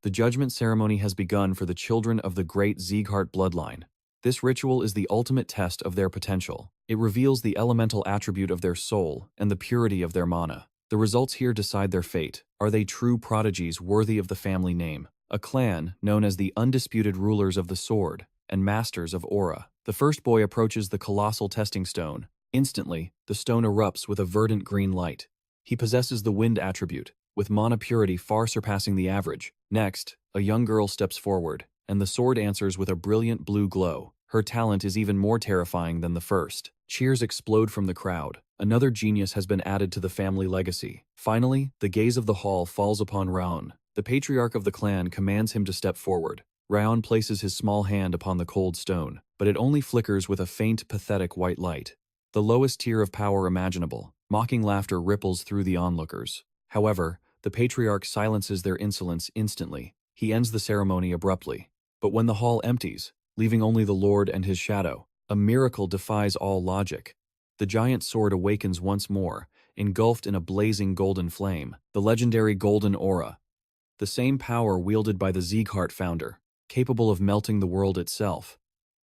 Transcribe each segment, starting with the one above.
The judgment ceremony has begun for the children of the great Zieghart bloodline. This ritual is the ultimate test of their potential. It reveals the elemental attribute of their soul and the purity of their mana. The results here decide their fate. Are they true prodigies worthy of the family name? A clan known as the undisputed rulers of the sword and masters of aura. The first boy approaches the colossal testing stone. Instantly, the stone erupts with a verdant green light. He possesses the wind attribute, with mana purity far surpassing the average. Next, a young girl steps forward, and the sword answers with a brilliant blue glow. Her talent is even more terrifying than the first. Cheers explode from the crowd. Another genius has been added to the family legacy. Finally, the gaze of the hall falls upon Raon. The patriarch of the clan commands him to step forward. Raon places his small hand upon the cold stone, but it only flickers with a faint, pathetic white light. The lowest tier of power imaginable. Mocking laughter ripples through the onlookers. However, the patriarch silences their insolence instantly. He ends the ceremony abruptly. But when the hall empties, leaving only the Lord and his shadow, a miracle defies all logic. The giant sword awakens once more, engulfed in a blazing golden flame, the legendary golden aura. The same power wielded by the Zieghart founder, capable of melting the world itself.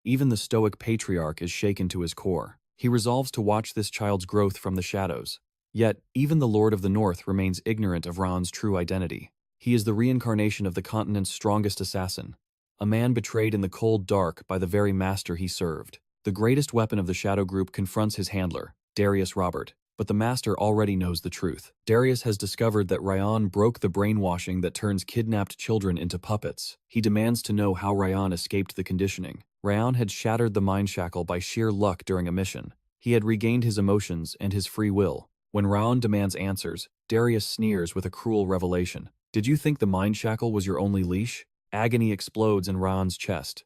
Even the stoic patriarch is shaken to his core. He resolves to watch this child's growth from the shadows. Yet, even the Lord of the North remains ignorant of Raon's true identity. He is the reincarnation of the continent's strongest assassin, a man betrayed in the cold dark by the very master he served. The greatest weapon of the Shadow Group confronts his handler, Darius Robert, but the master already knows the truth. Darius has discovered that Raon broke the brainwashing that turns kidnapped children into puppets. He demands to know how Raon escaped the conditioning. Raon had shattered the mind shackle by sheer luck during a mission. He had regained his emotions and his free will. When Raon demands answers, Darius sneers with a cruel revelation. Did you think the mind shackle was your only leash? Agony explodes in Raon's chest.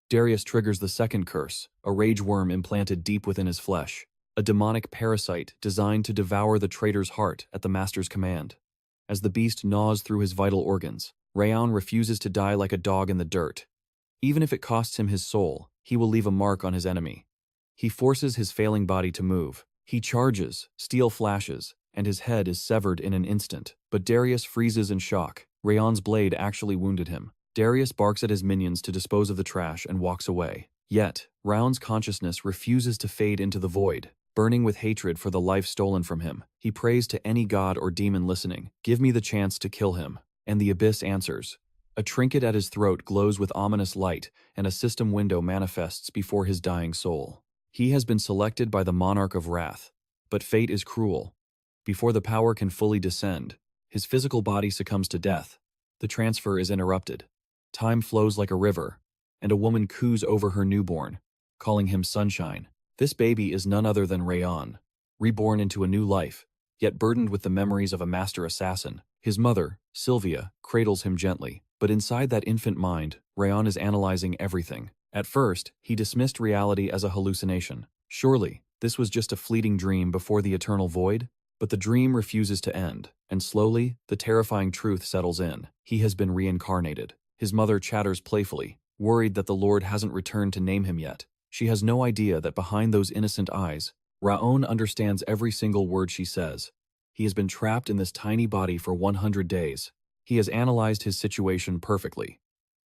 Darius triggers the second curse, a rage worm implanted deep within his flesh, a demonic parasite designed to devour the traitor's heart at the master's command. As the beast gnaws through his vital organs, Raon refuses to die like a dog in the dirt. Even if it costs him his soul, he will leave a mark on his enemy. He forces his failing body to move. He charges, steel flashes, and his head is severed in an instant. But Darius freezes in shock. Raon's blade actually wounded him. Darius barks at his minions to dispose of the trash and walks away. Yet, Raon's consciousness refuses to fade into the void. Burning with hatred for the life stolen from him, he prays to any god or demon listening, "Give me the chance to kill him." And the abyss answers. A trinket at his throat glows with ominous light, and a system window manifests before his dying soul. He has been selected by the monarch of wrath. But fate is cruel. Before the power can fully descend, his physical body succumbs to death. The transfer is interrupted. Time flows like a river, and a woman coos over her newborn, calling him Sunshine. This baby is none other than Raon, reborn into a new life, yet burdened with the memories of a master assassin. His mother, Sylvia, cradles him gently, but inside that infant mind, Raon is analyzing everything. At first, he dismissed reality as a hallucination. Surely, this was just a fleeting dream before the eternal void? But the dream refuses to end, and slowly, the terrifying truth settles in. He has been reincarnated. His mother chatters playfully, worried that the Lord hasn't returned to name him yet. She has no idea that behind those innocent eyes, Raon understands every single word she says. He has been trapped in this tiny body for 100 days. He has analyzed his situation perfectly.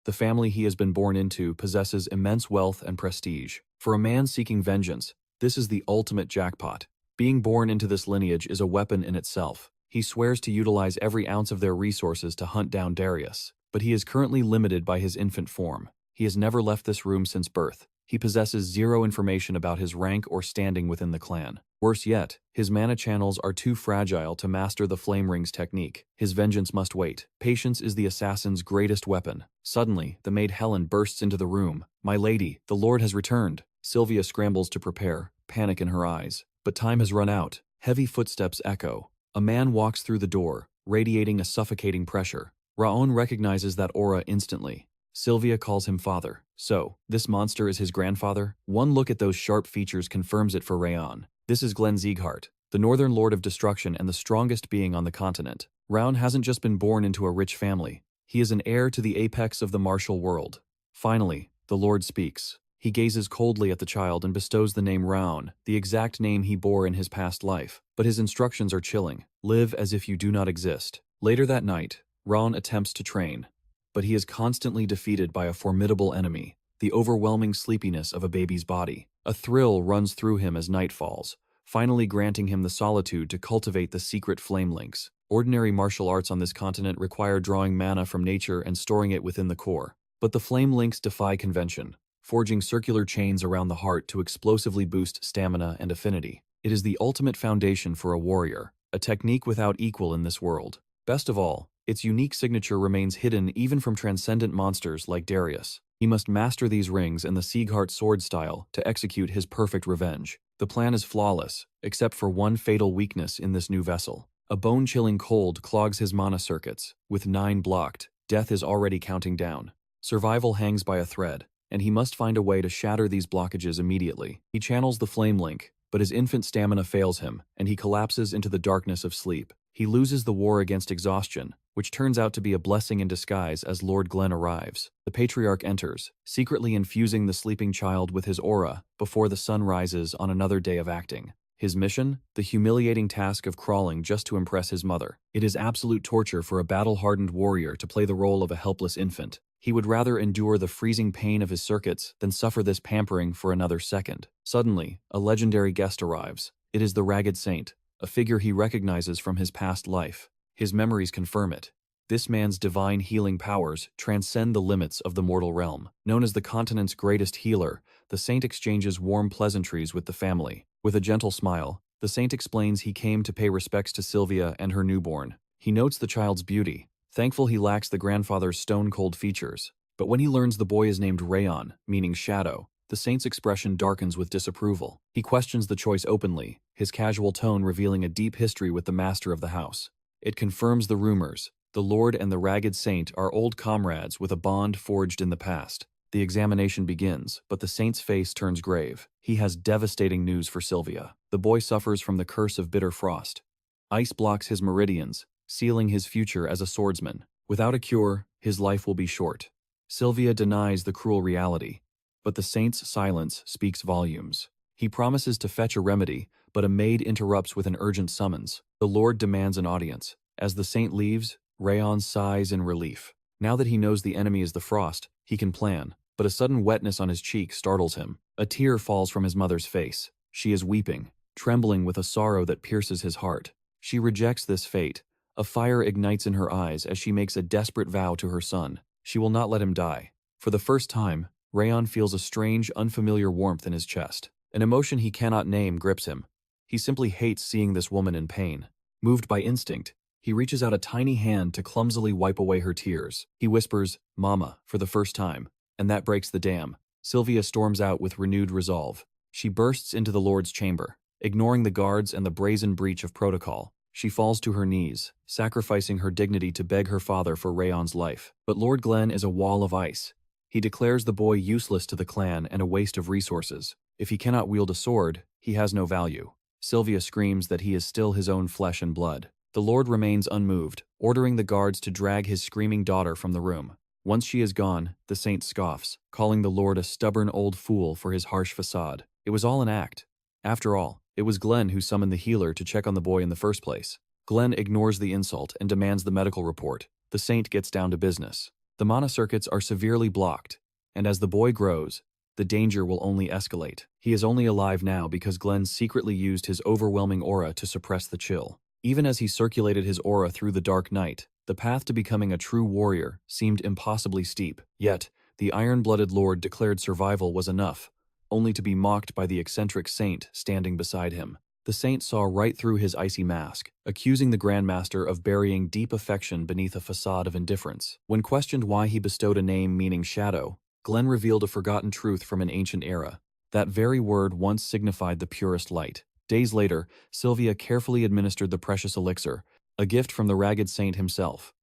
The family he has been born into possesses immense wealth and prestige. For a man seeking vengeance, this is the ultimate jackpot. Being born into this lineage is a weapon in itself. He swears to utilize every ounce of their resources to hunt down Darius, but he is currently limited by his infant form. He has never left this room since birth. He possesses zero information about his rank or standing within the clan. Worse yet, his mana channels are too fragile to master the Flame Ring's technique. His vengeance must wait. Patience is the assassin's greatest weapon. Suddenly, the maid Helen bursts into the room. "My lady, the Lord has returned." Sylvia scrambles to prepare, panic in her eyes. But time has run out. Heavy footsteps echo. A man walks through the door, radiating a suffocating pressure. Raon recognizes that aura instantly. Sylvia calls him father. So, this monster is his grandfather? One look at those sharp features confirms it for Raon. This is Glenn Zieghart, the Northern Lord of Destruction and the strongest being on the continent. Raon hasn't just been born into a rich family. He is an heir to the apex of the martial world. Finally, the Lord speaks. He gazes coldly at the child and bestows the name Raon, the exact name he bore in his past life. But his instructions are chilling. Live as if you do not exist. Later that night, Raon attempts to train. but he is constantly defeated by a formidable enemy, the overwhelming sleepiness of a baby's body. A thrill runs through him as night falls, finally granting him the solitude to cultivate the secret flame links. Ordinary martial arts on this continent require drawing mana from nature and storing it within the core. But the flame links defy convention, forging circular chains around the heart to explosively boost stamina and affinity. It is the ultimate foundation for a warrior, a technique without equal in this world. Best of all, its unique signature remains hidden even from transcendent monsters like Darius. He must master these rings and the Zieghart sword style to execute his perfect revenge. The plan is flawless, except for one fatal weakness in this new vessel. A bone-chilling cold clogs his mana circuits. With 9 blocked, death is already counting down. Survival hangs by a thread, and he must find a way to shatter these blockages immediately. He channels the flame link, but his infant stamina fails him, and he collapses into the darkness of sleep. He loses the war against exhaustion, which turns out to be a blessing in disguise as Lord Glen arrives. The patriarch enters, secretly infusing the sleeping child with his aura before the sun rises on another day of acting. His mission? The humiliating task of crawling just to impress his mother. It is absolute torture for a battle-hardened warrior to play the role of a helpless infant. He would rather endure the freezing pain of his circuits than suffer this pampering for another second. Suddenly, a legendary guest arrives. It is the Ragged Saint, a figure he recognizes from his past life. His memories confirm it. This man's divine healing powers transcend the limits of the mortal realm. Known as the continent's greatest healer, the saint exchanges warm pleasantries with the family. With a gentle smile, the saint explains he came to pay respects to Sylvia and her newborn. He notes the child's beauty, thankful he lacks the grandfather's stone-cold features. But when he learns the boy is named Raon, meaning shadow, the saint's expression darkens with disapproval. He questions the choice openly, his casual tone revealing a deep history with the master of the house. It confirms the rumors. The Lord and the Ragged Saint are old comrades with a bond forged in the past. The examination begins, but the saint's face turns grave. He has devastating news for Sylvia. The boy suffers from the curse of bitter frost. Ice blocks his meridians, sealing his future as a swordsman. Without a cure, his life will be short. Sylvia denies the cruel reality, but the saint's silence speaks volumes. He promises to fetch a remedy, but a maid interrupts with an urgent summons. The Lord demands an audience. As the saint leaves, Raon sighs in relief. Now that he knows the enemy is the frost, he can plan. But a sudden wetness on his cheek startles him. A tear falls from his mother's face. She is weeping, trembling with a sorrow that pierces his heart. She rejects this fate. A fire ignites in her eyes as she makes a desperate vow to her son. She will not let him die. For the first time, Raon feels a strange, unfamiliar warmth in his chest. An emotion he cannot name grips him. He simply hates seeing this woman in pain. Moved by instinct, he reaches out a tiny hand to clumsily wipe away her tears. He whispers, "Mama," for the first time. And that breaks the dam. Sylvia storms out with renewed resolve. She bursts into the Lord's chamber. Ignoring the guards and the brazen breach of protocol, she falls to her knees, sacrificing her dignity to beg her father for Raon's life. But Lord Glen is a wall of ice. He declares the boy useless to the clan and a waste of resources. If he cannot wield a sword, he has no value. Sylvia screams that he is still his own flesh and blood. The Lord remains unmoved, ordering the guards to drag his screaming daughter from the room. Once she is gone, the saint scoffs, calling the Lord a stubborn old fool for his harsh facade. It was all an act. After all, it was Glen who summoned the healer to check on the boy in the first place. Glen ignores the insult and demands the medical report. The saint gets down to business. The mana circuits are severely blocked, and as the boy grows, the danger will only escalate. He is only alive now because Glen secretly used his overwhelming aura to suppress the chill. Even as he circulated his aura through the dark night, the path to becoming a true warrior seemed impossibly steep. Yet, the iron-blooded Lord declared survival was enough, only to be mocked by the eccentric saint standing beside him. The saint saw right through his icy mask, accusing the Grandmaster of burying deep affection beneath a facade of indifference. When questioned why he bestowed a name meaning shadow, Glen revealed a forgotten truth from an ancient era. That very word once signified the purest light. Days later, Sylvia carefully administered the precious elixir, a gift from the Ragged Saint himself.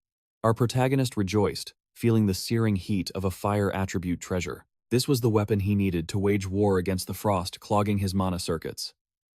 Our protagonist rejoiced, feeling the searing heat of a fire attribute treasure. This was the weapon he needed to wage war against the frost clogging his mana circuits.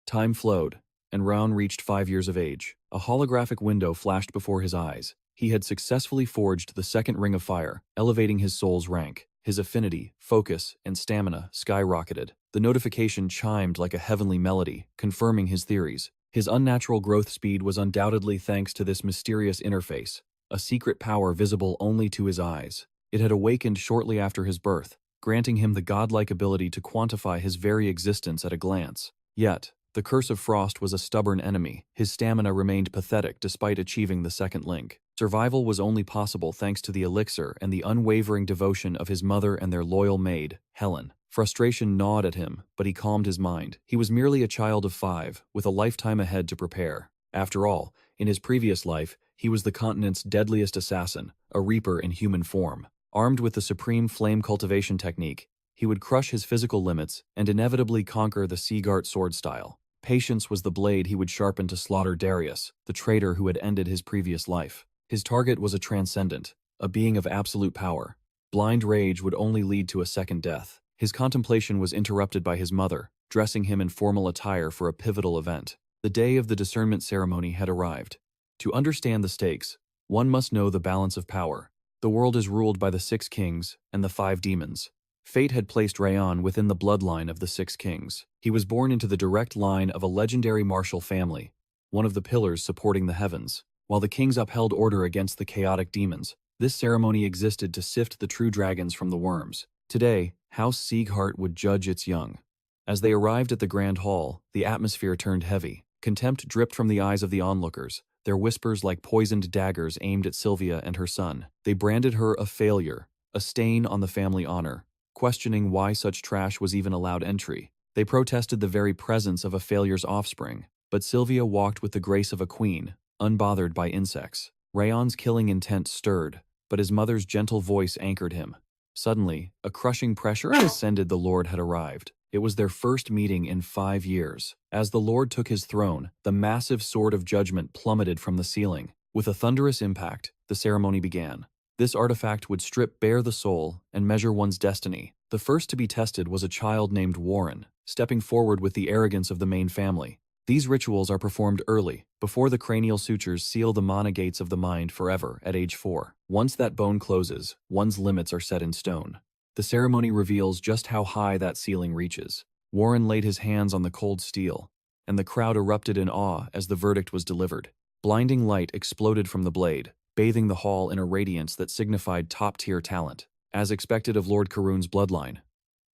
Time flowed, and Raon reached 5 years of age. A holographic window flashed before his eyes. He had successfully forged the second ring of fire, elevating his soul's rank. His affinity, focus, and stamina skyrocketed. The notification chimed like a heavenly melody, confirming his theories. His unnatural growth speed was undoubtedly thanks to this mysterious interface. a secret power visible only to his eyes. It had awakened shortly after his birth, granting him the godlike ability to quantify his very existence at a glance. Yet, the Curse of Frost was a stubborn enemy. His stamina remained pathetic despite achieving the second link. Survival was only possible thanks to the elixir and the unwavering devotion of his mother and their loyal maid, Helen. Frustration gnawed at him, but he calmed his mind. He was merely a child of 5, with a lifetime ahead to prepare. After all, in his previous life, he was the continent's deadliest assassin, a reaper in human form. Armed with the supreme flame cultivation technique, he would crush his physical limits and inevitably conquer the Zieghart sword style. Patience was the blade he would sharpen to slaughter Darius, the traitor who had ended his previous life. His target was a transcendent, a being of absolute power. Blind rage would only lead to a second death. His contemplation was interrupted by his mother, dressing him in formal attire for a pivotal event. The day of the discernment ceremony had arrived. To understand the stakes, one must know the balance of power. The world is ruled by the 6 kings and the 5 demons. Fate had placed Raon within the bloodline of the 6 kings. He was born into the direct line of a legendary martial family, one of the pillars supporting the heavens. While the kings upheld order against the chaotic demons, this ceremony existed to sift the true dragons from the worms. Today, House Zieghart would judge its young. As they arrived at the grand hall, the atmosphere turned heavy. Contempt dripped from the eyes of the onlookers, their whispers like poisoned daggers aimed at Sylvia and her son. They branded her a failure, a stain on the family honor, questioning why such trash was even allowed entry. They protested the very presence of a failure's offspring, but Sylvia walked with the grace of a queen, unbothered by insects. Raon's killing intent stirred, but his mother's gentle voice anchored him. Suddenly, a crushing pressure descended. The Lord had arrived. It was their first meeting in 5 years. As the Lord took his throne, the massive sword of judgment plummeted from the ceiling. With a thunderous impact, the ceremony began. This artifact would strip bare the soul and measure one's destiny. The first to be tested was a child named Warren, stepping forward with the arrogance of the main family. These rituals are performed early, before the cranial sutures seal the mana gates of the mind forever at age 4. Once that bone closes, one's limits are set in stone. The ceremony reveals just how high that ceiling reaches. Warren laid his hands on the cold steel, and the crowd erupted in awe as the verdict was delivered. Blinding light exploded from the blade, bathing the hall in a radiance that signified top-tier talent, as expected of Lord Karun's bloodline.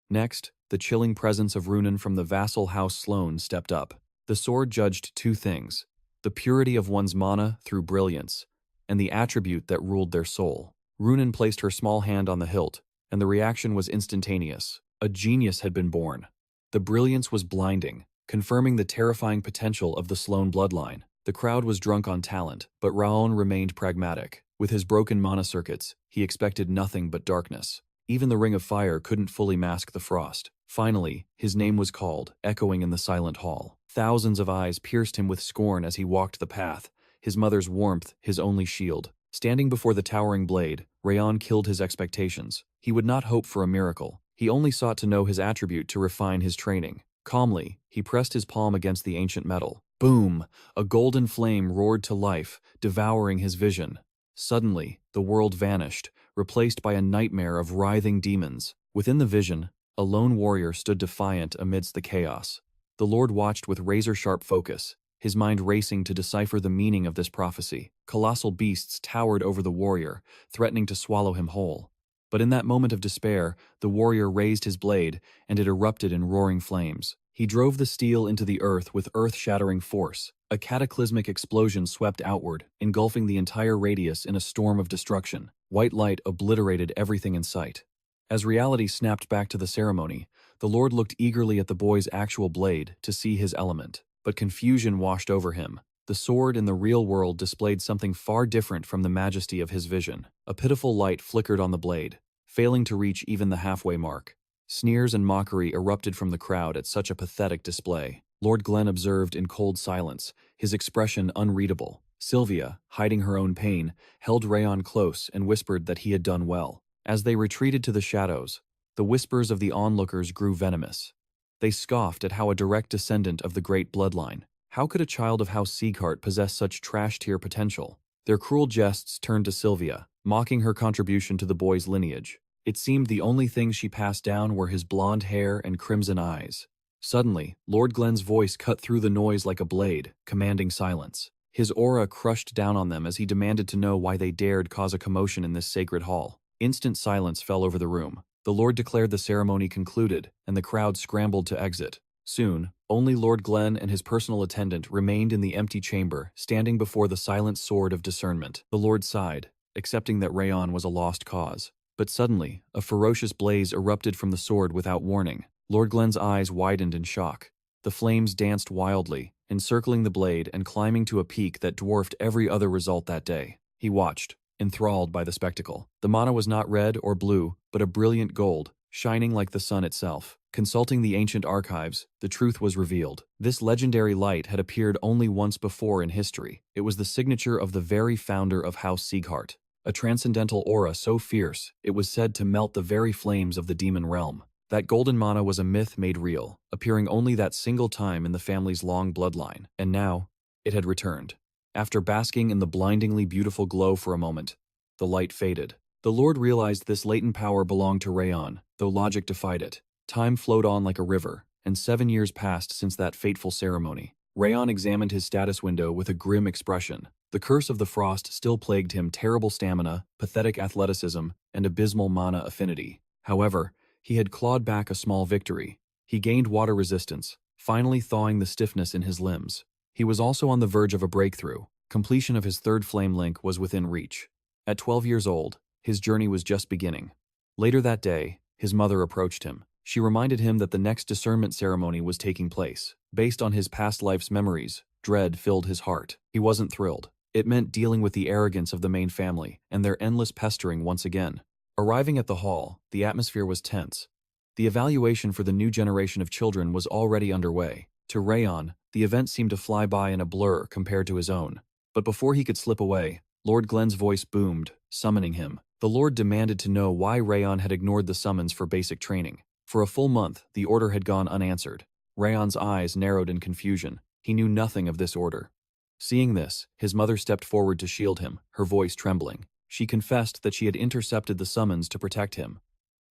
Next, the chilling presence of Runan from the vassal House Sloane stepped up. The sword judged 2 things: the purity of one's mana through brilliance, and the attribute that ruled their soul. Runan placed her small hand on the hilt, and the reaction was instantaneous. A genius had been born. The brilliance was blinding, confirming the terrifying potential of the Sloane bloodline. The crowd was drunk on talent, but Raon remained pragmatic. With his broken mana circuits, he expected nothing but darkness. Even the Ring of Fire couldn't fully mask the frost. Finally, his name was called, echoing in the silent hall. Thousands of eyes pierced him with scorn as he walked the path, his mother's warmth his only shield. Standing before the towering blade, Raon killed his expectations. He would not hope for a miracle. He only sought to know his attribute to refine his training. Calmly, he pressed his palm against the ancient metal. Boom! A golden flame roared to life, devouring his vision. Suddenly, the world vanished, replaced by a nightmare of writhing demons. Within the vision, a lone warrior stood defiant amidst the chaos. The Lord watched with razor-sharp focus, his mind racing to decipher the meaning of this prophecy. Colossal beasts towered over the warrior, threatening to swallow him whole. But in that moment of despair, the warrior raised his blade, and it erupted in roaring flames. He drove the steel into the earth with earth-shattering force. A cataclysmic explosion swept outward, engulfing the entire radius in a storm of destruction. White light obliterated everything in sight. As reality snapped back to the ceremony, the Lord looked eagerly at the boy's actual blade to see his element. But confusion washed over him. The sword in the real world displayed something far different from the majesty of his vision. A pitiful light flickered on the blade, failing to reach even the halfway mark. Sneers and mockery erupted from the crowd at such a pathetic display. Lord Glenn observed in cold silence, his expression unreadable. Sylvia, hiding her own pain, held Raon close and whispered that he had done well. As they retreated to the shadows, the whispers of the onlookers grew venomous. They scoffed at how a direct descendant of the great bloodline. How could a child of House Zieghart possess such trash-tier potential? Their cruel jests turned to Sylvia, mocking her contribution to the boy's lineage. It seemed the only things she passed down were his blonde hair and crimson eyes. Suddenly, Lord Glenn's voice cut through the noise like a blade, commanding silence. His aura crushed down on them as he demanded to know why they dared cause a commotion in this sacred hall. Instant silence fell over the room. The Lord declared the ceremony concluded, and the crowd scrambled to exit. Soon, only Lord Glen and his personal attendant remained in the empty chamber, standing before the silent sword of discernment. The Lord sighed, accepting that Raon was a lost cause. But suddenly, a ferocious blaze erupted from the sword without warning. Lord Glen's eyes widened in shock. The flames danced wildly, encircling the blade and climbing to a peak that dwarfed every other result that day. He watched, enthralled by the spectacle. The mana was not red or blue, but a brilliant gold, shining like the sun itself. Consulting the ancient archives, the truth was revealed. This legendary light had appeared only once before in history. It was the signature of the very founder of House Zieghart. A transcendental aura so fierce, it was said to melt the very flames of the demon realm. That golden mana was a myth made real, appearing only that single time in the family's long bloodline. And now, it had returned. After basking in the blindingly beautiful glow for a moment, the light faded. The Lord realized this latent power belonged to Raon, though logic defied it. Time flowed on like a river, and 7 years passed since that fateful ceremony. Raon examined his status window with a grim expression. The curse of the frost still plagued him: terrible stamina, pathetic athleticism, and abysmal mana affinity. However, he had clawed back a small victory. He gained water resistance, finally thawing the stiffness in his limbs. He was also on the verge of a breakthrough. Completion of his third flame link was within reach. At 12 years old, his journey was just beginning. Later that day, his mother approached him. She reminded him that the next discernment ceremony was taking place. Based on his past life's memories, dread filled his heart. He wasn't thrilled. It meant dealing with the arrogance of the main family and their endless pestering once again. Arriving at the hall, the atmosphere was tense. The evaluation for the new generation of children was already underway. To Raon, the event seemed to fly by in a blur compared to his own. But before he could slip away, Lord Glen's voice boomed, summoning him. The Lord demanded to know why Raon had ignored the summons for basic training. For a full month, the order had gone unanswered. Raon's eyes narrowed in confusion. He knew nothing of this order. Seeing this, his mother stepped forward to shield him, her voice trembling. She confessed that she had intercepted the summons to protect him.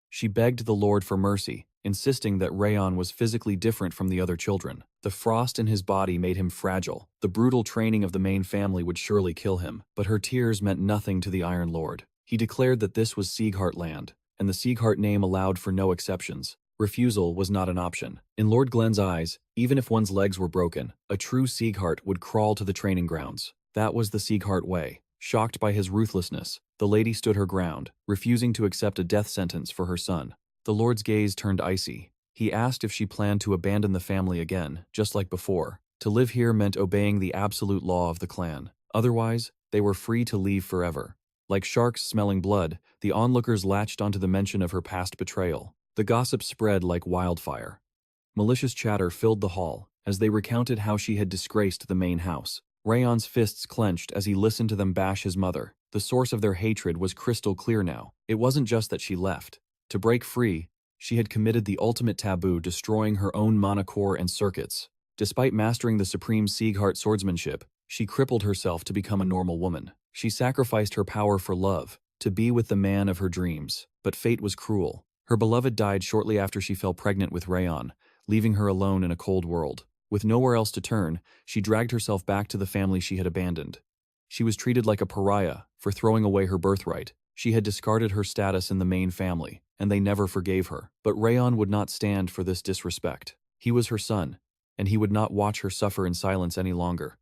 She begged the Lord for mercy, insisting that Raon was physically different from the other children. The frost in his body made him fragile. The brutal training of the main family would surely kill him, but her tears meant nothing to the Iron Lord. He declared that this was Zieghart land, and the Zieghart name allowed for no exceptions. Refusal was not an option. In Lord Glen's eyes, even if one's legs were broken, a true Zieghart would crawl to the training grounds. That was the Zieghart way. Shocked by his ruthlessness, the lady stood her ground, refusing to accept a death sentence for her son. The Lord's gaze turned icy. He asked if she planned to abandon the family again, just like before. To live here meant obeying the absolute law of the clan. Otherwise, they were free to leave forever. Like sharks smelling blood, the onlookers latched onto the mention of her past betrayal. The gossip spread like wildfire. Malicious chatter filled the hall as they recounted how she had disgraced the main house. Raon's fists clenched as he listened to them bash his mother. The source of their hatred was crystal clear now. It wasn't just that she left. To break free, she had committed the ultimate taboo, destroying her own mana core and circuits. Despite mastering the supreme Zieghart swordsmanship, she crippled herself to become a normal woman. She sacrificed her power for love, to be with the man of her dreams. But fate was cruel. Her beloved died shortly after she fell pregnant with Raon, leaving her alone in a cold world. With nowhere else to turn, she dragged herself back to the family she had abandoned. She was treated like a pariah for throwing away her birthright. She had discarded her status in the main family, and they never forgave her. But Raon would not stand for this disrespect. He was her son, and he would not watch her suffer in silence any longer.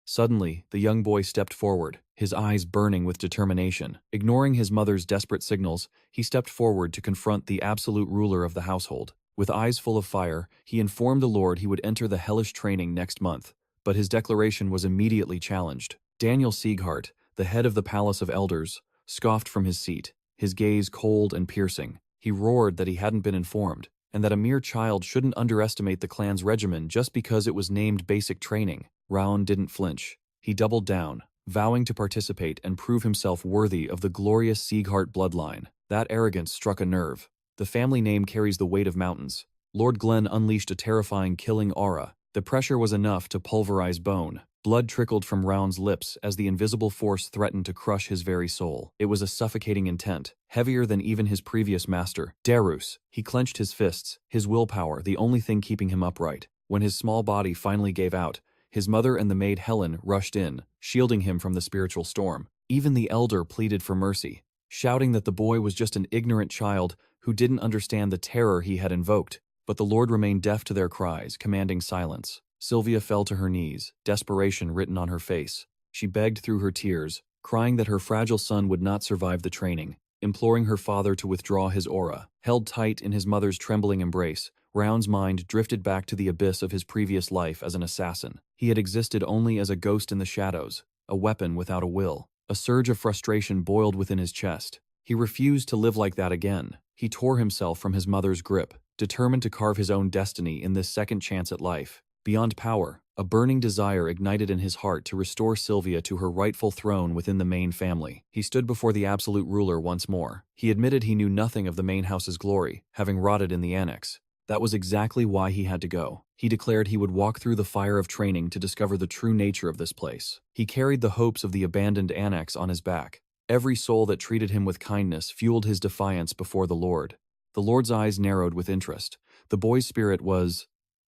Suddenly, the young boy stepped forward, his eyes burning with determination. Ignoring his mother's desperate signals, he stepped forward to confront the absolute ruler of the household. With eyes full of fire, he informed the Lord he would enter the hellish training next month, but his declaration was immediately challenged. Daniel Zieghart, the head of the Palace of Elders, scoffed from his seat, his gaze cold and piercing. He roared that he hadn't been informed, and that a mere child shouldn't underestimate the clan's regimen just because it was named basic training. Raon didn't flinch. He doubled down, vowing to participate and prove himself worthy of the glorious Zieghart bloodline. That arrogance struck a nerve. The family name carries the weight of mountains. Lord Glen unleashed a terrifying killing aura. The pressure was enough to pulverize bone. Blood trickled from Raon's lips as the invisible force threatened to crush his very soul. It was a suffocating intent, heavier than even his previous master, Darius. He clenched his fists, his willpower the only thing keeping him upright. When his small body finally gave out, His mother and the maid Helen rushed in, shielding him from the spiritual storm. Even the elder pleaded for mercy, shouting that the boy was just an ignorant child who didn't understand the terror he had invoked. But the Lord remained deaf to their cries, commanding silence. Sylvia fell to her knees, desperation written on her face. She begged through her tears, crying that her fragile son would not survive the training, imploring her father to withdraw his aura. Held tight in his mother's trembling embrace, Raon's mind drifted back to the abyss of his previous life as an assassin. He had existed only as a ghost in the shadows, a weapon without a will. A surge of frustration boiled within his chest. He refused to live like that again. He tore himself from his mother's grip, determined to carve his own destiny in this second chance at life. Beyond power, a burning desire ignited in his heart to restore Sylvia to her rightful throne within the Main family. He stood before the absolute ruler once more. He admitted he knew nothing of the Main house's glory, having rotted in the annex. That was exactly why he had to go. He declared he would walk through the fire of training to discover the true nature of this place. He carried the hopes of the abandoned annex on his back. Every soul that treated him with kindness fueled his defiance before the Lord. The Lord's eyes narrowed with interest. The boy's spirit was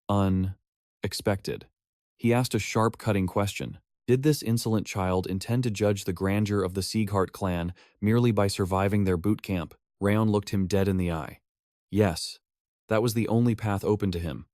unexpected. He asked a sharp, cutting question. Did this insolent child intend to judge the grandeur of the Zieghart clan merely by surviving their boot camp? Raon looked him dead in the eye. Yes. That was the only path open to him.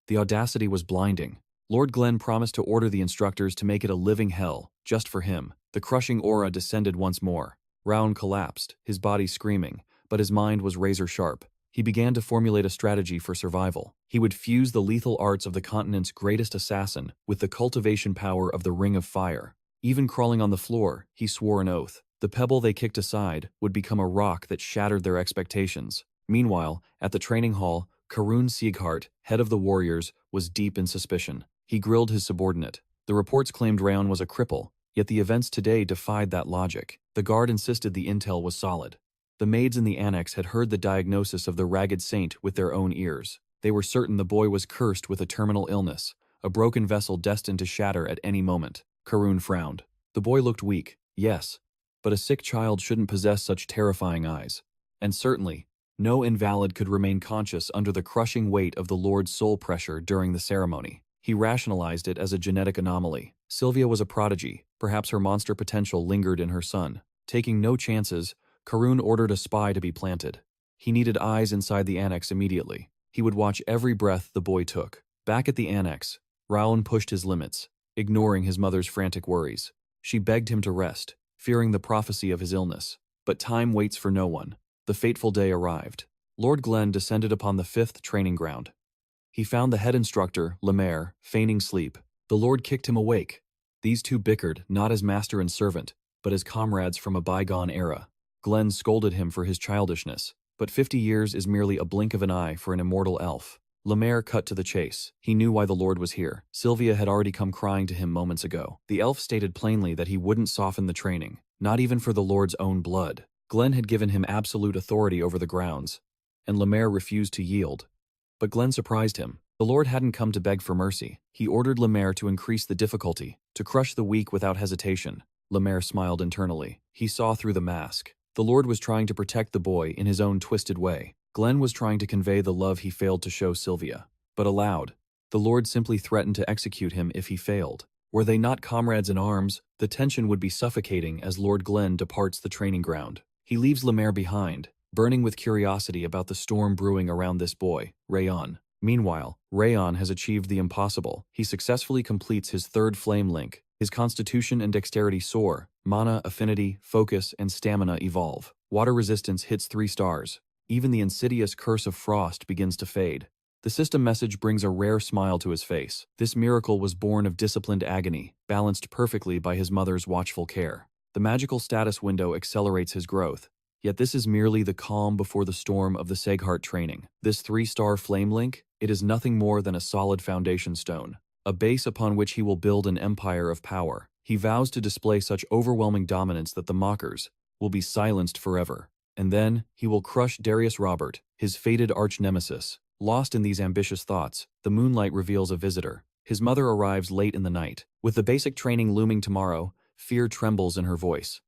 The audacity was blinding. Lord Glen promised to order the instructors to make it a living hell, just for him. The crushing aura descended once more. Raon collapsed, his body screaming, but his mind was razor-sharp. He began to formulate a strategy for survival. He would fuse the lethal arts of the continent's greatest assassin with the cultivation power of the Ring of Fire. Even crawling on the floor, he swore an oath. The pebble they kicked aside would become a rock that shattered their expectations. Meanwhile, at the training hall, Raon Zieghart, head of the warriors, was deep in suspicion. He grilled his subordinate. The reports claimed Raon was a cripple, yet the events today defied that logic. The guard insisted the intel was solid. The maids in the annex had heard the diagnosis of the ragged saint with their own ears. They were certain the boy was cursed with a terminal illness, a broken vessel destined to shatter at any moment. Raon frowned. The boy looked weak, yes, but a sick child shouldn't possess such terrifying eyes. And certainly, no invalid could remain conscious under the crushing weight of the Lord's soul pressure during the ceremony. He rationalized it as a genetic anomaly. Sylvia was a prodigy. Perhaps her monster potential lingered in her son. Taking no chances, Raon ordered a spy to be planted. He needed eyes inside the annex immediately. He would watch every breath the boy took. Back at the annex, Raon pushed his limits, ignoring his mother's frantic worries. She begged him to rest, fearing the prophecy of his illness. But time waits for no one. The fateful day arrived. Lord Glen descended upon the 5th training ground. He found the head instructor, Lemaire, feigning sleep. The Lord kicked him awake. These two bickered, not as master and servant, but as comrades from a bygone era. Glen scolded him for his childishness, but 50 years is merely a blink of an eye for an immortal elf. Lemaire cut to the chase. He knew why the Lord was here. Sylvia had already come crying to him moments ago. The elf stated plainly that he wouldn't soften the training, not even for the Lord's own blood. Glen had given him absolute authority over the grounds, and Lemaire refused to yield. But Glen surprised him. The Lord hadn't come to beg for mercy. He ordered Lemaire to increase the difficulty, to crush the weak without hesitation. Lemaire smiled internally. He saw through the mask. The Lord was trying to protect the boy in his own twisted way. Glen was trying to convey the love he failed to show Sylvia. But aloud, the Lord simply threatened to execute him if he failed. Were they not comrades in arms, the tension would be suffocating as Lord Glen departs the training ground. He leaves Lemaire behind, burning with curiosity about the storm brewing around this boy, Raon. Meanwhile, Raon has achieved the impossible. He successfully completes his 3rd flame link. His constitution and dexterity soar. Mana, affinity, focus, and stamina evolve. Water resistance hits 3 stars. Even the insidious curse of frost begins to fade. The system message brings a rare smile to his face. This miracle was born of disciplined agony, balanced perfectly by his mother's watchful care. The magical status window accelerates his growth. Yet this is merely the calm before the storm of the Zieghart training. This 3-star flame link, it is nothing more than a solid foundation stone, a base upon which he will build an empire of power. He vows to display such overwhelming dominance that the mockers will be silenced forever. And then, he will crush Darius Robert, his fated arch-nemesis. Lost in these ambitious thoughts, the moonlight reveals a visitor. His mother arrives late in the night. With the basic training looming tomorrow, fear trembles in her voice.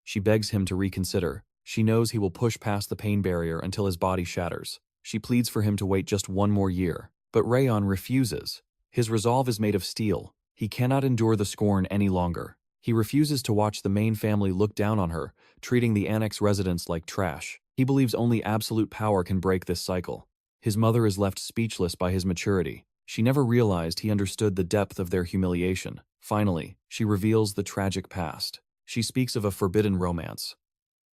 She begs him to reconsider. She knows he will push past the pain barrier until his body shatters. She pleads for him to wait just one more year. But Raon refuses. His resolve is made of steel. He cannot endure the scorn any longer. He refuses to watch the main family look down on her, treating the annex residents like trash. He believes only absolute power can break this cycle. His mother is left speechless by his maturity. She never realized he understood the depth of their humiliation. Finally, she reveals the tragic past. She speaks of a forbidden romance.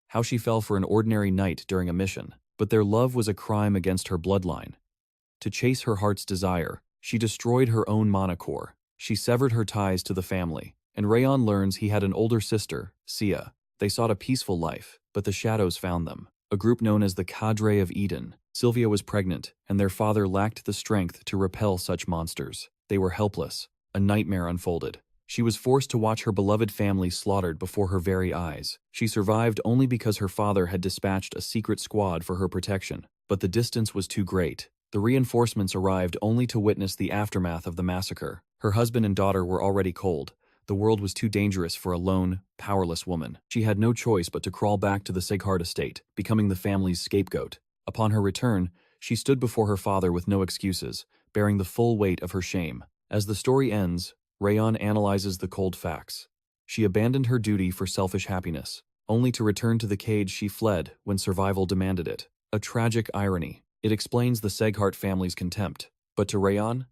How she fell for an ordinary knight during a mission, but their love was a crime against her bloodline. To chase her heart's desire, she destroyed her own mana core. She severed her ties to the family, and Raon learns he had an older sister, Sia. They sought a peaceful life, but the shadows found them. A group known as the Cadre of Eden. Sylvia was pregnant, and their father lacked the strength to repel such monsters. They were helpless. A nightmare unfolded. She was forced to watch her beloved family slaughtered before her very eyes. She survived only because her father had dispatched a secret squad for her protection. But the distance was too great. The reinforcements arrived only to witness the aftermath of the massacre. Her husband and daughter were already cold. The world was too dangerous for a lone, powerless woman. She had no choice but to crawl back to the Zieghart estate, becoming the family's scapegoat. Upon her return, she stood before her father with no excuses, bearing the full weight of her shame. As the story ends, Raon analyzes the cold facts. She abandoned her duty for selfish happiness, only to return to the cage she fled when survival demanded it. A tragic irony. It explains the Zieghart family's contempt. But to Raon,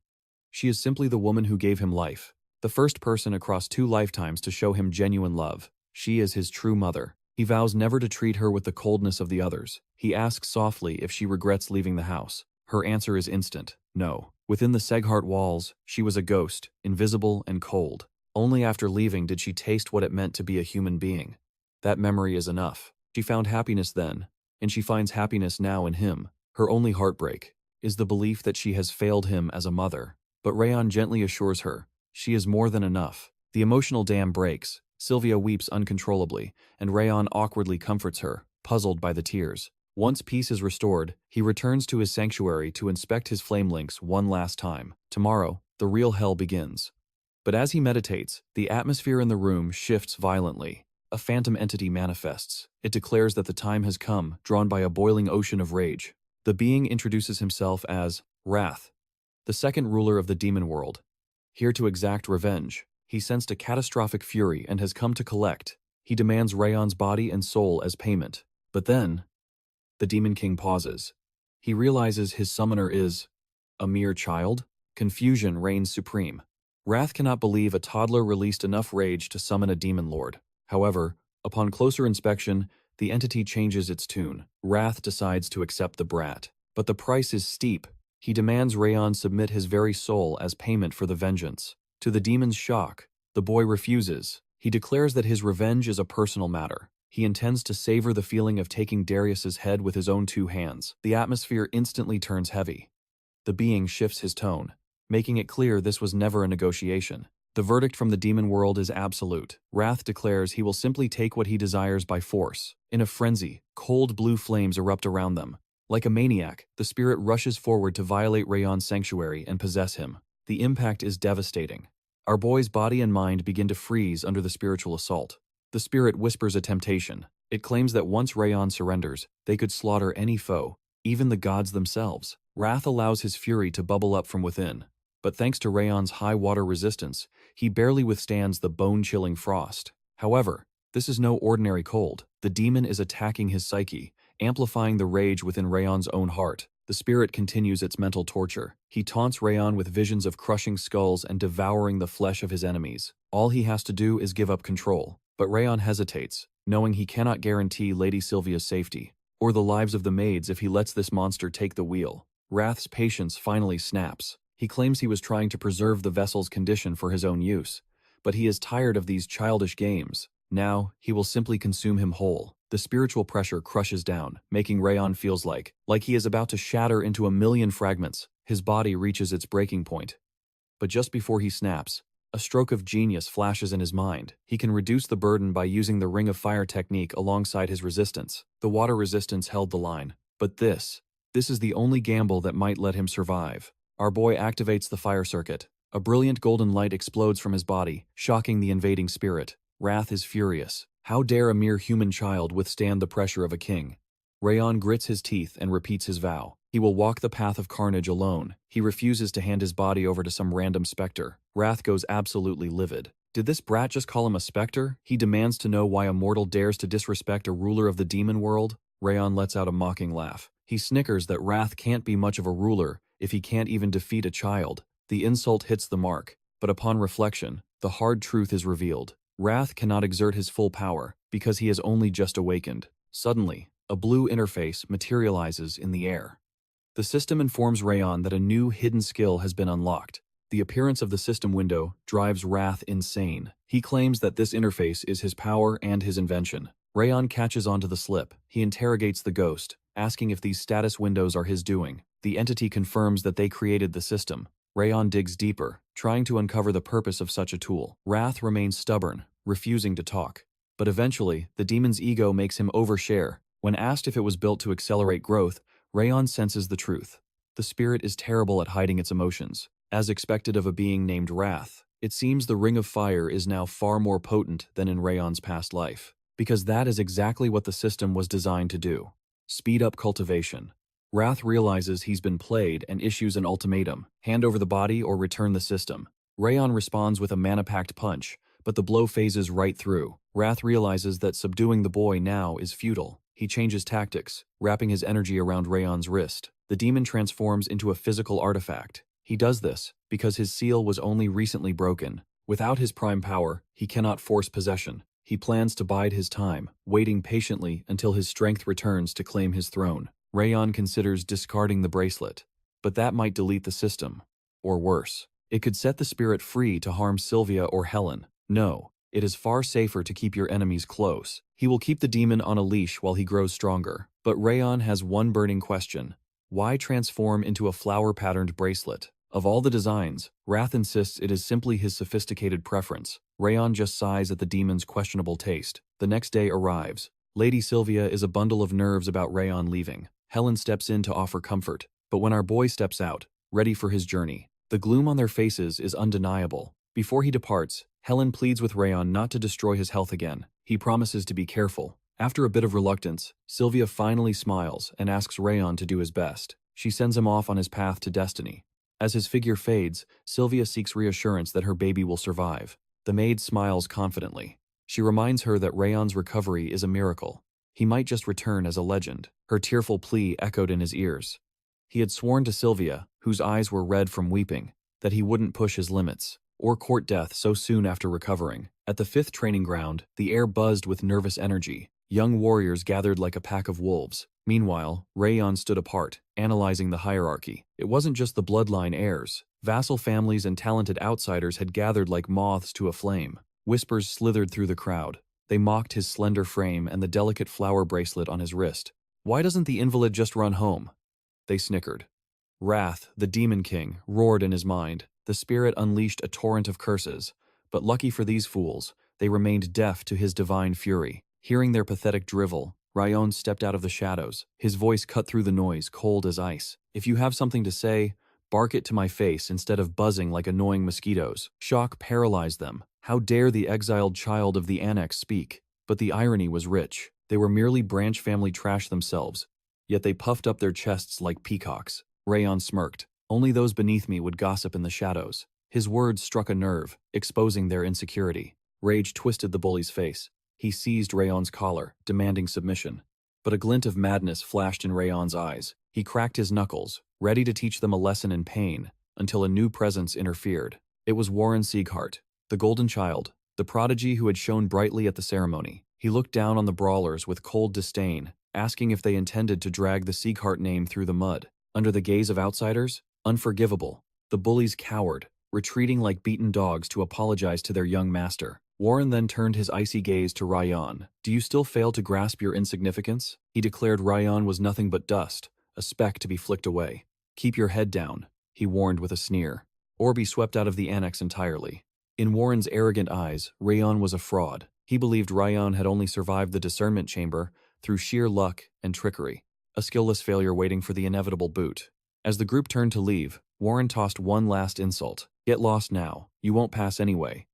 she is simply the woman who gave him life. The first person across 2 lifetimes to show him genuine love. She is his true mother. He vows never to treat her with the coldness of the others. He asks softly if she regrets leaving the house. Her answer is instant, no. Within the Zieghart walls, she was a ghost, invisible and cold. Only after leaving did she taste what it meant to be a human being. That memory is enough. She found happiness then, and she finds happiness now in him. Her only heartbreak is the belief that she has failed him as a mother. But Raon gently assures her, she is more than enough. The emotional dam breaks. Sylvia weeps uncontrollably, and Raon awkwardly comforts her, puzzled by the tears. Once peace is restored, he returns to his sanctuary to inspect his flame links one last time. Tomorrow, the real hell begins. But as he meditates, the atmosphere in the room shifts violently. A phantom entity manifests. It declares that the time has come, drawn by a boiling ocean of rage. The being introduces himself as Wrath, the second ruler of the demon world. Here to exact revenge, he sensed a catastrophic fury and has come to collect. He demands Raon's body and soul as payment. But then, the Demon King pauses. He realizes his summoner is a mere child. Confusion reigns supreme. Wrath cannot believe a toddler released enough rage to summon a demon lord. However, upon closer inspection, the entity changes its tune. Wrath decides to accept the brat. But the price is steep. He demands Raon submit his very soul as payment for the vengeance. To the demon's shock, the boy refuses. He declares that his revenge is a personal matter. He intends to savor the feeling of taking Darius's head with his own 2 hands. The atmosphere instantly turns heavy. The being shifts his tone, making it clear this was never a negotiation. The verdict from the demon world is absolute. Wrath declares he will simply take what he desires by force. In a frenzy, cold blue flames erupt around them. Like a maniac, the spirit rushes forward to violate Raon's sanctuary and possess him. The impact is devastating. Our boy's body and mind begin to freeze under the spiritual assault. The spirit whispers a temptation. It claims that once Raon surrenders, they could slaughter any foe, even the gods themselves. Wrath allows his fury to bubble up from within. But thanks to Raon's high water resistance, he barely withstands the bone-chilling frost. However, this is no ordinary cold. The demon is attacking his psyche, amplifying the rage within Raon's own heart. The spirit continues its mental torture. He taunts Raon with visions of crushing skulls and devouring the flesh of his enemies. All he has to do is give up control. But Raon hesitates, knowing he cannot guarantee Lady Sylvia's safety, or the lives of the maids if he lets this monster take the wheel. Wrath's patience finally snaps. He claims he was trying to preserve the vessel's condition for his own use, but he is tired of these childish games. Now, he will simply consume him whole. The spiritual pressure crushes down, making Raon feels like he is about to shatter into a million fragments. His body reaches its breaking point. But just before he snaps, a stroke of genius flashes in his mind. He can reduce the burden by using the Ring of Fire technique alongside his resistance. The water resistance held the line. But this is the only gamble that might let him survive. Our boy activates the fire circuit. A brilliant golden light explodes from his body, shocking the invading spirit. Wrath is furious. How dare a mere human child withstand the pressure of a king? Raon grits his teeth and repeats his vow. He will walk the path of carnage alone. He refuses to hand his body over to some random specter. Wrath goes absolutely livid. Did this brat just call him a specter? He demands to know why a mortal dares to disrespect a ruler of the demon world. Raon lets out a mocking laugh. He snickers that Wrath can't be much of a ruler if he can't even defeat a child. The insult hits the mark, but upon reflection, the hard truth is revealed. Wrath cannot exert his full power because he has only just awakened. Suddenly, a blue interface materializes in the air. The system informs Raon that a new hidden skill has been unlocked. The appearance of the system window drives Wrath insane. He claims that this interface is his power and his invention. Raon catches onto the slip. He interrogates the ghost, asking if these status windows are his doing. The entity confirms that they created the system. Raon digs deeper, trying to uncover the purpose of such a tool. Wrath remains stubborn, refusing to talk. But eventually, the demon's ego makes him overshare. When asked if it was built to accelerate growth, Raon senses the truth. The spirit is terrible at hiding its emotions. As expected of a being named Wrath, it seems the Ring of Fire is now far more potent than in Raon's past life, because that is exactly what the system was designed to do. Speed up cultivation. Wrath realizes he's been played and issues an ultimatum: hand over the body or return the system. Raon responds with a mana-packed punch, but the blow phases right through. Wrath realizes that subduing the boy now is futile. He changes tactics, wrapping his energy around Raon's wrist. The demon transforms into a physical artifact. He does this because his seal was only recently broken. Without his prime power, he cannot force possession. He plans to bide his time, waiting patiently until his strength returns to claim his throne. Raon considers discarding the bracelet, but that might delete the system. Or worse, it could set the spirit free to harm Sylvia or Helen. No, it is far safer to keep your enemies close. He will keep the demon on a leash while he grows stronger. But Raon has one burning question. Why transform into a flower-patterned bracelet? Of all the designs, Wrath insists it is simply his sophisticated preference. Raon just sighs at the demon's questionable taste. The next day arrives. Lady Sylvia is a bundle of nerves about Raon leaving. Helen steps in to offer comfort, but when our boy steps out, ready for his journey, the gloom on their faces is undeniable. Before he departs, Helen pleads with Raon not to destroy his health again. He promises to be careful. After a bit of reluctance, Sylvia finally smiles and asks Raon to do his best. She sends him off on his path to destiny. As his figure fades, Sylvia seeks reassurance that her baby will survive. The maid smiles confidently. She reminds her that Raon's recovery is a miracle. He might just return as a legend. Her tearful plea echoed in his ears. He had sworn to Sylvia, whose eyes were red from weeping, that he wouldn't push his limits or court death so soon after recovering. At the 5th training ground, the air buzzed with nervous energy. Young warriors gathered like a pack of wolves. Meanwhile, Raon stood apart, analyzing the hierarchy. It wasn't just the bloodline heirs. Vassal families and talented outsiders had gathered like moths to a flame. Whispers slithered through the crowd. They mocked his slender frame and the delicate flower bracelet on his wrist. Why doesn't the invalid just run home? They snickered. Wrath, the demon king, roared in his mind. The spirit unleashed a torrent of curses, but lucky for these fools, they remained deaf to his divine fury. Hearing their pathetic drivel, Raon stepped out of the shadows. His voice cut through the noise, cold as ice. If you have something to say, bark it to my face instead of buzzing like annoying mosquitoes. Shock paralyzed them. How dare the exiled child of the annex speak? But the irony was rich. They were merely branch family trash themselves, yet they puffed up their chests like peacocks. Raon smirked. Only those beneath me would gossip in the shadows. His words struck a nerve, exposing their insecurity. Rage twisted the bully's face. He seized Raon's collar, demanding submission. But a glint of madness flashed in Raon's eyes. He cracked his knuckles, ready to teach them a lesson in pain, until a new presence interfered. It was Raon Zieghart, the golden child, the prodigy who had shone brightly at the ceremony. He looked down on the brawlers with cold disdain, asking if they intended to drag the Zieghart name through the mud. Under the gaze of outsiders, unforgivable, the bullies cowered, retreating like beaten dogs to apologize to their young master. Warren then turned his icy gaze to Raon. Do you still fail to grasp your insignificance? He declared Raon was nothing but dust, a speck to be flicked away. Keep your head down, he warned with a sneer, or be swept out of the annex entirely. In Warren's arrogant eyes, Raon was a fraud. He believed Raon had only survived the discernment chamber through sheer luck and trickery, a skillless failure waiting for the inevitable boot. As the group turned to leave, Warren tossed one last insult. Get lost now, you won't pass anyway.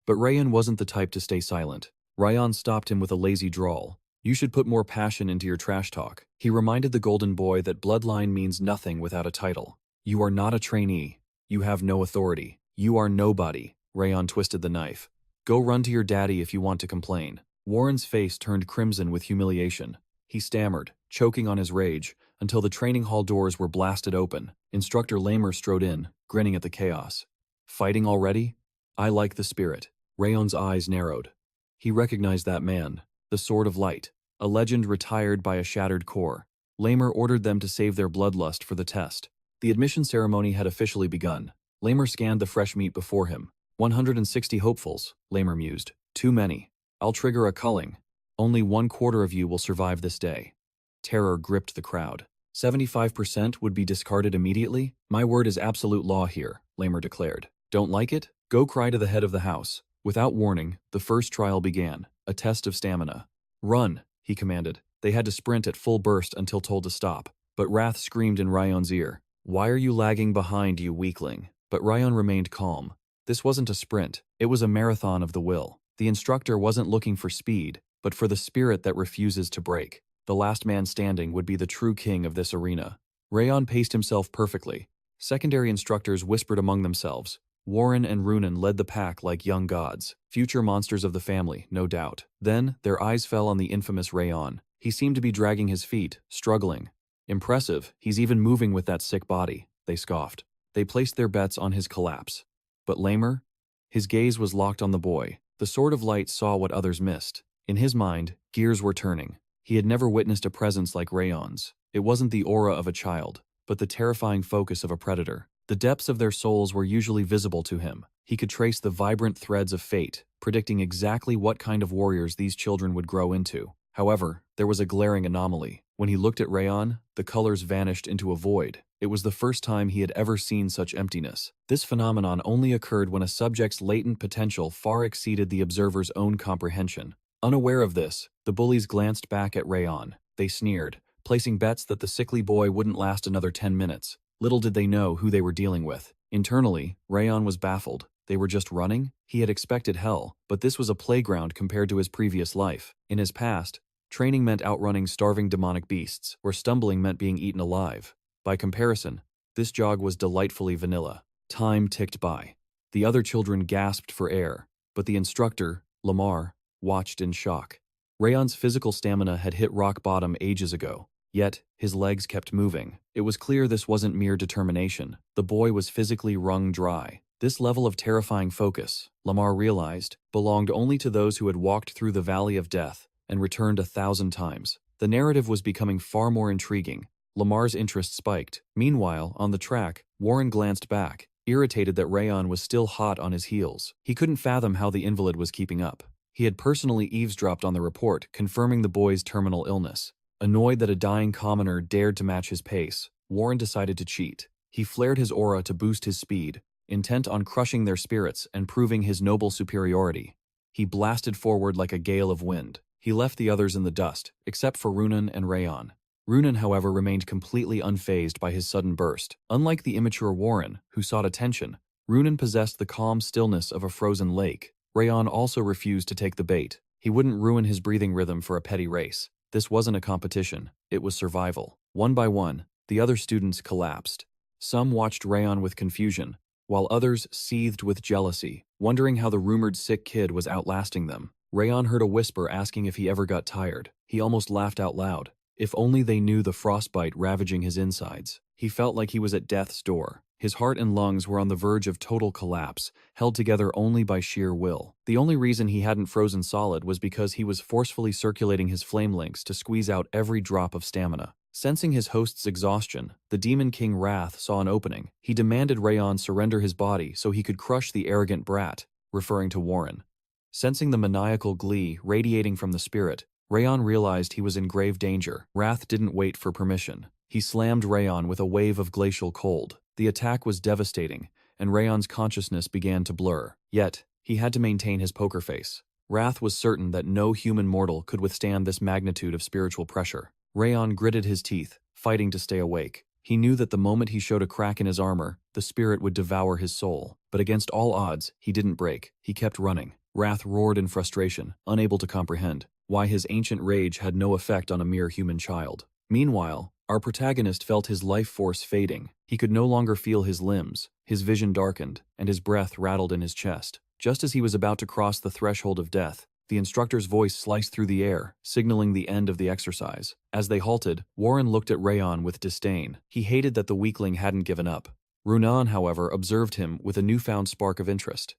But Raon wasn't the type to stay silent. Raon stopped him with a lazy drawl. You should put more passion into your trash talk. He reminded the golden boy that bloodline means nothing without a title. You are not a trainee. You have no authority. You are nobody. Raon twisted the knife. Go run to your daddy if you want to complain. Warren's face turned crimson with humiliation. He stammered, choking on his rage, until the training hall doors were blasted open. Instructor Lamer strode in, grinning at the chaos. Fighting already? I like the spirit. Raon's eyes narrowed. He recognized that man, the Sword of Light, a legend retired by a shattered core. Lamer ordered them to save their bloodlust for the test. The admission ceremony had officially begun. Lamer scanned the fresh meat before him. 160 hopefuls, Lamer mused. Too many. I'll trigger a culling. Only 1/4 of you will survive this day. Terror gripped the crowd. 75% would be discarded immediately? My word is absolute law here, Lamer declared. Don't like it? Go cry to the head of the house. Without warning, the first trial began, a test of stamina. Run, he commanded. They had to sprint at full burst until told to stop. But Wrath screamed in Raon's ear. Why are you lagging behind, you weakling? But Raon remained calm. This wasn't a sprint, it was a marathon of the will. The instructor wasn't looking for speed, but for the spirit that refuses to break. The last man standing would be the true king of this arena. Raon paced himself perfectly. Secondary instructors whispered among themselves. Warren and Runan led the pack like young gods, future monsters of the family, no doubt. Then, their eyes fell on the infamous Raon. He seemed to be dragging his feet, struggling. Impressive, he's even moving with that sick body, they scoffed. They placed their bets on his collapse. But Lamer? His gaze was locked on the boy. The Sword of Light saw what others missed. In his mind, gears were turning. He had never witnessed a presence like Raon's. It wasn't the aura of a child, but the terrifying focus of a predator. The depths of their souls were usually visible to him. He could trace the vibrant threads of fate, predicting exactly what kind of warriors these children would grow into. However, there was a glaring anomaly. When he looked at Raon, the colors vanished into a void. It was the first time he had ever seen such emptiness. This phenomenon only occurred when a subject's latent potential far exceeded the observer's own comprehension. Unaware of this, the bullies glanced back at Raon. They sneered, placing bets that the sickly boy wouldn't last another 10 minutes. Little did they know who they were dealing with. Internally, Raon was baffled. They were just running? He had expected hell, but this was a playground compared to his previous life. In his past, training meant outrunning starving demonic beasts, where stumbling meant being eaten alive. By comparison, this jog was delightfully vanilla. Time ticked by. The other children gasped for air, but the instructor, Lamar, watched in shock. Raon's physical stamina had hit rock bottom ages ago, yet his legs kept moving. It was clear this wasn't mere determination. The boy was physically wrung dry. This level of terrifying focus, Lamar realized, belonged only to those who had walked through the valley of death and returned 1,000 times. The narrative was becoming far more intriguing. Lamar's interest spiked. Meanwhile, on the track, Warren glanced back, irritated that Raon was still hot on his heels. He couldn't fathom how the invalid was keeping up. He had personally eavesdropped on the report, confirming the boy's terminal illness. Annoyed that a dying commoner dared to match his pace, Warren decided to cheat. He flared his aura to boost his speed, intent on crushing their spirits and proving his noble superiority. He blasted forward like a gale of wind. He left the others in the dust, except for Runan and Raon. Runan, however, remained completely unfazed by his sudden burst. Unlike the immature Warren, who sought attention, Runan possessed the calm stillness of a frozen lake. Raon also refused to take the bait. He wouldn't ruin his breathing rhythm for a petty race. This wasn't a competition, it was survival. One by one, the other students collapsed. Some watched Raon with confusion, while others seethed with jealousy, wondering how the rumored sick kid was outlasting them. Raon heard a whisper asking if he ever got tired. He almost laughed out loud. If only they knew the frostbite ravaging his insides. He felt like he was at death's door. His heart and lungs were on the verge of total collapse, held together only by sheer will. The only reason he hadn't frozen solid was because he was forcefully circulating his flame links to squeeze out every drop of stamina. Sensing his host's exhaustion, the Demon King Wrath saw an opening. He demanded Raon surrender his body so he could crush the arrogant brat, referring to Warren. Sensing the maniacal glee radiating from the spirit, Raon realized he was in grave danger. Wrath didn't wait for permission. He slammed Raon with a wave of glacial cold. The attack was devastating, and Raon's consciousness began to blur. Yet, he had to maintain his poker face. Wrath was certain that no human mortal could withstand this magnitude of spiritual pressure. Raon gritted his teeth, fighting to stay awake. He knew that the moment he showed a crack in his armor, the spirit would devour his soul. But against all odds, he didn't break. He kept running. Wrath roared in frustration, unable to comprehend. why his ancient rage had no effect on a mere human child. Meanwhile, our protagonist felt his life force fading. He could no longer feel his limbs, his vision darkened, and his breath rattled in his chest. Just as he was about to cross the threshold of death, the instructor's voice sliced through the air, signaling the end of the exercise. As they halted, Warren looked at Raon with disdain. He hated that the weakling hadn't given up. Runan, however, observed him with a newfound spark of interest.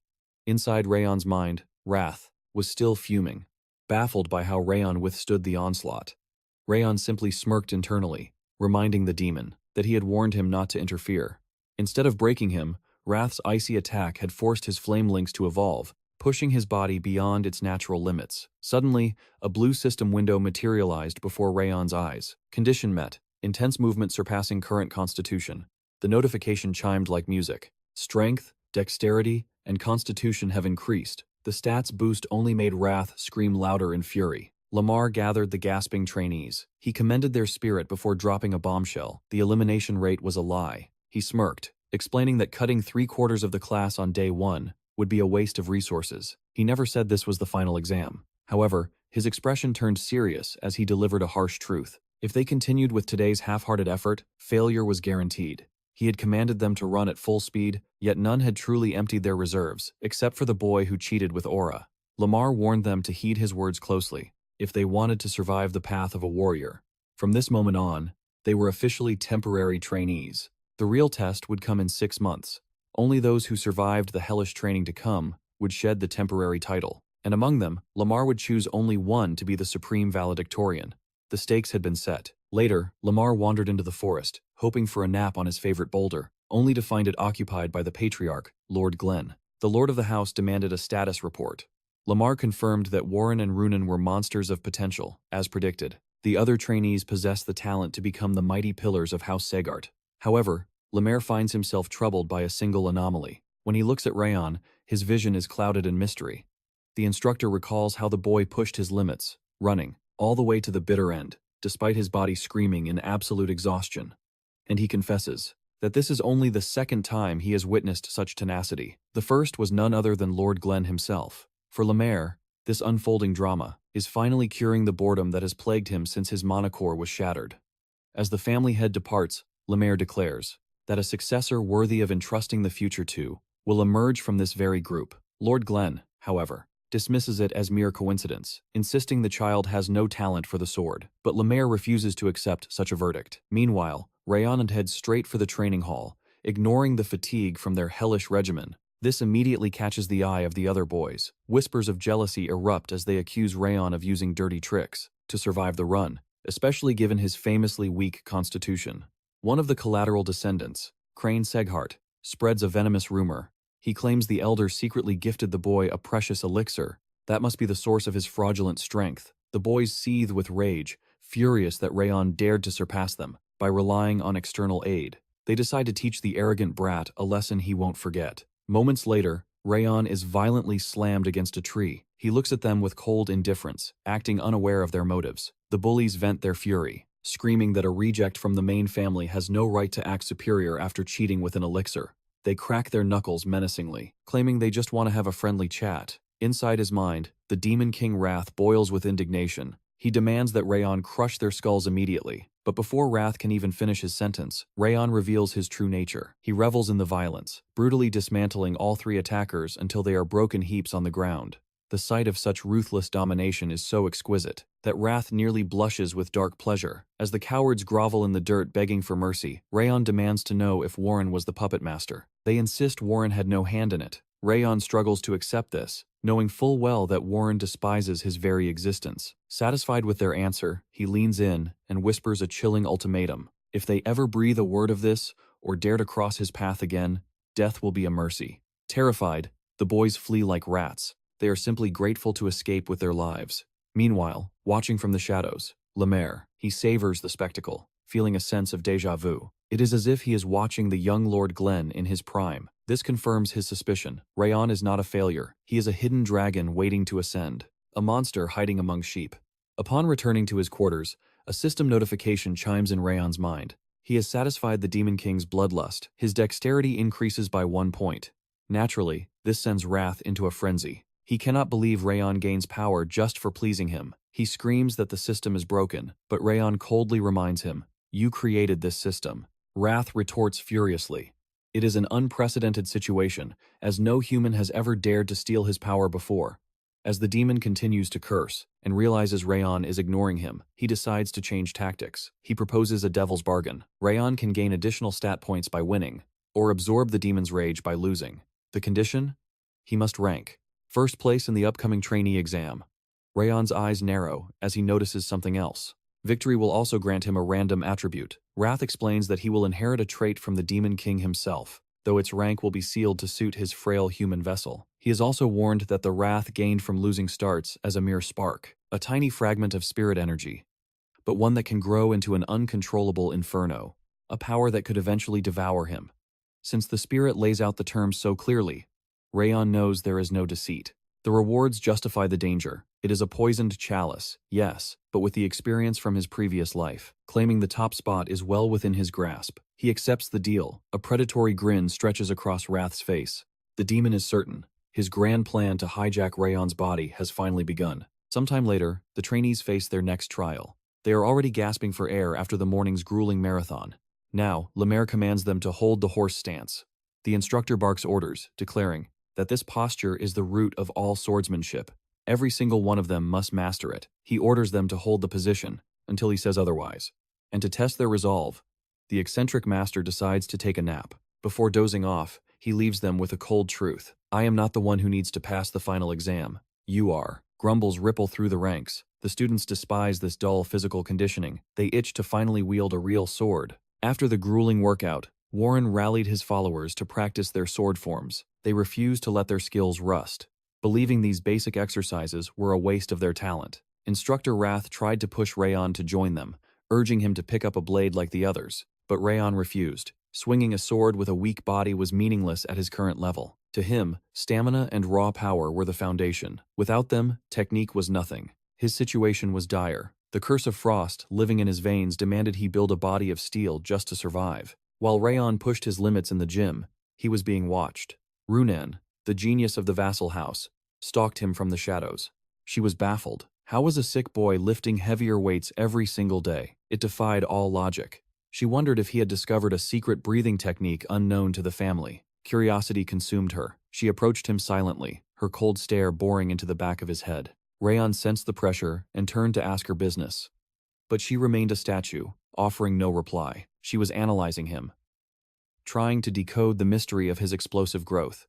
Inside Raon's mind, Wrath was still fuming, baffled by how Raon withstood the onslaught. Raon simply smirked internally, reminding the demon that he had warned him not to interfere. Instead of breaking him, Wrath's icy attack had forced his flame links to evolve, pushing his body beyond its natural limits. Suddenly, a blue system window materialized before Raon's eyes. Condition met. Intense movement surpassing current constitution. The notification chimed like music. Strength, dexterity, and constitution have increased. The stats boost only made Wrath scream louder in fury. Lamar gathered the gasping trainees. He commended their spirit before dropping a bombshell. The elimination rate was a lie. He smirked, explaining that cutting 3/4 of the class on day 1 would be a waste of resources. He never said this was the final exam. However, his expression turned serious as he delivered a harsh truth. If they continued with today's half-hearted effort, failure was guaranteed. He had commanded them to run at full speed, yet none had truly emptied their reserves, except for the boy who cheated with aura. Lamar warned them to heed his words closely, if they wanted to survive the path of a warrior. From this moment on, they were officially temporary trainees. The real test would come in 6 months. Only those who survived the hellish training to come would shed the temporary title, and among them, Lamar would choose only one to be the supreme valedictorian. The stakes had been set. Later, Lamar wandered into the forest, hoping for a nap on his favorite boulder, only to find it occupied by the patriarch, Lord Glenn. The lord of the house demanded a status report. Lamar confirmed that Warren and Runan were monsters of potential, as predicted. The other trainees possessed the talent to become the mighty pillars of House Zieghart. However, Lamar finds himself troubled by a single anomaly. When he looks at Raon, his vision is clouded in mystery. The instructor recalls how the boy pushed his limits, running, all the way to the bitter end, despite his body screaming in absolute exhaustion. And he confesses that this is only the second time he has witnessed such tenacity. The first was none other than Lord Glenn himself. For Lamar, this unfolding drama is finally curing the boredom that has plagued him since his monocore was shattered. As the family head departs, Lamar declares that a successor worthy of entrusting the future to will emerge from this very group. Lord Glenn, however, dismisses it as mere coincidence, insisting the child has no talent for the sword. But Lamar refuses to accept such a verdict. Meanwhile, Raon heads straight for the training hall, ignoring the fatigue from their hellish regimen. This immediately catches the eye of the other boys. Whispers of jealousy erupt as they accuse Raon of using dirty tricks to survive the run, especially given his famously weak constitution. One of the collateral descendants, Raon Zieghart, spreads a venomous rumor. He claims the elder secretly gifted the boy a precious elixir. That must be the source of his fraudulent strength. The boys seethe with rage, furious that Raon dared to surpass them by relying on external aid. They decide to teach the arrogant brat a lesson he won't forget. Moments later, Raon is violently slammed against a tree. He looks at them with cold indifference, acting unaware of their motives. The bullies vent their fury, screaming that a reject from the main family has no right to act superior after cheating with an elixir. They crack their knuckles menacingly, claiming they just want to have a friendly chat. Inside his mind, the Demon King Wrath boils with indignation. He demands that Raon crush their skulls immediately. But before Wrath can even finish his sentence, Raon reveals his true nature. He revels in the violence, brutally dismantling all 3 attackers until they are broken heaps on the ground. The sight of such ruthless domination is so exquisite that Wrath nearly blushes with dark pleasure. As the cowards grovel in the dirt begging for mercy, Raon demands to know if Warren was the puppet master. They insist Warren had no hand in it. Raon struggles to accept this, knowing full well that Warren despises his very existence. Satisfied with their answer, he leans in and whispers a chilling ultimatum. If they ever breathe a word of this, or dare to cross his path again, death will be a mercy. Terrified, the boys flee like rats. They are simply grateful to escape with their lives. Meanwhile, watching from the shadows, Lamar, he savors the spectacle, feeling a sense of déjà vu. It is as if he is watching the young Lord Glenn in his prime. This confirms his suspicion. Raon is not a failure. He is a hidden dragon waiting to ascend, a monster hiding among sheep. Upon returning to his quarters, a system notification chimes in Raon's mind. He has satisfied the Demon King's bloodlust. His dexterity increases by 1 point. Naturally, this sends Wrath into a frenzy. He cannot believe Raon gains power just for pleasing him. He screams that the system is broken, but Raon coldly reminds him, "You created this system." Wrath retorts furiously. It is an unprecedented situation, as no human has ever dared to steal his power before. As the demon continues to curse and realizes Raon is ignoring him, he decides to change tactics. He proposes a devil's bargain. Raon can gain additional stat points by winning, or absorb the demon's rage by losing. The condition? He must rank first place in the upcoming trainee exam. Raon's eyes narrow as he notices something else. Victory will also grant him a random attribute. Wrath explains that he will inherit a trait from the Demon King himself, though its rank will be sealed to suit his frail human vessel. He is also warned that the wrath gained from losing starts as a mere spark, a tiny fragment of spirit energy, but one that can grow into an uncontrollable inferno, a power that could eventually devour him. Since the spirit lays out the terms so clearly, Raon knows there is no deceit. The rewards justify the danger. It is a poisoned chalice, yes, but with the experience from his previous life, claiming the top spot is well within his grasp. He accepts the deal. A predatory grin stretches across Wrath's face. The demon is certain. His grand plan to hijack Raon's body has finally begun. Sometime later, the trainees face their next trial. They are already gasping for air after the morning's grueling marathon. Now, Lemaire commands them to hold the horse stance. The instructor barks orders, declaring that this posture is the root of all swordsmanship. Every single one of them must master it. He orders them to hold the position until he says otherwise. And to test their resolve, the eccentric master decides to take a nap. Before dozing off, he leaves them with a cold truth. "I am not the one who needs to pass the final exam. You are." Grumbles ripple through the ranks. The students despise this dull physical conditioning. They itch to finally wield a real sword. After the grueling workout, Warren rallied his followers to practice their sword forms. They refused to let their skills rust, believing these basic exercises were a waste of their talent. Instructor Wrath tried to push Raon to join them, urging him to pick up a blade like the others, but Raon refused. Swinging a sword with a weak body was meaningless at his current level. To him, stamina and raw power were the foundation. Without them, technique was nothing. His situation was dire. The curse of frost living in his veins demanded he build a body of steel just to survive. While Raon pushed his limits in the gym, he was being watched. Runan, the genius of the vassal house, stalked him from the shadows. She was baffled. How was a sick boy lifting heavier weights every single day? It defied all logic. She wondered if he had discovered a secret breathing technique unknown to the family. Curiosity consumed her. She approached him silently, her cold stare boring into the back of his head. Raon sensed the pressure and turned to ask her business. But she remained a statue, offering no reply. She was analyzing him, trying to decode the mystery of his explosive growth.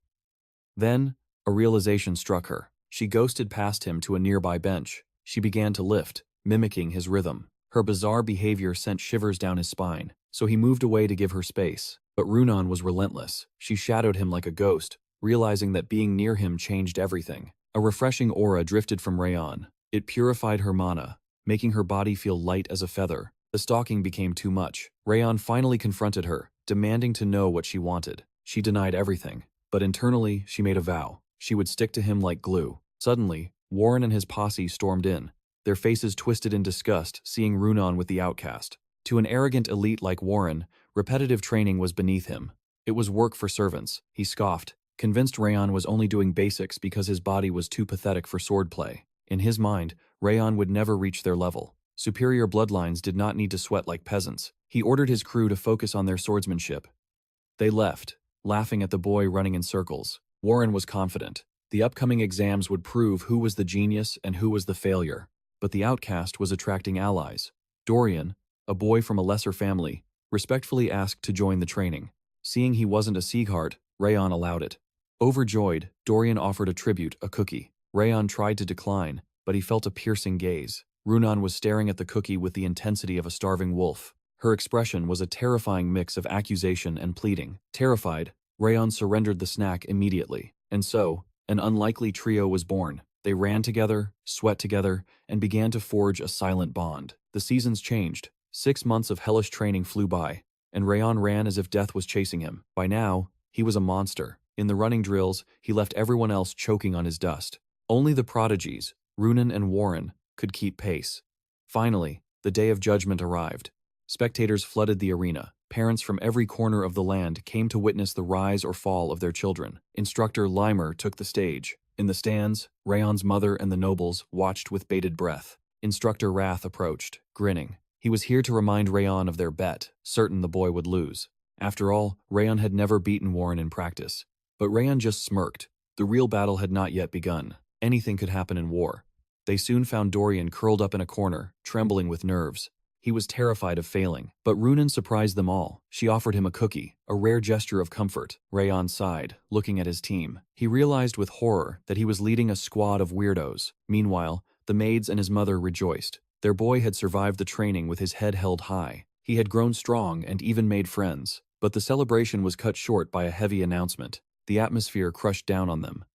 Then, a realization struck her. She ghosted past him to a nearby bench. She began to lift, mimicking his rhythm. Her bizarre behavior sent shivers down his spine, so he moved away to give her space. But Runan was relentless. She shadowed him like a ghost, realizing that being near him changed everything. A refreshing aura drifted from Raon. It purified her mana, making her body feel light as a feather. The stalking became too much. Raon finally confronted her, demanding to know what she wanted. She denied everything, but internally she made a vow. She would stick to him like glue. Suddenly, Warren and his posse stormed in, their faces twisted in disgust seeing Runan with the outcast. To an arrogant elite like Warren, repetitive training was beneath him. It was work for servants, he scoffed, convinced Raon was only doing basics because his body was too pathetic for swordplay. In his mind, Raon would never reach their level. Superior bloodlines did not need to sweat like peasants. He ordered his crew to focus on their swordsmanship. They left, laughing at the boy running in circles. Warren was confident. The upcoming exams would prove who was the genius and who was the failure. But the outcast was attracting allies. Dorian, a boy from a lesser family, respectfully asked to join the training. Seeing he wasn't a Zieghart, Raon allowed it. Overjoyed, Dorian offered a tribute, a cookie. Raon tried to decline, but he felt a piercing gaze. Runan was staring at the cookie with the intensity of a starving wolf. Her expression was a terrifying mix of accusation and pleading. Terrified, Raon surrendered the snack immediately. And so, an unlikely trio was born. They ran together, sweat together, and began to forge a silent bond. The seasons changed. 6 months of hellish training flew by, and Raon ran as if death was chasing him. By now, he was a monster. In the running drills, he left everyone else choking on his dust. Only the prodigies, Runan and Warren, could keep pace. Finally, the day of judgment arrived. Spectators flooded the arena. Parents from every corner of the land came to witness the rise or fall of their children. Instructor Limer took the stage. In the stands, Raon's mother and the nobles watched with bated breath. Instructor Wrath approached, grinning. He was here to remind Raon of their bet, certain the boy would lose. After all, Raon had never beaten Warren in practice. But Raon just smirked. The real battle had not yet begun. Anything could happen in war. They soon found Dorian curled up in a corner, trembling with nerves. He was terrified of failing, but Runan surprised them all. She offered him a cookie, a rare gesture of comfort. Raon sighed, looking at his team. He realized with horror that he was leading a squad of weirdos. Meanwhile, the maids and his mother rejoiced. Their boy had survived the training with his head held high. He had grown strong and even made friends. But the celebration was cut short by a heavy announcement. The atmosphere crushed down on them.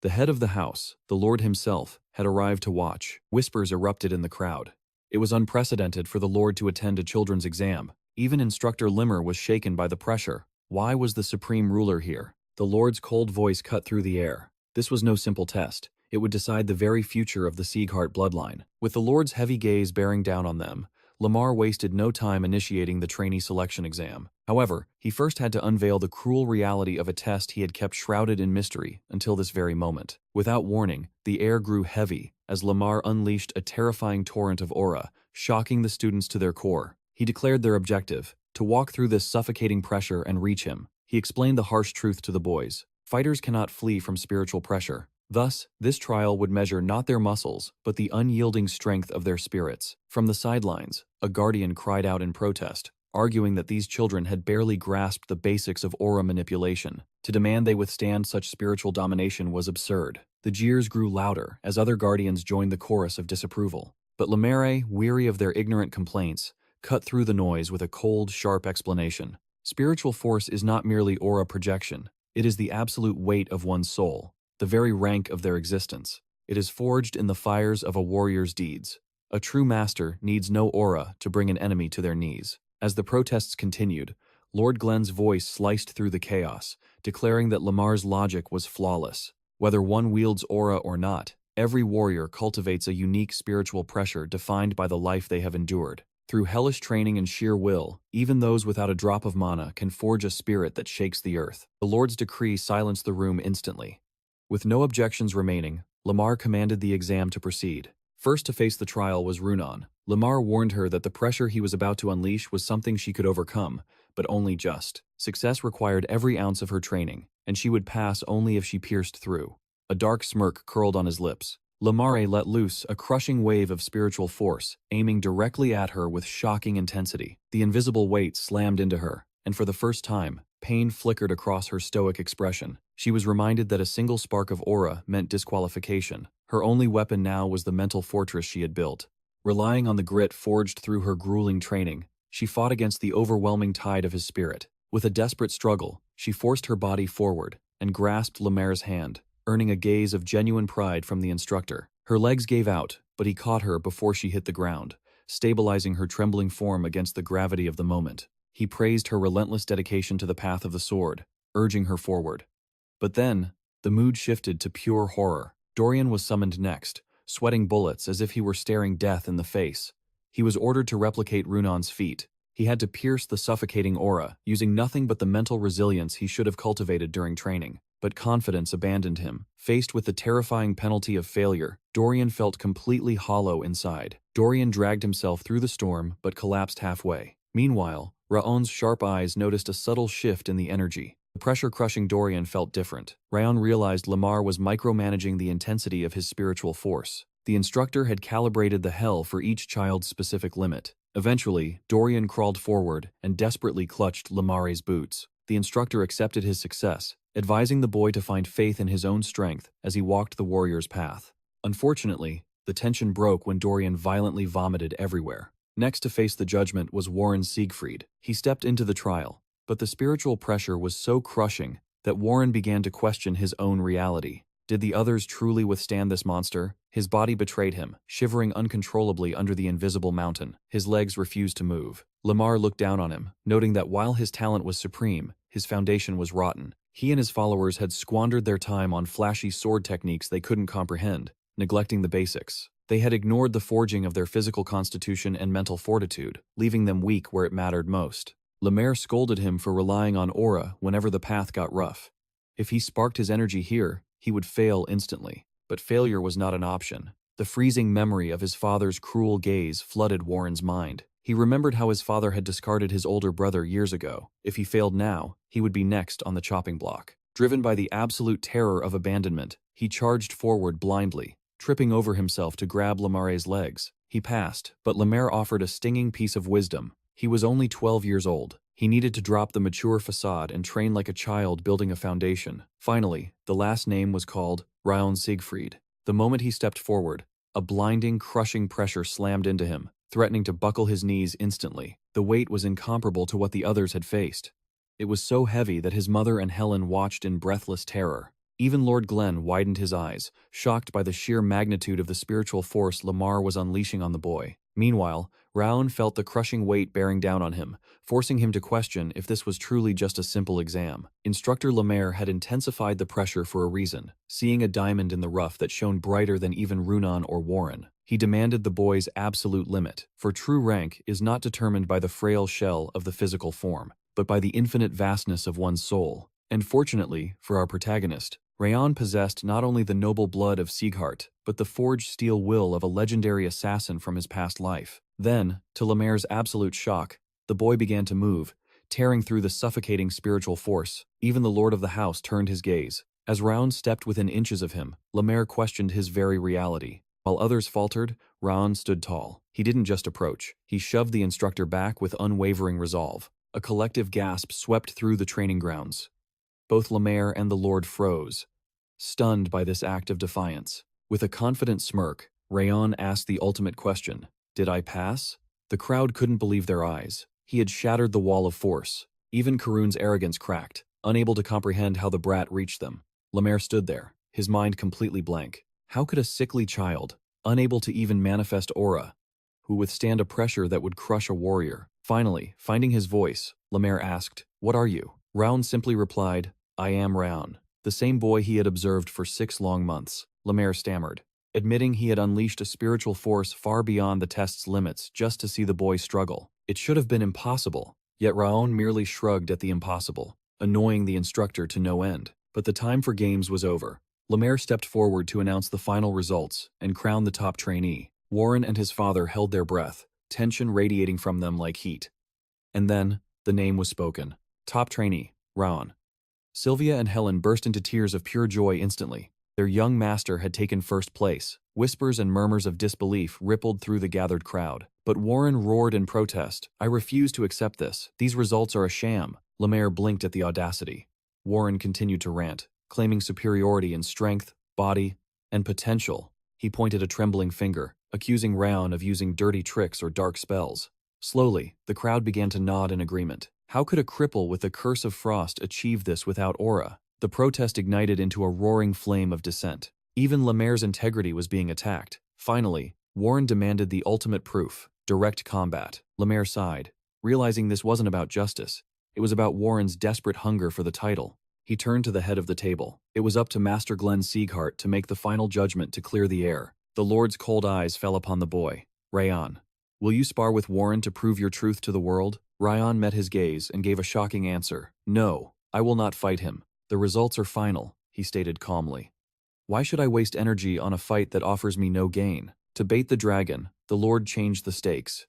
The head of the house, the Lord himself, had arrived to watch. Whispers erupted in the crowd. It was unprecedented for the Lord to attend a children's exam. Even Instructor Limmer was shaken by the pressure. Why was the Supreme Ruler here? The Lord's cold voice cut through the air. This was no simple test. It would decide the very future of the Zieghart bloodline. With the Lord's heavy gaze bearing down on them, Lamar wasted no time initiating the trainee selection exam. However, he first had to unveil the cruel reality of a test he had kept shrouded in mystery until this very moment. Without warning, the air grew heavy as Lamar unleashed a terrifying torrent of aura, shocking the students to their core. He declared their objective, to walk through this suffocating pressure and reach him. He explained the harsh truth to the boys. Fighters cannot flee from spiritual pressure. Thus, this trial would measure not their muscles, but the unyielding strength of their spirits. From the sidelines, a guardian cried out in protest, arguing that these children had barely grasped the basics of aura manipulation. To demand they withstand such spiritual domination was absurd. The jeers grew louder as other guardians joined the chorus of disapproval. But Lemare, weary of their ignorant complaints, cut through the noise with a cold, sharp explanation. Spiritual force is not merely aura projection. It is the absolute weight of one's soul, the very rank of their existence. It is forged in the fires of a warrior's deeds. A true master needs no aura to bring an enemy to their knees. As the protests continued, Lord Glenn's voice sliced through the chaos, declaring that Lamar's logic was flawless. Whether one wields aura or not, every warrior cultivates a unique spiritual pressure defined by the life they have endured. Through hellish training and sheer will, even those without a drop of mana can forge a spirit that shakes the earth. The Lord's decree silenced the room instantly. With no objections remaining, Lamar commanded the exam to proceed. First to face the trial was Runan. Lamar warned her that the pressure he was about to unleash was something she could overcome, but only just. Success required every ounce of her training, and she would pass only if she pierced through. A dark smirk curled on his lips. Lamare let loose a crushing wave of spiritual force, aiming directly at her with shocking intensity. The invisible weight slammed into her, and for the first time, pain flickered across her stoic expression. She was reminded that a single spark of aura meant disqualification. Her only weapon now was the mental fortress she had built. Relying on the grit forged through her grueling training, she fought against the overwhelming tide of his spirit. With a desperate struggle, she forced her body forward and grasped Lemare's hand, earning a gaze of genuine pride from the instructor. Her legs gave out, but he caught her before she hit the ground, stabilizing her trembling form against the gravity of the moment. He praised her relentless dedication to the path of the sword, urging her forward. But then, the mood shifted to pure horror. Dorian was summoned next, sweating bullets as if he were staring death in the face. He was ordered to replicate Runan's feat. He had to pierce the suffocating aura, using nothing but the mental resilience he should have cultivated during training. But confidence abandoned him. Faced with the terrifying penalty of failure, Dorian felt completely hollow inside. Dorian dragged himself through the storm, but collapsed halfway. Meanwhile, Raon's sharp eyes noticed a subtle shift in the energy. The pressure-crushing Dorian felt different. Raon realized Lamar was micromanaging the intensity of his spiritual force. The instructor had calibrated the hell for each child's specific limit. Eventually, Dorian crawled forward and desperately clutched Lamare's boots. The instructor accepted his success, advising the boy to find faith in his own strength as he walked the warrior's path. Unfortunately, the tension broke when Dorian violently vomited everywhere. Next to face the judgment was Warren Siegfried. He stepped into the trial, but the spiritual pressure was so crushing that Warren began to question his own reality. Did the others truly withstand this monster? His body betrayed him, shivering uncontrollably under the invisible mountain. His legs refused to move. Lamar looked down on him, noting that while his talent was supreme, his foundation was rotten. He and his followers had squandered their time on flashy sword techniques they couldn't comprehend, neglecting the basics. They had ignored the forging of their physical constitution and mental fortitude, leaving them weak where it mattered most. Lemare scolded him for relying on aura whenever the path got rough. If he sparked his energy here, he would fail instantly. But failure was not an option. The freezing memory of his father's cruel gaze flooded Warren's mind. He remembered how his father had discarded his older brother years ago. If he failed now, he would be next on the chopping block. Driven by the absolute terror of abandonment, he charged forward blindly, tripping over himself to grab Lemare's legs. He passed, but Lemaire offered a stinging piece of wisdom. He was only 12 years old. He needed to drop the mature facade and train like a child building a foundation. Finally, the last name was called Raon Zieghart. The moment he stepped forward, a blinding, crushing pressure slammed into him, threatening to buckle his knees instantly. The weight was incomparable to what the others had faced. It was so heavy that his mother and Helen watched in breathless terror. Even Lord Glenn widened his eyes, shocked by the sheer magnitude of the spiritual force Lamar was unleashing on the boy. Meanwhile, Raon felt the crushing weight bearing down on him, forcing him to question if this was truly just a simple exam. Instructor Lemaire had intensified the pressure for a reason, seeing a diamond in the rough that shone brighter than even Runan or Warren. He demanded the boy's absolute limit, for true rank is not determined by the frail shell of the physical form, but by the infinite vastness of one's soul. And fortunately, for our protagonist, Raon possessed not only the noble blood of Zieghart, but the forged steel will of a legendary assassin from his past life. Then, to Lemaire's absolute shock, the boy began to move, tearing through the suffocating spiritual force. Even the lord of the house turned his gaze. As Raon stepped within inches of him, Lemaire questioned his very reality. While others faltered, Raon stood tall. He didn't just approach. He shoved the instructor back with unwavering resolve. A collective gasp swept through the training grounds. Both Lemaire and the Lord froze, stunned by this act of defiance. With a confident smirk, Raon asked the ultimate question, "Did I pass?" The crowd couldn't believe their eyes. He had shattered the wall of force. Even Karun's arrogance cracked, unable to comprehend how the brat reached them. Lemaire stood there, his mind completely blank. How could a sickly child, unable to even manifest aura, who withstand a pressure that would crush a warrior? Finally, finding his voice, Lemaire asked, "What are you?" Raon simply replied, "I am Raon." The same boy he had observed for 6 long months. Lemaire stammered, admitting he had unleashed a spiritual force far beyond the test's limits just to see the boy struggle. It should have been impossible, yet Raon merely shrugged at the impossible, annoying the instructor to no end. But the time for games was over. Lemaire stepped forward to announce the final results and crown the top trainee. Warren and his father held their breath, tension radiating from them like heat. And then, the name was spoken. Top trainee, Raon. Sylvia and Helen burst into tears of pure joy instantly. Their young master had taken first place. Whispers and murmurs of disbelief rippled through the gathered crowd. But Warren roared in protest, "I refuse to accept this. These results are a sham." Lemaire blinked at the audacity. Warren continued to rant, claiming superiority in strength, body, and potential. He pointed a trembling finger, accusing Raon of using dirty tricks or dark spells. Slowly, the crowd began to nod in agreement. How could a cripple with the curse of frost achieve this without aura? The protest ignited into a roaring flame of dissent. Even Lemaire's integrity was being attacked. Finally, Warren demanded the ultimate proof, direct combat. Lemaire sighed, realizing this wasn't about justice. It was about Warren's desperate hunger for the title. He turned to the head of the table. It was up to Master Glenn Zieghart to make the final judgment to clear the air. The Lord's cold eyes fell upon the boy. "Raon, will you spar with Warren to prove your truth to the world?" Raon met his gaze and gave a shocking answer. "No, I will not fight him. The results are final," he stated calmly. "Why should I waste energy on a fight that offers me no gain?" To bait the dragon, the Lord changed the stakes.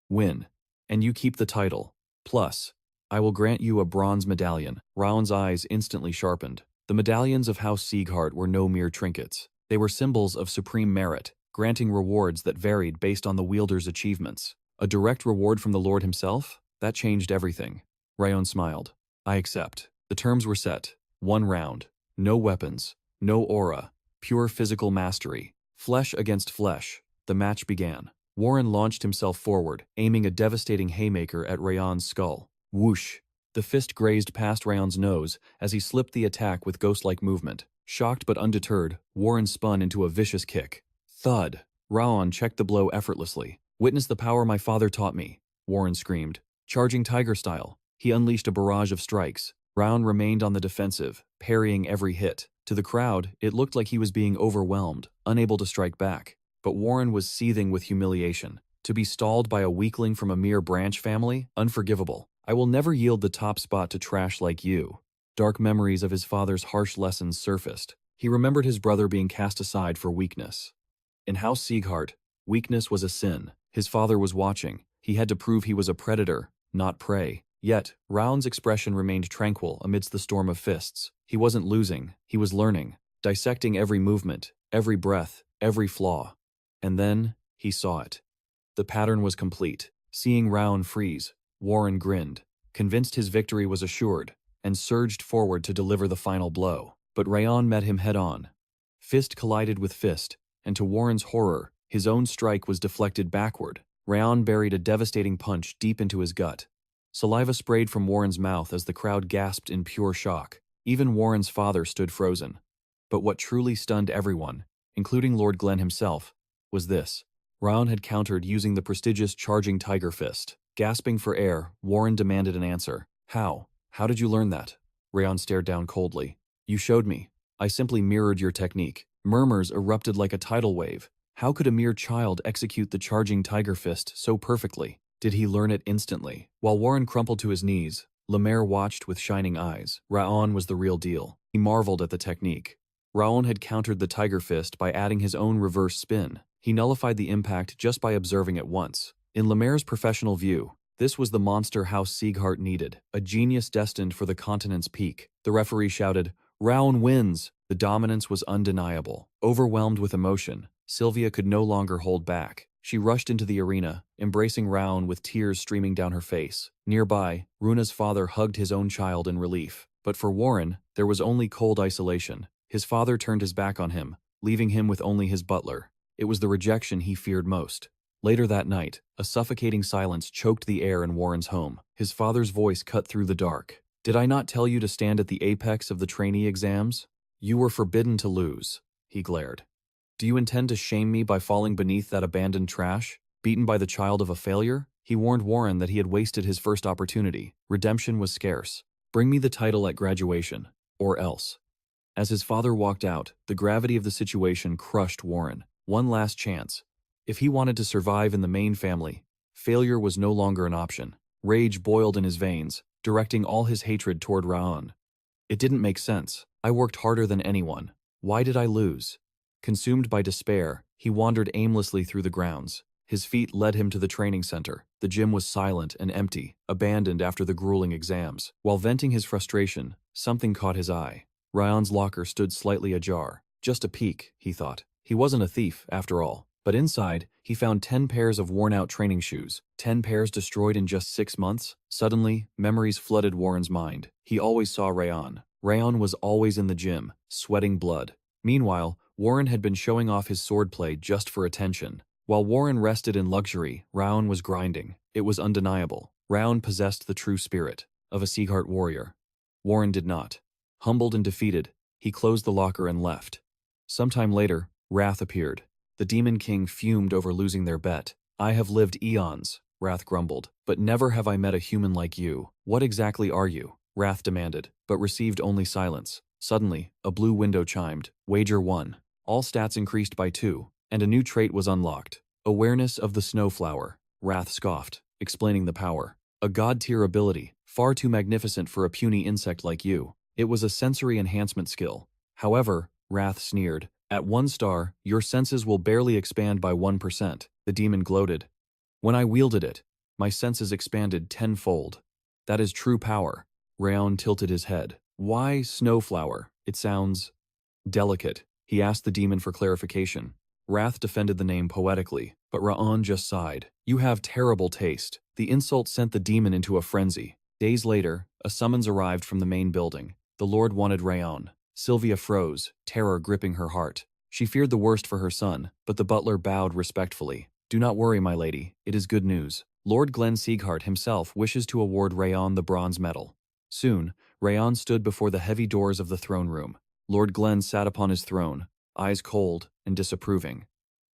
"Win, and you keep the title. Plus, I will grant you a bronze medallion." Raon's eyes instantly sharpened. The medallions of House Zieghart were no mere trinkets. They were symbols of supreme merit, granting rewards that varied based on the wielder's achievements. A direct reward from the Lord himself? That changed everything. Raon smiled. "I accept." The terms were set. 1 round. No weapons. No aura. Pure physical mastery. Flesh against flesh. The match began. Warren launched himself forward, aiming a devastating haymaker at Raon's skull. Whoosh! The fist grazed past Raon's nose as he slipped the attack with ghost-like movement. Shocked but undeterred, Warren spun into a vicious kick. Thud! Raon checked the blow effortlessly. "Witness the power my father taught me," Warren screamed. Charging tiger style, he unleashed a barrage of strikes. Raon remained on the defensive, parrying every hit. To the crowd, it looked like he was being overwhelmed, unable to strike back. But Warren was seething with humiliation. To be stalled by a weakling from a mere branch family? Unforgivable. "I will never yield the top spot to trash like you." Dark memories of his father's harsh lessons surfaced. He remembered his brother being cast aside for weakness. In House Zieghart, weakness was a sin. His father was watching. He had to prove he was a predator, not prey. Yet, Raon's expression remained tranquil amidst the storm of fists. He wasn't losing, he was learning, dissecting every movement, every breath, every flaw. And then, he saw it. The pattern was complete. Seeing Raon freeze, Warren grinned, convinced his victory was assured, and surged forward to deliver the final blow. But Raon met him head-on. Fist collided with fist, and to Warren's horror, his own strike was deflected backward. Raon buried a devastating punch deep into his gut. Saliva sprayed from Warren's mouth as the crowd gasped in pure shock. Even Warren's father stood frozen. But what truly stunned everyone, including Lord Glen himself, was this. Raon had countered using the prestigious charging tiger fist. Gasping for air, Warren demanded an answer. How? How did you learn that? Raon stared down coldly. You showed me. I simply mirrored your technique. Murmurs erupted like a tidal wave. How could a mere child execute the charging tiger fist so perfectly? Did he learn it instantly? While Warren crumpled to his knees, Lemaire watched with shining eyes. Raon was the real deal. He marveled at the technique. Raon had countered the tiger fist by adding his own reverse spin. He nullified the impact just by observing it once. In Lemaire's professional view, this was the monster House Zieghart needed, a genius destined for the continent's peak. The referee shouted, Raon wins! The dominance was undeniable. Overwhelmed with emotion, Sylvia could no longer hold back. She rushed into the arena, embracing Raon with tears streaming down her face. Nearby, Runa's father hugged his own child in relief. But for Warren, there was only cold isolation. His father turned his back on him, leaving him with only his butler. It was the rejection he feared most. Later that night, a suffocating silence choked the air in Warren's home. His father's voice cut through the dark. Did I not tell you to stand at the apex of the trainee exams? You were forbidden to lose, he glared. Do you intend to shame me by falling beneath that abandoned trash? Beaten by the child of a failure? He warned Warren that he had wasted his first opportunity. Redemption was scarce. Bring me the title at graduation, or else. As his father walked out, the gravity of the situation crushed Warren. One last chance. If he wanted to survive in the main family, failure was no longer an option. Rage boiled in his veins, directing all his hatred toward Raon. It didn't make sense. I worked harder than anyone. Why did I lose? Consumed by despair, he wandered aimlessly through the grounds. His feet led him to the training center. The gym was silent and empty, abandoned after the grueling exams. While venting his frustration, something caught his eye. Raon's locker stood slightly ajar. Just a peek, he thought. He wasn't a thief, after all. But inside, he found 10 pairs of worn-out training shoes. 10 pairs destroyed in just 6 months? Suddenly, memories flooded Warren's mind. He always saw Raon. Raon was always in the gym, sweating blood. Meanwhile, Warren had been showing off his swordplay just for attention. While Warren rested in luxury, Raon was grinding. It was undeniable. Raon possessed the true spirit of a Zieghart warrior. Warren did not. Humbled and defeated, he closed the locker and left. Sometime later, Wrath appeared. The Demon King fumed over losing their bet. I have lived eons, Wrath grumbled, but never have I met a human like you. What exactly are you? Wrath demanded, but received only silence. Suddenly, a blue window chimed. Wager 1. All stats increased by 2, and a new trait was unlocked. Awareness of the Snowflower. Wrath scoffed, explaining the power. A god-tier ability, far too magnificent for a puny insect like you. It was a sensory enhancement skill. However, Wrath sneered, at 1 star, your senses will barely expand by 1%. The demon gloated. When I wielded it, my senses expanded 10-fold. That is true power. Raon tilted his head. Why Snowflower? It sounds delicate. He asked the demon for clarification. Wrath defended the name poetically, but Raon just sighed. You have terrible taste. The insult sent the demon into a frenzy. Days later, a summons arrived from the main building. The Lord wanted Raon. Sylvia froze, terror gripping her heart. She feared the worst for her son, but the butler bowed respectfully. Do not worry, my lady. It is good news. Lord Glen Zieghart himself wishes to award Raon the bronze medal. Soon, Raon stood before the heavy doors of the throne room. Lord Glen sat upon his throne, eyes cold and disapproving.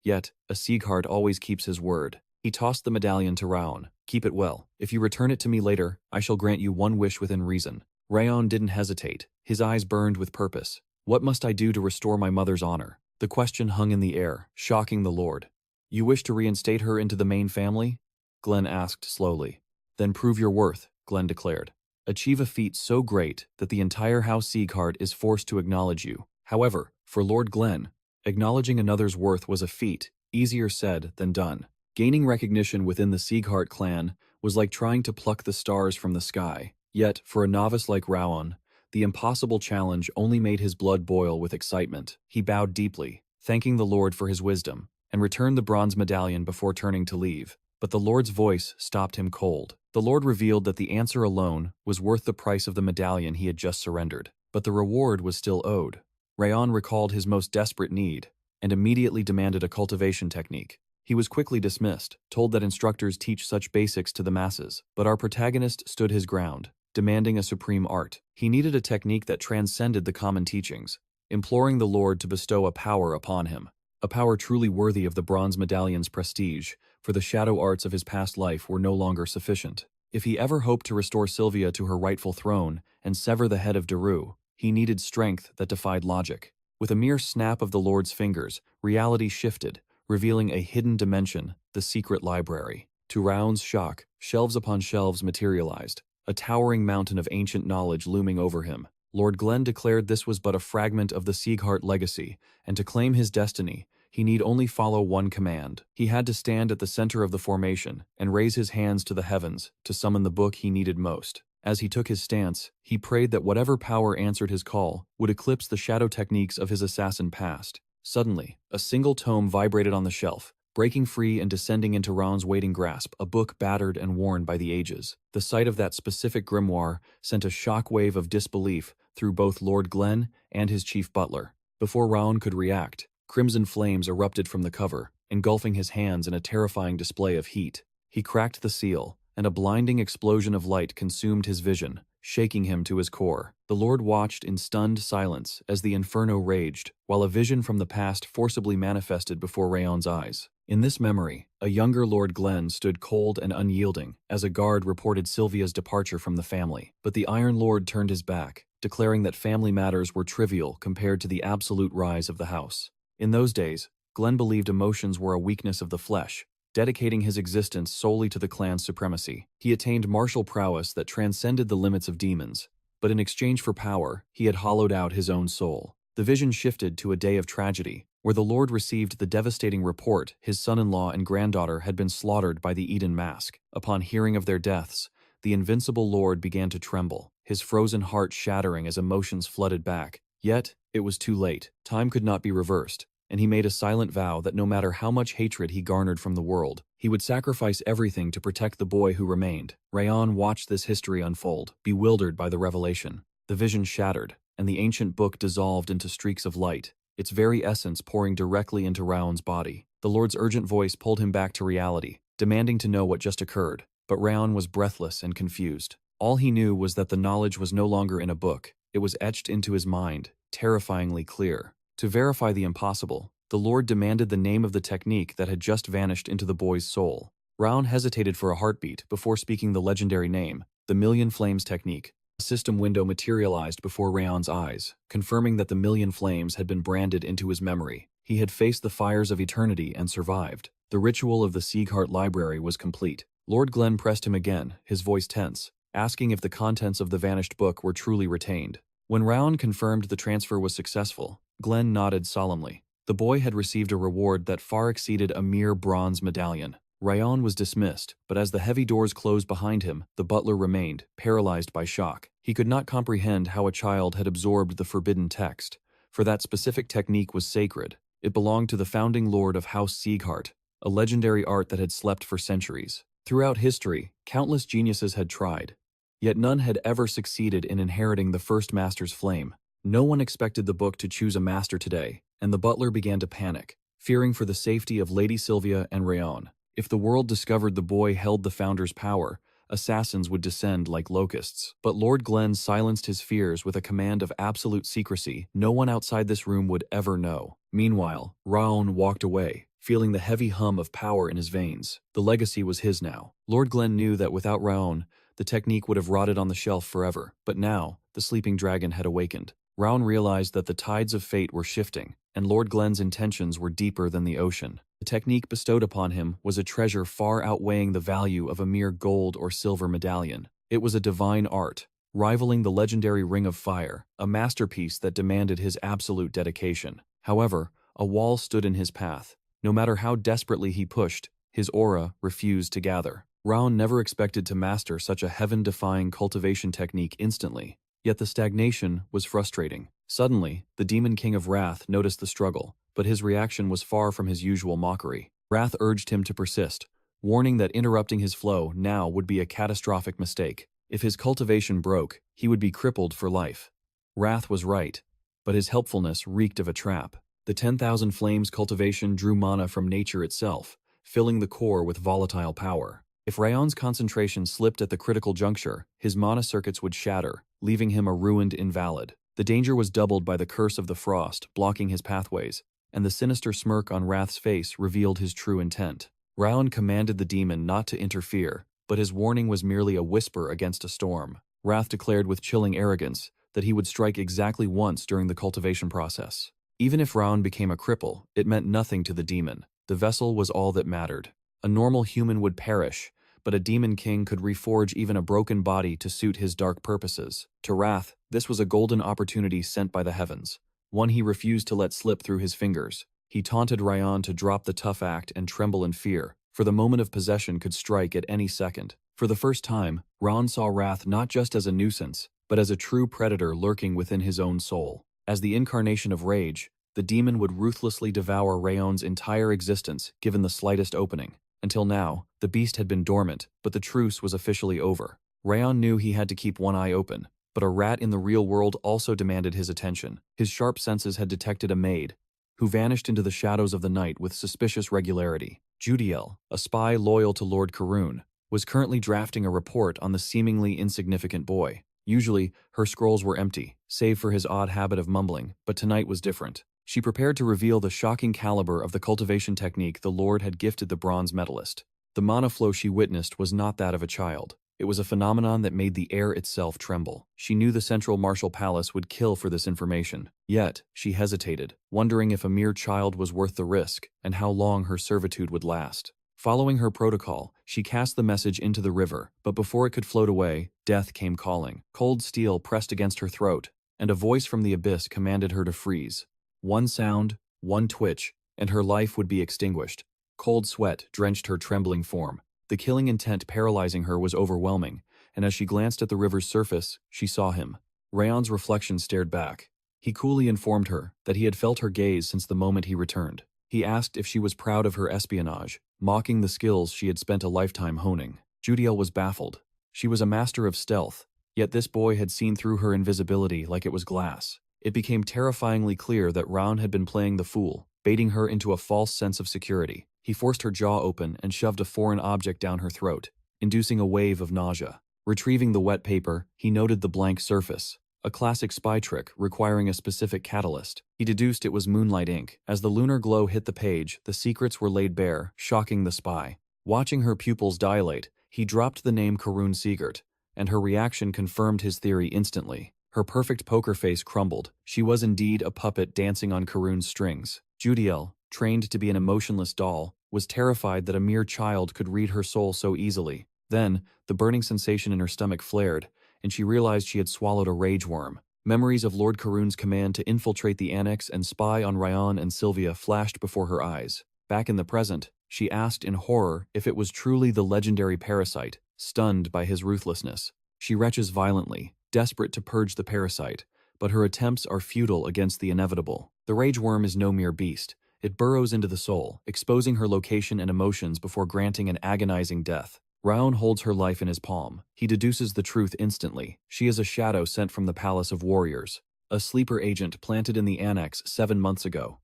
Yet, a Zieghart always keeps his word. He tossed the medallion to Raon. Keep it well. If you return it to me later, I shall grant you 1 wish within reason. Raon didn't hesitate. His eyes burned with purpose. What must I do to restore my mother's honor? The question hung in the air, shocking the Lord. You wish to reinstate her into the main family? Glen asked slowly. Then prove your worth, Glen declared. Achieve a feat so great that the entire House Zieghart is forced to acknowledge you. However, for Lord Glen, acknowledging another's worth was a feat, easier said than done. Gaining recognition within the Zieghart clan was like trying to pluck the stars from the sky. Yet, for a novice like Raon, the impossible challenge only made his blood boil with excitement. He bowed deeply, thanking the Lord for his wisdom, and returned the bronze medallion before turning to leave. But the Lord's voice stopped him cold. The Lord revealed that the answer alone was worth the price of the medallion he had just surrendered. But the reward was still owed. Raon recalled his most desperate need, and immediately demanded a cultivation technique. He was quickly dismissed, told that instructors teach such basics to the masses. But our protagonist stood his ground, demanding a supreme art. He needed a technique that transcended the common teachings, imploring the Lord to bestow a power upon him. A power truly worthy of the bronze medallion's prestige, for the shadow arts of his past life were no longer sufficient. If he ever hoped to restore Sylvia to her rightful throne and sever the head of Daru, he needed strength that defied logic. With a mere snap of the Lord's fingers, reality shifted, revealing a hidden dimension, the secret library. To Raon's shock, shelves upon shelves materialized, a towering mountain of ancient knowledge looming over him. Lord Glen declared this was but a fragment of the Zieghart legacy, and to claim his destiny, he need only follow one command. He had to stand at the center of the formation and raise his hands to the heavens to summon the book he needed most. As he took his stance, he prayed that whatever power answered his call would eclipse the shadow techniques of his assassin past. Suddenly, a single tome vibrated on the shelf, breaking free and descending into Raon's waiting grasp, a book battered and worn by the ages. The sight of that specific grimoire sent a shock wave of disbelief through both Lord Glen and his chief butler. Before Raon could react, crimson flames erupted from the cover, engulfing his hands in a terrifying display of heat. He cracked the seal, and a blinding explosion of light consumed his vision, shaking him to his core. The Lord watched in stunned silence as the inferno raged, while a vision from the past forcibly manifested before Raon's eyes. In this memory, a younger Lord Glen stood cold and unyielding as a guard reported Sylvia's departure from the family. But the Iron Lord turned his back, declaring that family matters were trivial compared to the absolute rise of the house. In those days, Glen believed emotions were a weakness of the flesh, dedicating his existence solely to the clan's supremacy. He attained martial prowess that transcended the limits of demons, but in exchange for power, he had hollowed out his own soul. The vision shifted to a day of tragedy, where the Lord received the devastating report his son-in-law and granddaughter had been slaughtered by the Eden Mask. Upon hearing of their deaths, the invincible Lord began to tremble, his frozen heart shattering as emotions flooded back. Yet, it was too late. Time could not be reversed, and he made a silent vow that no matter how much hatred he garnered from the world, he would sacrifice everything to protect the boy who remained. Raon watched this history unfold, bewildered by the revelation. The vision shattered, and the ancient book dissolved into streaks of light, its very essence pouring directly into Raon's body. The Lord's urgent voice pulled him back to reality, demanding to know what just occurred. But Raon was breathless and confused. All he knew was that the knowledge was no longer in a book. It was etched into his mind, terrifyingly clear. To verify the impossible, the Lord demanded the name of the technique that had just vanished into the boy's soul. Raon hesitated for a heartbeat before speaking the legendary name, the Million Flames technique. A system window materialized before Raon's eyes, confirming that the Million Flames had been branded into his memory. He had faced the fires of eternity and survived. The ritual of the Zieghart library was complete. Lord Glen pressed him again, his voice tense, asking if the contents of the vanished book were truly retained. When Raon confirmed the transfer was successful, Glen nodded solemnly. The boy had received a reward that far exceeded a mere bronze medallion. Raon was dismissed, but as the heavy doors closed behind him, the butler remained, paralyzed by shock. He could not comprehend how a child had absorbed the forbidden text, for that specific technique was sacred. It belonged to the founding lord of House Zieghart, a legendary art that had slept for centuries. Throughout history, countless geniuses had tried, yet none had ever succeeded in inheriting the first master's flame. No one expected the book to choose a master today, and the butler began to panic, fearing for the safety of Lady Sylvia and Raon. If the world discovered the boy held the founder's power, assassins would descend like locusts. But Lord Glen silenced his fears with a command of absolute secrecy. No one outside this room would ever know. Meanwhile, Raon walked away, feeling the heavy hum of power in his veins. The legacy was his now. Lord Glen knew that without Raon, the technique would have rotted on the shelf forever. But now, the sleeping dragon had awakened. Raon realized that the tides of fate were shifting, and Lord Glen's intentions were deeper than the ocean. The technique bestowed upon him was a treasure far outweighing the value of a mere gold or silver medallion. It was a divine art, rivaling the legendary Ring of Fire, a masterpiece that demanded his absolute dedication. However, a wall stood in his path. No matter how desperately he pushed, his aura refused to gather. Raon never expected to master such a heaven-defying cultivation technique instantly, yet the stagnation was frustrating. Suddenly, the Demon King of Wrath noticed the struggle, but his reaction was far from his usual mockery. Wrath urged him to persist, warning that interrupting his flow now would be a catastrophic mistake. If his cultivation broke, he would be crippled for life. Wrath was right, but his helpfulness reeked of a trap. The 10,000 Flames cultivation drew mana from nature itself, filling the core with volatile power. If Raon's concentration slipped at the critical juncture, his mana circuits would shatter, leaving him a ruined invalid. The danger was doubled by the curse of the frost, blocking his pathways, and the sinister smirk on Wrath's face revealed his true intent. Raon commanded the demon not to interfere, but his warning was merely a whisper against a storm. Wrath declared with chilling arrogance that he would strike exactly once during the cultivation process. Even if Raon became a cripple, it meant nothing to the demon. The vessel was all that mattered. A normal human would perish, but a demon king could reforge even a broken body to suit his dark purposes. To Wrath, this was a golden opportunity sent by the heavens, one he refused to let slip through his fingers. He taunted Raon to drop the tough act and tremble in fear, for the moment of possession could strike at any second. For the first time, Raon saw Wrath not just as a nuisance, but as a true predator lurking within his own soul. As the incarnation of rage, the demon would ruthlessly devour Raon's entire existence given the slightest opening. Until now, the beast had been dormant, but the truce was officially over. Raon knew he had to keep one eye open, but a rat in the real world also demanded his attention. His sharp senses had detected a maid, who vanished into the shadows of the night with suspicious regularity. Judiel, a spy loyal to Lord Karun, was currently drafting a report on the seemingly insignificant boy. Usually, her scrolls were empty, save for his odd habit of mumbling, but tonight was different. She prepared to reveal the shocking caliber of the cultivation technique the Lord had gifted the bronze medalist. The mana flow she witnessed was not that of a child. It was a phenomenon that made the air itself tremble. She knew the central martial palace would kill for this information. Yet, she hesitated, wondering if a mere child was worth the risk, and how long her servitude would last. Following her protocol, she cast the message into the river, but before it could float away, death came calling. Cold steel pressed against her throat, and a voice from the abyss commanded her to freeze. One sound, one twitch, and her life would be extinguished. Cold sweat drenched her trembling form. The killing intent paralyzing her was overwhelming, and as she glanced at the river's surface, she saw him. Raon's reflection stared back. He coolly informed her that he had felt her gaze since the moment he returned. He asked if she was proud of her espionage, mocking the skills she had spent a lifetime honing. Judiel was baffled. She was a master of stealth, yet this boy had seen through her invisibility like it was glass. It became terrifyingly clear that Raon had been playing the fool, baiting her into a false sense of security. He forced her jaw open and shoved a foreign object down her throat, inducing a wave of nausea. Retrieving the wet paper, he noted the blank surface, a classic spy trick requiring a specific catalyst. He deduced it was moonlight ink. As the lunar glow hit the page, the secrets were laid bare, shocking the spy. Watching her pupils dilate, he dropped the name Raon Zieghart, and her reaction confirmed his theory instantly. Her perfect poker face crumbled. She was indeed a puppet dancing on Karun's strings. Judiel, trained to be an emotionless doll, was terrified that a mere child could read her soul so easily. Then, the burning sensation in her stomach flared, and she realized she had swallowed a rage worm. Memories of Lord Karun's command to infiltrate the annex and spy on Raon and Sylvia flashed before her eyes. Back in the present, she asked in horror if it was truly the legendary parasite, stunned by his ruthlessness. She retches violently, desperate to purge the parasite, but her attempts are futile against the inevitable. The rage worm is no mere beast. It burrows into the soul, exposing her location and emotions before granting an agonizing death. Raon holds her life in his palm. He deduces the truth instantly. She is a shadow sent from the Palace of Warriors, a sleeper agent planted in the annex 7 months ago.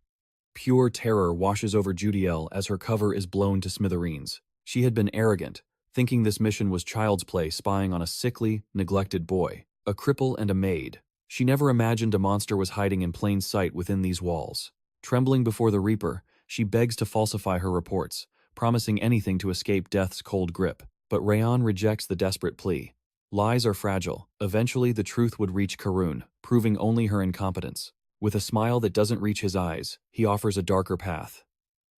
Pure terror washes over Judiel as her cover is blown to smithereens. She had been arrogant, thinking this mission was child's play spying on a sickly, neglected boy, a cripple and a maid. She never imagined a monster was hiding in plain sight within these walls. Trembling before the Reaper, she begs to falsify her reports, promising anything to escape death's cold grip. But Raon rejects the desperate plea. Lies are fragile. Eventually the truth would reach Karun, proving only her incompetence. With a smile that doesn't reach his eyes, he offers a darker path.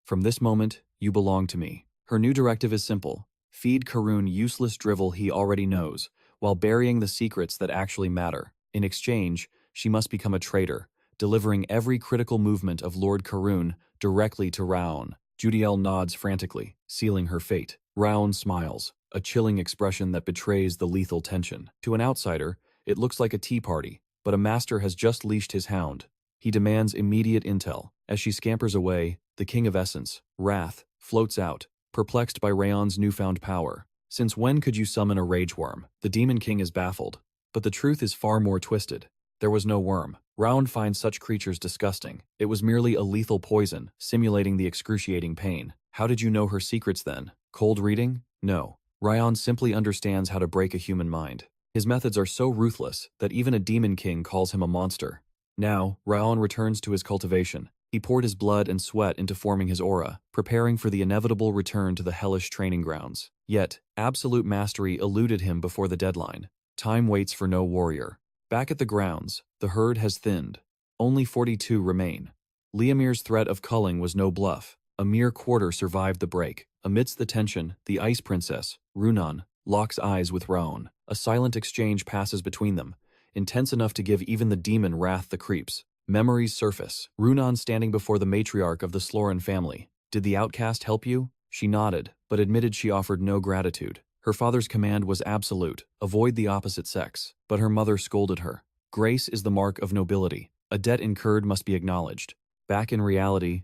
From this moment, you belong to me. Her new directive is simple. Feed Karun useless drivel he already knows, while burying the secrets that actually matter. In exchange, she must become a traitor, delivering every critical movement of Lord Karun directly to Raon. Judiel nods frantically, sealing her fate. Raon smiles, a chilling expression that betrays the lethal tension. To an outsider, it looks like a tea party, but a master has just leashed his hound. He demands immediate intel. As she scampers away, the King of Essence, Wrath, floats out, perplexed by Raon's newfound power. Since when could you summon a rage worm? The Demon King is baffled. But the truth is far more twisted. There was no worm. Raon finds such creatures disgusting. It was merely a lethal poison, simulating the excruciating pain. How did you know her secrets then? Cold reading? No. Raon simply understands how to break a human mind. His methods are so ruthless that even a Demon King calls him a monster. Now, Raon returns to his cultivation. He poured his blood and sweat into forming his aura, preparing for the inevitable return to the hellish training grounds. Yet, absolute mastery eluded him before the deadline. Time waits for no warrior. Back at the grounds, the herd has thinned. Only 42 remain. Liamir's threat of culling was no bluff. A mere quarter survived the break. Amidst the tension, the Ice Princess, Runan, locks eyes with Raon. A silent exchange passes between them, intense enough to give even the demon Wrath the creeps. Memories surface. Runan standing before the matriarch of the Sloran family. Did the outcast help you? She nodded, but admitted she offered no gratitude. Her father's command was absolute, avoid the opposite sex, but her mother scolded her. Grace is the mark of nobility. A debt incurred must be acknowledged. Back in reality,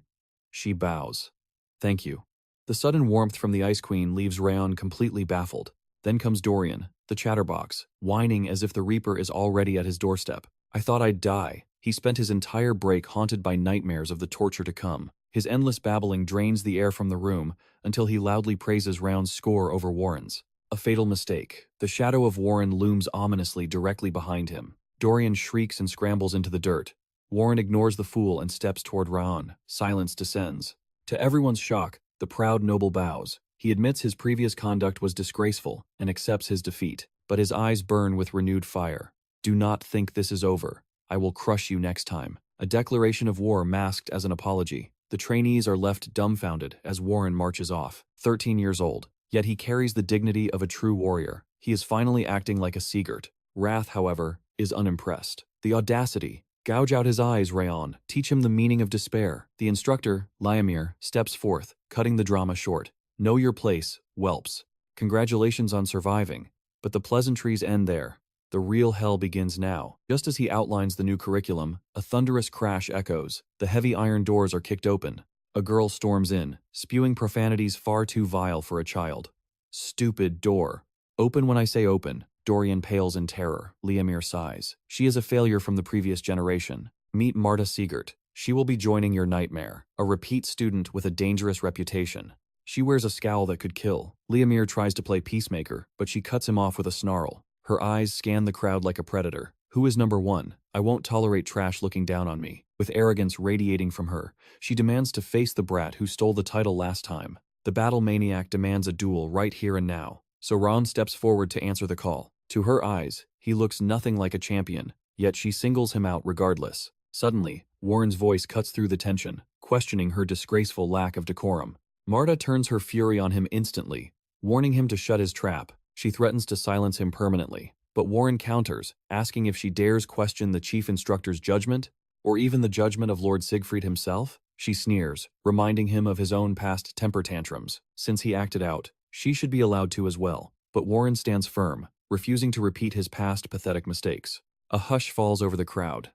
she bows. Thank you. The sudden warmth from the Ice Queen leaves Raon completely baffled. Then comes Dorian, the chatterbox, whining as if the Reaper is already at his doorstep. I thought I'd die. He spent his entire break haunted by nightmares of the torture to come. His endless babbling drains the air from the room until he loudly praises Raon's score over Warren's. A fatal mistake. The shadow of Warren looms ominously directly behind him. Dorian shrieks and scrambles into the dirt. Warren ignores the fool and steps toward Raon. Silence descends. To everyone's shock, the proud noble bows. He admits his previous conduct was disgraceful and accepts his defeat, but his eyes burn with renewed fire. Do not think this is over. I will crush you next time. A declaration of war masked as an apology. The trainees are left dumbfounded as Warren marches off. 13 years old. Yet he carries the dignity of a true warrior. He is finally acting like a Zieghart. Wrath, however, is unimpressed. The audacity. Gouge out his eyes, Raon. Teach him the meaning of despair. The instructor, Liamir, steps forth, cutting the drama short. Know your place, whelps. Congratulations on surviving. But the pleasantries end there. The real hell begins now. Just as he outlines the new curriculum, a thunderous crash echoes. The heavy iron doors are kicked open. A girl storms in, spewing profanities far too vile for a child. Stupid door. Open when I say open. Dorian pales in terror. Liamir sighs. She is a failure from the previous generation. Meet Marta Zieghart. She will be joining your nightmare. A repeat student with a dangerous reputation. She wears a scowl that could kill. Liamir tries to play peacemaker, but she cuts him off with a snarl. Her eyes scan the crowd like a predator. Who is number one? I won't tolerate trash looking down on me. With arrogance radiating from her, she demands to face the brat who stole the title last time. The battle maniac demands a duel right here and now. So Raon steps forward to answer the call. To her eyes, he looks nothing like a champion, yet she singles him out regardless. Suddenly, Warren's voice cuts through the tension, questioning her disgraceful lack of decorum. Marta turns her fury on him instantly, warning him to shut his trap. She threatens to silence him permanently. But Warren counters, asking if she dares question the chief instructor's judgment, or even the judgment of Lord Siegfried himself. She sneers, reminding him of his own past temper tantrums. Since he acted out, she should be allowed to as well. But Warren stands firm, refusing to repeat his past pathetic mistakes. A hush falls over the crowd.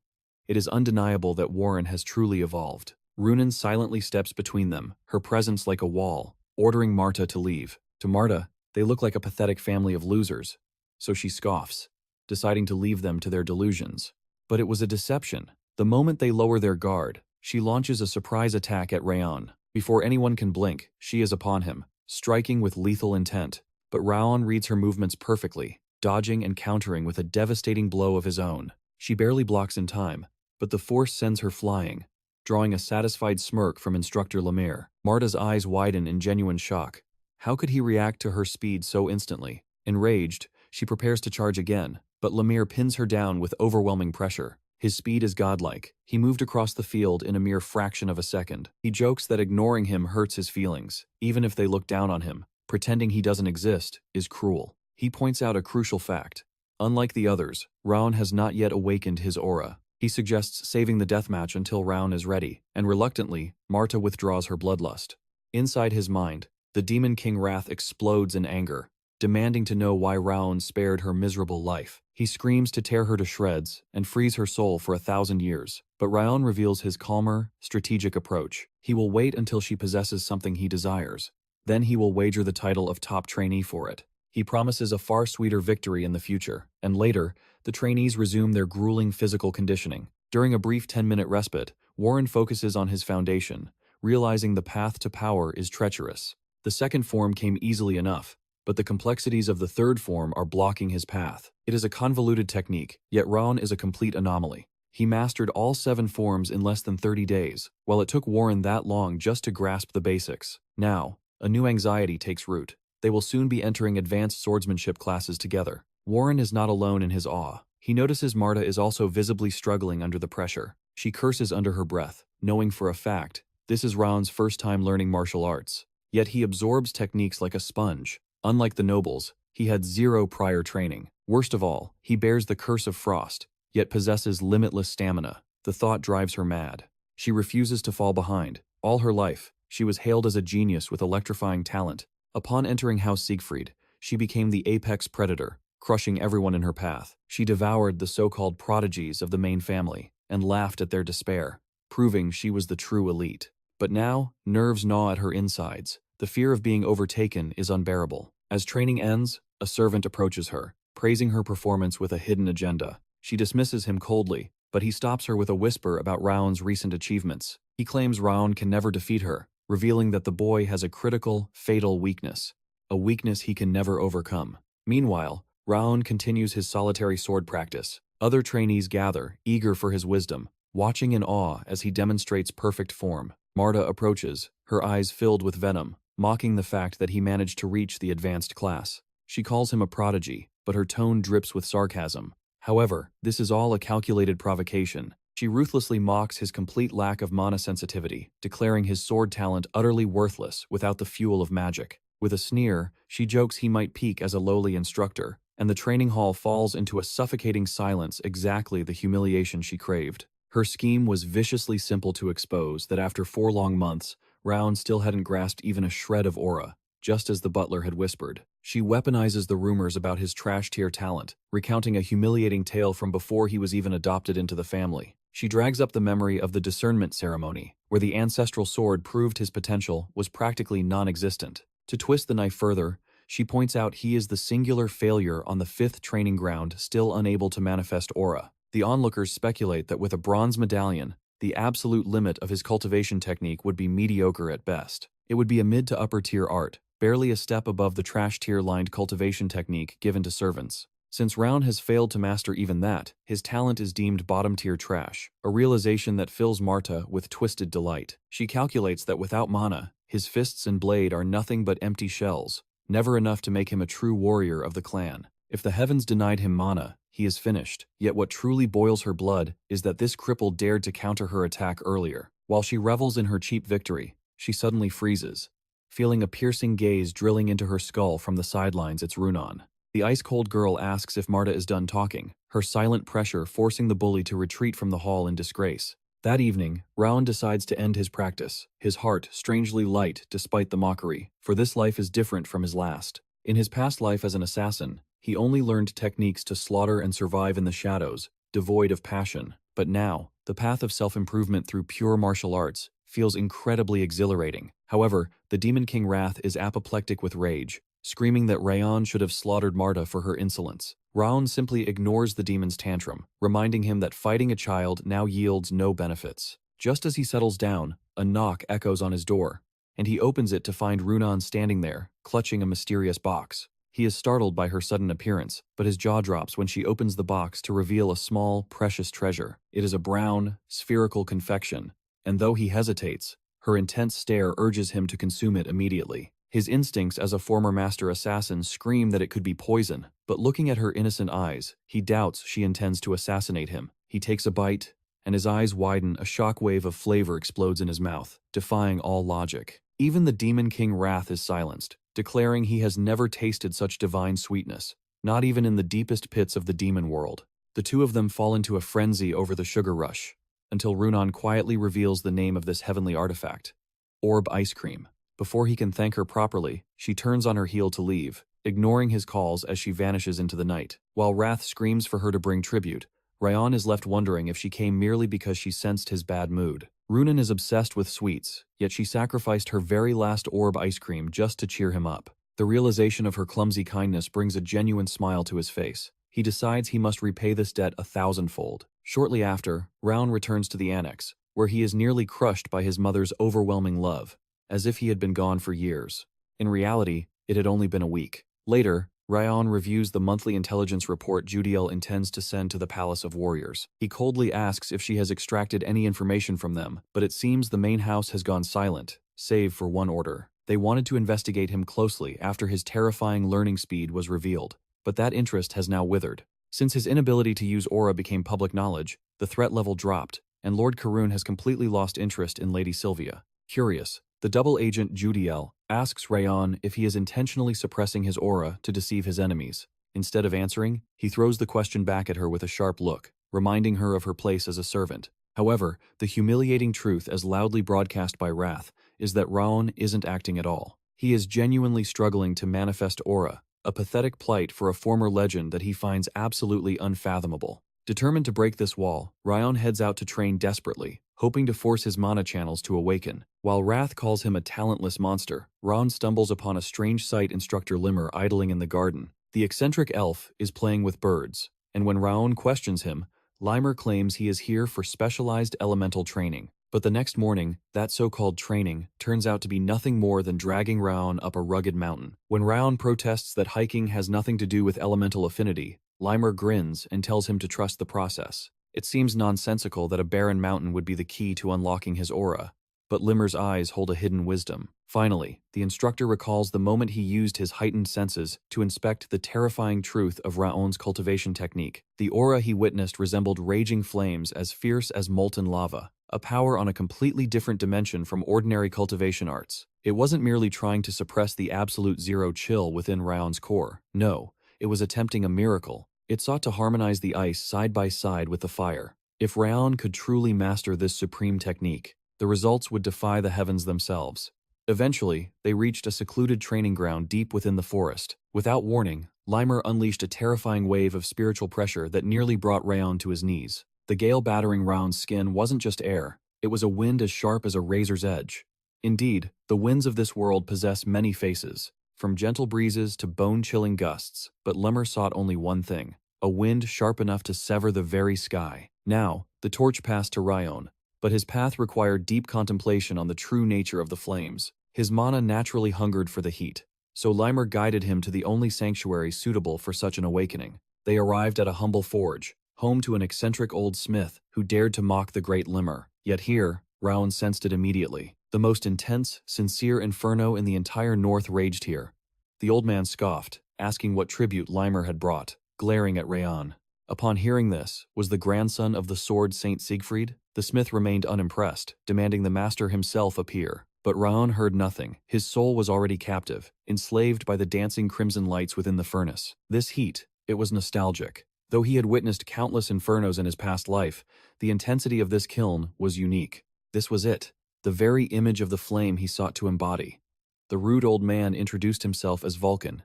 It is undeniable that Warren has truly evolved. Runan silently steps between them, her presence like a wall, ordering Marta to leave. To Marta, they look like a pathetic family of losers. So she scoffs, deciding to leave them to their delusions. But it was a deception. The moment they lower their guard, she launches a surprise attack at Raon. Before anyone can blink, she is upon him, striking with lethal intent. But Raon reads her movements perfectly, dodging and countering with a devastating blow of his own. She barely blocks in time, but the force sends her flying, drawing a satisfied smirk from Instructor Lemire. Marta's eyes widen in genuine shock. How could he react to her speed so instantly? Enraged, she prepares to charge again, but Lemire pins her down with overwhelming pressure. His speed is godlike. He moved across the field in a mere fraction of a second. He jokes that ignoring him hurts his feelings, even if they look down on him. Pretending he doesn't exist is cruel. He points out a crucial fact. Unlike the others, Raon has not yet awakened his aura. He suggests saving the deathmatch until Raon is ready, and reluctantly, Marta withdraws her bloodlust. Inside his mind, the Demon King Wrath explodes in anger, demanding to know why Raon spared her miserable life. He screams to tear her to shreds and freeze her soul for 1,000 years. But Raon reveals his calmer, strategic approach. He will wait until she possesses something he desires. Then he will wager the title of top trainee for it. He promises a far sweeter victory in the future, and later, the trainees resume their grueling physical conditioning. During a brief 10-minute respite, Warren focuses on his foundation, realizing the path to power is treacherous. The second form came easily enough, but the complexities of the third form are blocking his path. It is a convoluted technique, yet Raon is a complete anomaly. He mastered all 7 forms in less than 30 days, while it took Warren that long just to grasp the basics. Now, a new anxiety takes root. They will soon be entering advanced swordsmanship classes together. Warren is not alone in his awe. He notices Marta is also visibly struggling under the pressure. She curses under her breath, knowing for a fact this is Raon's first time learning martial arts. Yet he absorbs techniques like a sponge. Unlike the nobles, he had 0 prior training. Worst of all, he bears the curse of frost, yet possesses limitless stamina. The thought drives her mad. She refuses to fall behind. All her life, she was hailed as a genius with electrifying talent. Upon entering House Siegfried, she became the apex predator, crushing everyone in her path. She devoured the so-called prodigies of the main family and laughed at their despair, proving she was the true elite. But now, nerves gnaw at her insides. The fear of being overtaken is unbearable. As training ends, a servant approaches her, praising her performance with a hidden agenda. She dismisses him coldly, but he stops her with a whisper about Raon's recent achievements. He claims Raon can never defeat her, revealing that the boy has a critical, fatal weakness, a weakness he can never overcome. Meanwhile, Raon continues his solitary sword practice. Other trainees gather, eager for his wisdom, watching in awe as he demonstrates perfect form. Marta approaches, her eyes filled with venom, mocking the fact that he managed to reach the advanced class. She calls him a prodigy, but her tone drips with sarcasm. However, this is all a calculated provocation. She ruthlessly mocks his complete lack of mana sensitivity, declaring his sword talent utterly worthless without the fuel of magic. With a sneer, she jokes he might peak as a lowly instructor, and the training hall falls into a suffocating silence, exactly the humiliation she craved. Her scheme was viciously simple to expose that after 4 long months, Raon still hadn't grasped even a shred of aura, just as the butler had whispered. She weaponizes the rumors about his trash-tier talent, recounting a humiliating tale from before he was even adopted into the family. She drags up the memory of the discernment ceremony, where the ancestral sword proved his potential was practically non-existent. To twist the knife further, she points out he is the singular failure on the 5th training ground, still unable to manifest aura. The onlookers speculate that with a bronze medallion, the absolute limit of his cultivation technique would be mediocre at best. It would be a mid to upper tier art, barely a step above the trash tier lined cultivation technique given to servants. Since Raon has failed to master even that, his talent is deemed bottom-tier trash, a realization that fills Marta with twisted delight. She calculates that without mana, his fists and blade are nothing but empty shells, never enough to make him a true warrior of the clan. If the heavens denied him mana, he is finished. Yet what truly boils her blood is that this cripple dared to counter her attack earlier. While she revels in her cheap victory, she suddenly freezes, feeling a piercing gaze drilling into her skull from the sidelines it's Runan. The ice-cold girl asks if Marta is done talking, her silent pressure forcing the bully to retreat from the hall in disgrace. That evening, Raon decides to end his practice, his heart strangely light despite the mockery, for this life is different from his last. In his past life as an assassin, he only learned techniques to slaughter and survive in the shadows, devoid of passion. But now, the path of self-improvement through pure martial arts feels incredibly exhilarating. However, the Demon King Wrath is apoplectic with rage, screaming that Raon should have slaughtered Marta for her insolence. Raon simply ignores the demon's tantrum, reminding him that fighting a child now yields no benefits. Just as he settles down, a knock echoes on his door, and he opens it to find Runan standing there, clutching a mysterious box. He is startled by her sudden appearance, but his jaw drops when she opens the box to reveal a small, precious treasure. It is a brown, spherical confection, and though he hesitates, her intense stare urges him to consume it immediately. His instincts as a former master assassin scream that it could be poison, but looking at her innocent eyes, he doubts she intends to assassinate him. He takes a bite, and his eyes widen, a shockwave of flavor explodes in his mouth, defying all logic. Even the Demon King Wrath is silenced, declaring he has never tasted such divine sweetness. not even in the deepest pits of the demon world. The two of them fall into a frenzy over the sugar rush, until Runan quietly reveals the name of this heavenly artifact: Orb Ice Cream. Before he can thank her properly, she turns on her heel to leave, ignoring his calls as she vanishes into the night. While Wrath screams for her to bring tribute, Raon is left wondering if she came merely because she sensed his bad mood. Runan is obsessed with sweets, yet she sacrificed her very last orb ice cream just to cheer him up. The realization of her clumsy kindness brings a genuine smile to his face. He decides he must repay this debt 1,000-fold. Shortly after, Raon returns to the annex, where he is nearly crushed by his mother's overwhelming love, as if he had been gone for years. In reality, it had only been a week. Later, Raon reviews the monthly intelligence report Judiel intends to send to the Palace of Warriors. He coldly asks if she has extracted any information from them, but it seems the main house has gone silent, save for one order. They wanted to investigate him closely after his terrifying learning speed was revealed, but that interest has now withered. Since his inability to use aura became public knowledge, the threat level dropped, and Lord Karun has completely lost interest in Lady Sylvia. Curious, the double agent Judiel asks Raon if he is intentionally suppressing his aura to deceive his enemies. Instead of answering, he throws the question back at her with a sharp look, reminding her of her place as a servant. However, the humiliating truth, as loudly broadcast by Wrath, is that Raon isn't acting at all. He is genuinely struggling to manifest aura, a pathetic plight for a former legend that he finds absolutely unfathomable. Determined to break this wall, Raon heads out to train desperately, hoping to force his mana channels to awaken. While Wrath calls him a talentless monster, Raon stumbles upon a strange sight instructor Limmer idling in the garden. The eccentric elf is playing with birds, and when Raon questions him, Limer claims he is here for specialized elemental training. But the next morning, that so-called training turns out to be nothing more than dragging Raon up a rugged mountain. When Raon protests that hiking has nothing to do with elemental affinity, Limer grins and tells him to trust the process. It seems nonsensical that a barren mountain would be the key to unlocking his aura, but Limer's eyes hold a hidden wisdom. Finally, the instructor recalls the moment he used his heightened senses to inspect the terrifying truth of Raon's cultivation technique. The aura he witnessed resembled raging flames as fierce as molten lava, a power on a completely different dimension from ordinary cultivation arts. It wasn't merely trying to suppress the absolute zero chill within Raon's core. No, it was attempting a miracle. It sought to harmonize the ice side by side with the fire. If Raon could truly master this supreme technique, the results would defy the heavens themselves. Eventually, they reached a secluded training ground deep within the forest. Without warning, Limer unleashed a terrifying wave of spiritual pressure that nearly brought Raon to his knees. The gale battering Raon's skin wasn't just air, it was a wind as sharp as a razor's edge. Indeed, the winds of this world possess many faces, from gentle breezes to bone-chilling gusts, but Limer sought only one thing: a wind sharp enough to sever the very sky. Now, the torch passed to Raon, but his path required deep contemplation on the true nature of the flames. His mana naturally hungered for the heat, so Limer guided him to the only sanctuary suitable for such an awakening. They arrived at a humble forge, home to an eccentric old smith who dared to mock the great Limer. Yet here, Raon sensed it immediately. The most intense, sincere inferno in the entire north raged here. The old man scoffed, asking what tribute Limer had brought, glaring at Raon. Upon hearing this, was the grandson of the sword Saint Siegfried? The smith remained unimpressed, demanding the master himself appear. But Raon heard nothing. His soul was already captive, enslaved by the dancing crimson lights within the furnace. This heat, it was nostalgic. Though he had witnessed countless infernos in his past life, the intensity of this kiln was unique. This was it, the very image of the flame he sought to embody. The rude old man introduced himself as Vulcan,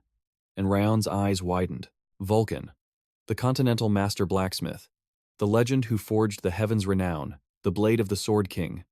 and Raon's eyes widened. Vulcan, the continental master blacksmith, the legend who forged the heaven's renown, the blade of the Sword King.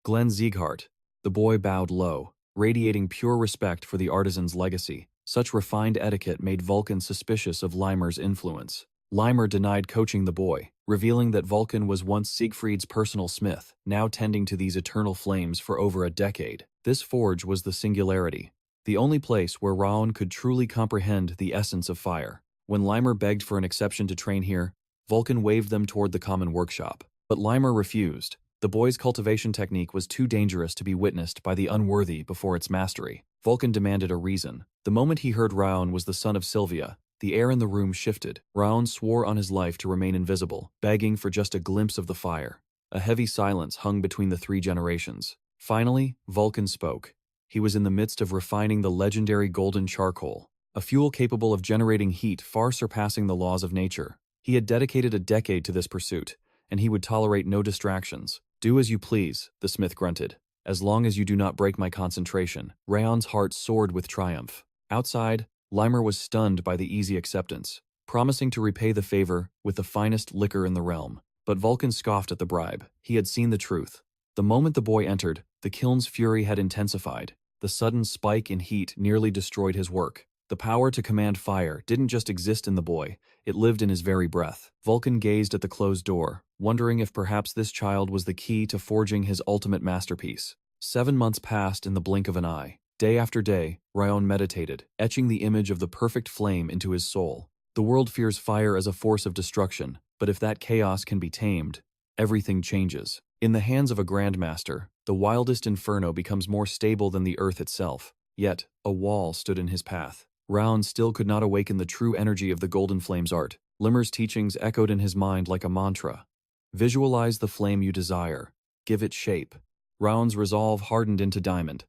Raon Zieghart. The boy bowed low, radiating pure respect for the artisan's legacy. Such refined etiquette made Vulcan suspicious of Limer's influence. Limer denied coaching the boy, revealing that Vulcan was once Siegfried's personal smith, now tending to these eternal flames for over a decade. This forge was the singularity, the only place where Raon could truly comprehend the essence of fire. When Limer begged for an exception to train here, Vulcan waved them toward the common workshop. But Limer refused. The boy's cultivation technique was too dangerous to be witnessed by the unworthy before its mastery. Vulcan demanded a reason. The moment he heard Raon was the son of Sylvia, the air in the room shifted. Raon swore on his life to remain invisible, begging for just a glimpse of the fire. A heavy silence hung between the three generations. Finally, Vulcan spoke. He was in the midst of refining the legendary golden charcoal, a fuel capable of generating heat far surpassing the laws of nature. He had dedicated a decade to this pursuit, and he would tolerate no distractions. "Do as you please," the smith grunted, "as long as you do not break my concentration." Raon's heart soared with triumph. Outside, Limer was stunned by the easy acceptance, promising to repay the favor with the finest liquor in the realm. But Vulcan scoffed at the bribe. He had seen the truth. The moment the boy entered, the kiln's fury had intensified. The sudden spike in heat nearly destroyed his work. The power to command fire didn't just exist in the boy, it lived in his very breath. Vulcan gazed at the closed door, wondering if perhaps this child was the key to forging his ultimate masterpiece. 7 months passed in the blink of an eye. Day after day, Raon meditated, etching the image of the perfect flame into his soul. The world fears fire as a force of destruction, but if that chaos can be tamed, everything changes. In the hands of a grandmaster, the wildest inferno becomes more stable than the earth itself. Yet, a wall stood in his path. Raon still could not awaken the true energy of the Golden Flame's art. Limer's teachings echoed in his mind like a mantra. Visualize the flame you desire. Give it shape. Raon's resolve hardened into diamond.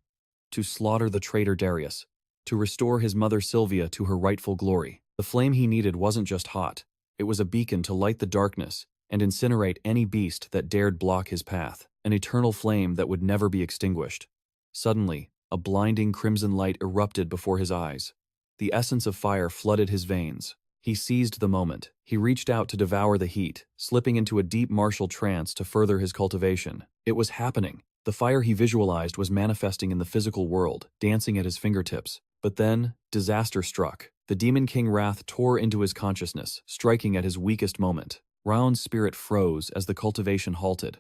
To slaughter the traitor Darius. To restore his mother Sylvia to her rightful glory. The flame he needed wasn't just hot. It was a beacon to light the darkness and incinerate any beast that dared block his path. An eternal flame that would never be extinguished. Suddenly, a blinding crimson light erupted before his eyes. The essence of fire flooded his veins. He seized the moment. He reached out to devour the heat, slipping into a deep martial trance to further his cultivation. It was happening. The fire he visualized was manifesting in the physical world, dancing at his fingertips. But then, disaster struck. The Demon King wrath tore into his consciousness, striking at his weakest moment. Raon's spirit froze as the cultivation halted.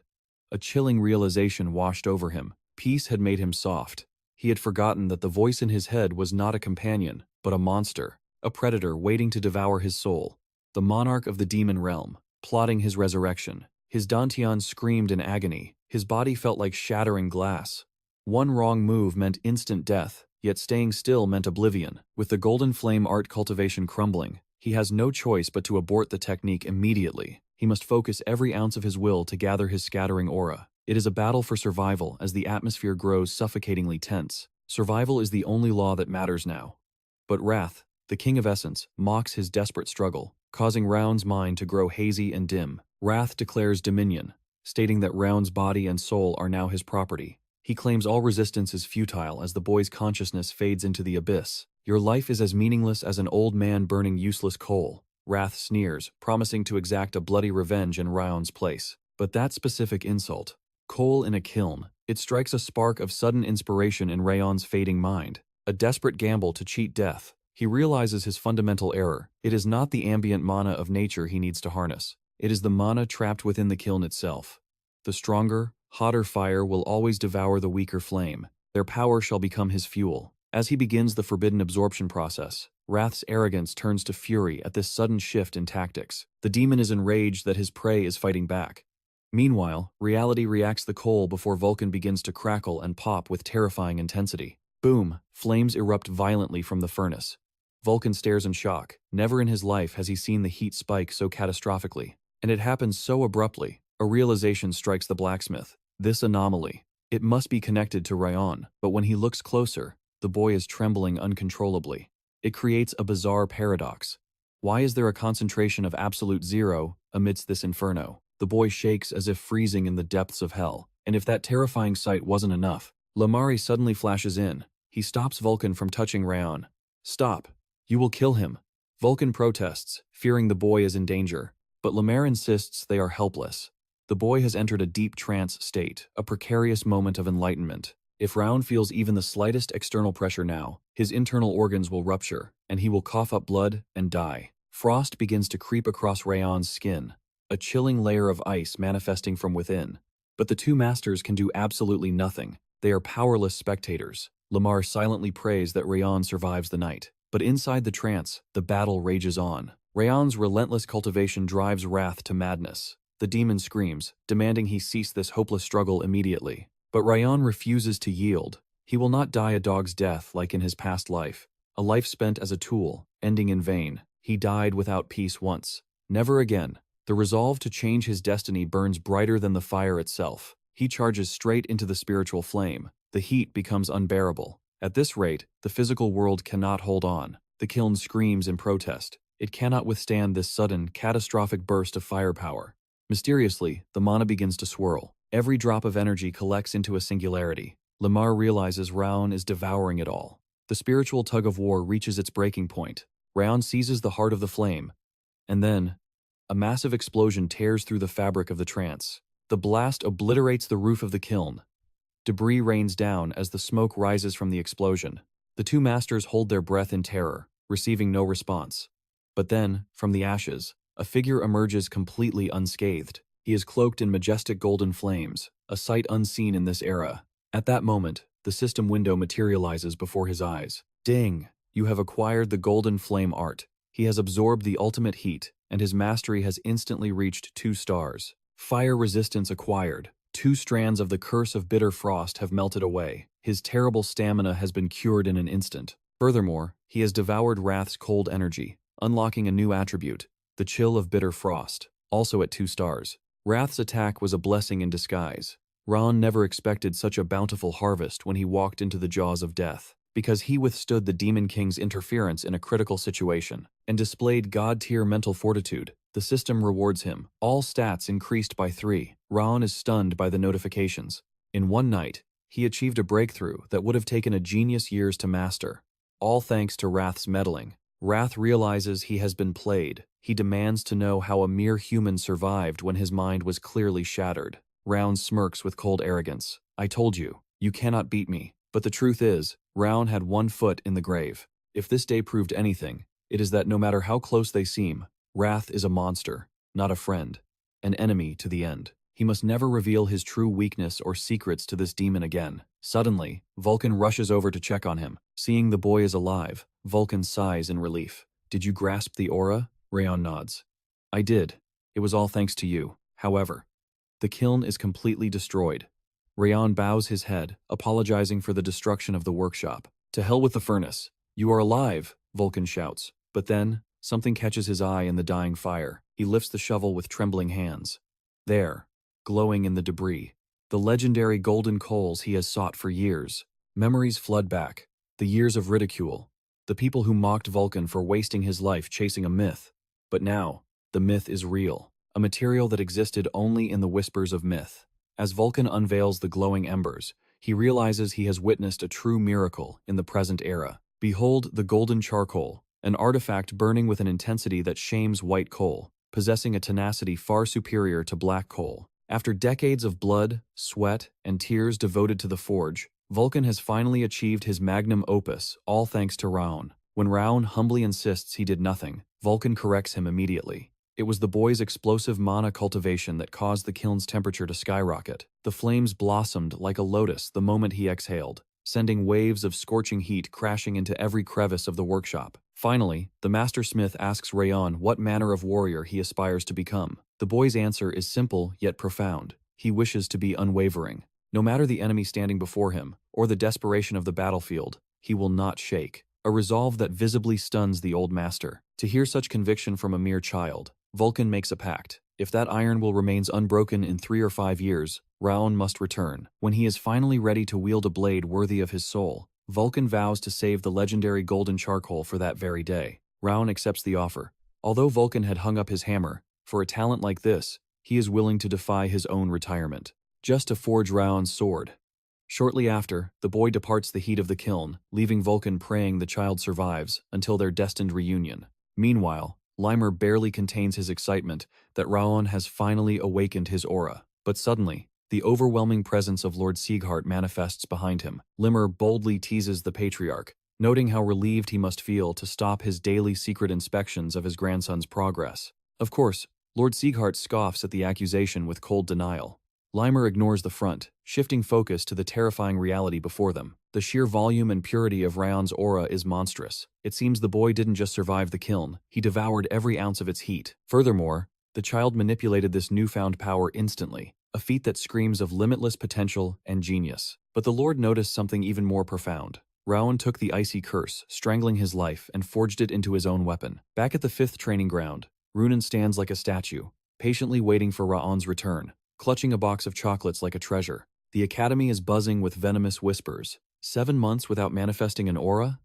A chilling realization washed over him. Peace had made him soft. He had forgotten that the voice in his head was not a companion, but a monster, a predator waiting to devour his soul. The monarch of the demon realm, plotting his resurrection. His Dantian screamed in agony. His body felt like shattering glass. One wrong move meant instant death, yet staying still meant oblivion. With the Golden Flame art cultivation crumbling, he has no choice but to abort the technique immediately. He must focus every ounce of his will to gather his scattering aura. It is a battle for survival as the atmosphere grows suffocatingly tense. Survival is the only law that matters now. But Wrath, the king of essence, mocks his desperate struggle, causing Raon's mind to grow hazy and dim. Wrath declares dominion, stating that Raon's body and soul are now his property. He claims all resistance is futile as the boy's consciousness fades into the abyss. Your life is as meaningless as an old man burning useless coal. Wrath sneers, promising to exact a bloody revenge in Raon's place. But that specific insult, coal in a kiln, it strikes a spark of sudden inspiration in Raon's fading mind. A desperate gamble to cheat death. He realizes his fundamental error. It is not the ambient mana of nature he needs to harness. It is the mana trapped within the kiln itself. The stronger, hotter fire will always devour the weaker flame. Their power shall become his fuel. As he begins the forbidden absorption process, Wrath's arrogance turns to fury at this sudden shift in tactics. The demon is enraged that his prey is fighting back. Meanwhile, reality reacts the coal before Vulcan begins to crackle and pop with terrifying intensity. Boom! Flames erupt violently from the furnace. Vulcan stares in shock. Never in his life has he seen the heat spike so catastrophically. And it happens so abruptly. A realization strikes the blacksmith. This anomaly. It must be connected to Raon, but when he looks closer, the boy is trembling uncontrollably. It creates a bizarre paradox. Why is there a concentration of absolute zero amidst this inferno? The boy shakes as if freezing in the depths of hell. And if that terrifying sight wasn't enough, Lamari suddenly flashes in. He stops Vulcan from touching Raon. Stop. You will kill him. Vulcan protests, fearing the boy is in danger. But Lamar insists they are helpless. The boy has entered a deep trance state, a precarious moment of enlightenment. If Raon feels even the slightest external pressure now, his internal organs will rupture, and he will cough up blood and die. Frost begins to creep across Raon's skin, a chilling layer of ice manifesting from within. But the two masters can do absolutely nothing. They are powerless spectators. Lamar silently prays that Raon survives the night. But inside the trance, the battle rages on. Raon's relentless cultivation drives Wrath to madness. The demon screams, demanding he cease this hopeless struggle immediately. But Raon refuses to yield. He will not die a dog's death like in his past life. A life spent as a tool, ending in vain. He died without peace once. Never again. The resolve to change his destiny burns brighter than the fire itself. He charges straight into the spiritual flame. The heat becomes unbearable. At this rate, the physical world cannot hold on. The kiln screams in protest. It cannot withstand this sudden, catastrophic burst of firepower. Mysteriously, the mana begins to swirl. Every drop of energy collects into a singularity. Lamar realizes Raon is devouring it all. The spiritual tug-of-war reaches its breaking point. Raon seizes the heart of the flame. And then, a massive explosion tears through the fabric of the trance. The blast obliterates the roof of the kiln. Debris rains down as the smoke rises from the explosion. The two masters hold their breath in terror, receiving no response. But then, from the ashes, a figure emerges completely unscathed. He is cloaked in majestic golden flames, a sight unseen in this era. At that moment, the system window materializes before his eyes. Ding! You have acquired the golden flame art. He has absorbed the ultimate heat, and his mastery has instantly reached 2 stars. Fire resistance acquired. 2 strands of the curse of bitter frost have melted away. His terrible stamina has been cured in an instant. Furthermore, he has devoured Wrath's cold energy, unlocking a new attribute, the chill of bitter frost, also at 2 stars. Wrath's attack was a blessing in disguise. Raon never expected such a bountiful harvest when he walked into the jaws of death, because he withstood the Demon King's interference in a critical situation, and displayed god-tier mental fortitude. The system rewards him. All stats increased by 3. Raon is stunned by the notifications. In one night, he achieved a breakthrough that would have taken a genius years to master. All thanks to Wrath's meddling. Wrath realizes he has been played. He demands to know how a mere human survived when his mind was clearly shattered. Raon smirks with cold arrogance. I told you, you cannot beat me. But the truth is, Raon had 1 foot in the grave. If this day proved anything, it is that no matter how close they seem, Wrath is a monster, not a friend, an enemy to the end. He must never reveal his true weakness or secrets to this demon again. Suddenly, Vulcan rushes over to check on him. Seeing the boy is alive, Vulcan sighs in relief. Did you grasp the aura? Raon nods. I did. It was all thanks to you. However, the kiln is completely destroyed. Raon bows his head, apologizing for the destruction of the workshop. To hell with the furnace. You are alive, Vulcan shouts. But then, something catches his eye in the dying fire. He lifts the shovel with trembling hands. There, glowing in the debris, the legendary golden coals he has sought for years. Memories flood back. The years of ridicule. The people who mocked Vulcan for wasting his life chasing a myth. But now, the myth is real. A material that existed only in the whispers of myth. As Vulcan unveils the glowing embers, he realizes he has witnessed a true miracle in the present era. Behold the golden charcoal, an artifact burning with an intensity that shames white coal, possessing a tenacity far superior to black coal. After decades of blood, sweat, and tears devoted to the forge, Vulcan has finally achieved his magnum opus, all thanks to Raon. When Raon humbly insists he did nothing, Vulcan corrects him immediately. It was the boy's explosive mana cultivation that caused the kiln's temperature to skyrocket. The flames blossomed like a lotus the moment he exhaled, sending waves of scorching heat crashing into every crevice of the workshop. Finally, the master smith asks Raon what manner of warrior he aspires to become. The boy's answer is simple yet profound. He wishes to be unwavering. No matter the enemy standing before him, or the desperation of the battlefield, he will not shake. A resolve that visibly stuns the old master. To hear such conviction from a mere child, Vulcan makes a pact. If that iron will remains unbroken in 3 or 5 years, Raon must return. When he is finally ready to wield a blade worthy of his soul, Vulcan vows to save the legendary golden charcoal for that very day. Raon accepts the offer. Although Vulcan had hung up his hammer, for a talent like this, he is willing to defy his own retirement, just to forge Raon's sword. Shortly after, the boy departs the heat of the kiln, leaving Vulcan praying the child survives until their destined reunion. Meanwhile, Limer barely contains his excitement that Raon has finally awakened his aura. But suddenly, the overwhelming presence of Lord Zieghart manifests behind him. Limer boldly teases the patriarch, noting how relieved he must feel to stop his daily secret inspections of his grandson's progress. Of course, Lord Zieghart scoffs at the accusation with cold denial. Limer ignores the front, shifting focus to the terrifying reality before them. The sheer volume and purity of Raon's aura is monstrous. It seems the boy didn't just survive the kiln, he devoured every ounce of its heat. Furthermore, the child manipulated this newfound power instantly, a feat that screams of limitless potential and genius. But the Lord noticed something even more profound. Raon took the icy curse, strangling his life, and forged it into his own weapon. Back at the 5th training ground, Runan stands like a statue, patiently waiting for Raon's return, clutching a box of chocolates like a treasure. The academy is buzzing with venomous whispers. 7 months without manifesting an aura?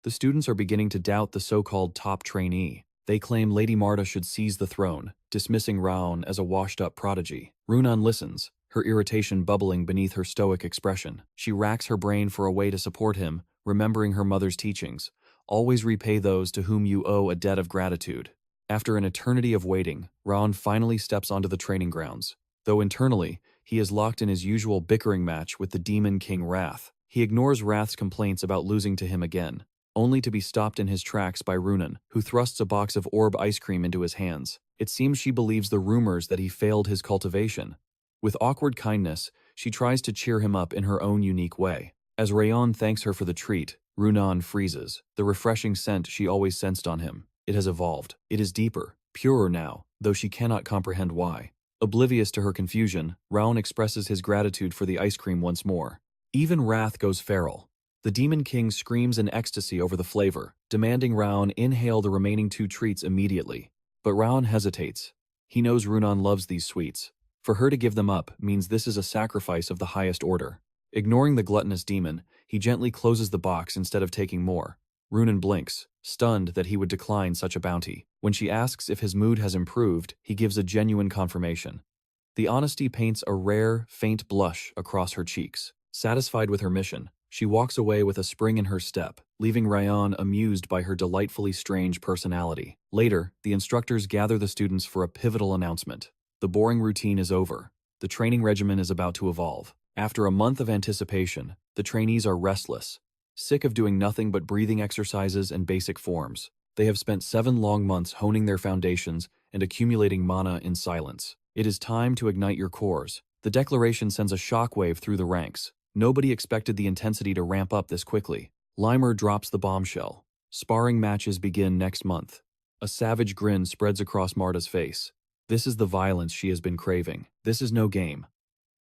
The students are beginning to doubt the so-called top trainee. They claim Lady Marta should seize the throne, dismissing Raon as a washed-up prodigy. Runan listens, her irritation bubbling beneath her stoic expression. She racks her brain for a way to support him, remembering her mother's teachings. Always repay those to whom you owe a debt of gratitude. After an eternity of waiting, Raon finally steps onto the training grounds. Though internally, he is locked in his usual bickering match with the Demon King Wrath. He ignores Wrath's complaints about losing to him again, only to be stopped in his tracks by Runan, who thrusts a box of orb ice cream into his hands. It seems she believes the rumors that he failed his cultivation. With awkward kindness, she tries to cheer him up in her own unique way. As Raon thanks her for the treat, Runan freezes, the refreshing scent she always sensed on him. It has evolved. It is deeper, purer now, though she cannot comprehend why. Oblivious to her confusion, Raon expresses his gratitude for the ice cream once more. Even Wrath goes feral. The Demon King screams in ecstasy over the flavor, demanding Raon inhale the remaining 2 treats immediately. But Raon hesitates. He knows Runan loves these sweets. For her to give them up means this is a sacrifice of the highest order. Ignoring the gluttonous demon, he gently closes the box instead of taking more. Runan blinks, stunned that he would decline such a bounty. When she asks if his mood has improved, he gives a genuine confirmation. The honesty paints a rare, faint blush across her cheeks. Satisfied with her mission, she walks away with a spring in her step, leaving Raon amused by her delightfully strange personality. Later, the instructors gather the students for a pivotal announcement. The boring routine is over. The training regimen is about to evolve. After a month of anticipation, the trainees are restless, sick of doing nothing but breathing exercises and basic forms. They have spent 7 long months honing their foundations and accumulating mana in silence. It is time to ignite your cores. The declaration sends a shockwave through the ranks. Nobody expected the intensity to ramp up this quickly. Limer drops the bombshell. Sparring matches begin next month. A savage grin spreads across Marta's face. This is the violence she has been craving. This is no game.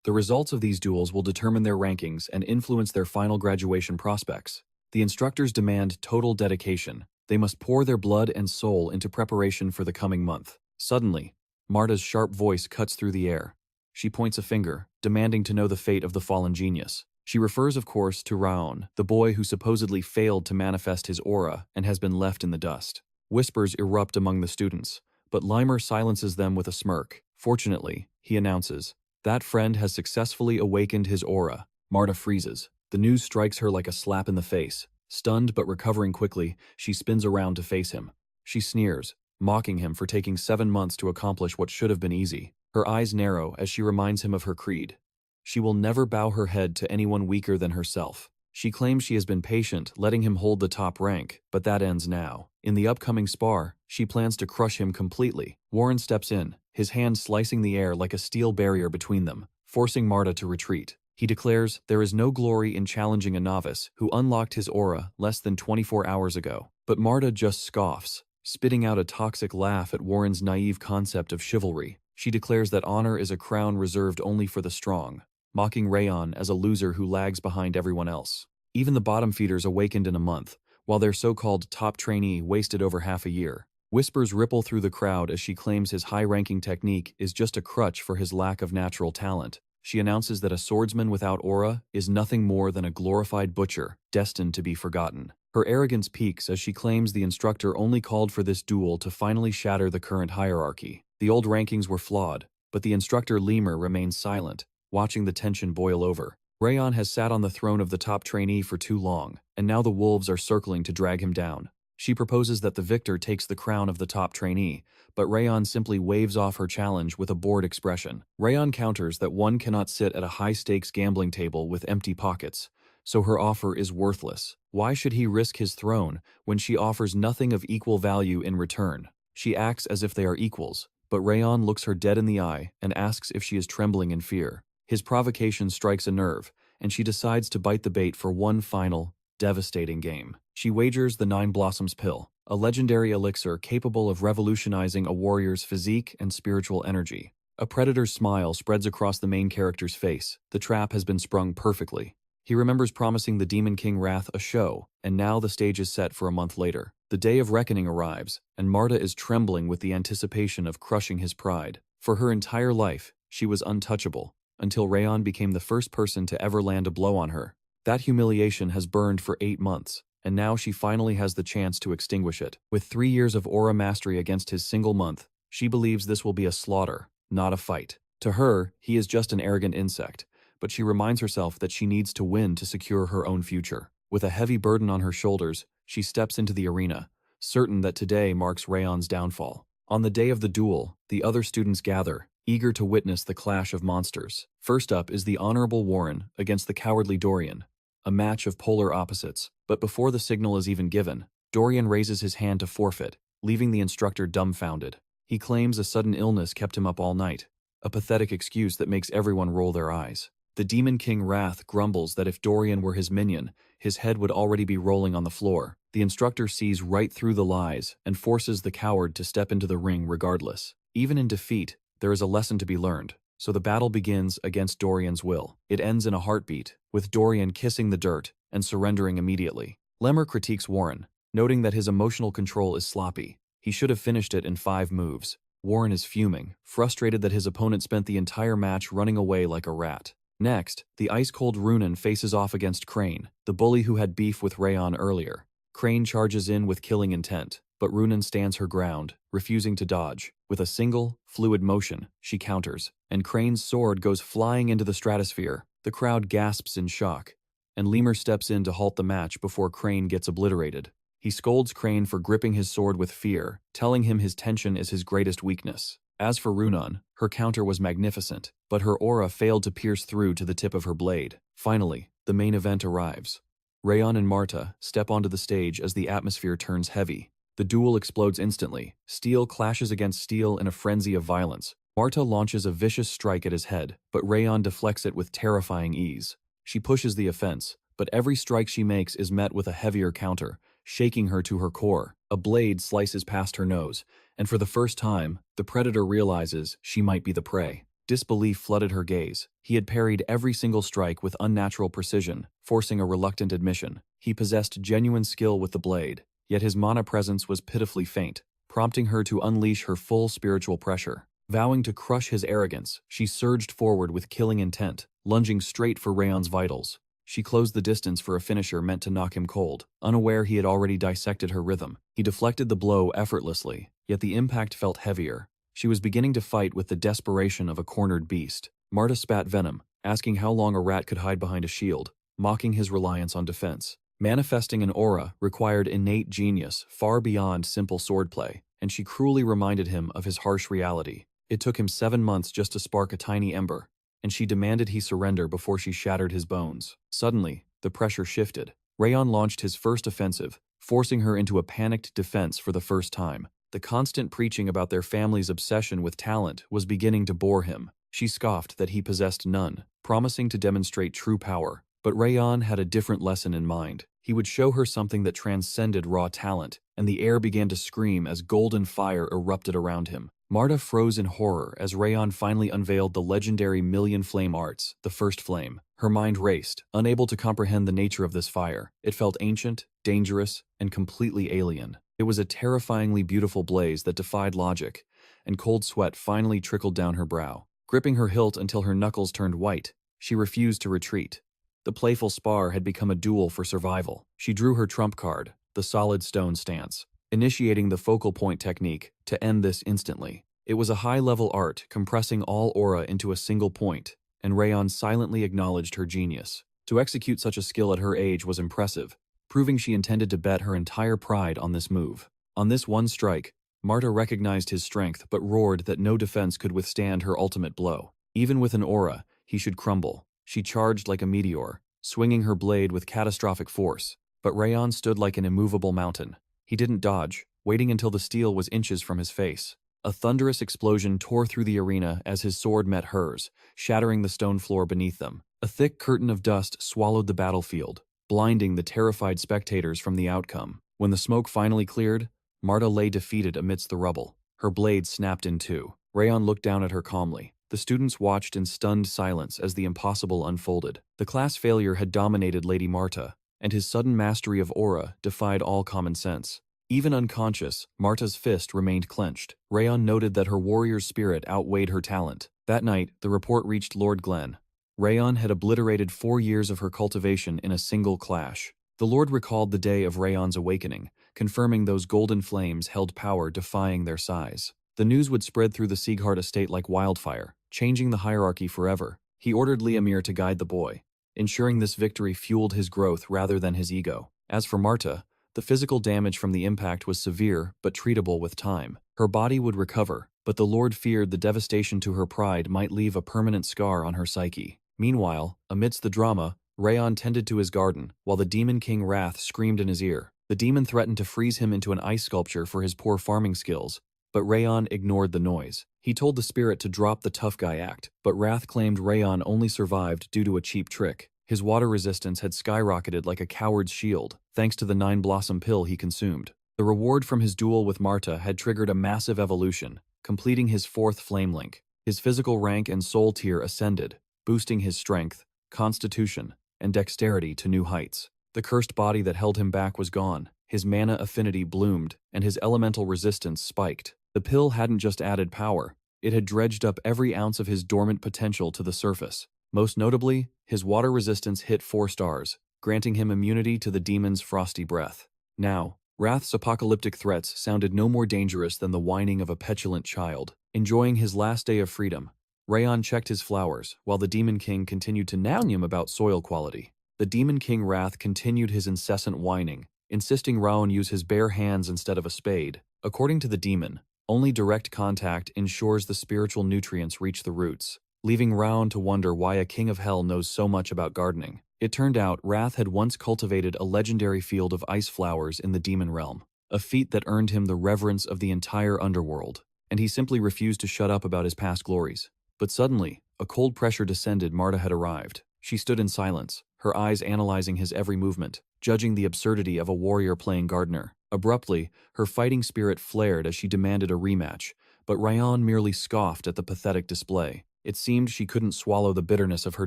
The results of these duels will determine their rankings and influence their final graduation prospects. The instructors demand total dedication. They must pour their blood and soul into preparation for the coming month. Suddenly, Marta's sharp voice cuts through the air. She points a finger, demanding to know the fate of the fallen genius. She refers, of course, to Raon, the boy who supposedly failed to manifest his aura and has been left in the dust. Whispers erupt among the students, but Limer silences them with a smirk. Fortunately, he announces, that friend has successfully awakened his aura. Marta freezes. The news strikes her like a slap in the face. Stunned but recovering quickly, she spins around to face him. She sneers, mocking him for taking 7 months to accomplish what should have been easy. Her eyes narrow as she reminds him of her creed. She will never bow her head to anyone weaker than herself. She claims she has been patient, letting him hold the top rank, but that ends now. In the upcoming spar, she plans to crush him completely. Warren steps in, his hand slicing the air like a steel barrier between them, forcing Marta to retreat. He declares there is no glory in challenging a novice who unlocked his aura less than 24 hours ago. But Marta just scoffs, spitting out a toxic laugh at Warren's naive concept of chivalry. She declares that honor is a crown reserved only for the strong, mocking Raon as a loser who lags behind everyone else. Even the bottom feeders awakened in a month, while their so-called top trainee wasted over half a year. Whispers ripple through the crowd as she claims his high-ranking technique is just a crutch for his lack of natural talent. She announces that a swordsman without aura is nothing more than a glorified butcher, destined to be forgotten. Her arrogance peaks as she claims the instructor only called for this duel to finally shatter the current hierarchy. The old rankings were flawed, but the instructor Limer remains silent, watching the tension boil over. Raon has sat on the throne of the top trainee for too long, and now the wolves are circling to drag him down. She proposes that the victor takes the crown of the top trainee, but Raon simply waves off her challenge with a bored expression. Raon counters that one cannot sit at a high-stakes gambling table with empty pockets, so her offer is worthless. Why should he risk his throne when she offers nothing of equal value in return? She acts as if they are equals, but Raon looks her dead in the eye and asks if she is trembling in fear. His provocation strikes a nerve, and she decides to bite the bait for one final, devastating game. She wagers the Nine Blossoms pill, a legendary elixir capable of revolutionizing a warrior's physique and spiritual energy. A predator's smile spreads across the main character's face. The trap has been sprung perfectly. He remembers promising the Demon King Wrath a show, and now the stage is set for a month later. The day of reckoning arrives, and Marta is trembling with the anticipation of crushing his pride. For her entire life, she was untouchable, until Raon became the first person to ever land a blow on her. That humiliation has burned for 8 months. and now she finally has the chance to extinguish it. With 3 years of aura mastery against his single month, she believes this will be a slaughter, not a fight. To her, he is just an arrogant insect, but she reminds herself that she needs to win to secure her own future. With a heavy burden on her shoulders, she steps into the arena, certain that today marks Raon's downfall. On the day of the duel, the other students gather, eager to witness the clash of monsters. First up is the honorable Warren against the cowardly Dorian, a match of polar opposites. But before the signal is even given, Dorian raises his hand to forfeit, leaving the instructor dumbfounded. He claims a sudden illness kept him up all night, a pathetic excuse that makes everyone roll their eyes. The Demon King Wrath grumbles that if Dorian were his minion, his head would already be rolling on the floor. The instructor sees right through the lies and forces the coward to step into the ring regardless. Even in defeat, there is a lesson to be learned, so the battle begins against Dorian's will. It ends in a heartbeat, with Dorian kissing the dirt and surrendering immediately. Lemmer critiques Warren, noting that his emotional control is sloppy. He should have finished it in 5 moves. Warren is fuming, frustrated that his opponent spent the entire match running away like a rat. Next, the ice-cold Runan faces off against Crane, the bully who had beef with Raon earlier. Crane charges in with killing intent, but Runan stands her ground, refusing to dodge. With a single, fluid motion, she counters, and Crane's sword goes flying into the stratosphere. The crowd gasps in shock, and Lemur steps in to halt the match before Crane gets obliterated. He scolds Crane for gripping his sword with fear, telling him his tension is his greatest weakness. As for Runan, her counter was magnificent, but her aura failed to pierce through to the tip of her blade. Finally, the main event arrives. Raon and Marta step onto the stage as the atmosphere turns heavy. The duel explodes instantly. Steel clashes against steel in a frenzy of violence. Marta launches a vicious strike at his head, but Raon deflects it with terrifying ease. She pushes the offense, but every strike she makes is met with a heavier counter, shaking her to her core. A blade slices past her nose, and for the first time, the predator realizes she might be the prey. Disbelief flooded her gaze. He had parried every single strike with unnatural precision, forcing a reluctant admission. He possessed genuine skill with the blade, yet his mana presence was pitifully faint, prompting her to unleash her full spiritual pressure. Vowing to crush his arrogance, she surged forward with killing intent, lunging straight for Raon's vitals. She closed the distance for a finisher meant to knock him cold, unaware he had already dissected her rhythm. He deflected the blow effortlessly, yet the impact felt heavier. She was beginning to fight with the desperation of a cornered beast. Marta spat venom, asking how long a rat could hide behind a shield, mocking his reliance on defense. Manifesting an aura required innate genius far beyond simple swordplay, and she cruelly reminded him of his harsh reality. It took him 7 months just to spark a tiny ember, and she demanded he surrender before she shattered his bones. Suddenly, the pressure shifted. Raon launched his first offensive, forcing her into a panicked defense for the first time. The constant preaching about their family's obsession with talent was beginning to bore him. She scoffed that he possessed none, promising to demonstrate true power. But Raon had a different lesson in mind. He would show her something that transcended raw talent, and the air began to scream as golden fire erupted around him. Marta froze in horror as Raon finally unveiled the legendary Million Flame Arts, the First Flame. Her mind raced, unable to comprehend the nature of this fire. It felt ancient, dangerous, and completely alien. It was a terrifyingly beautiful blaze that defied logic, and cold sweat finally trickled down her brow. Gripping her hilt until her knuckles turned white, she refused to retreat. The playful spar had become a duel for survival. She drew her trump card, the solid stone stance, initiating the focal point technique to end this instantly. It was a high-level art compressing all aura into a single point, and Raon silently acknowledged her genius. To execute such a skill at her age was impressive, proving she intended to bet her entire pride on this move. On this one strike, Marta recognized his strength but roared that no defense could withstand her ultimate blow. Even with an aura, he should crumble. She charged like a meteor, swinging her blade with catastrophic force, but Raon stood like an immovable mountain. He didn't dodge, waiting until the steel was inches from his face. A thunderous explosion tore through the arena as his sword met hers, shattering the stone floor beneath them. A thick curtain of dust swallowed the battlefield, blinding the terrified spectators from the outcome. When the smoke finally cleared, Marta lay defeated amidst the rubble. Her blade snapped in two. Raon looked down at her calmly. The students watched in stunned silence as the impossible unfolded. The class failure had dominated Lady Marta, and his sudden mastery of aura defied all common sense. Even unconscious, Marta's fist remained clenched. Raon noted that her warrior's spirit outweighed her talent. That night, the report reached Lord Glenn. Raon had obliterated 4 years of her cultivation in a single clash. The Lord recalled the day of Raon's awakening, confirming those golden flames held power defying their size. The news would spread through the Zieghart estate like wildfire, changing the hierarchy forever. He ordered Liamir to guide the boy, ensuring this victory fueled his growth rather than his ego. As for Marta, the physical damage from the impact was severe but treatable with time. Her body would recover, but the Lord feared the devastation to her pride might leave a permanent scar on her psyche. Meanwhile, amidst the drama, Raon tended to his garden, while the Demon King Wrath screamed in his ear. The demon threatened to freeze him into an ice sculpture for his poor farming skills, but Raon ignored the noise. He told the spirit to drop the tough guy act, but Wrath claimed Raon only survived due to a cheap trick. His water resistance had skyrocketed like a coward's shield, thanks to the 9-blossom pill he consumed. The reward from his duel with Marta had triggered a massive evolution, completing his 4th flame link. His physical rank and soul tier ascended, boosting his strength, constitution, and dexterity to new heights. The cursed body that held him back was gone, his mana affinity bloomed, and his elemental resistance spiked. The pill hadn't just added power, it had dredged up every ounce of his dormant potential to the surface. Most notably, his water resistance hit 4 stars, granting him immunity to the demon's frosty breath. Now, Wrath's apocalyptic threats sounded no more dangerous than the whining of a petulant child. Enjoying his last day of freedom, Raon checked his flowers, while the Demon King continued to nag him about soil quality. The Demon King Wrath continued his incessant whining, insisting Raon use his bare hands instead of a spade. According to the demon, only direct contact ensures the spiritual nutrients reach the roots, leaving Raon to wonder why a king of hell knows so much about gardening. It turned out Wrath had once cultivated a legendary field of ice flowers in the demon realm, a feat that earned him the reverence of the entire underworld, and he simply refused to shut up about his past glories. But suddenly, a cold pressure descended. Marta had arrived. She stood in silence, her eyes analyzing his every movement, judging the absurdity of a warrior playing gardener. Abruptly, her fighting spirit flared as she demanded a rematch, but Raon merely scoffed at the pathetic display. It seemed she couldn't swallow the bitterness of her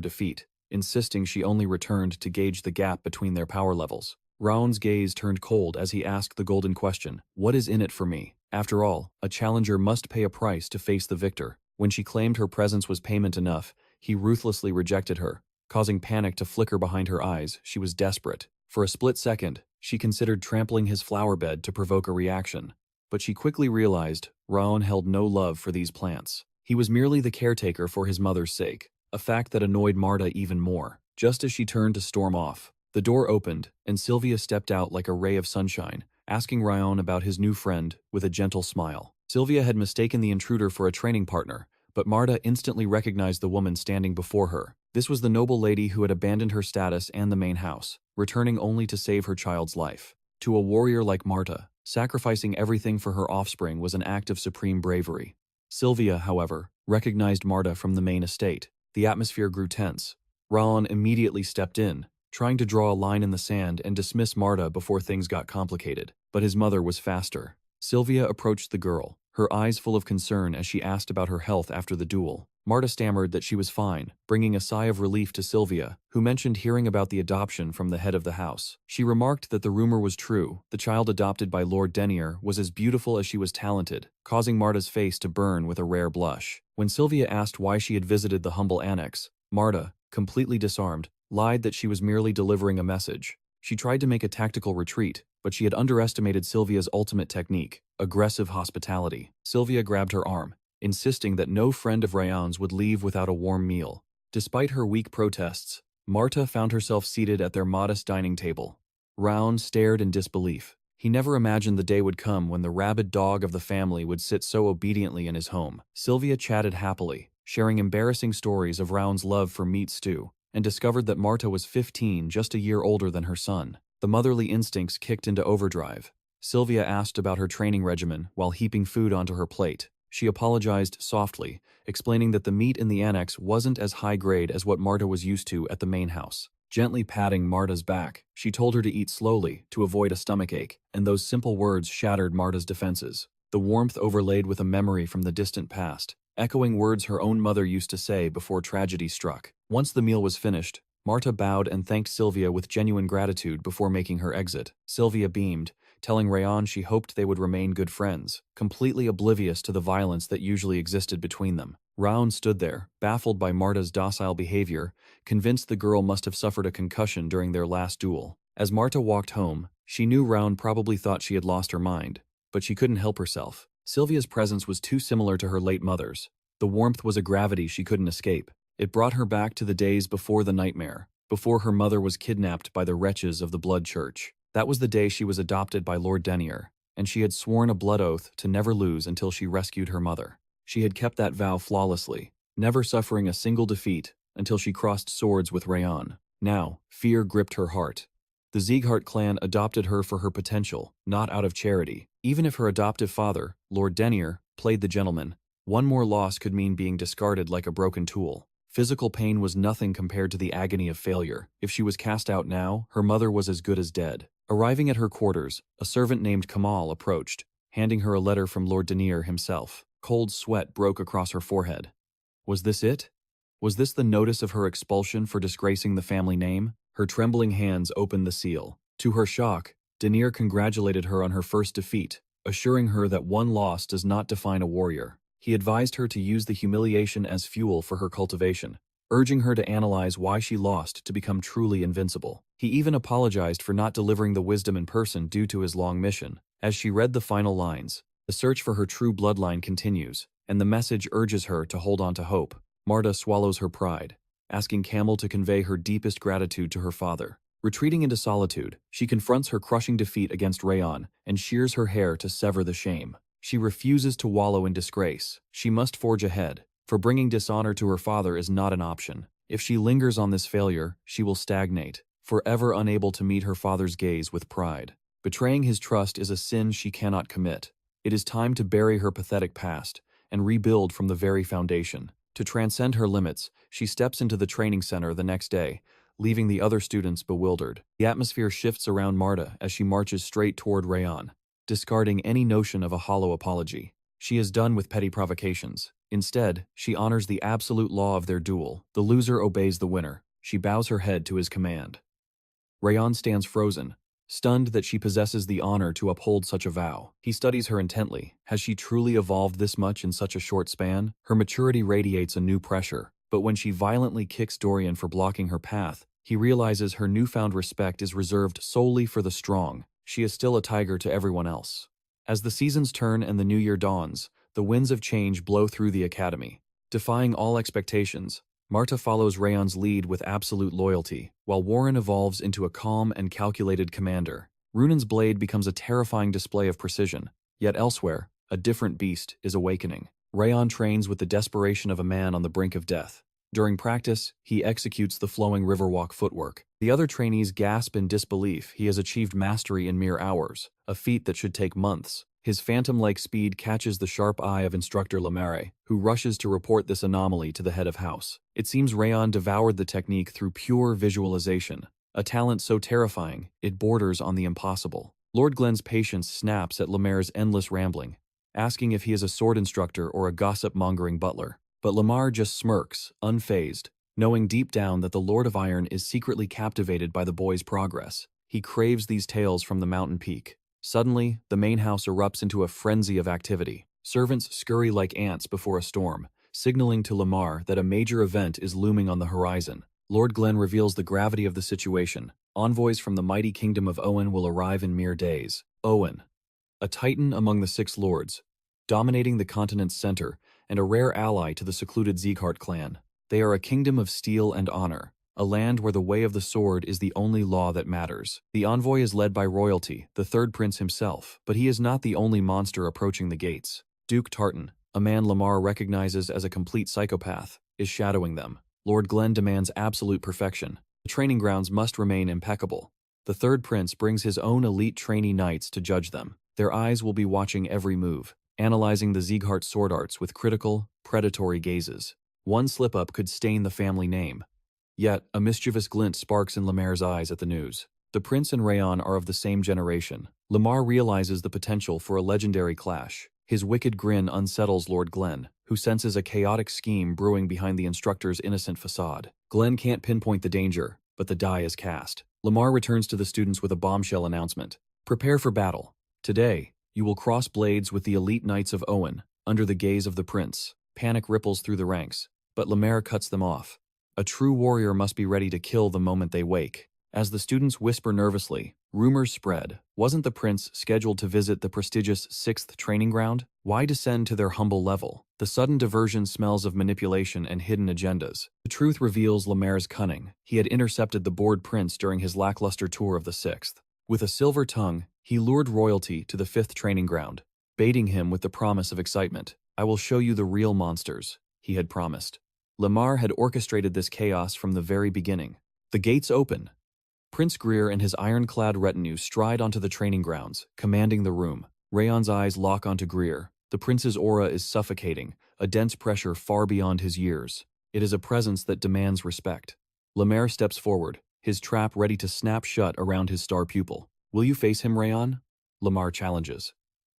defeat, insisting she only returned to gauge the gap between their power levels. Raon's gaze turned cold as he asked the golden question, "What is in it for me?" After all, a challenger must pay a price to face the victor. When she claimed her presence was payment enough, he ruthlessly rejected her, causing panic to flicker behind her eyes. She was desperate. For a split second, she considered trampling his flower bed to provoke a reaction, but she quickly realized Raon held no love for these plants. He was merely the caretaker for his mother's sake, a fact that annoyed Marta even more. Just as she turned to storm off, the door opened, and Sylvia stepped out like a ray of sunshine, asking Raon about his new friend with a gentle smile. Sylvia had mistaken the intruder for a training partner, but Marta instantly recognized the woman standing before her. This was the noble lady who had abandoned her status and the main house, returning only to save her child's life. To a warrior like Marta, sacrificing everything for her offspring was an act of supreme bravery. Sylvia, however, recognized Marta from the main estate. The atmosphere grew tense. Raon immediately stepped in, trying to draw a line in the sand and dismiss Marta before things got complicated, but his mother was faster. Sylvia approached the girl, her eyes full of concern as she asked about her health after the duel. Marta stammered that she was fine, bringing a sigh of relief to Sylvia, who mentioned hearing about the adoption from the head of the house. She remarked that the rumor was true. The child adopted by Lord Denier was as beautiful as she was talented, causing Marta's face to burn with a rare blush. When Sylvia asked why she had visited the humble annex, Marta, completely disarmed, lied that she was merely delivering a message. She tried to make a tactical retreat, but she had underestimated Sylvia's ultimate technique, aggressive hospitality. Sylvia grabbed her arm, insisting that no friend of Raon's would leave without a warm meal. Despite her weak protests, Marta found herself seated at their modest dining table. Raon stared in disbelief. He never imagined the day would come when the rabid dog of the family would sit so obediently in his home. Sylvia chatted happily, sharing embarrassing stories of Raon's love for meat stew, and discovered that Marta was 15, just a year older than her son. The motherly instincts kicked into overdrive. Sylvia asked about her training regimen while heaping food onto her plate. She apologized softly, explaining that the meat in the annex wasn't as high grade as what Marta was used to at the main house. Gently patting Marta's back, she told her to eat slowly to avoid a stomachache, and those simple words shattered Marta's defenses. The warmth overlaid with a memory from the distant past, echoing words her own mother used to say before tragedy struck. Once the meal was finished, Marta bowed and thanked Sylvia with genuine gratitude before making her exit. Sylvia beamed, telling Raon she hoped they would remain good friends, completely oblivious to the violence that usually existed between them. Raon stood there, baffled by Marta's docile behavior, convinced the girl must have suffered a concussion during their last duel. As Marta walked home, she knew Raon probably thought she had lost her mind, but she couldn't help herself. Sylvia's presence was too similar to her late mother's. The warmth was a gravity she couldn't escape. It brought her back to the days before the nightmare, before her mother was kidnapped by the wretches of the Blood Church. That was the day she was adopted by Lord Denier, and she had sworn a blood oath to never lose until she rescued her mother. She had kept that vow flawlessly, never suffering a single defeat until she crossed swords with Raon. Now, fear gripped her heart. The Zieghart clan adopted her for her potential, not out of charity. Even if her adoptive father, Lord Denier, played the gentleman, one more loss could mean being discarded like a broken tool. Physical pain was nothing compared to the agony of failure. If she was cast out now, her mother was as good as dead. Arriving at her quarters, a servant named Kamal approached, handing her a letter from Lord Denier himself. Cold sweat broke across her forehead. Was this it? Was this the notice of her expulsion for disgracing the family name? Her trembling hands opened the seal. To her shock, Denier congratulated her on her first defeat, assuring her that one loss does not define a warrior. He advised her to use the humiliation as fuel for her cultivation, urging her to analyze why she lost to become truly invincible. He even apologized for not delivering the wisdom in person due to his long mission. As she read the final lines, the search for her true bloodline continues, and the message urges her to hold on to hope. Marta swallows her pride, asking Camel to convey her deepest gratitude to her father. Retreating into solitude, she confronts her crushing defeat against Raon and shears her hair to sever the shame. She refuses to wallow in disgrace. She must forge ahead, for bringing dishonor to her father is not an option. If she lingers on this failure, she will stagnate, forever unable to meet her father's gaze with pride. Betraying his trust is a sin she cannot commit. It is time to bury her pathetic past and rebuild from the very foundation. To transcend her limits, she steps into the training center the next day, leaving the other students bewildered. The atmosphere shifts around Marta as she marches straight toward Raon, discarding any notion of a hollow apology. She is done with petty provocations. Instead, she honors the absolute law of their duel. The loser obeys the winner. She bows her head to his command. Raon stands frozen, stunned that she possesses the honor to uphold such a vow. He studies her intently. Has she truly evolved this much in such a short span? Her maturity radiates a new pressure, but when she violently kicks Dorian for blocking her path, he realizes her newfound respect is reserved solely for the strong. She is still a tiger to everyone else. As the seasons turn and the new year dawns, the winds of change blow through the academy. Defying all expectations, Marta follows Raon's lead with absolute loyalty, while Warren evolves into a calm and calculated commander. Runan's blade becomes a terrifying display of precision, yet elsewhere, a different beast is awakening. Raon trains with the desperation of a man on the brink of death. During practice, he executes the flowing riverwalk footwork. The other trainees gasp in disbelief. He has achieved mastery in mere hours, a feat that should take months. His phantom-like speed catches the sharp eye of instructor Lemaire, who rushes to report this anomaly to the head of house. It seems Raon devoured the technique through pure visualization, a talent so terrifying it borders on the impossible. Lord Glenn's patience snaps at Lemaire's endless rambling, asking if he is a sword instructor or a gossip-mongering butler. But Lemar just smirks, unfazed, knowing deep down that the Lord of Iron is secretly captivated by the boy's progress. He craves these tales from the mountain peak. Suddenly, the main house erupts into a frenzy of activity. Servants scurry like ants before a storm, signaling to Lemar that a major event is looming on the horizon. Lord Glenn reveals the gravity of the situation. Envoys from the mighty kingdom of Owen will arrive in mere days. Owen, a titan among the six lords, dominating the continent's center, and a rare ally to the secluded Zieghart clan. They are a kingdom of steel and honor, a land where the way of the sword is the only law that matters. The envoy is led by royalty, the third prince himself, but he is not the only monster approaching the gates. Duke Tartan, a man Lemar recognizes as a complete psychopath, is shadowing them. Lord Glenn demands absolute perfection. The training grounds must remain impeccable. The third prince brings his own elite trainee knights to judge them. Their eyes will be watching every move, analyzing the Zieghart sword arts with critical, predatory gazes. One slip-up could stain the family name. Yet, a mischievous glint sparks in Lemaire's eyes at the news. The prince and Raon are of the same generation. Lemar realizes the potential for a legendary clash. His wicked grin unsettles Lord Glenn, who senses a chaotic scheme brewing behind the instructor's innocent facade. Glenn can't pinpoint the danger, but the die is cast. Lemar returns to the students with a bombshell announcement. Prepare for battle. Today, you will cross blades with the elite knights of Owen, under the gaze of the prince. Panic ripples through the ranks, but Lemaire cuts them off. A true warrior must be ready to kill the moment they wake. As the students whisper nervously, rumors spread. Wasn't the prince scheduled to visit the prestigious 6th training ground? Why descend to their humble level? The sudden diversion smells of manipulation and hidden agendas. The truth reveals Lemaire's cunning. He had intercepted the bored prince during his lackluster tour of the 6th. With a silver tongue, he lured royalty to the 5th training ground, baiting him with the promise of excitement. "I will show you the real monsters," he had promised. Lemaire had orchestrated this chaos from the very beginning. The gates open. Prince Greer and his ironclad retinue stride onto the training grounds, commanding the room. Raon's eyes lock onto Greer. The prince's aura is suffocating, a dense pressure far beyond his years. It is a presence that demands respect. Lemaire steps forward, his trap ready to snap shut around his star pupil. "Will you face him, Raon?" Lemaire challenges.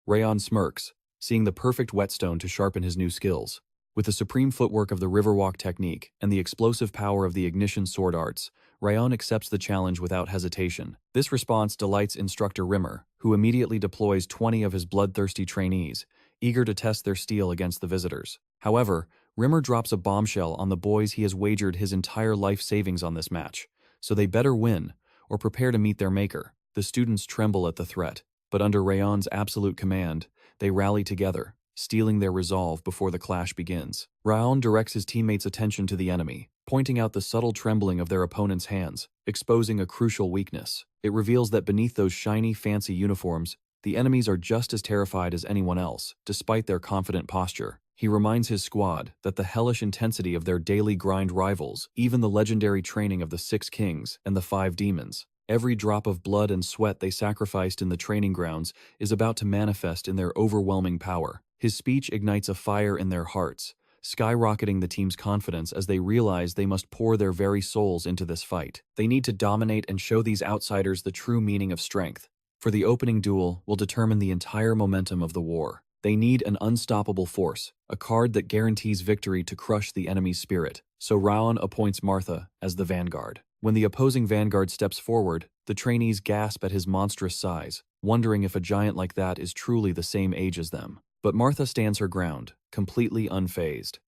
Raon smirks, seeing the perfect whetstone to sharpen his new skills. With the supreme footwork of the Riverwalk technique and the explosive power of the Ignition sword arts, Raon accepts the challenge without hesitation. This response delights instructor Rimmer, who immediately deploys 20 of his bloodthirsty trainees, eager to test their steel against the visitors. However, Rimmer drops a bombshell on the boys he has wagered his entire life savings on this match, so they better win, or prepare to meet their maker. The students tremble at the threat, but under Raon's absolute command, they rally together, steeling their resolve before the clash begins. Raon directs his teammates' attention to the enemy, pointing out the subtle trembling of their opponent's hands, exposing a crucial weakness. It reveals that beneath those shiny, fancy uniforms, the enemies are just as terrified as anyone else, despite their confident posture. He reminds his squad that the hellish intensity of their daily grind rivals even the legendary training of the 6 kings and the 5 demons. Every drop of blood and sweat they sacrificed in the training grounds is about to manifest in their overwhelming power. His speech ignites a fire in their hearts, skyrocketing the team's confidence as they realize they must pour their very souls into this fight. They need to dominate and show these outsiders the true meaning of strength, for the opening duel will determine the entire momentum of the war. They need an unstoppable force, a card that guarantees victory to crush the enemy's spirit. So Raon appoints Martha as the vanguard. When the opposing vanguard steps forward, the trainees gasp at his monstrous size, wondering if a giant like that is truly the same age as them. But Martha stands her ground, completely unfazed.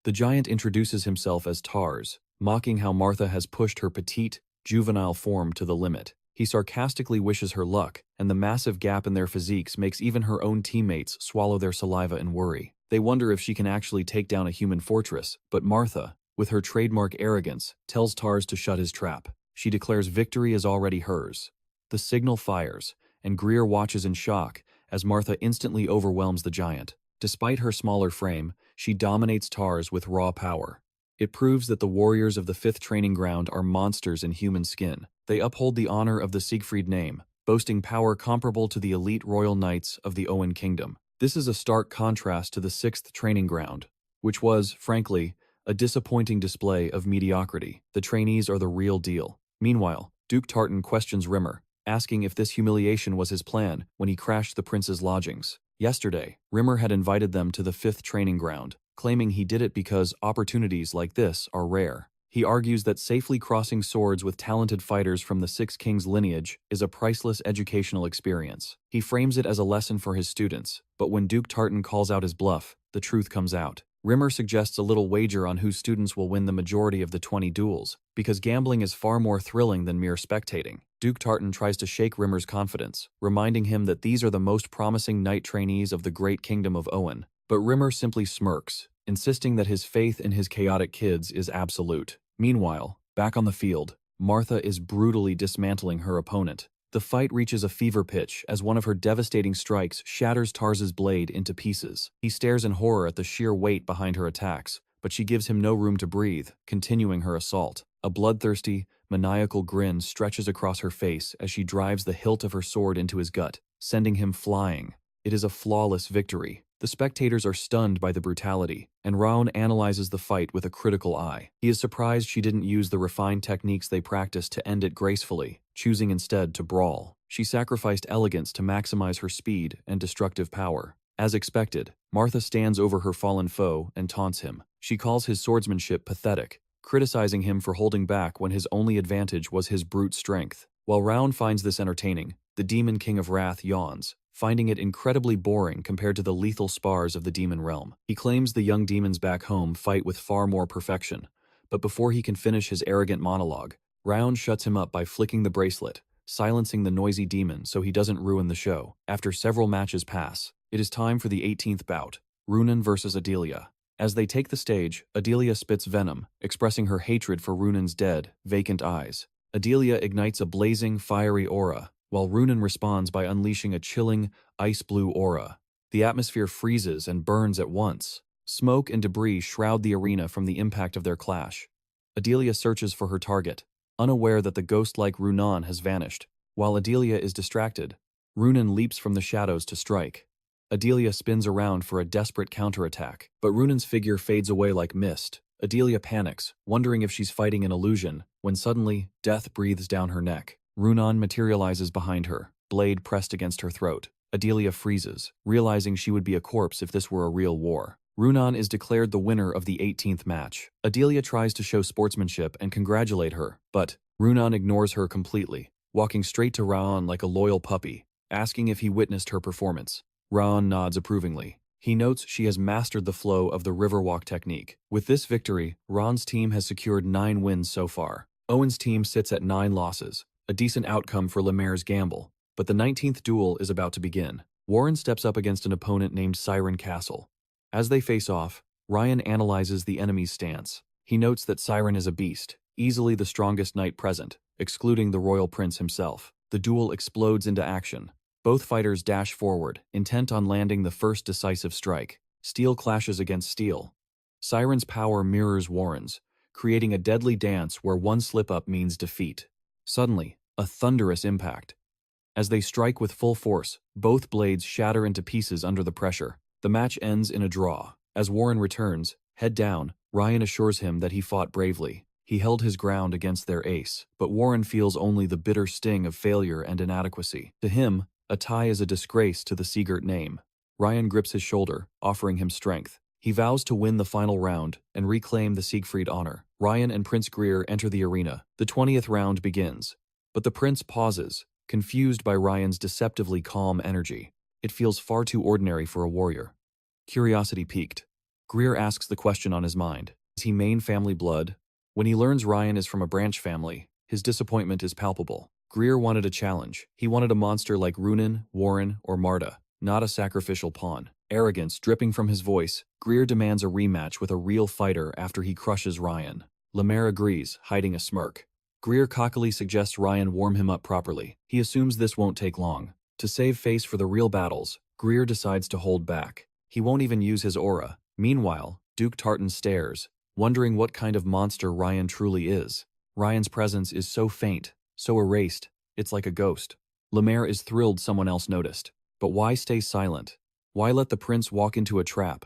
The giant introduces himself as Tars, mocking how Martha has pushed her petite, juvenile form to the limit. He sarcastically wishes her luck, and the massive gap in their physiques makes even her own teammates swallow their saliva in worry. They wonder if she can actually take down a human fortress, but Martha, with her trademark arrogance, tells Tars to shut his trap. She declares victory is already hers. The signal fires, and Greer watches in shock as Martha instantly overwhelms the giant. Despite her smaller frame, she dominates Tars with raw power. It proves that the warriors of the 5th training ground are monsters in human skin. They uphold the honor of the Siegfried name, boasting power comparable to the elite royal knights of the Owen kingdom. This is a stark contrast to the 6th training ground, which was, frankly, a disappointing display of mediocrity. The trainees are the real deal. Meanwhile, Duke Tartan questions Rimmer, asking if this humiliation was his plan when he crashed the prince's lodgings. Yesterday, Rimmer had invited them to the 5th training ground, claiming he did it because opportunities like this are rare. He argues that safely crossing swords with talented fighters from the 6 Kings lineage is a priceless educational experience. He frames it as a lesson for his students, but when Duke Tartan calls out his bluff, the truth comes out. Rimmer suggests a little wager on whose students will win the majority of the 20 duels, because gambling is far more thrilling than mere spectating. Duke Tartan tries to shake Rimmer's confidence, reminding him that these are the most promising knight trainees of the great kingdom of Owen. But Rimmer simply smirks, insisting that his faith in his chaotic kids is absolute. Meanwhile, back on the field, Martha is brutally dismantling her opponent. The fight reaches a fever pitch as one of her devastating strikes shatters Tars's blade into pieces. He stares in horror at the sheer weight behind her attacks, but she gives him no room to breathe, continuing her assault. A bloodthirsty, maniacal grin stretches across her face as she drives the hilt of her sword into his gut, sending him flying. It is a flawless victory. The spectators are stunned by the brutality, and Raon analyzes the fight with a critical eye. He is surprised she didn't use the refined techniques they practiced to end it gracefully, choosing instead to brawl. She sacrificed elegance to maximize her speed and destructive power. As expected, Martha stands over her fallen foe and taunts him. She calls his swordsmanship pathetic, criticizing him for holding back when his only advantage was his brute strength. While Raon finds this entertaining, the Demon King of Wrath yawns, finding it incredibly boring compared to the lethal spars of the demon realm. He claims the young demons back home fight with far more perfection, but before he can finish his arrogant monologue, Raon shuts him up by flicking the bracelet, silencing the noisy demon so he doesn't ruin the show. After several matches pass, it is time for the 18th bout, Runan versus Adelia. As they take the stage, Adelia spits venom, expressing her hatred for Runan's dead, vacant eyes. Adelia ignites a blazing, fiery aura, while Runan responds by unleashing a chilling, ice-blue aura. The atmosphere freezes and burns at once. Smoke and debris shroud the arena from the impact of their clash. Adelia searches for her target, unaware that the ghost-like Runan has vanished. While Adelia is distracted, Runan leaps from the shadows to strike. Adelia spins around for a desperate counterattack, but Runan's figure fades away like mist. Adelia panics, wondering if she's fighting an illusion, when suddenly, death breathes down her neck. Runan materializes behind her, blade pressed against her throat. Adelia freezes, realizing she would be a corpse if this were a real war. Runan is declared the winner of the 18th match. Adelia tries to show sportsmanship and congratulate her, but Runan ignores her completely, walking straight to Raon like a loyal puppy, asking if he witnessed her performance. Raon nods approvingly. He notes she has mastered the flow of the Riverwalk technique. With this victory, Raon's team has secured 9 wins so far. Owen's team sits at 9 losses, a decent outcome for Lemaire's gamble. But the 19th duel is about to begin. Warren steps up against an opponent named Siren Castle. As they face off, Ryan analyzes the enemy's stance. He notes that Siren is a beast, easily the strongest knight present, excluding the royal prince himself. The duel explodes into action. Both fighters dash forward, intent on landing the first decisive strike. Steel clashes against steel. Siren's power mirrors Warren's, creating a deadly dance where one slip-up means defeat. Suddenly, a thunderous impact. As they strike with full force, both blades shatter into pieces under the pressure. The match ends in a draw. As Warren returns, head down, Ryan assures him that he fought bravely. He held his ground against their ace, but Warren feels only the bitter sting of failure and inadequacy. To him, a tie is a disgrace to the Zieghart name. Ryan grips his shoulder, offering him strength. He vows to win the final round and reclaim the Siegfried honor. Ryan and Prince Greer enter the arena. The 20th round begins. But the prince pauses, confused by Ryan's deceptively calm energy. It feels far too ordinary for a warrior. Curiosity piqued. Greer asks the question on his mind. Is he main family blood? When he learns Ryan is from a branch family, his disappointment is palpable. Greer wanted a challenge. He wanted a monster like Runan, Warren, or Marta, not a sacrificial pawn. Arrogance dripping from his voice, Greer demands a rematch with a real fighter after he crushes Ryan. Lemaire agrees, hiding a smirk. Greer cockily suggests Ryan warm him up properly. He assumes this won't take long. To save face for the real battles, Greer decides to hold back. He won't even use his aura. Meanwhile, Duke Tartan stares, wondering what kind of monster Ryan truly is. Ryan's presence is so faint, so erased, it's like a ghost. Lemaire is thrilled someone else noticed. But why stay silent? Why let the prince walk into a trap?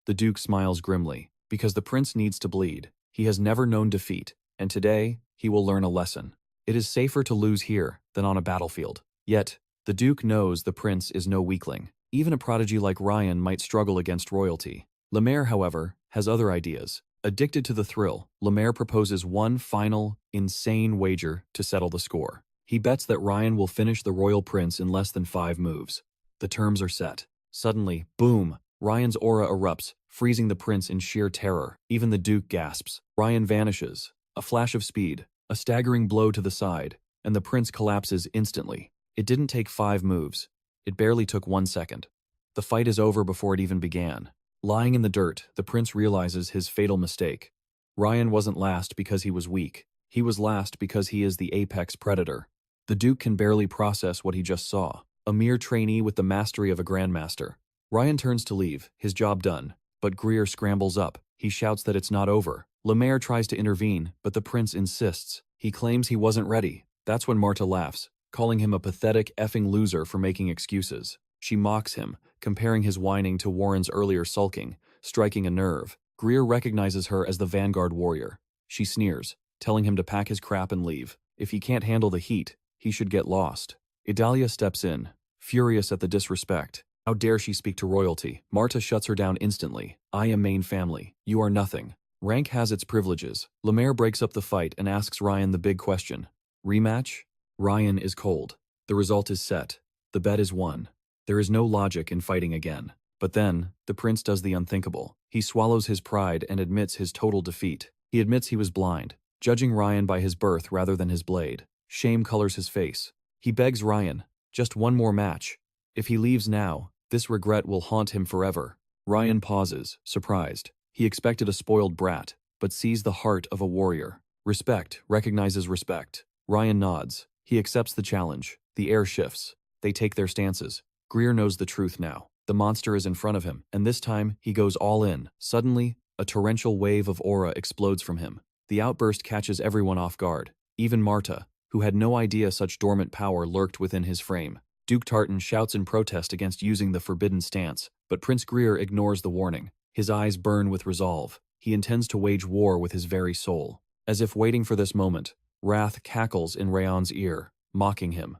The Duke smiles grimly. Because the prince needs to bleed. He has never known defeat, and today, he will learn a lesson. It is safer to lose here than on a battlefield. Yet, the Duke knows the prince is no weakling. Even a prodigy like Ryan might struggle against royalty. Lemaire, however, has other ideas. Addicted to the thrill, Lemaire proposes one final, insane wager to settle the score. He bets that Ryan will finish the royal prince in less than 5 moves. The terms are set. Suddenly, boom, Ryan's aura erupts, freezing the prince in sheer terror. Even the Duke gasps. Ryan vanishes. A flash of speed, a staggering blow to the side, and the prince collapses instantly. It didn't take 5 moves. It barely took 1 second. The fight is over before it even began. Lying in the dirt, the prince realizes his fatal mistake. Ryan wasn't last because he was weak. He was last because he is the apex predator. The Duke can barely process what he just saw. A mere trainee with the mastery of a grandmaster. Ryan turns to leave, his job done. But Greer scrambles up. He shouts that it's not over. Lemaire tries to intervene, but the prince insists. He claims he wasn't ready. That's when Marta laughs, calling him a pathetic effing loser for making excuses. She mocks him, comparing his whining to Warren's earlier sulking, striking a nerve. Greer recognizes her as the vanguard warrior. She sneers, telling him to pack his crap and leave. If he can't handle the heat, he should get lost. Idalia steps in, furious at the disrespect. How dare she speak to royalty? Marta shuts her down instantly. I am main family. You are nothing. Rank has its privileges. Lemaire breaks up the fight and asks Ryan the big question. Rematch? Ryan is cold. The result is set. The bet is won. There is no logic in fighting again. But then, the prince does the unthinkable. He swallows his pride and admits his total defeat. He admits he was blind. judging Ryan by his birth rather than his blade. Shame colors his face. He begs Ryan, just one more match. If he leaves now, this regret will haunt him forever. Ryan pauses, surprised. He expected a spoiled brat, but sees the heart of a warrior. Respect, recognizes respect. Ryan nods. He accepts the challenge. The air shifts. They take their stances. Greer knows the truth now. The monster is in front of him, and this time, he goes all in. Suddenly, a torrential wave of aura explodes from him. The outburst catches everyone off guard. Even Marta, who had no idea such dormant power lurked within his frame. Duke Tartan shouts in protest against using the forbidden stance, but Prince Greer ignores the warning. His eyes burn with resolve. He intends to wage war with his very soul. As if waiting for this moment, wrath cackles in Raon's ear, mocking him.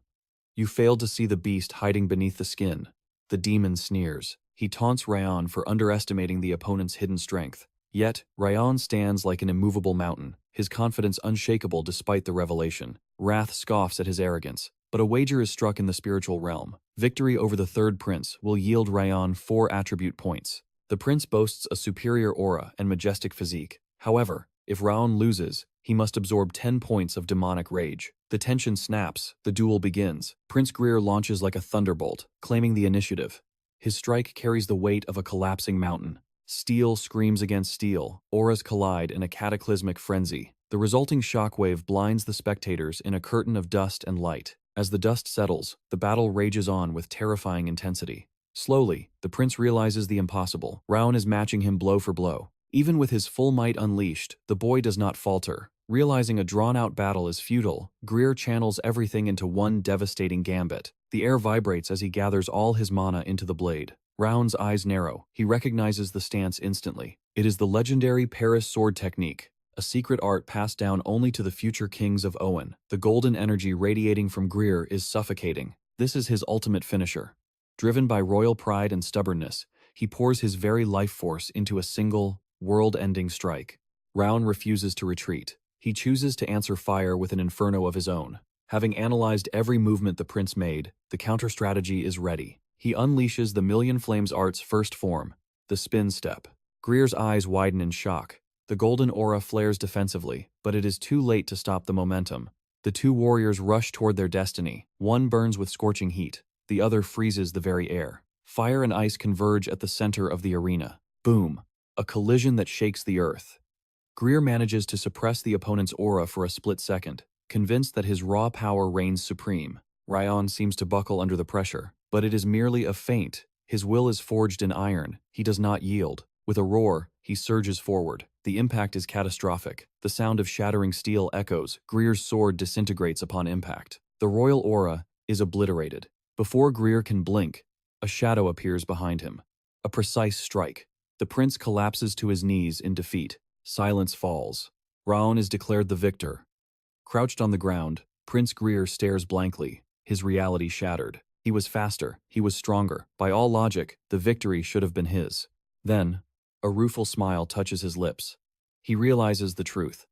You failed to see the beast hiding beneath the skin. The demon sneers. He taunts Raon for underestimating the opponent's hidden strength. Yet, Raon stands like an immovable mountain, his confidence unshakable despite the revelation. Wrath scoffs at his arrogance, but a wager is struck in the spiritual realm. Victory over the third prince will yield Raon 4 attribute points. The prince boasts a superior aura and majestic physique. However, if Raon loses, he must absorb 10 points of demonic rage. The tension snaps, the duel begins. Prince Greer launches like a thunderbolt, claiming the initiative. His strike carries the weight of a collapsing mountain. Steel screams against steel, auras collide in a cataclysmic frenzy. The resulting shockwave blinds the spectators in a curtain of dust and light. As the dust settles, the battle rages on with terrifying intensity. Slowly, the prince realizes the impossible. Raon is matching him blow for blow. Even with his full might unleashed, the boy does not falter. Realizing a drawn-out battle is futile, Greer channels everything into one devastating gambit. The air vibrates as he gathers all his mana into the blade. Raon's eyes narrow. He recognizes the stance instantly. It is the legendary Paris sword technique, a secret art passed down only to the future kings of Owen. The golden energy radiating from Greer is suffocating. This is his ultimate finisher. Driven by royal pride and stubbornness, he pours his very life force into a single, world-ending strike. Raon refuses to retreat. He chooses to answer fire with an inferno of his own. Having analyzed every movement the prince made, the counter-strategy is ready. He unleashes the Million Flames art's first form, the spin step. Greer's eyes widen in shock. The golden aura flares defensively, but it is too late to stop the momentum. The two warriors rush toward their destiny. One burns with scorching heat. The other freezes the very air. Fire and ice converge at the center of the arena. Boom! A collision that shakes the earth. Greer manages to suppress the opponent's aura for a split second, convinced that his raw power reigns supreme. Raon seems to buckle under the pressure, but it is merely a feint. His will is forged in iron. He does not yield. With a roar, he surges forward. The impact is catastrophic. The sound of shattering steel echoes. Greer's sword disintegrates upon impact. The royal aura is obliterated. Before Greer can blink, a shadow appears behind him. A precise strike. The prince collapses to his knees in defeat. Silence falls. Raon is declared the victor. Crouched on the ground, Prince Greer stares blankly, his reality shattered. He was faster, he was stronger. By all logic, the victory should have been his. Then, a rueful smile touches his lips. He realizes the truth.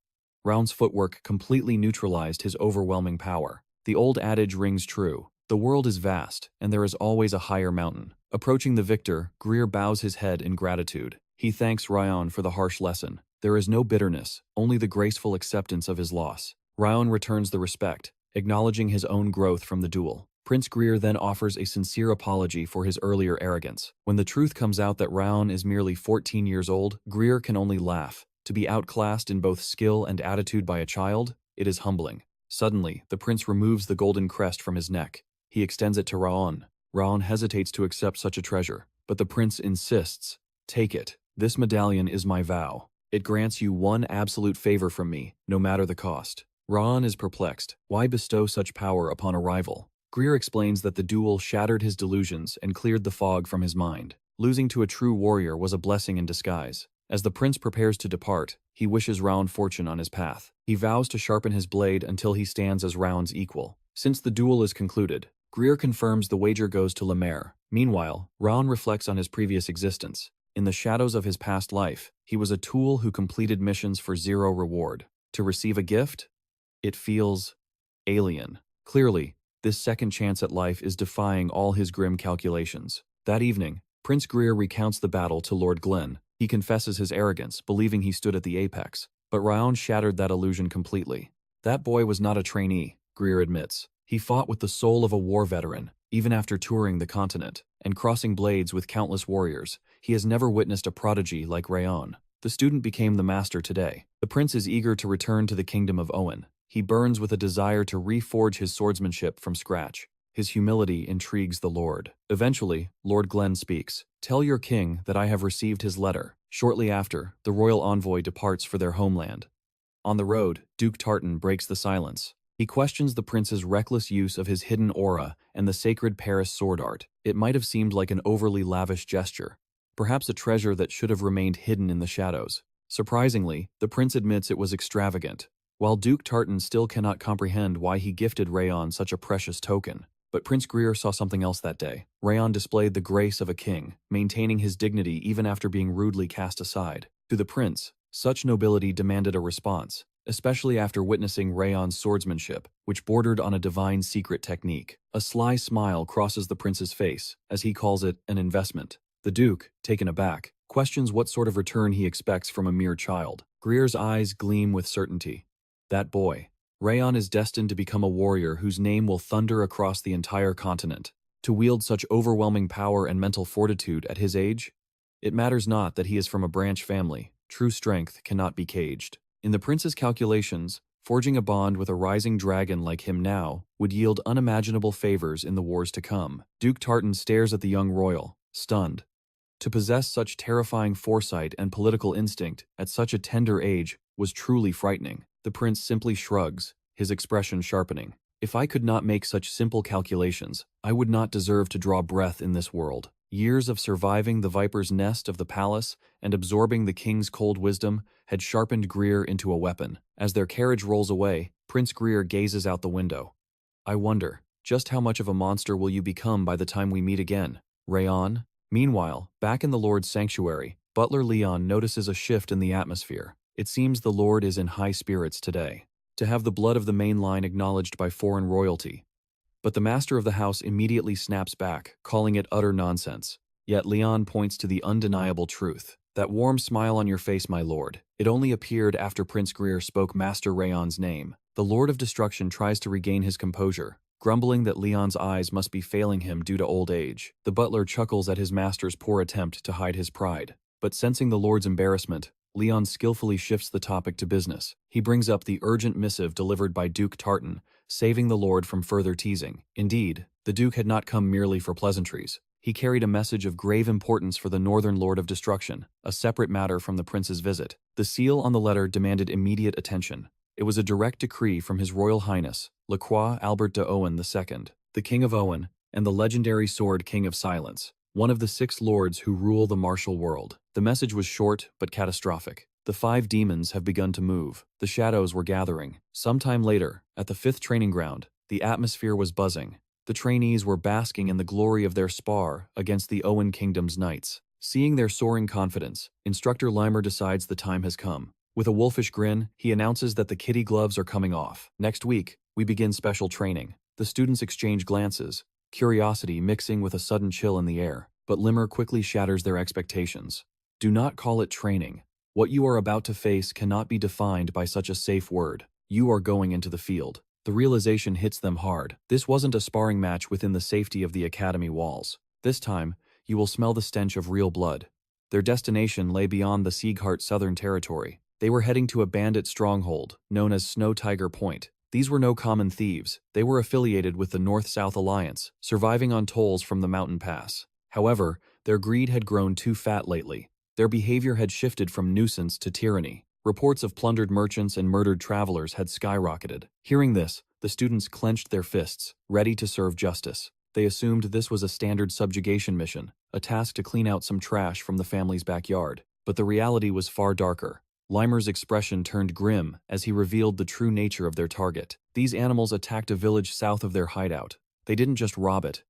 Raon's footwork completely neutralized his overwhelming power. The old adage rings true. The world is vast, and there is always a higher mountain. Approaching the victor, Greer bows his head in gratitude. He thanks Raon for the harsh lesson. There is no bitterness, only the graceful acceptance of his loss. Raon returns the respect, acknowledging his own growth from the duel. Prince Greer then offers a sincere apology for his earlier arrogance. When the truth comes out that Raon is merely 14 years old, Greer can only laugh. To be outclassed in both skill and attitude by a child, it is humbling. Suddenly, the prince removes the golden crest from his neck. He extends it to Raon. Raon hesitates to accept such a treasure, but the prince insists. Take it. This medallion is my vow. It grants you one absolute favor from me, no matter the cost. Raon is perplexed. Why bestow such power upon a rival? Greer explains that the duel shattered his delusions and cleared the fog from his mind. Losing to a true warrior was a blessing in disguise. As the prince prepares to depart, he wishes Raon fortune on his path. He vows to sharpen his blade until he stands as Raon's equal. Since the duel is concluded, Greer confirms the wager goes to Lemaire. Meanwhile, Raon reflects on his previous existence. In the shadows of his past life, he was a tool who completed missions for zero reward. To receive a gift? It feels alien. Clearly, this second chance at life is defying all his grim calculations. That evening, Prince Greer recounts the battle to Lord Glen. He confesses his arrogance, believing he stood at the apex. But Raon shattered that illusion completely. That boy was not a trainee, Greer admits. He fought with the soul of a war veteran, even after touring the continent and crossing blades with countless warriors. He has never witnessed a prodigy like Raon. The student became the master today. The prince is eager to return to the kingdom of Owen. He burns with a desire to reforge his swordsmanship from scratch. His humility intrigues the Lord. Eventually, Lord Glenn speaks. "Tell your king that I have received his letter." Shortly after, the royal envoy departs for their homeland. On the road, Duke Tartan breaks the silence. He questions the prince's reckless use of his hidden aura and the sacred Paris sword art. It might have seemed like an overly lavish gesture, perhaps a treasure that should have remained hidden in the shadows. Surprisingly, the prince admits it was extravagant, while Duke Tartan still cannot comprehend why he gifted Raon such a precious token. But Prince Greer saw something else that day. Raon displayed the grace of a king, maintaining his dignity even after being rudely cast aside. To the prince, such nobility demanded a response, especially after witnessing Raon's swordsmanship, which bordered on a divine secret technique. A sly smile crosses the prince's face, as he calls it an investment. The duke, taken aback, questions what sort of return he expects from a mere child. Greer's eyes gleam with certainty. That boy. Raon is destined to become a warrior whose name will thunder across the entire continent. To wield such overwhelming power and mental fortitude at his age? It matters not that he is from a branch family. True strength cannot be caged. In the prince's calculations, forging a bond with a rising dragon like him now would yield unimaginable favors in the wars to come. Duke Tartan stares at the young royal, stunned. To possess such terrifying foresight and political instinct at such a tender age was truly frightening. The prince simply shrugs, his expression sharpening. If I could not make such simple calculations, I would not deserve to draw breath in this world. Years of surviving the viper's nest of the palace and absorbing the king's cold wisdom had sharpened Greer into a weapon. As their carriage rolls away, Prince Greer gazes out the window. I wonder, just how much of a monster will you become by the time we meet again, Raon? Meanwhile, back in the Lord's sanctuary, Butler Leon notices a shift in the atmosphere. It seems the Lord is in high spirits today. To have the blood of the main line acknowledged by foreign royalty. But the master of the house immediately snaps back, calling it utter nonsense. Yet Leon points to the undeniable truth. That warm smile on your face, my lord. It only appeared after Prince Greer spoke Master Raon's name. The Lord of Destruction tries to regain his composure, grumbling that Leon's eyes must be failing him due to old age. The butler chuckles at his master's poor attempt to hide his pride. But sensing the Lord's embarrassment, Leon skillfully shifts the topic to business. He brings up the urgent missive delivered by Duke Tartan, saving the Lord from further teasing. Indeed, the Duke had not come merely for pleasantries. He carried a message of grave importance for the Northern Lord of Destruction, a separate matter from the prince's visit. The seal on the letter demanded immediate attention. It was a direct decree from His Royal Highness, Lacroix Albert de Owen II, the King of Owen, and the legendary Sword King of Silence, one of the 6 lords who rule the martial world. The message was short but catastrophic. The 5 demons have begun to move. The shadows were gathering. Sometime later, at the 5th training ground, the atmosphere was buzzing. The trainees were basking in the glory of their spar against the Owen Kingdom's knights. Seeing their soaring confidence, Instructor Limer decides the time has come. With a wolfish grin, he announces that the kitty gloves are coming off. Next week, we begin special training. The students exchange glances, curiosity mixing with a sudden chill in the air. But Limer quickly shatters their expectations. Do not call it training. What you are about to face cannot be defined by such a safe word. You are going into the field. The realization hits them hard. This wasn't a sparring match within the safety of the academy walls. This time, you will smell the stench of real blood. Their destination lay beyond the Zieghart Southern Territory. They were heading to a bandit stronghold, known as Snow Tiger Point. These were no common thieves. They were affiliated with the North-South Alliance, surviving on tolls from the mountain pass. However, their greed had grown too fat lately. Their behavior had shifted from nuisance to tyranny. Reports of plundered merchants and murdered travelers had skyrocketed. Hearing this, the students clenched their fists, ready to serve justice. They assumed this was a standard subjugation mission, a task to clean out some trash from the family's backyard. But the reality was far darker. Limer's expression turned grim as he revealed the true nature of their target. These animals attacked a village south of their hideout. They didn't just rob it.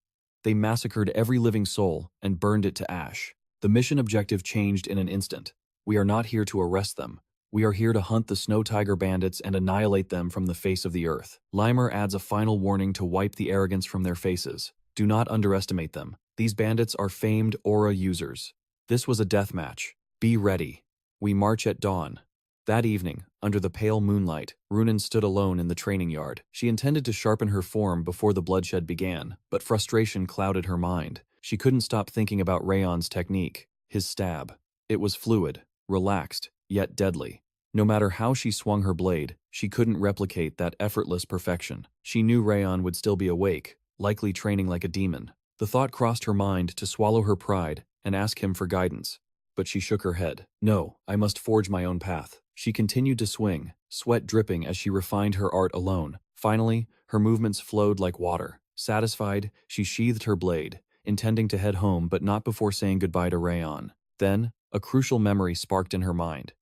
They massacred every living soul and burned it to ash. The mission objective changed in an instant. We are not here to arrest them. We are here to hunt the Snow Tiger bandits and annihilate them from the face of the earth. Limer adds a final warning to wipe the arrogance from their faces. Do not underestimate them. These bandits are famed aura users. This was a death match. Be ready. We march at dawn. That evening, under the pale moonlight, Runan stood alone in the training yard. She intended to sharpen her form before the bloodshed began, but frustration clouded her mind. She couldn't stop thinking about Raon's technique, his stab. It was fluid, relaxed, yet deadly. No matter how she swung her blade, she couldn't replicate that effortless perfection. She knew Raon would still be awake, likely training like a demon. The thought crossed her mind to swallow her pride and ask him for guidance. But she shook her head. No, I must forge my own path. She continued to swing, sweat dripping as she refined her art alone. Finally, her movements flowed like water. Satisfied, she sheathed her blade, intending to head home but not before saying goodbye to Raon. Then, a crucial memory sparked in her mind.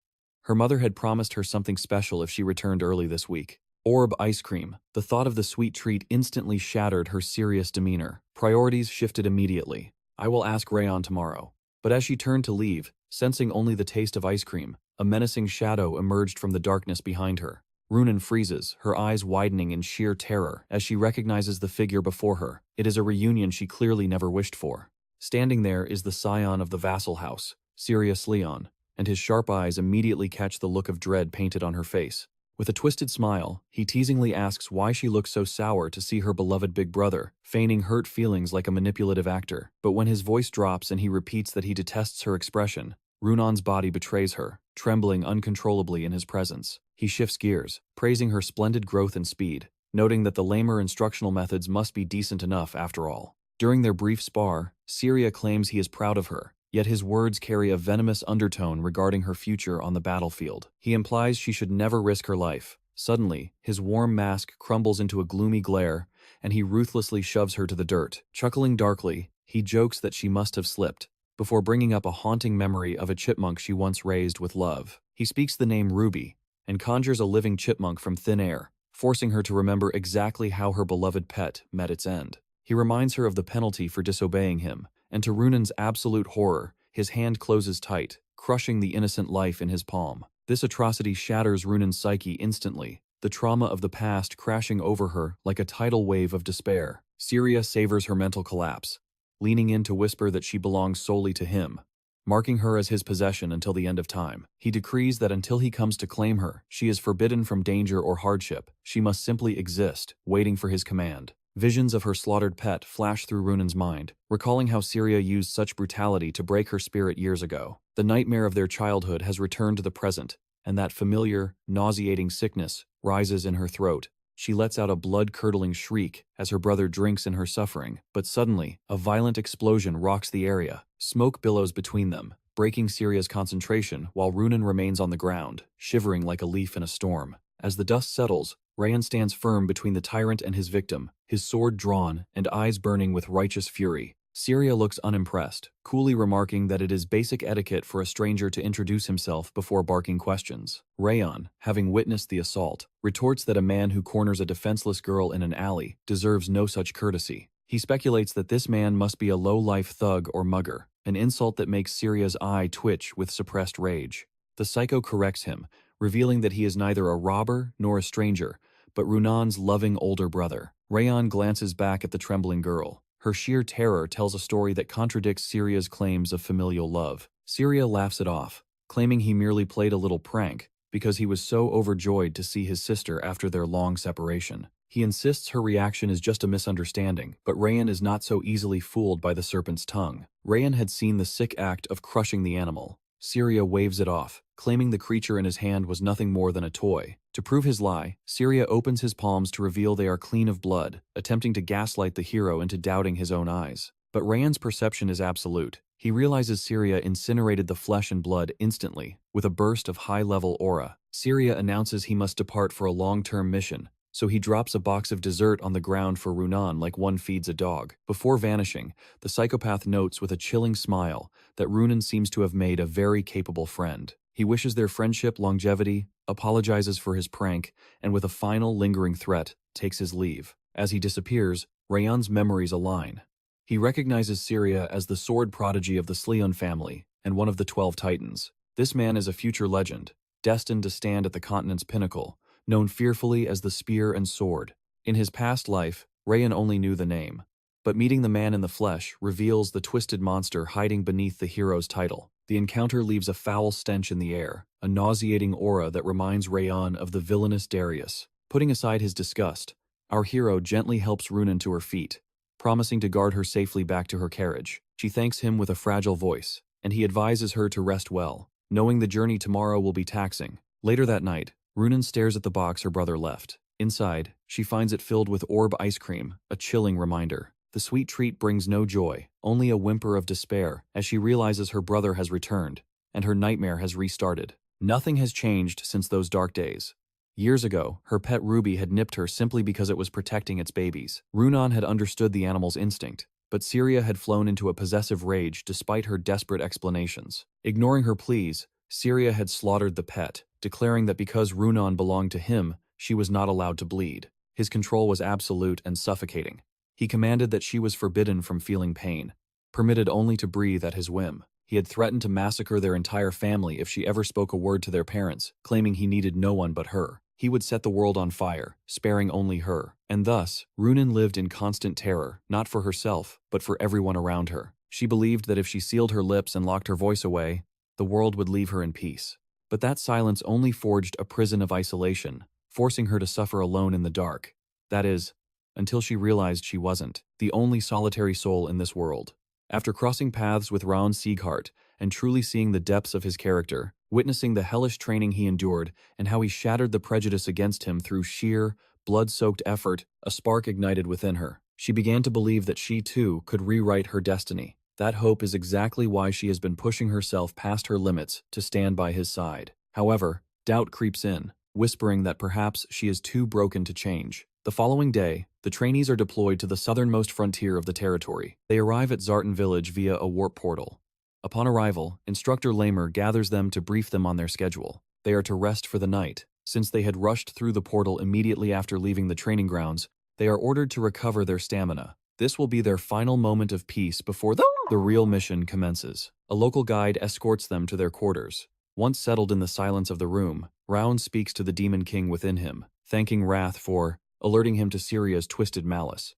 Her mother had promised her something special if she returned early this week. Orb ice cream. The thought of the sweet treat instantly shattered her serious demeanor. Priorities shifted immediately. I will ask Raon tomorrow. But as she turned to leave, sensing only the taste of ice cream, a menacing shadow emerged from the darkness behind her. Runan freezes, her eyes widening in sheer terror as she recognizes the figure before her. It is a reunion she clearly never wished for. Standing there is the scion of the vassal house, Sirius Leon, and his sharp eyes immediately catch the look of dread painted on her face. With a twisted smile, he teasingly asks why she looks so sour to see her beloved big brother, feigning hurt feelings like a manipulative actor. But when his voice drops and he repeats that he detests her expression, Runan's body betrays her, trembling uncontrollably in his presence. He shifts gears, praising her splendid growth and speed, noting that the lamer instructional methods must be decent enough after all. During their brief spar, Syria claims he is proud of her, yet his words carry a venomous undertone regarding her future on the battlefield. He implies she should never risk her life. Suddenly, his warm mask crumbles into a gloomy glare, and he ruthlessly shoves her to the dirt. Chuckling darkly, he jokes that she must have slipped, before bringing up a haunting memory of a chipmunk she once raised with love. He speaks the name Ruby, and conjures a living chipmunk from thin air, forcing her to remember exactly how her beloved pet met its end. He reminds her of the penalty for disobeying him, and to Runan's absolute horror, his hand closes tight, crushing the innocent life in his palm. This atrocity shatters Runan's psyche instantly, the trauma of the past crashing over her like a tidal wave of despair. Syria savors her mental collapse, leaning in to whisper that she belongs solely to him, marking her as his possession until the end of time. He decrees that until he comes to claim her, she is forbidden from danger or hardship. She must simply exist, waiting for his command. Visions of her slaughtered pet flash through Runan's mind, recalling how Syria used such brutality to break her spirit years ago. The nightmare of their childhood has returned to the present, and that familiar, nauseating sickness rises in her throat. She lets out a blood-curdling shriek as her brother drinks in her suffering, but suddenly, a violent explosion rocks the area. Smoke billows between them, breaking Syria's concentration while Runan remains on the ground, shivering like a leaf in a storm. As the dust settles, Raon stands firm between the tyrant and his victim, his sword drawn and eyes burning with righteous fury. Syria looks unimpressed, coolly remarking that it is basic etiquette for a stranger to introduce himself before barking questions. Raon, having witnessed the assault, retorts that a man who corners a defenseless girl in an alley deserves no such courtesy. He speculates that this man must be a low-life thug or mugger, an insult that makes Syria's eye twitch with suppressed rage. The psycho corrects him, revealing that he is neither a robber nor a stranger, but Runan's loving older brother. Raon glances back at the trembling girl. Her sheer terror tells a story that contradicts Syria's claims of familial love. Syria laughs it off, claiming he merely played a little prank because he was so overjoyed to see his sister after their long separation. He insists her reaction is just a misunderstanding, but Raon is not so easily fooled by the serpent's tongue. Raon had seen the sick act of crushing the animal. Syria waves it off, claiming the creature in his hand was nothing more than a toy. To prove his lie, Syria opens his palms to reveal they are clean of blood, attempting to gaslight the hero into doubting his own eyes. But Raon's perception is absolute. He realizes Syria incinerated the flesh and blood instantly, with a burst of high-level aura. Syria announces he must depart for a long-term mission, so he drops a box of dessert on the ground for Runan like one feeds a dog. Before vanishing, the psychopath notes with a chilling smile that Runan seems to have made a very capable friend. He wishes their friendship longevity, apologizes for his prank, and with a final lingering threat, takes his leave. As he disappears, Raon's memories align. He recognizes Syria as the sword prodigy of the Sleon family and one of the 12 Titans. This man is a future legend, destined to stand at the continent's pinnacle, known fearfully as the Spear and Sword. In his past life, Raon only knew the name, but meeting the man in the flesh reveals the twisted monster hiding beneath the hero's title. The encounter leaves a foul stench in the air, a nauseating aura that reminds Raon of the villainous Darius. Putting aside his disgust, our hero gently helps Runan to her feet, promising to guard her safely back to her carriage. She thanks him with a fragile voice, and he advises her to rest well, knowing the journey tomorrow will be taxing. Later that night, Runan stares at the box her brother left. Inside, she finds it filled with orb ice cream, a chilling reminder. The sweet treat brings no joy, only a whimper of despair as she realizes her brother has returned, and her nightmare has restarted. Nothing has changed since those dark days. Years ago, her pet Ruby had nipped her simply because it was protecting its babies. Runan had understood the animal's instinct, but Syria had flown into a possessive rage despite her desperate explanations. Ignoring her pleas, Syria had slaughtered the pet, declaring that because Runan belonged to him, she was not allowed to bleed. His control was absolute and suffocating. He commanded that she was forbidden from feeling pain, permitted only to breathe at his whim. He had threatened to massacre their entire family if she ever spoke a word to their parents, claiming he needed no one but her. He would set the world on fire, sparing only her. And thus, Runan lived in constant terror, not for herself, but for everyone around her. She believed that if she sealed her lips and locked her voice away, the world would leave her in peace. But that silence only forged a prison of isolation, forcing her to suffer alone in the dark. That is, until she realized she wasn't the only solitary soul in this world. After crossing paths with Raon Zieghart and truly seeing the depths of his character, witnessing the hellish training he endured and how he shattered the prejudice against him through sheer, blood-soaked effort, a spark ignited within her. She began to believe that she too could rewrite her destiny. That hope is exactly why she has been pushing herself past her limits to stand by his side. However, doubt creeps in, whispering that perhaps she is too broken to change. The following day, the trainees are deployed to the southernmost frontier of the territory. They arrive at Zartan village via a warp portal. Upon arrival, Instructor Lamer gathers them to brief them on their schedule. They are to rest for the night. Since they had rushed through the portal immediately after leaving the training grounds, they are ordered to recover their stamina. This will be their final moment of peace before the real mission commences. A local guide escorts them to their quarters. Once settled in the silence of the room, Raon speaks to the Demon King within him, thanking Wrath for alerting him to Syria's twisted malice.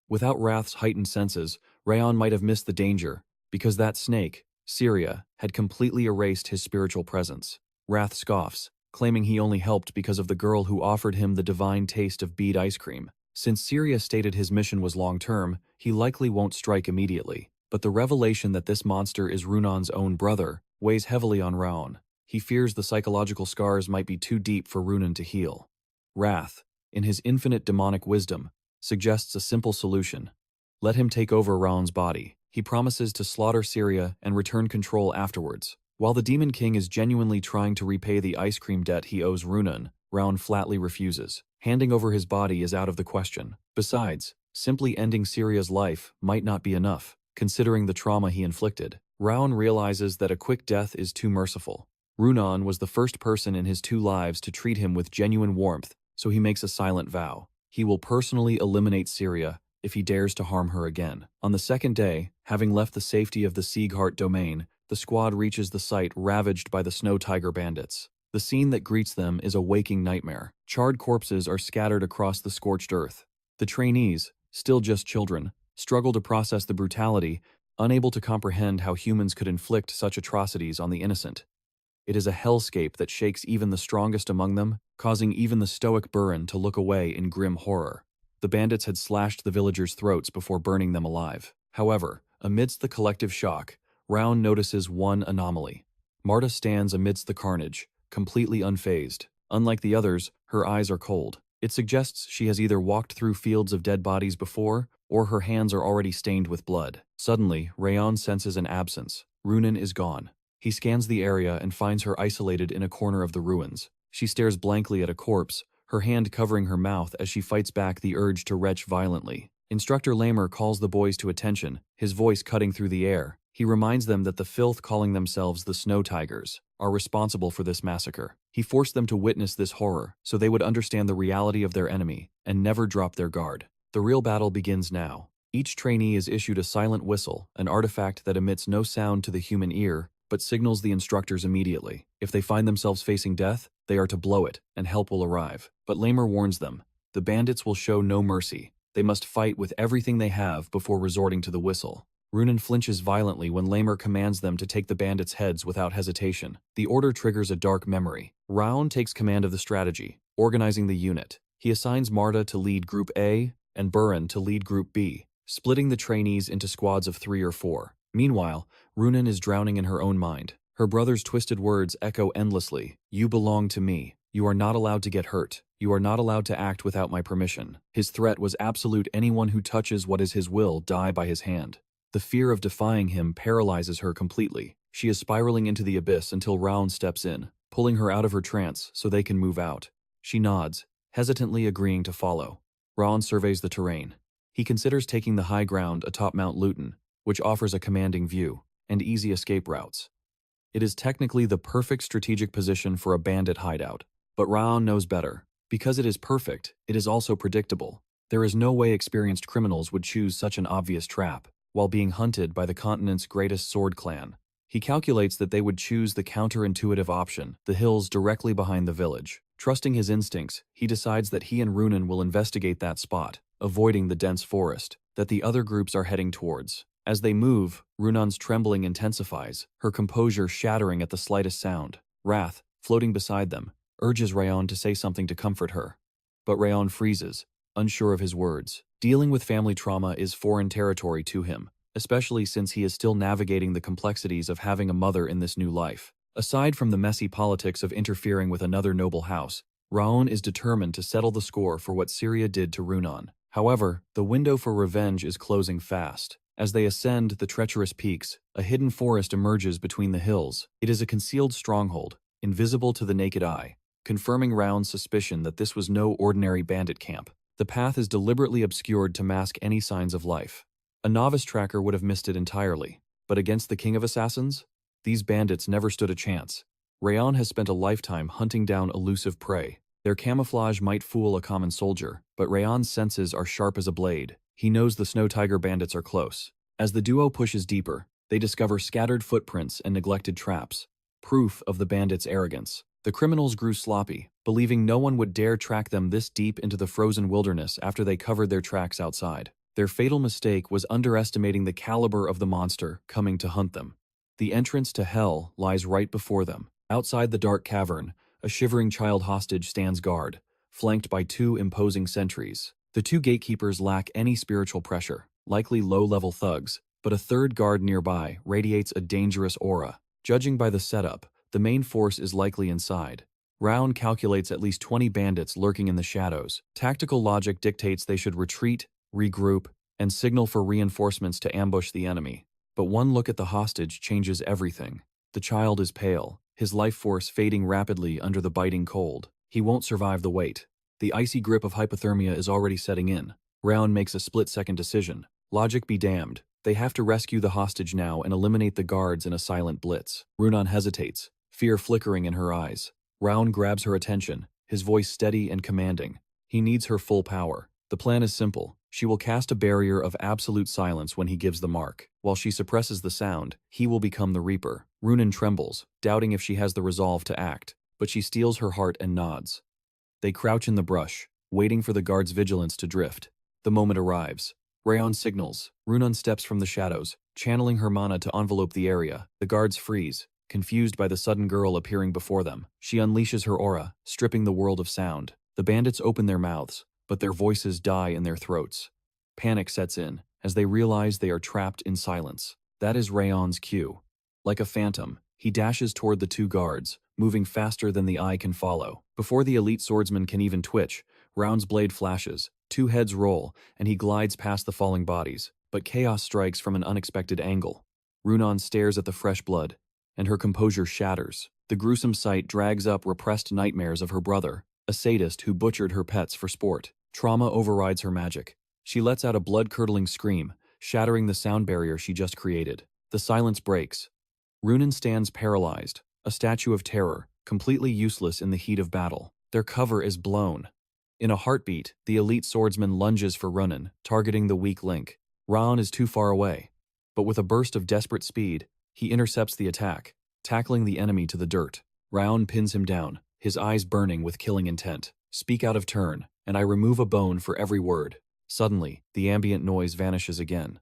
Without Wrath's heightened senses, Raon might have missed the danger, because that snake, Syria, had completely erased his spiritual presence. Wrath scoffs, claiming he only helped because of the girl who offered him the divine taste of bead ice cream. Since Syria stated his mission was long-term, he likely won't strike immediately. But the revelation that this monster is Runan's own brother weighs heavily on Raon. He fears the psychological scars might be too deep for Runan to heal. Wrath, in his infinite demonic wisdom, suggests a simple solution. Let him take over Raon's body. He promises to slaughter Syria and return control afterwards. While the Demon King is genuinely trying to repay the ice cream debt he owes Runan, Raon flatly refuses. Handing over his body is out of the question. Besides, simply ending Syria's life might not be enough, considering the trauma he inflicted. Raon realizes that a quick death is too merciful. Runan was the first person in his 2 lives to treat him with genuine warmth, so he makes a silent vow. He will personally eliminate Syria if he dares to harm her again. On the second day, having left the safety of the Zieghart domain, the squad reaches the site ravaged by the Snow Tiger bandits. The scene that greets them is a waking nightmare. Charred corpses are scattered across the scorched earth. The trainees, still just children, struggle to process the brutality, unable to comprehend how humans could inflict such atrocities on the innocent. It is a hellscape that shakes even the strongest among them, causing even the stoic Burin to look away in grim horror. The bandits had slashed the villagers' throats before burning them alive. However, amidst the collective shock, Raon notices one anomaly. Marta stands amidst the carnage, completely unfazed. Unlike the others, her eyes are cold. It suggests she has either walked through fields of dead bodies before, or her hands are already stained with blood. Suddenly, Raon senses an absence. Runan is gone. He scans the area and finds her isolated in a corner of the ruins. She stares blankly at a corpse, her hand covering her mouth as she fights back the urge to retch violently. Instructor Lamer calls the boys to attention, his voice cutting through the air. He reminds them that the filth calling themselves the Snow Tigers are responsible for this massacre. He forced them to witness this horror so they would understand the reality of their enemy and never drop their guard. The real battle begins now. Each trainee is issued a silent whistle, an artifact that emits no sound to the human ear, but signals the instructors immediately. If they find themselves facing death, they are to blow it, and help will arrive. But Lamer warns them, the bandits will show no mercy. They must fight with everything they have before resorting to the whistle. Runan flinches violently when Lamer commands them to take the bandits' heads without hesitation. The order triggers a dark memory. Raon takes command of the strategy, organizing the unit. He assigns Marta to lead Group A and Buran to lead Group B, splitting the trainees into squads of 3 or 4. Meanwhile, Runan is drowning in her own mind. Her brother's twisted words echo endlessly. You belong to me. You are not allowed to get hurt. You are not allowed to act without my permission. His threat was absolute. Anyone who touches what is his will die by his hand. The fear of defying him paralyzes her completely. She is spiraling into the abyss until Raon steps in, pulling her out of her trance so they can move out. She nods, hesitantly agreeing to follow. Raon surveys the terrain. He considers taking the high ground atop Mount Luton, which offers a commanding view and easy escape routes. It is technically the perfect strategic position for a bandit hideout, but Raon knows better. Because it is perfect, it is also predictable. There is no way experienced criminals would choose such an obvious trap, while being hunted by the continent's greatest sword clan. He calculates that they would choose the counterintuitive option, the hills directly behind the village. Trusting his instincts, he decides that he and Runan will investigate that spot, avoiding the dense forest that the other groups are heading towards. As they move, Runan's trembling intensifies, her composure shattering at the slightest sound. Wrath, floating beside them, urges Raon to say something to comfort her. But Raon freezes, unsure of his words. Dealing with family trauma is foreign territory to him, especially since he is still navigating the complexities of having a mother in this new life. Aside from the messy politics of interfering with another noble house, Raon is determined to settle the score for what Syria did to Runan. However, the window for revenge is closing fast. As they ascend the treacherous peaks, a hidden forest emerges between the hills. It is a concealed stronghold, invisible to the naked eye, confirming Raon's suspicion that this was no ordinary bandit camp. The path is deliberately obscured to mask any signs of life. A novice tracker would have missed it entirely, but against the king of assassins? These bandits never stood a chance. Raon has spent a lifetime hunting down elusive prey. Their camouflage might fool a common soldier, but Raon's senses are sharp as a blade. He knows the Snow Tiger bandits are close. As the duo pushes deeper, they discover scattered footprints and neglected traps, proof of the bandits' arrogance. The criminals grew sloppy, believing no one would dare track them this deep into the frozen wilderness after they covered their tracks outside. Their fatal mistake was underestimating the caliber of the monster coming to hunt them. The entrance to hell lies right before them. Outside the dark cavern, a shivering child hostage stands guard, flanked by 2 imposing sentries. The 2 gatekeepers lack any spiritual pressure, likely low-level thugs, but a third guard nearby radiates a dangerous aura. Judging by the setup, the main force is likely inside. Raon calculates at least 20 bandits lurking in the shadows. Tactical logic dictates they should retreat, regroup, and signal for reinforcements to ambush the enemy. But one look at the hostage changes everything. The child is pale, his life force fading rapidly under the biting cold. He won't survive the weight. The icy grip of hypothermia is already setting in. Raon makes a split-second decision. Logic be damned. They have to rescue the hostage now and eliminate the guards in a silent blitz. Runan hesitates, fear flickering in her eyes. Raon grabs her attention, his voice steady and commanding. He needs her full power. The plan is simple. She will cast a barrier of absolute silence when he gives the mark. While she suppresses the sound, he will become the Reaper. Runan trembles, doubting if she has the resolve to act, but she steels her heart and nods. They crouch in the brush, waiting for the guard's vigilance to drift. The moment arrives. Raon signals. Runan steps from the shadows, channeling her mana to envelope the area. The guards freeze, confused by the sudden girl appearing before them. She unleashes her aura, stripping the world of sound. The bandits open their mouths, but their voices die in their throats. Panic sets in, as they realize they are trapped in silence. That is Raon's cue. Like a phantom, he dashes toward the 2 guards, moving faster than the eye can follow. Before the elite swordsman can even twitch, Raon's blade flashes, 2 heads roll, and he glides past the falling bodies. But chaos strikes from an unexpected angle. Runan stares at the fresh blood, and her composure shatters. The gruesome sight drags up repressed nightmares of her brother, a sadist who butchered her pets for sport. Trauma overrides her magic. She lets out a blood-curdling scream, shattering the sound barrier she just created. The silence breaks. Runan stands paralyzed, a statue of terror, completely useless in the heat of battle. Their cover is blown. In a heartbeat, the elite swordsman lunges for Runan, targeting the weak link. Raon is too far away, but with a burst of desperate speed, he intercepts the attack, tackling the enemy to the dirt. Raon pins him down, his eyes burning with killing intent. Speak out of turn, and I remove a bone for every word. Suddenly, the ambient noise vanishes again.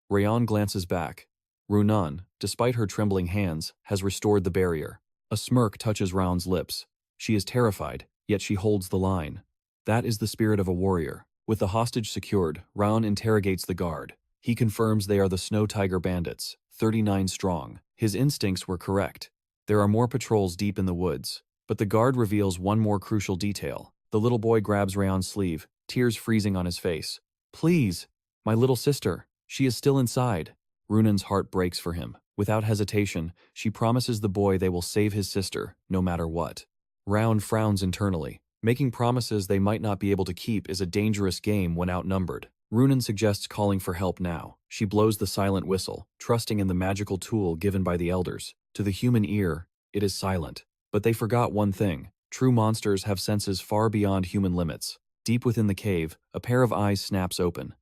Raon glances back. Runan, despite her trembling hands, has restored the barrier. A smirk touches Raon's lips. She is terrified, yet she holds the line. That is the spirit of a warrior. With the hostage secured, Raon interrogates the guard. He confirms they are the Snow Tiger bandits, 39 strong. His instincts were correct. There are more patrols deep in the woods. But the guard reveals one more crucial detail. The little boy grabs Raon's sleeve, tears freezing on his face. Please, my little sister, she is still inside. Runan's heart breaks for him. Without hesitation, she promises the boy they will save his sister, no matter what. Raon frowns internally. Making promises they might not be able to keep is a dangerous game when outnumbered. Runan suggests calling for help now. She blows the silent whistle, trusting in the magical tool given by the elders. To the human ear, it is silent. But they forgot one thing. True monsters have senses far beyond human limits. Deep within the cave, a pair of eyes snaps open.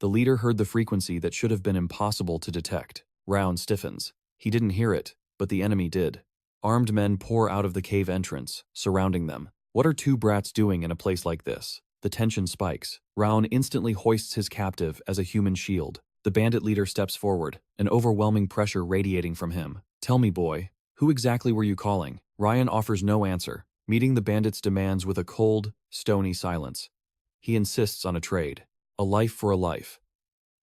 The leader heard the frequency that should have been impossible to detect. Raon stiffens. He didn't hear it, but the enemy did. Armed men pour out of the cave entrance, surrounding them. What are two brats doing in a place like this? The tension spikes. Raon instantly hoists his captive as a human shield. The bandit leader steps forward, an overwhelming pressure radiating from him. Tell me, boy, who exactly were you calling? Raon offers no answer, meeting the bandit's demands with a cold, stony silence. He insists on a trade. A life for a life.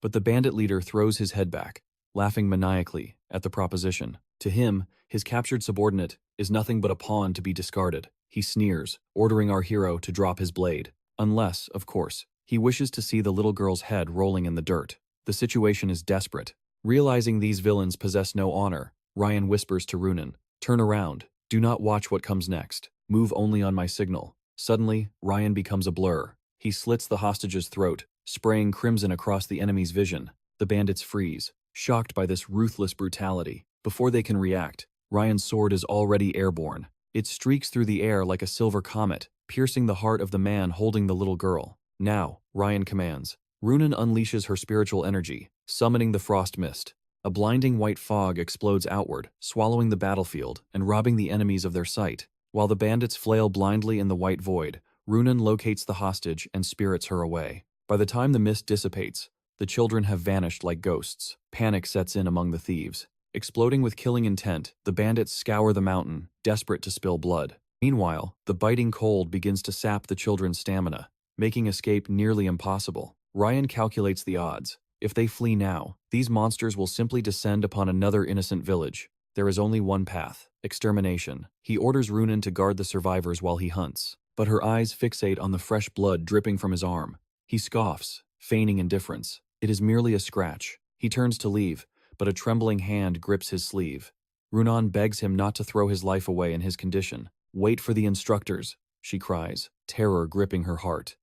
But the bandit leader throws his head back, laughing maniacally at the proposition. To him, his captured subordinate is nothing but a pawn to be discarded. He sneers, ordering our hero to drop his blade. Unless, of course, he wishes to see the little girl's head rolling in the dirt. The situation is desperate. Realizing these villains possess no honor, Raon whispers to Runan, "Turn around. Do not watch what comes next. Move only on my signal." Suddenly, Raon becomes a blur. He slits the hostage's throat, spraying crimson across the enemy's vision. The bandits freeze, shocked by this ruthless brutality. Before they can react, Raon's sword is already airborne. It streaks through the air like a silver comet, piercing the heart of the man holding the little girl. Now, Raon commands. Runan unleashes her spiritual energy, summoning the frost mist. A blinding white fog explodes outward, swallowing the battlefield and robbing the enemies of their sight. While the bandits flail blindly in the white void, Runan locates the hostage and spirits her away. By the time the mist dissipates, the children have vanished like ghosts. Panic sets in among the thieves. Exploding with killing intent, the bandits scour the mountain, desperate to spill blood. Meanwhile, the biting cold begins to sap the children's stamina, making escape nearly impossible. Raon calculates the odds. If they flee now, these monsters will simply descend upon another innocent village. There is only one path: extermination. He orders Runan to guard the survivors while he hunts, but her eyes fixate on the fresh blood dripping from his arm. He scoffs, feigning indifference. It is merely a scratch. He turns to leave, but a trembling hand grips his sleeve. Runan begs him not to throw his life away in his condition. "Wait for the instructors," she cries, terror gripping her heart.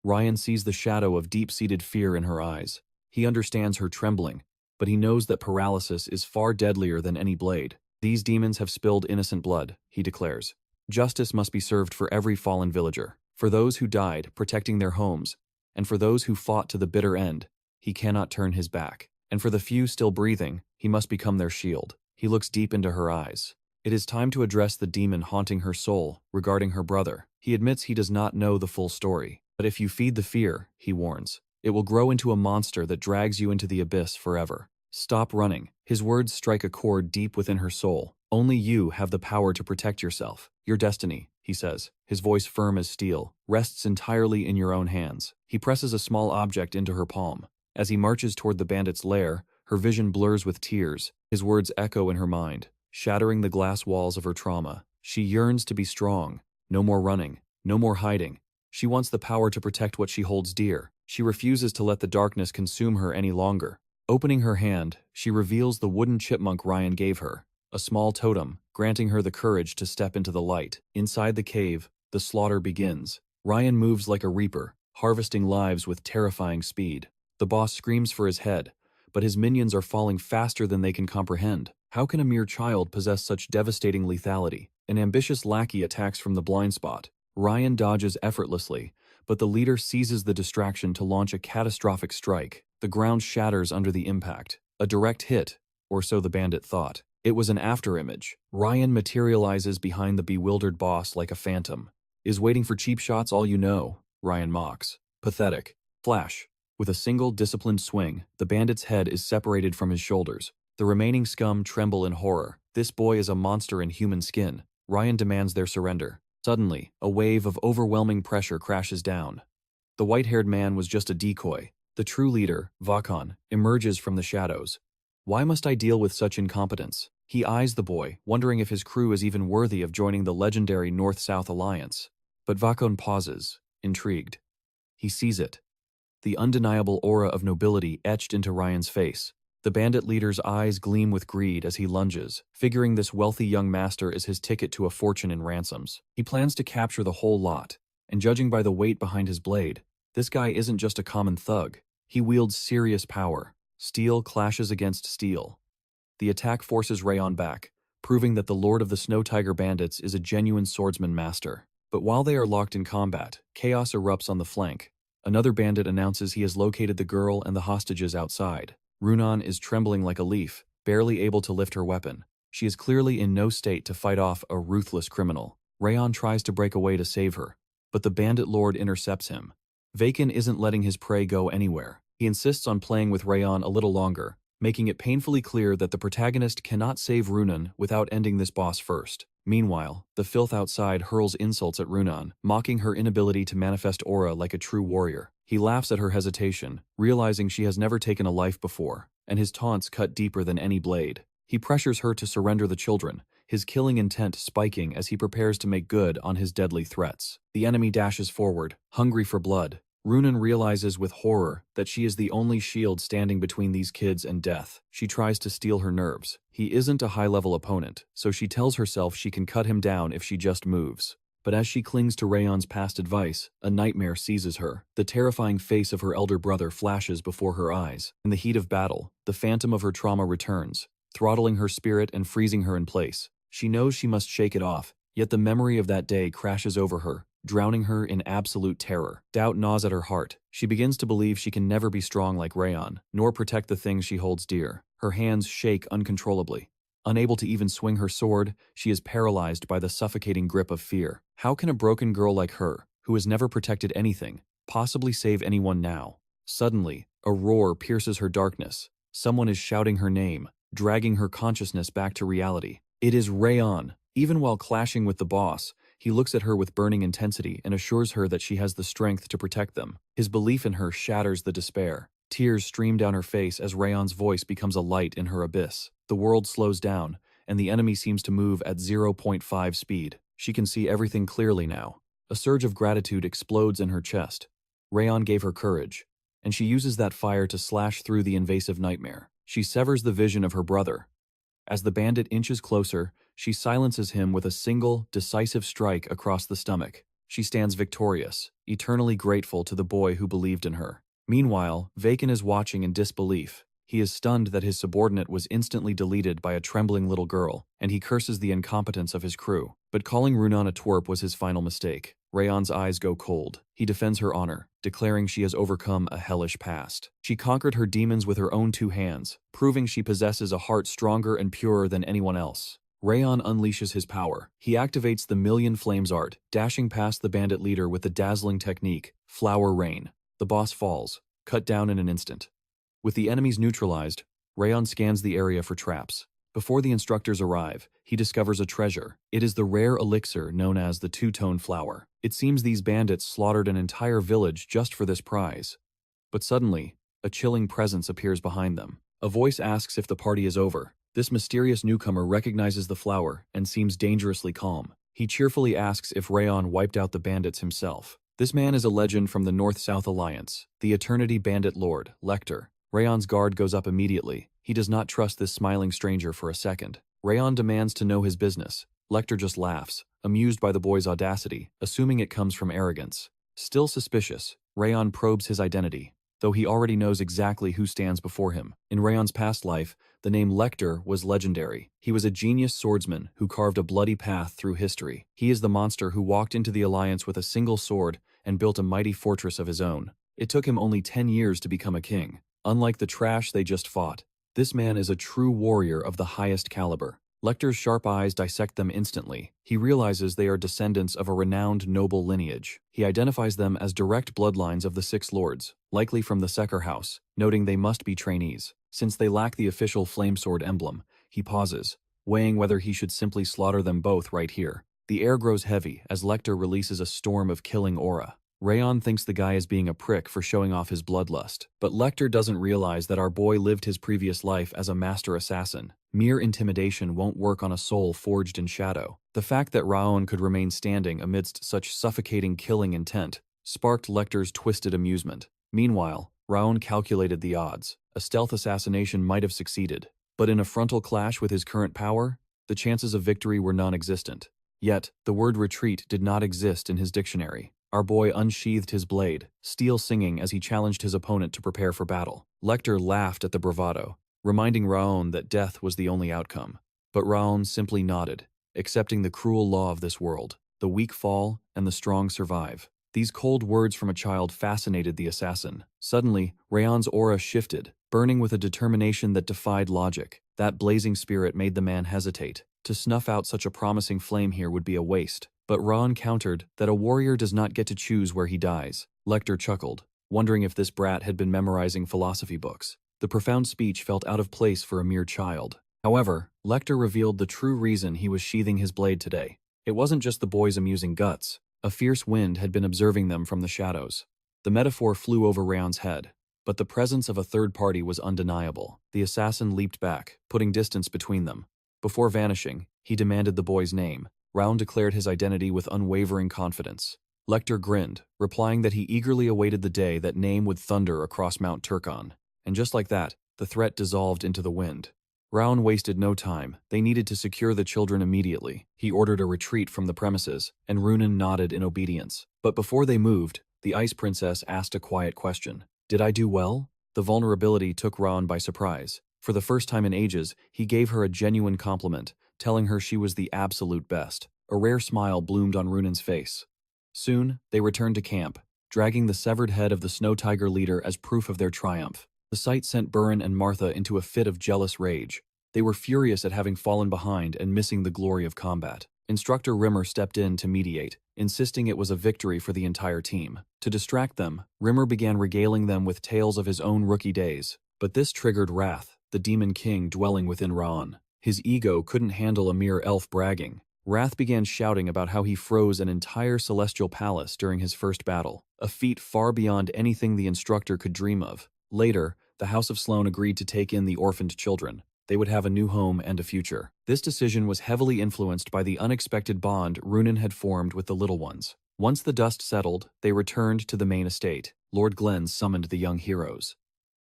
Raon sees the shadow of deep-seated fear in her eyes. He understands her trembling, but he knows that paralysis is far deadlier than any blade. "These demons have spilled innocent blood," he declares. "Justice must be served for every fallen villager, for those who died protecting their homes, and for those who fought to the bitter end. He cannot turn his back. And for the few still breathing, he must become their shield." He looks deep into her eyes. It is time to address the demon haunting her soul regarding her brother. He admits he does not know the full story. But if you feed the fear, he warns, it will grow into a monster that drags you into the abyss forever. Stop running. His words strike a chord deep within her soul. Only you have the power to protect yourself. Your destiny, he says, his voice firm as steel, rests entirely in your own hands. He presses a small object into her palm. As he marches toward the bandit's lair, her vision blurs with tears. His words echo in her mind, shattering the glass walls of her trauma. She yearns to be strong. No more running. No more hiding. She wants the power to protect what she holds dear. She refuses to let the darkness consume her any longer. Opening her hand, she reveals the wooden chipmunk Raon gave her, a small totem, granting her the courage to step into the light. Inside the cave, the slaughter begins. Raon moves like a reaper, harvesting lives with terrifying speed. The boss screams for his head, but his minions are falling faster than they can comprehend. How can a mere child possess such devastating lethality? An ambitious lackey attacks from the blind spot. Raon dodges effortlessly, but the leader seizes the distraction to launch a catastrophic strike. The ground shatters under the impact. A direct hit, or so the bandit thought. It was an afterimage. Raon materializes behind the bewildered boss like a phantom. "Is waiting for cheap shots all you know?" Raon mocks. "Pathetic." Flash. With a single disciplined swing, the bandit's head is separated from his shoulders. The remaining scum tremble in horror. This boy is a monster in human skin. Ryan demands their surrender. Suddenly, a wave of overwhelming pressure crashes down. The white-haired man was just a decoy. The true leader, Vakon, emerges from the shadows. Why must I deal with such incompetence? He eyes the boy, wondering if his crew is even worthy of joining the legendary North-South Alliance. But Vakon pauses, intrigued. He sees it. The undeniable aura of nobility etched into Ryan's face. The bandit leader's eyes gleam with greed as he lunges, figuring this wealthy young master is his ticket to a fortune in ransoms. He plans to capture the whole lot, and judging by the weight behind his blade, this guy isn't just a common thug. He wields serious power. Steel clashes against steel. The attack forces Raon back, proving that the Lord of the Snow Tiger Bandits is a genuine swordsman master. But while they are locked in combat, chaos erupts on the flank. Another bandit announces he has located the girl and the hostages outside. Runan is trembling like a leaf, barely able to lift her weapon. She is clearly in no state to fight off a ruthless criminal. Raon tries to break away to save her, but the bandit lord intercepts him. Vakon isn't letting his prey go anywhere. He insists on playing with Raon a little longer, making it painfully clear that the protagonist cannot save Runan without ending this boss first. Meanwhile, the filth outside hurls insults at Runan, mocking her inability to manifest aura like a true warrior. He laughs at her hesitation, realizing she has never taken a life before, and his taunts cut deeper than any blade. He pressures her to surrender the children, his killing intent spiking as he prepares to make good on his deadly threats. The enemy dashes forward, hungry for blood. Runan realizes with horror that she is the only shield standing between these kids and death. She tries to steel her nerves. He isn't a high-level opponent, so she tells herself she can cut him down if she just moves. But as she clings to Rayon's past advice, a nightmare seizes her. The terrifying face of her elder brother flashes before her eyes. In the heat of battle, the phantom of her trauma returns, throttling her spirit and freezing her in place. She knows she must shake it off, yet the memory of that day crashes over her, drowning her in absolute terror. Doubt gnaws at her heart. She begins to believe she can never be strong like Raon, nor protect the things she holds dear. Her hands shake uncontrollably. Unable to even swing her sword, she is paralyzed by the suffocating grip of fear. How can a broken girl like her, who has never protected anything, possibly save anyone now? Suddenly, a roar pierces her darkness. Someone is shouting her name, dragging her consciousness back to reality. It is Raon. Even while clashing with the boss, he looks at her with burning intensity and assures her that she has the strength to protect them. His belief in her shatters the despair. Tears stream down her face as Rayon's voice becomes a light in her abyss. The world slows down, and the enemy seems to move at 0.5 speed. She can see everything clearly now. A surge of gratitude explodes in her chest. Raon gave her courage, and she uses that fire to slash through the invasive nightmare. She severs the vision of her brother. As the bandit inches closer, she silences him with a single, decisive strike across the stomach. She stands victorious, eternally grateful to the boy who believed in her. Meanwhile, Vakon is watching in disbelief. He is stunned that his subordinate was instantly deleted by a trembling little girl, and he curses the incompetence of his crew. But calling Runan a twerp was his final mistake. Rayon's eyes go cold. He defends her honor, declaring she has overcome a hellish past. She conquered her demons with her own 2 hands, proving she possesses a heart stronger and purer than anyone else. Raon unleashes his power. He activates the Million Flames art, dashing past the bandit leader with the dazzling technique, Flower Rain. The boss falls, cut down in an instant. With the enemies neutralized, Raon scans the area for traps. Before the instructors arrive, he discovers a treasure. It is the rare elixir known as the Two-Tone Flower. It seems these bandits slaughtered an entire village just for this prize. But suddenly, a chilling presence appears behind them. A voice asks if the party is over. This mysterious newcomer recognizes the flower and seems dangerously calm. He cheerfully asks if Raon wiped out the bandits himself. This man is a legend from the North-South Alliance, the Eternity Bandit Lord, Lecter. Raon's guard goes up immediately. He does not trust this smiling stranger for a second. Raon demands to know his business. Lecter just laughs, amused by the boy's audacity, assuming it comes from arrogance. Still suspicious, Raon probes his identity, though he already knows exactly who stands before him. In Raon's past life, the name Lecter was legendary. He was a genius swordsman who carved a bloody path through history. He is the monster who walked into the Alliance with a single sword and built a mighty fortress of his own. It took him only 10 years to become a king. Unlike the trash they just fought, this man is a true warrior of the highest caliber. Lecter's sharp eyes dissect them instantly. He realizes they are descendants of a renowned noble lineage. He identifies them as direct bloodlines of the Six Lords, likely from the Secker house, noting they must be trainees. Since they lack the official flamesword emblem, he pauses, weighing whether he should simply slaughter them both right here. The air grows heavy as Lecter releases a storm of killing aura. Raon thinks the guy is being a prick for showing off his bloodlust, but Lecter doesn't realize that our boy lived his previous life as a master assassin. Mere intimidation won't work on a soul forged in shadow. The fact that Raon could remain standing amidst such suffocating killing intent sparked Lecter's twisted amusement. Meanwhile, Raon calculated the odds. A stealth assassination might have succeeded, but in a frontal clash with his current power, the chances of victory were non-existent. Yet, the word retreat did not exist in his dictionary. Our boy unsheathed his blade, steel singing as he challenged his opponent to prepare for battle. Lecter laughed at the bravado, reminding Raon that death was the only outcome. But Raon simply nodded, accepting the cruel law of this world. The weak fall, and the strong survive. These cold words from a child fascinated the assassin. Suddenly, Raon's aura shifted, burning with a determination that defied logic. That blazing spirit made the man hesitate. To snuff out such a promising flame here would be a waste. But Raon countered that a warrior does not get to choose where he dies. Lecter chuckled, wondering if this brat had been memorizing philosophy books. The profound speech felt out of place for a mere child. However, Lecter revealed the true reason he was sheathing his blade today. It wasn't just the boy's amusing guts. A fierce wind had been observing them from the shadows. The metaphor flew over Raon's head, but the presence of a third party was undeniable. The assassin leaped back, putting distance between them. Before vanishing, he demanded the boy's name. Raon declared his identity with unwavering confidence. Lecter grinned, replying that he eagerly awaited the day that name would thunder across Mount Turkon. And just like that, the threat dissolved into the wind. Raon wasted no time. They needed to secure the children immediately. He ordered a retreat from the premises, and Runan nodded in obedience. But before they moved, the Ice Princess asked a quiet question. "Did I do well?" The vulnerability took Raon by surprise. For the first time in ages, he gave her a genuine compliment, telling her she was the absolute best. A rare smile bloomed on Runan's face. Soon, they returned to camp, dragging the severed head of the Snow Tiger leader as proof of their triumph. The sight sent Burin and Martha into a fit of jealous rage. They were furious at having fallen behind and missing the glory of combat. Instructor Rimmer stepped in to mediate, insisting it was a victory for the entire team. To distract them, Rimmer began regaling them with tales of his own rookie days. But this triggered Wrath, the demon king dwelling within Raon. His ego couldn't handle a mere elf bragging. Wrath began shouting about how he froze an entire celestial palace during his first battle, a feat far beyond anything the instructor could dream of. Later, the House of Sloane agreed to take in the orphaned children. They would have a new home and a future. This decision was heavily influenced by the unexpected bond Runan had formed with the little ones. Once the dust settled, they returned to the main estate. Lord Glenn summoned the young heroes.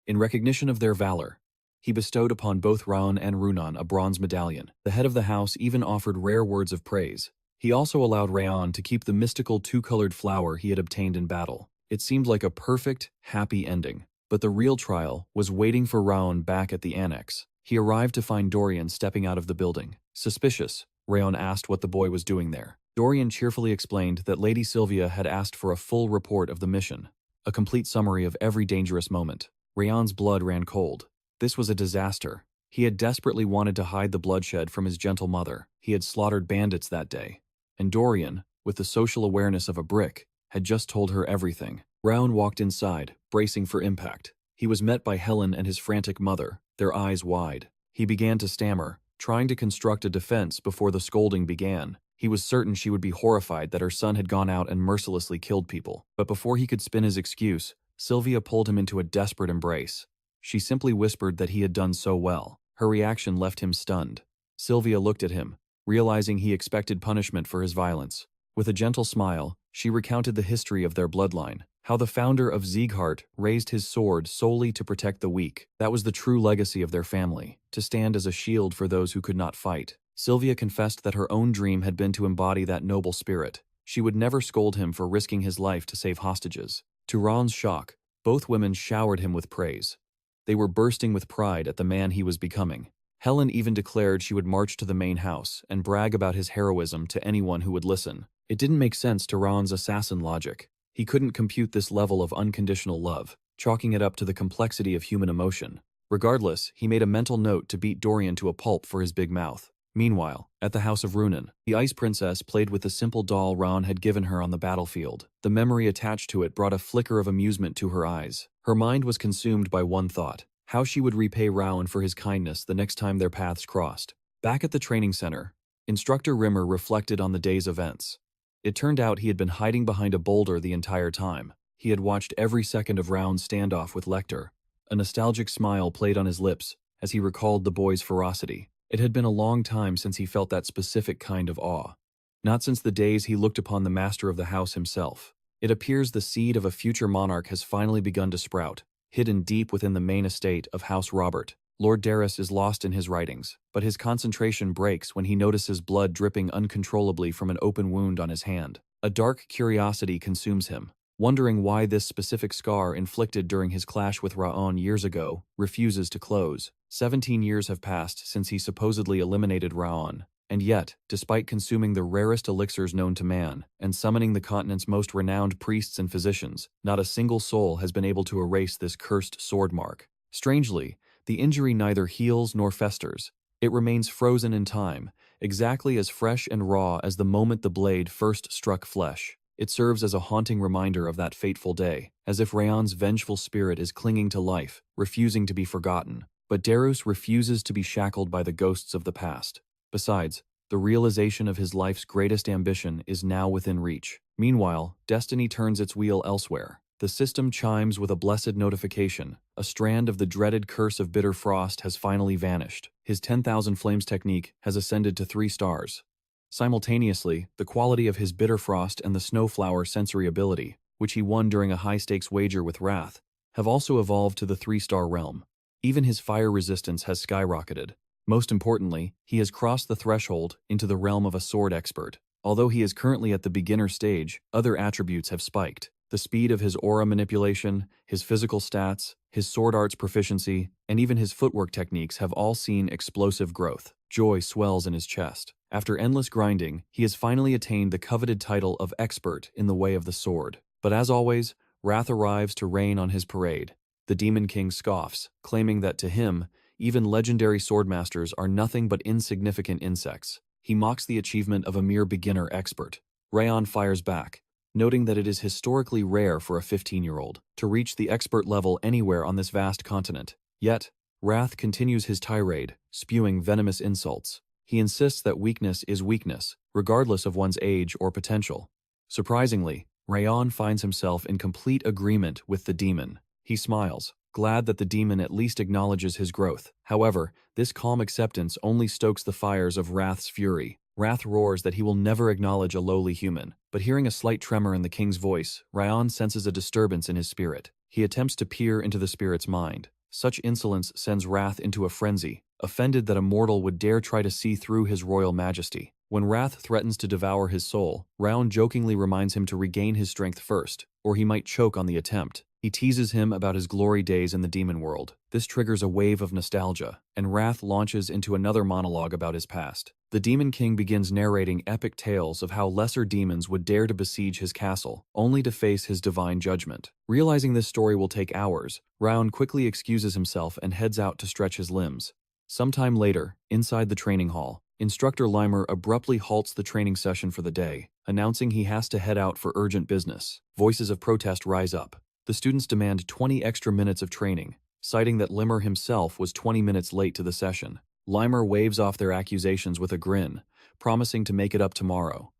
In recognition of their valor, he bestowed upon both Raon and Runan a bronze medallion. The head of the house even offered rare words of praise. He also allowed Raon to keep the mystical two-colored flower he had obtained in battle. It seemed like a perfect, happy ending. But the real trial was waiting for Raon back at the annex. He arrived to find Dorian stepping out of the building. Suspicious, Raon asked what the boy was doing there. Dorian cheerfully explained that Lady Sylvia had asked for a full report of the mission, a complete summary of every dangerous moment. Raon's blood ran cold. This was a disaster. He had desperately wanted to hide the bloodshed from his gentle mother. He had slaughtered bandits that day. And Dorian, with the social awareness of a brick, had just told her everything. Raon walked inside, bracing for impact. He was met by Helen and his frantic mother, their eyes wide. He began to stammer, trying to construct a defense before the scolding began. He was certain she would be horrified that her son had gone out and mercilessly killed people. But before he could spin his excuse, Sylvia pulled him into a desperate embrace. She simply whispered that he had done so well. Her reaction left him stunned. Sylvia looked at him, realizing he expected punishment for his violence. With a gentle smile, she recounted the history of their bloodline, how the founder of Zieghart raised his sword solely to protect the weak. That was the true legacy of their family, to stand as a shield for those who could not fight. Sylvia confessed that her own dream had been to embody that noble spirit. She would never scold him for risking his life to save hostages. To Raon's shock, both women showered him with praise. They were bursting with pride at the man he was becoming. Helen even declared she would march to the main house and brag about his heroism to anyone who would listen. It didn't make sense to Raon's assassin logic. He couldn't compute this level of unconditional love, chalking it up to the complexity of human emotion. Regardless, he made a mental note to beat Dorian to a pulp for his big mouth. Meanwhile, at the House of Runan, the Ice Princess played with the simple doll Raon had given her on the battlefield. The memory attached to it brought a flicker of amusement to her eyes. Her mind was consumed by one thought: how she would repay Raon for his kindness the next time their paths crossed. Back at the training center, Instructor Rimmer reflected on the day's events. It turned out he had been hiding behind a boulder the entire time. He had watched every second of Raon's standoff with Lecter. A nostalgic smile played on his lips as he recalled the boy's ferocity. It had been a long time since he felt that specific kind of awe. Not since the days he looked upon the master of the house himself. It appears the seed of a future monarch has finally begun to sprout, hidden deep within the main estate of House Robert. Lord Darius is lost in his writings, but his concentration breaks when he notices blood dripping uncontrollably from an open wound on his hand. A dark curiosity consumes him, wondering why this specific scar inflicted during his clash with Raon years ago refuses to close. 17 years have passed since he supposedly eliminated Raon, and yet, despite consuming the rarest elixirs known to man and summoning the continent's most renowned priests and physicians, not a single soul has been able to erase this cursed sword mark. Strangely, the injury neither heals nor festers. It remains frozen in time, exactly as fresh and raw as the moment the blade first struck flesh. It serves as a haunting reminder of that fateful day, as if Raon's vengeful spirit is clinging to life, refusing to be forgotten. But Darius refuses to be shackled by the ghosts of the past. Besides, the realization of his life's greatest ambition is now within reach. Meanwhile, destiny turns its wheel elsewhere. The system chimes with a blessed notification. A strand of the dreaded curse of bitter frost has finally vanished. His 10,000 flames technique has ascended to 3 stars. Simultaneously, the quality of his bitter frost and the snowflower sensory ability, which he won during a high-stakes wager with Wrath, have also evolved to the 3-star realm. Even his fire resistance has skyrocketed. Most importantly, he has crossed the threshold into the realm of a sword expert. Although he is currently at the beginner stage, other attributes have spiked. The speed of his aura manipulation, his physical stats, his sword arts proficiency, and even his footwork techniques have all seen explosive growth. Joy swells in his chest. After endless grinding, he has finally attained the coveted title of expert in the way of the sword. But as always, Wrath arrives to rain on his parade. The Demon King scoffs, claiming that to him, even legendary swordmasters are nothing but insignificant insects. He mocks the achievement of a mere beginner expert. Raon fires back, noting that it is historically rare for a 15-year-old to reach the expert level anywhere on this vast continent. Yet, Wrath continues his tirade, spewing venomous insults. He insists that weakness is weakness, regardless of one's age or potential. Surprisingly, Raon finds himself in complete agreement with the demon. He smiles, glad that the demon at least acknowledges his growth. However, this calm acceptance only stokes the fires of Wrath's fury. Wrath roars that he will never acknowledge a lowly human, but hearing a slight tremor in the king's voice, Raon senses a disturbance in his spirit. He attempts to peer into the spirit's mind. Such insolence sends Wrath into a frenzy, offended that a mortal would dare try to see through his royal majesty. When Wrath threatens to devour his soul, Raon jokingly reminds him to regain his strength first, or he might choke on the attempt. He teases him about his glory days in the demon world. This triggers a wave of nostalgia, and Wrath launches into another monologue about his past. The Demon King begins narrating epic tales of how lesser demons would dare to besiege his castle, only to face his divine judgment. Realizing this story will take hours, Raon quickly excuses himself and heads out to stretch his limbs. Sometime later, inside the training hall, Instructor Limer abruptly halts the training session for the day, announcing he has to head out for urgent business. Voices of protest rise up. The students demand 20 extra minutes of training, citing that Limer himself was 20 minutes late to the session. Limer waves off their accusations with a grin, promising to make it up tomorrow.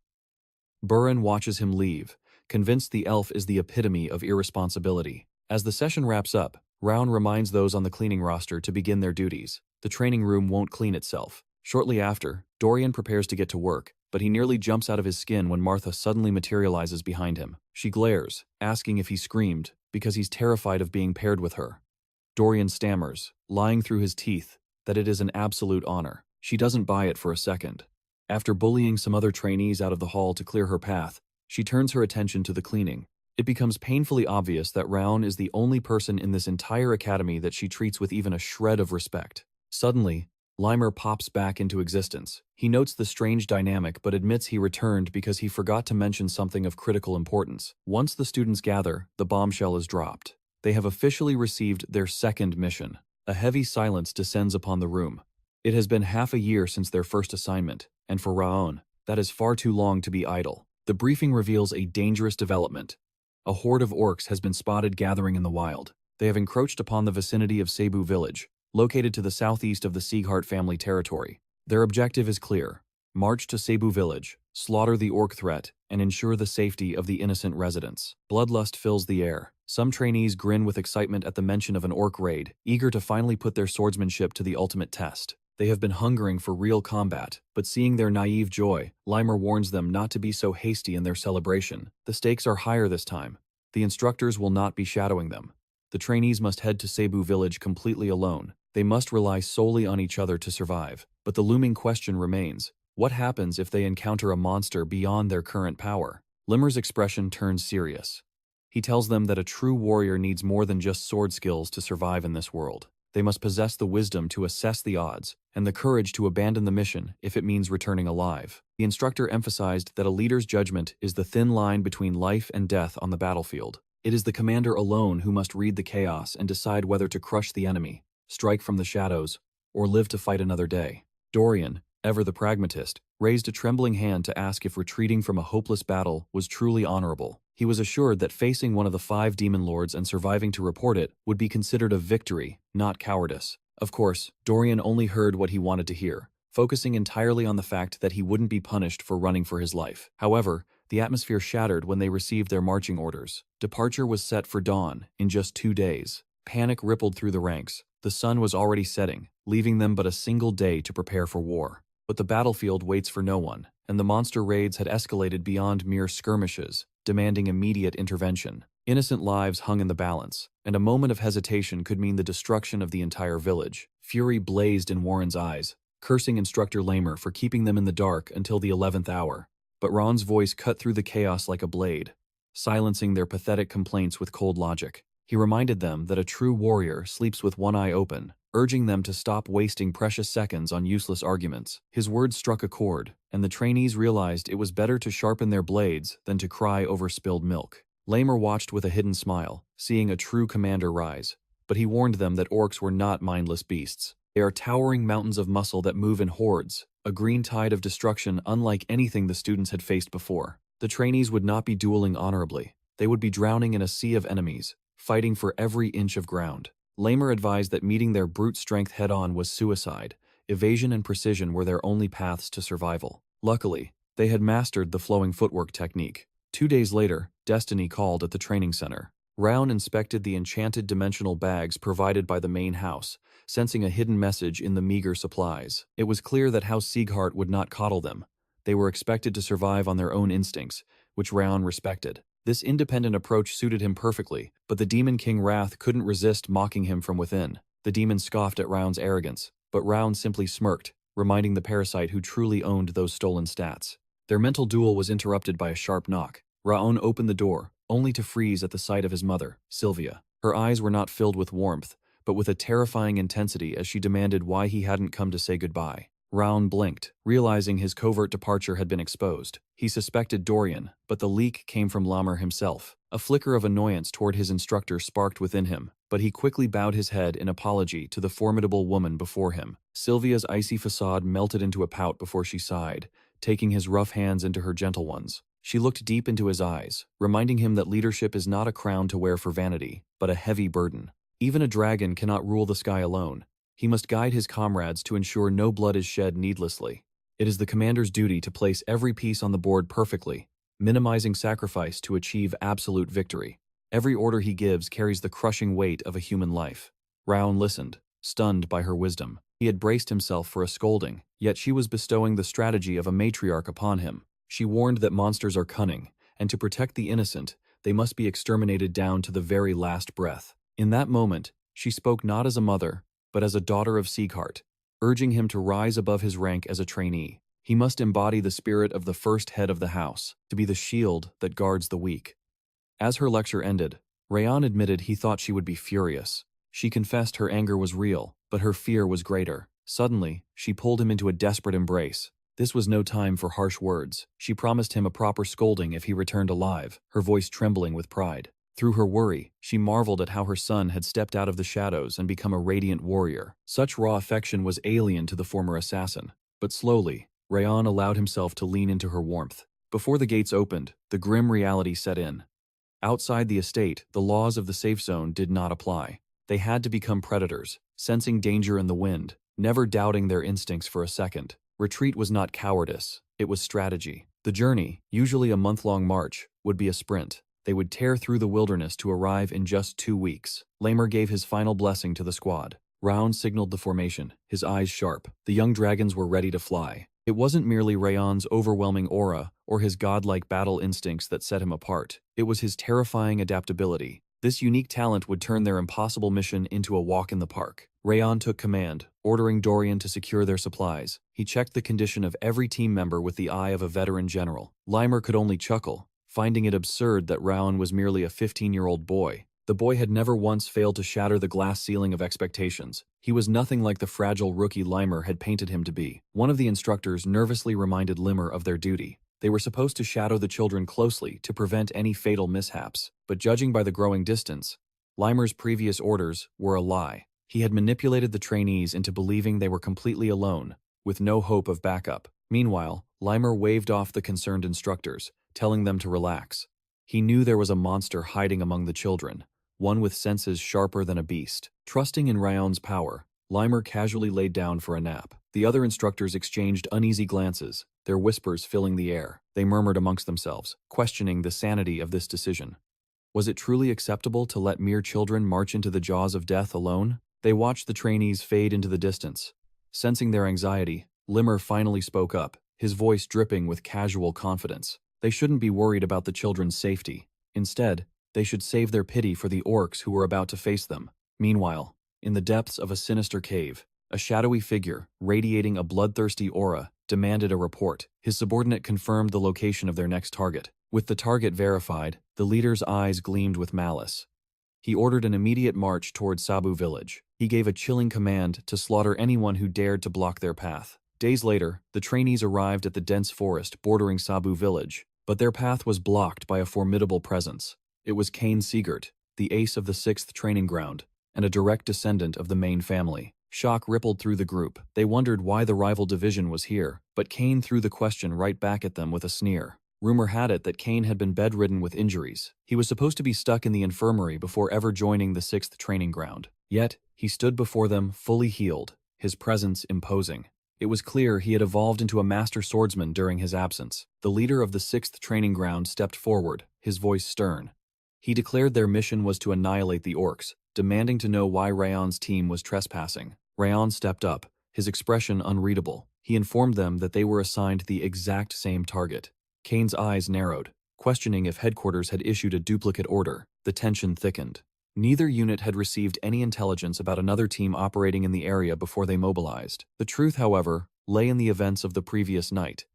Buren watches him leave, convinced the elf is the epitome of irresponsibility. As the session wraps up, Raon reminds those on the cleaning roster to begin their duties. The training room won't clean itself. Shortly after, Dorian prepares to get to work, but he nearly jumps out of his skin when Martha suddenly materializes behind him. She glares, asking if he screamed, because he's terrified of being paired with her. Dorian stammers, lying through his teeth, that it is an absolute honor. She doesn't buy it for a second. After bullying some other trainees out of the hall to clear her path, she turns her attention to the cleaning. It becomes painfully obvious that Raon is the only person in this entire academy that she treats with even a shred of respect. Suddenly, Limer pops back into existence. He notes the strange dynamic but admits he returned because he forgot to mention something of critical importance. Once the students gather, the bombshell is dropped. They have officially received their second mission. A heavy silence descends upon the room. It has been half a year since their first assignment, and for Raon, that is far too long to be idle. The briefing reveals a dangerous development. A horde of orcs has been spotted gathering in the wild. They have encroached upon the vicinity of Cebu village, located to the southeast of the Zieghart family territory. Their objective is clear: march to Cebu village, slaughter the orc threat, and ensure the safety of the innocent residents. Bloodlust fills the air. Some trainees grin with excitement at the mention of an orc raid, eager to finally put their swordsmanship to the ultimate test. They have been hungering for real combat, but seeing their naive joy, Limer warns them not to be so hasty in their celebration. The stakes are higher this time. The instructors will not be shadowing them. The trainees must head to Cebu village completely alone. They must rely solely on each other to survive. But the looming question remains: what happens if they encounter a monster beyond their current power? Limer's expression turns serious. He tells them that a true warrior needs more than just sword skills to survive in this world. They must possess the wisdom to assess the odds, and the courage to abandon the mission if it means returning alive. The instructor emphasized that a leader's judgment is the thin line between life and death on the battlefield. It is the commander alone who must read the chaos and decide whether to crush the enemy, strike from the shadows, or live to fight another day. Dorian, ever the pragmatist, raised a trembling hand to ask if retreating from a hopeless battle was truly honorable. He was assured that facing one of the 5 demon lords and surviving to report it would be considered a victory, not cowardice. Of course, Dorian only heard what he wanted to hear, focusing entirely on the fact that he wouldn't be punished for running for his life. However, the atmosphere shattered when they received their marching orders. Departure was set for dawn, in just 2 days. Panic rippled through the ranks. The sun was already setting, leaving them but a single day to prepare for war. But the battlefield waits for no one, and the monster raids had escalated beyond mere skirmishes, demanding immediate intervention. Innocent lives hung in the balance, and a moment of hesitation could mean the destruction of the entire village. Fury blazed in Warren's eyes, cursing Instructor Lamer for keeping them in the dark until the 11th hour. But Raon's voice cut through the chaos like a blade, silencing their pathetic complaints with cold logic. He reminded them that a true warrior sleeps with one eye open, urging them to stop wasting precious seconds on useless arguments. His words struck a chord, and the trainees realized it was better to sharpen their blades than to cry over spilled milk. Lamer watched with a hidden smile, seeing a true commander rise, but he warned them that orcs were not mindless beasts. They are towering mountains of muscle that move in hordes, a green tide of destruction unlike anything the students had faced before. The trainees would not be dueling honorably. They would be drowning in a sea of enemies, fighting for every inch of ground. Lamer advised that meeting their brute strength head-on was suicide. Evasion and precision were their only paths to survival. Luckily, they had mastered the flowing footwork technique. 2 days later, Destiny called at the training center. Raon inspected the enchanted dimensional bags provided by the main house, sensing a hidden message in the meager supplies. It was clear that House Zieghart would not coddle them. They were expected to survive on their own instincts, which Raon respected. This independent approach suited him perfectly, but the Demon King Wrath couldn't resist mocking him from within. The demon scoffed at Raon's arrogance, but Raon simply smirked, reminding the parasite who truly owned those stolen stats. Their mental duel was interrupted by a sharp knock. Raon opened the door, only to freeze at the sight of his mother, Sylvia. Her eyes were not filled with warmth, but with a terrifying intensity as she demanded why he hadn't come to say goodbye. Raon blinked, realizing his covert departure had been exposed. He suspected Dorian, but the leak came from Lamer himself. A flicker of annoyance toward his instructor sparked within him, but he quickly bowed his head in apology to the formidable woman before him. Sylvia's icy facade melted into a pout before she sighed, taking his rough hands into her gentle ones. She looked deep into his eyes, reminding him that leadership is not a crown to wear for vanity, but a heavy burden. Even a dragon cannot rule the sky alone. He must guide his comrades to ensure no blood is shed needlessly. It is the commander's duty to place every piece on the board perfectly, minimizing sacrifice to achieve absolute victory. Every order he gives carries the crushing weight of a human life. Raon listened, stunned by her wisdom. He had braced himself for a scolding, yet she was bestowing the strategy of a matriarch upon him. She warned that monsters are cunning, and to protect the innocent, they must be exterminated down to the very last breath. In that moment, she spoke not as a mother, but as a daughter of Zieghart, urging him to rise above his rank as a trainee. He must embody the spirit of the first head of the house, to be the shield that guards the weak. As her lecture ended, Raon admitted he thought she would be furious. She confessed her anger was real, but her fear was greater. Suddenly, she pulled him into a desperate embrace. This was no time for harsh words. She promised him a proper scolding if he returned alive, her voice trembling with pride. Through her worry, she marveled at how her son had stepped out of the shadows and become a radiant warrior. Such raw affection was alien to the former assassin. But slowly, Raon allowed himself to lean into her warmth. Before the gates opened, the grim reality set in. Outside the estate, the laws of the safe zone did not apply. They had to become predators, sensing danger in the wind, never doubting their instincts for a second. Retreat was not cowardice, it was strategy. The journey, usually a month-long march, would be a sprint. They would tear through the wilderness to arrive in just 2 weeks. Lamer gave his final blessing to the squad. Raon signaled the formation, his eyes sharp. The young dragons were ready to fly. It wasn't merely Raon's overwhelming aura or his godlike battle instincts that set him apart. It was his terrifying adaptability. This unique talent would turn their impossible mission into a walk in the park. Raon took command, ordering Dorian to secure their supplies. He checked the condition of every team member with the eye of a veteran general. Lamer could only chuckle, finding it absurd that Raon was merely a 15-year-old boy. The boy had never once failed to shatter the glass ceiling of expectations. He was nothing like the fragile rookie Lamer had painted him to be. One of the instructors nervously reminded Lamer of their duty. They were supposed to shadow the children closely to prevent any fatal mishaps, but judging by the growing distance, Lamer's previous orders were a lie. He had manipulated the trainees into believing they were completely alone, with no hope of backup. Meanwhile, Lamer waved off the concerned instructors, telling them to relax. He knew there was a monster hiding among the children, one with senses sharper than a beast. Trusting in Raon's power, Lamer casually laid down for a nap. The other instructors exchanged uneasy glances, their whispers filling the air. They murmured amongst themselves, questioning the sanity of this decision. Was it truly acceptable to let mere children march into the jaws of death alone? They watched the trainees fade into the distance. Sensing their anxiety, Lamer finally spoke up, his voice dripping with casual confidence. They shouldn't be worried about the children's safety. Instead, they should save their pity for the orcs who were about to face them. Meanwhile, in the depths of a sinister cave, a shadowy figure, radiating a bloodthirsty aura, demanded a report. His subordinate confirmed the location of their next target. With the target verified, the leader's eyes gleamed with malice. He ordered an immediate march toward Sabu village. He gave a chilling command to slaughter anyone who dared to block their path. Days later, the trainees arrived at the dense forest bordering Sabu village, but their path was blocked by a formidable presence. It was Raon Zieghart, the ace of the 6th training ground, and a direct descendant of the main family. Shock rippled through the group. They wondered why the rival division was here, but Raon threw the question right back at them with a sneer. Rumor had it that Raon had been bedridden with injuries. He was supposed to be stuck in the infirmary before ever joining the 6th training ground. Yet, he stood before them fully healed, his presence imposing. It was clear he had evolved into a master swordsman during his absence. The leader of the 6th training ground stepped forward, his voice stern. He declared their mission was to annihilate the orcs, demanding to know why Raon's team was trespassing. Raon stepped up, his expression unreadable. He informed them that they were assigned the exact same target. Kane's eyes narrowed, questioning if headquarters had issued a duplicate order. The tension thickened. Neither unit had received any intelligence about another team operating in the area before they mobilized. The truth, however, lay in the events of the previous night.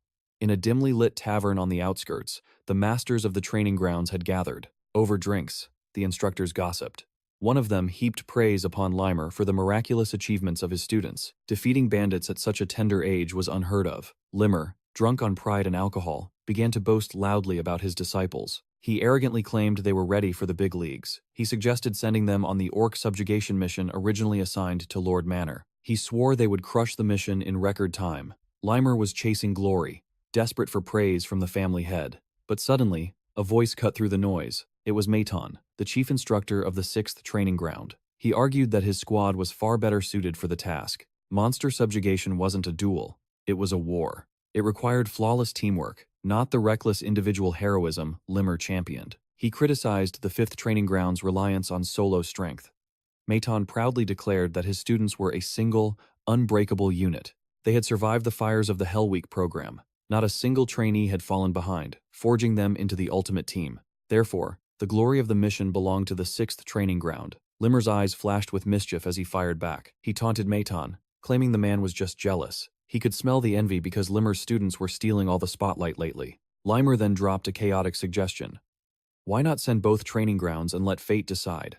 In a dimly lit tavern on the outskirts, the masters of the training grounds had gathered. Over drinks, the instructors gossiped. One of them heaped praise upon Lamer for the miraculous achievements of his students. Defeating bandits at such a tender age was unheard of. Lamer, drunk on pride and alcohol, began to boast loudly about his disciples. He arrogantly claimed they were ready for the big leagues. He suggested sending them on the orc subjugation mission originally assigned to Lord Manor. He swore they would crush the mission in record time. Lamer was chasing glory, desperate for praise from the family head. But suddenly, a voice cut through the noise. It was Maton, the chief instructor of the 6th training ground. He argued that his squad was far better suited for the task. Monster subjugation wasn't a duel, it was a war. It required flawless teamwork, not the reckless individual heroism Lamer championed. He criticized the 5th training ground's reliance on solo strength. Maton proudly declared that his students were a single, unbreakable unit. They had survived the fires of the Hell Week program. Not a single trainee had fallen behind, forging them into the ultimate team. Therefore, the glory of the mission belonged to the 6th training ground. Lamer's eyes flashed with mischief as he fired back. He taunted Maton, claiming the man was just jealous. He could smell the envy because Lamer's students were stealing all the spotlight lately. Lamer then dropped a chaotic suggestion. Why not send both training grounds and let fate decide?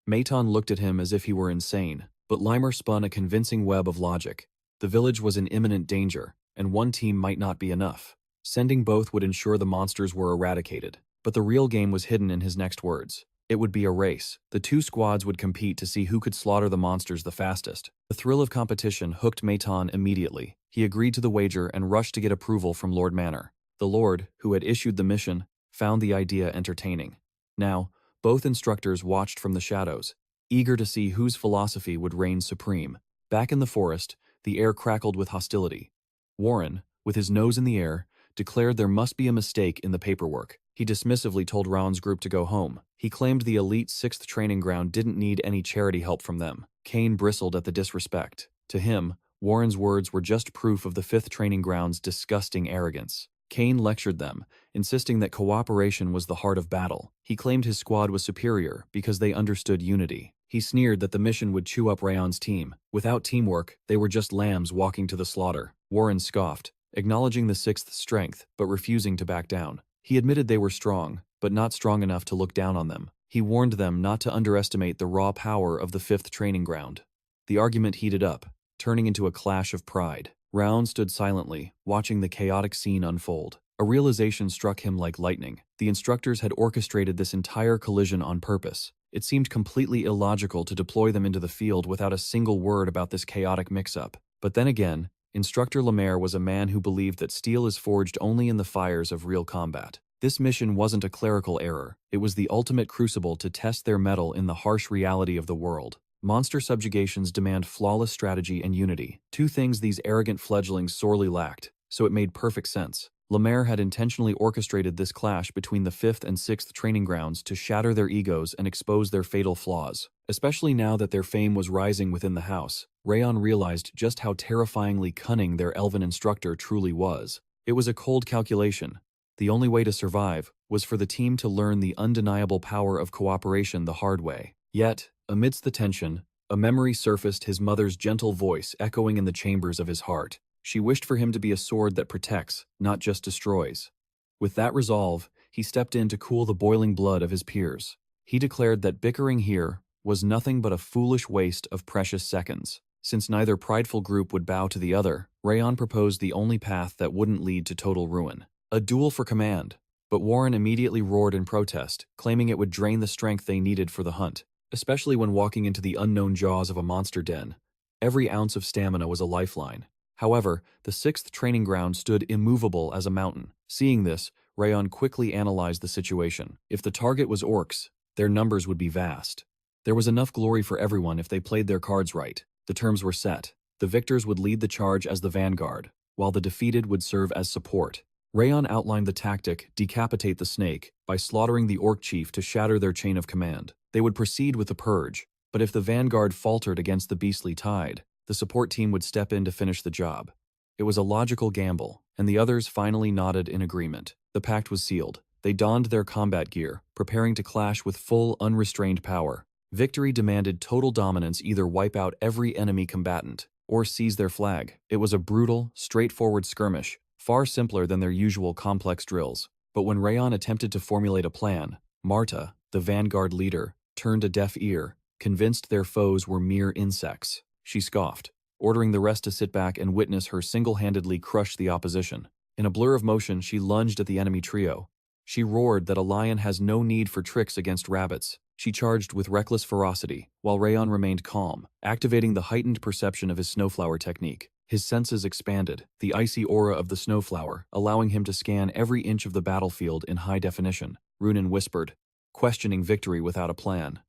Maton looked at him as if he were insane, but Lamer spun a convincing web of logic. The village was in imminent danger, and one team might not be enough. Sending both would ensure the monsters were eradicated. But the real game was hidden in his next words. It would be a race. The two squads would compete to see who could slaughter the monsters the fastest. The thrill of competition hooked Meitan immediately. He agreed to the wager and rushed to get approval from Lord Manor. The Lord, who had issued the mission, found the idea entertaining. Now, both instructors watched from the shadows, eager to see whose philosophy would reign supreme. Back in the forest, the air crackled with hostility. Warren, with his nose in the air, declared there must be a mistake in the paperwork. He dismissively told Raon's group to go home. He claimed the elite 6th training ground didn't need any charity help from them. Kane bristled at the disrespect. To him, Warren's words were just proof of the 5th training ground's disgusting arrogance. Kane lectured them, insisting that cooperation was the heart of battle. He claimed his squad was superior because they understood unity. He sneered that the mission would chew up Raon's team. Without teamwork, they were just lambs walking to the slaughter. Warren scoffed, acknowledging the 6th's strength but refusing to back down. He admitted they were strong, but not strong enough to look down on them. He warned them not to underestimate the raw power of the 5th training ground. The argument heated up, turning into a clash of pride. Raon stood silently, watching the chaotic scene unfold. A realization struck him like lightning. The instructors had orchestrated this entire collision on purpose. It seemed completely illogical to deploy them into the field without a single word about this chaotic mix-up. But then again, Instructor Lemaire was a man who believed that steel is forged only in the fires of real combat. This mission wasn't a clerical error. It was the ultimate crucible to test their mettle in the harsh reality of the world. Monster subjugations demand flawless strategy and unity, two things these arrogant fledglings sorely lacked, so it made perfect sense. Lemaire had intentionally orchestrated this clash between the 5th and 6th training grounds to shatter their egos and expose their fatal flaws. Especially now that their fame was rising within the house, Raon realized just how terrifyingly cunning their elven instructor truly was. It was a cold calculation. The only way to survive was for the team to learn the undeniable power of cooperation the hard way. Yet, amidst the tension, a memory surfaced, his mother's gentle voice echoing in the chambers of his heart. She wished for him to be a sword that protects, not just destroys. With that resolve, he stepped in to cool the boiling blood of his peers. He declared that bickering here was nothing but a foolish waste of precious seconds. Since neither prideful group would bow to the other, Raon proposed the only path that wouldn't lead to total ruin. A duel for command. But Warren immediately roared in protest, claiming it would drain the strength they needed for the hunt, especially when walking into the unknown jaws of a monster den. Every ounce of stamina was a lifeline. However, the 6th training ground stood immovable as a mountain. Seeing this, Raon quickly analyzed the situation. If the target was orcs, their numbers would be vast. There was enough glory for everyone if they played their cards right. The terms were set. The victors would lead the charge as the vanguard, while the defeated would serve as support. Raon outlined the tactic, decapitate the snake, by slaughtering the orc chief to shatter their chain of command. They would proceed with the purge, but if the vanguard faltered against the beastly tide, the support team would step in to finish the job. It was a logical gamble, and the others finally nodded in agreement. The pact was sealed. They donned their combat gear, preparing to clash with full, unrestrained power. Victory demanded total dominance, either wipe out every enemy combatant, or seize their flag. It was a brutal, straightforward skirmish, far simpler than their usual complex drills. But when Raon attempted to formulate a plan, Marta, the vanguard leader, turned a deaf ear, convinced their foes were mere insects. She scoffed, ordering the rest to sit back and witness her single-handedly crush the opposition. In a blur of motion, she lunged at the enemy trio. She roared that a lion has no need for tricks against rabbits. She charged with reckless ferocity, while Raon remained calm, activating the heightened perception of his snowflower technique. His senses expanded, the icy aura of the snowflower, allowing him to scan every inch of the battlefield in high definition. Runin whispered, questioning victory without a plan.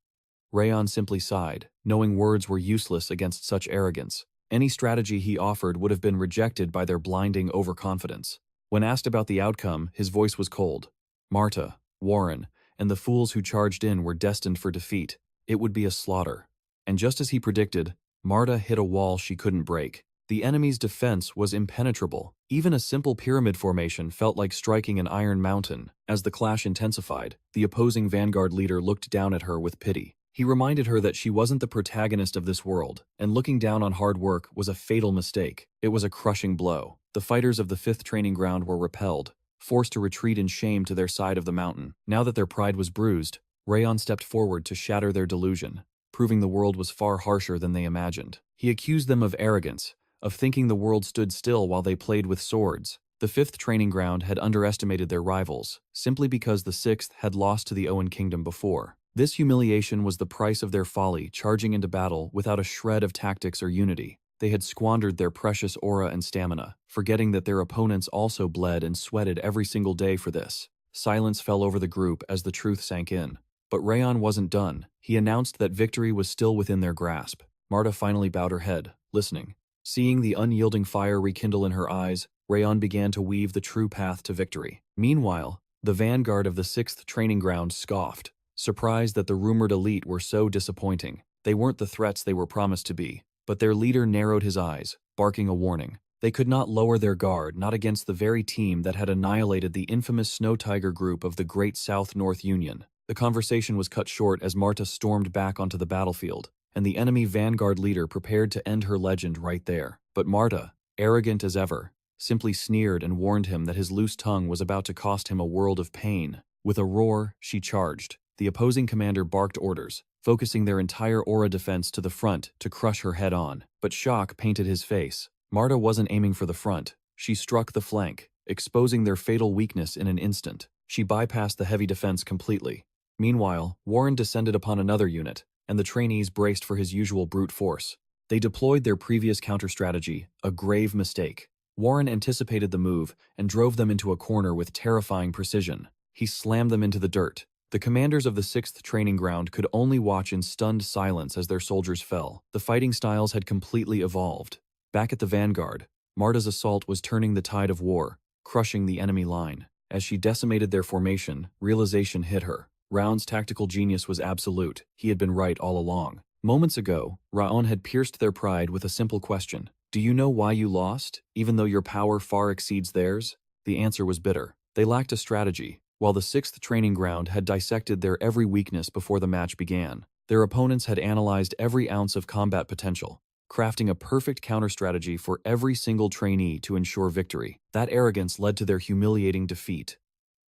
Raon simply sighed, knowing words were useless against such arrogance. Any strategy he offered would have been rejected by their blinding overconfidence. When asked about the outcome, his voice was cold. Marta, Warren, and the fools who charged in were destined for defeat. It would be a slaughter. And just as he predicted, Marta hit a wall she couldn't break. The enemy's defense was impenetrable. Even a simple pyramid formation felt like striking an iron mountain. As the clash intensified, the opposing vanguard leader looked down at her with pity. He reminded her that she wasn't the protagonist of this world, and looking down on hard work was a fatal mistake. It was a crushing blow. The fighters of the 5th training ground were repelled, forced to retreat in shame to their side of the mountain. Now that their pride was bruised, Raon stepped forward to shatter their delusion, proving the world was far harsher than they imagined. He accused them of arrogance, of thinking the world stood still while they played with swords. The 5th training ground had underestimated their rivals, simply because the 6th had lost to the Owen Kingdom before. This humiliation was the price of their folly, charging into battle without a shred of tactics or unity. They had squandered their precious aura and stamina, forgetting that their opponents also bled and sweated every single day for this. Silence fell over the group as the truth sank in. But Raon wasn't done. He announced that victory was still within their grasp. Marta finally bowed her head, listening. Seeing the unyielding fire rekindle in her eyes, Raon began to weave the true path to victory. Meanwhile, the vanguard of the 6th training ground scoffed, surprised that the rumored elite were so disappointing. They weren't the threats they were promised to be, but their leader narrowed his eyes, barking a warning. They could not lower their guard, not against the very team that had annihilated the infamous Snow Tiger group of the Great South-North Union. The conversation was cut short as Marta stormed back onto the battlefield, and the enemy vanguard leader prepared to end her legend right there. But Marta, arrogant as ever, simply sneered and warned him that his loose tongue was about to cost him a world of pain. With a roar, she charged. The opposing commander barked orders, focusing their entire aura defense to the front to crush her head on. But shock painted his face. Marta wasn't aiming for the front. She struck the flank, exposing their fatal weakness in an instant. She bypassed the heavy defense completely. Meanwhile, Warren descended upon another unit, and the trainees braced for his usual brute force. They deployed their previous counter-strategy, a grave mistake. Warren anticipated the move and drove them into a corner with terrifying precision. He slammed them into the dirt. The commanders of the 6th training ground could only watch in stunned silence as their soldiers fell. The fighting styles had completely evolved. Back at the vanguard, Marta's assault was turning the tide of war, crushing the enemy line. As she decimated their formation, realization hit her. Raon's tactical genius was absolute. He had been right all along. Moments ago, Raon had pierced their pride with a simple question. Do you know why you lost, even though your power far exceeds theirs? The answer was bitter. They lacked a strategy. While the 6th training ground had dissected their every weakness before the match began, their opponents had analyzed every ounce of combat potential, crafting a perfect counter-strategy for every single trainee to ensure victory. That arrogance led to their humiliating defeat.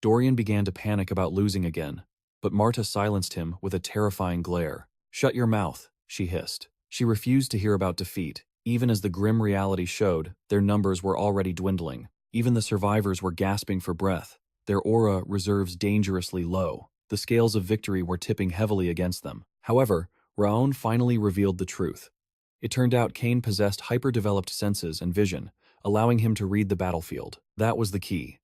Dorian began to panic about losing again, but Marta silenced him with a terrifying glare. "Shut your mouth," she hissed. She refused to hear about defeat. Even as the grim reality showed, their numbers were already dwindling. Even the survivors were gasping for breath, their aura reserves dangerously low. The scales of victory were tipping heavily against them. However, Raon finally revealed the truth. It turned out Cain possessed hyper-developed senses and vision, allowing him to read the battlefield. That was the key.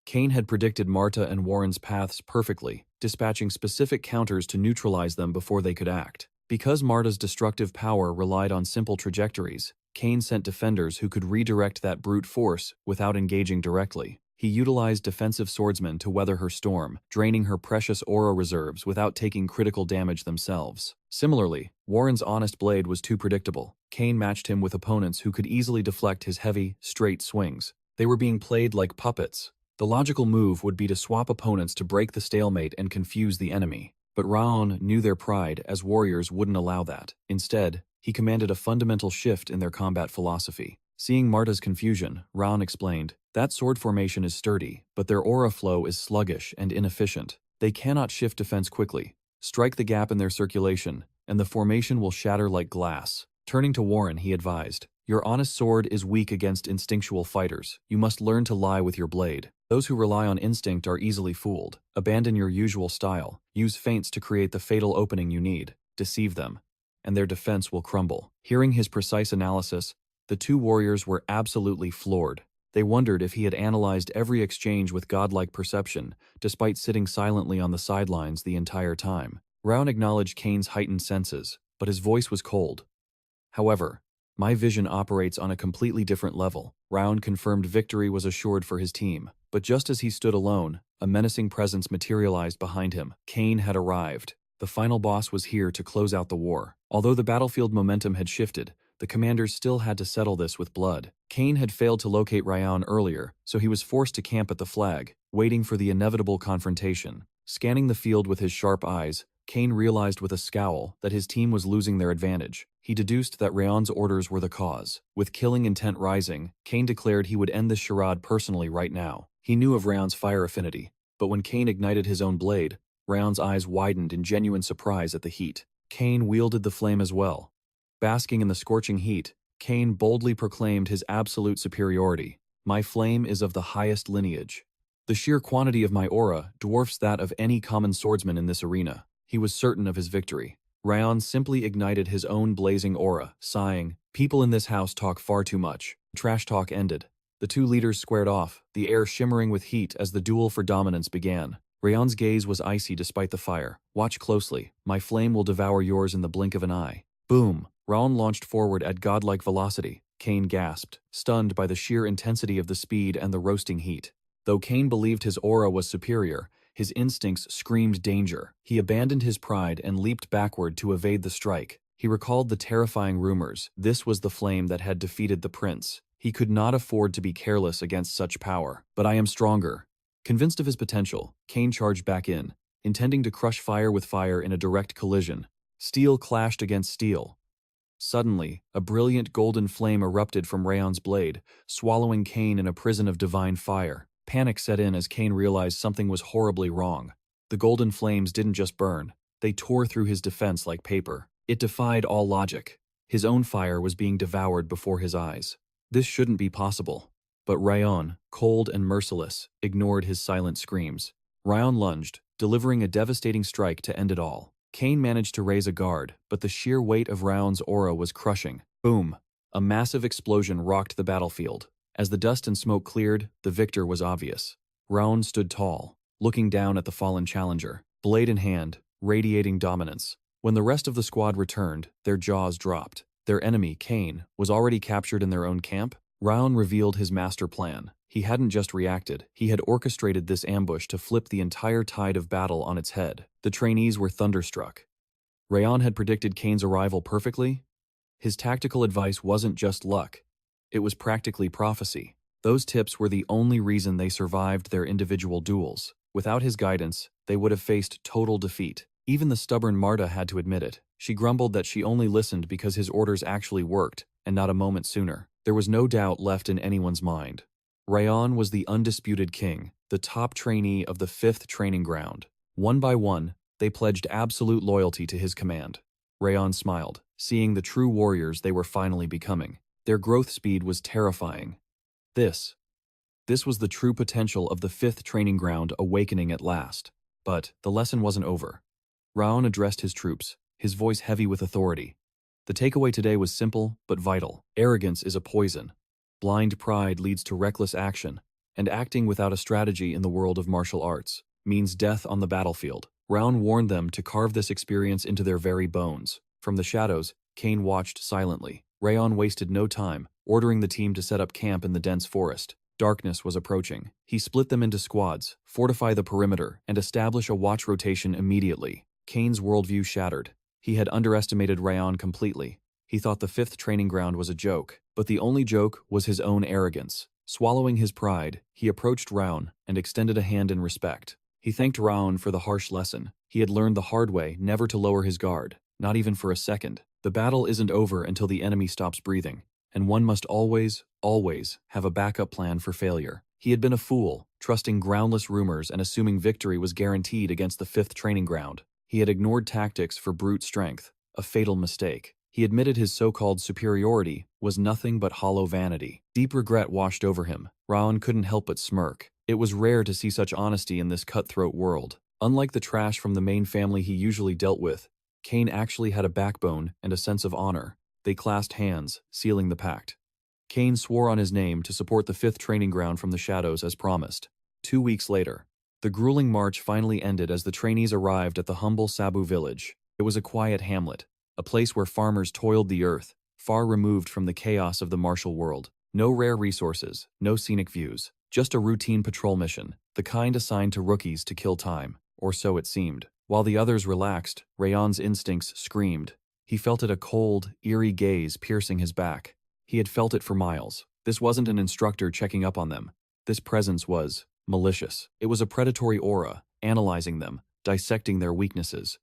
Cain had predicted Marta and Warren's paths perfectly, dispatching specific counters to neutralize them before they could act. Because Marta's destructive power relied on simple trajectories, Cain sent defenders who could redirect that brute force without engaging directly. He utilized defensive swordsmen to weather her storm, draining her precious aura reserves without taking critical damage themselves. Similarly, Warren's honest blade was too predictable. Cain matched him with opponents who could easily deflect his heavy, straight swings. They were being played like puppets. The logical move would be to swap opponents to break the stalemate and confuse the enemy. But Raon knew their pride, as warriors wouldn't allow that. Instead, he commanded a fundamental shift in their combat philosophy. Seeing Marta's confusion, Raon explained, "That sword formation is sturdy, but their aura flow is sluggish and inefficient. They cannot shift defense quickly. Strike the gap in their circulation, and the formation will shatter like glass." Turning to Warren, he advised, "Your honest sword is weak against instinctual fighters. You must learn to lie with your blade. Those who rely on instinct are easily fooled. Abandon your usual style. Use feints to create the fatal opening you need. Deceive them, and their defense will crumble." Hearing his precise analysis, the two warriors were absolutely floored. They wondered if he had analyzed every exchange with godlike perception, despite sitting silently on the sidelines the entire time. Raon acknowledged Cain's heightened senses, but his voice was cold. "However, my vision operates on a completely different level." Raon confirmed victory was assured for his team. But just as he stood alone, a menacing presence materialized behind him. Cain had arrived. The final boss was here to close out the war. Although the battlefield momentum had shifted, the commanders still had to settle this with blood. Cain had failed to locate Raon earlier, so he was forced to camp at the flag, waiting for the inevitable confrontation. Scanning the field with his sharp eyes, Cain realized with a scowl that his team was losing their advantage. He deduced that Raon's orders were the cause. With killing intent rising, Cain declared he would end this charade personally right now. He knew of Raon's fire affinity, but when Cain ignited his own blade, Raon's eyes widened in genuine surprise at the heat. Cain wielded the flame as well. Basking in the scorching heat, Cain boldly proclaimed his absolute superiority. "My flame is of the highest lineage. The sheer quantity of my aura dwarfs that of any common swordsman in this arena." He was certain of his victory. Raon simply ignited his own blazing aura, sighing, "People in this house talk far too much." Trash talk ended. The two leaders squared off, the air shimmering with heat as the duel for dominance began. Raon's gaze was icy despite the fire. "Watch closely. My flame will devour yours in the blink of an eye." Boom! Raon launched forward at godlike velocity. Cain gasped, stunned by the sheer intensity of the speed and the roasting heat. Though Cain believed his aura was superior, his instincts screamed danger. He abandoned his pride and leaped backward to evade the strike. He recalled the terrifying rumors. This was the flame that had defeated the prince. He could not afford to be careless against such power. "But I am stronger." Convinced of his potential, Cain charged back in, intending to crush fire with fire in a direct collision. Steel clashed against steel. Suddenly, a brilliant golden flame erupted from Raon's blade, swallowing Cain in a prison of divine fire. Panic set in as Cain realized something was horribly wrong. The golden flames didn't just burn, they tore through his defense like paper. It defied all logic. His own fire was being devoured before his eyes. This shouldn't be possible. But Raon, cold and merciless, ignored his silent screams. Raon lunged, delivering a devastating strike to end it all. Cain managed to raise a guard, but the sheer weight of Raon's aura was crushing. Boom! A massive explosion rocked the battlefield. As the dust and smoke cleared, the victor was obvious. Raon stood tall, looking down at the fallen challenger, blade in hand, radiating dominance. When the rest of the squad returned, their jaws dropped. Their enemy, Cain, was already captured in their own camp. Raon revealed his master plan. He hadn't just reacted, he had orchestrated this ambush to flip the entire tide of battle on its head. The trainees were thunderstruck. Raon had predicted Cain's arrival perfectly. His tactical advice wasn't just luck. It was practically prophecy. Those tips were the only reason they survived their individual duels. Without his guidance, they would have faced total defeat. Even the stubborn Marta had to admit it. She grumbled that she only listened because his orders actually worked, and not a moment sooner. There was no doubt left in anyone's mind. Raon was the undisputed king, the top trainee of the 5th training ground. One by one, they pledged absolute loyalty to his command. Raon smiled, seeing the true warriors they were finally becoming. Their growth speed was terrifying. This was the true potential of the 5th training ground awakening at last. But the lesson wasn't over. Raon addressed his troops, his voice heavy with authority. The takeaway today was simple but vital. Arrogance is a poison. Blind pride leads to reckless action, and acting without a strategy in the world of martial arts means death on the battlefield. Raon warned them to carve this experience into their very bones. From the shadows, Cain watched silently. Raon wasted no time, ordering the team to set up camp in the dense forest. Darkness was approaching. He split them into squads, fortify the perimeter, and establish a watch rotation immediately. Cain's worldview shattered. He had underestimated Raon completely. He thought the 5th training ground was a joke, but the only joke was his own arrogance. Swallowing his pride, he approached Raon and extended a hand in respect. He thanked Raon for the harsh lesson. He had learned the hard way never to lower his guard, not even for a second. The battle isn't over until the enemy stops breathing, and one must always have a backup plan for failure. He had been a fool, trusting groundless rumors and assuming victory was guaranteed against the 5th training ground. He had ignored tactics for brute strength, a fatal mistake. He admitted his so-called superiority was nothing but hollow vanity. Deep regret washed over him. Raon couldn't help but smirk. It was rare to see such honesty in this cutthroat world. Unlike the trash from the main family he usually dealt with, Cain actually had a backbone and a sense of honor. They clasped hands, sealing the pact. Cain swore on his name to support the 5th training ground from the shadows as promised. 2 weeks later, the grueling march finally ended as the trainees arrived at the humble Sabu village. It was a quiet hamlet, a place where farmers toiled the earth, far removed from the chaos of the martial world. No rare resources, no scenic views, just a routine patrol mission, the kind assigned to rookies to kill time, or so it seemed. While the others relaxed, Raon's instincts screamed. He felt it, a cold, eerie gaze piercing his back. He had felt it for miles. This wasn't an instructor checking up on them. This presence was malicious. It was a predatory aura, analyzing them, dissecting their weaknesses.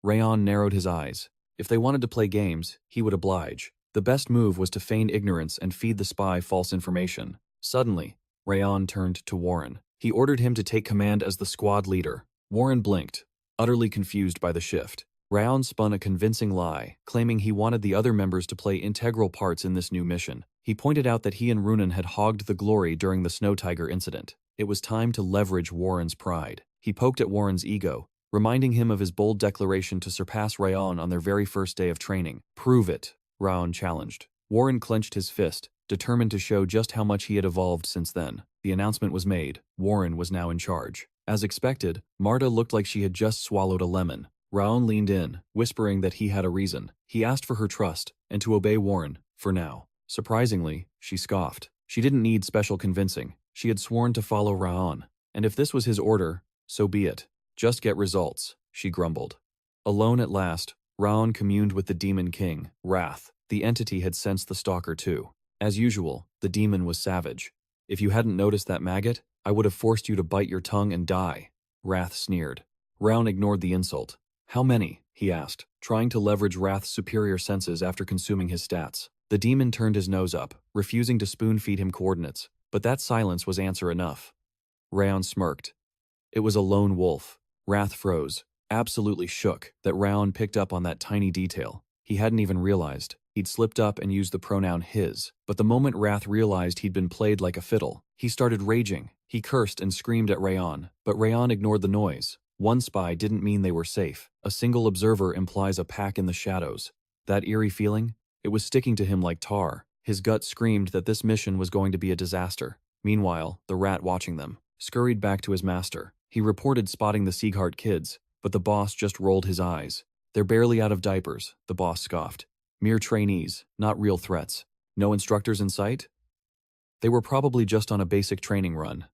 Raon narrowed his eyes. If they wanted to play games, he would oblige. The best move was to feign ignorance and feed the spy false information. Suddenly, Raon turned to Warren. He ordered him to take command as the squad leader. Warren blinked, utterly confused by the shift. Raon spun a convincing lie, claiming he wanted the other members to play integral parts in this new mission. He pointed out that he and Runan had hogged the glory during the Snow Tiger incident. It was time to leverage Warren's pride. He poked at Warren's ego. reminding him of his bold declaration to surpass Raon on their very first day of training. "Prove it," Raon challenged. Warren clenched his fist, determined to show just how much he had evolved since then. The announcement was made. Warren was now in charge. As expected, Marta looked like she had just swallowed a lemon. Raon leaned in, whispering that he had a reason. He asked for her trust, and to obey Warren, for now. Surprisingly, she scoffed. She didn't need special convincing. She had sworn to follow Raon, and if this was his order, so be it. Just get results, she grumbled. Alone at last, Raon communed with the Demon King, Wrath. The entity had sensed the stalker too. As usual, the demon was savage. "If you hadn't noticed that maggot, I would have forced you to bite your tongue and die," Wrath sneered. Raon ignored the insult. "How many?" he asked, trying to leverage Wrath's superior senses after consuming his stats. The demon turned his nose up, refusing to spoon-feed him coordinates, but that silence was answer enough. Raon smirked. It was a lone wolf. Wrath froze, absolutely shook that Raon picked up on that tiny detail. He hadn't even realized. He'd slipped up and used the pronoun his, but the moment Wrath realized he'd been played like a fiddle, he started raging. He cursed and screamed at Raon, but Raon ignored the noise. One spy didn't mean they were safe. A single observer implies a pack in the shadows. That eerie feeling? It was sticking to him like tar. His gut screamed that this mission was going to be a disaster. Meanwhile, the rat watching them scurried back to his master. He reported spotting the Zieghart kids, but the boss just rolled his eyes. "They're barely out of diapers," the boss scoffed. "Mere trainees, not real threats. No instructors in sight?" They were probably just on a basic training run.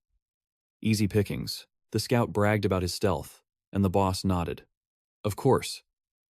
Easy pickings. The scout bragged about his stealth, and the boss nodded. Of course.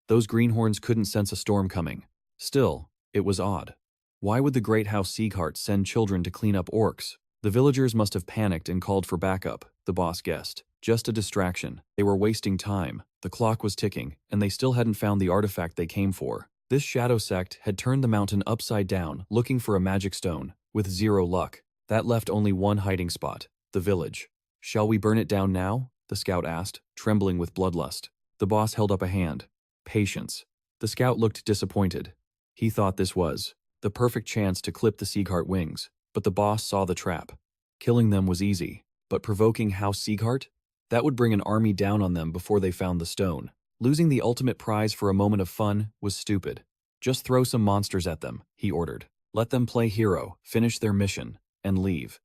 Those greenhorns couldn't sense a storm coming. Still, it was odd. Why would the great House Zieghart send children to clean up orcs? The villagers must have panicked and called for backup, the boss guessed. Just a distraction. They were wasting time. The clock was ticking, and they still hadn't found the artifact they came for. This shadow sect had turned the mountain upside down, looking for a magic stone, with zero luck. That left only one hiding spot, the village. "Shall we burn it down now?" the scout asked, trembling with bloodlust. The boss held up a hand. "Patience." The scout looked disappointed. He thought this was the perfect chance to clip the Zieghart wings, but the boss saw the trap. Killing them was easy, but provoking House Zieghart? That would bring an army down on them before they found the stone. Losing the ultimate prize for a moment of fun was stupid. "Just throw some monsters at them," he ordered. "Let them play hero, finish their mission, and leave.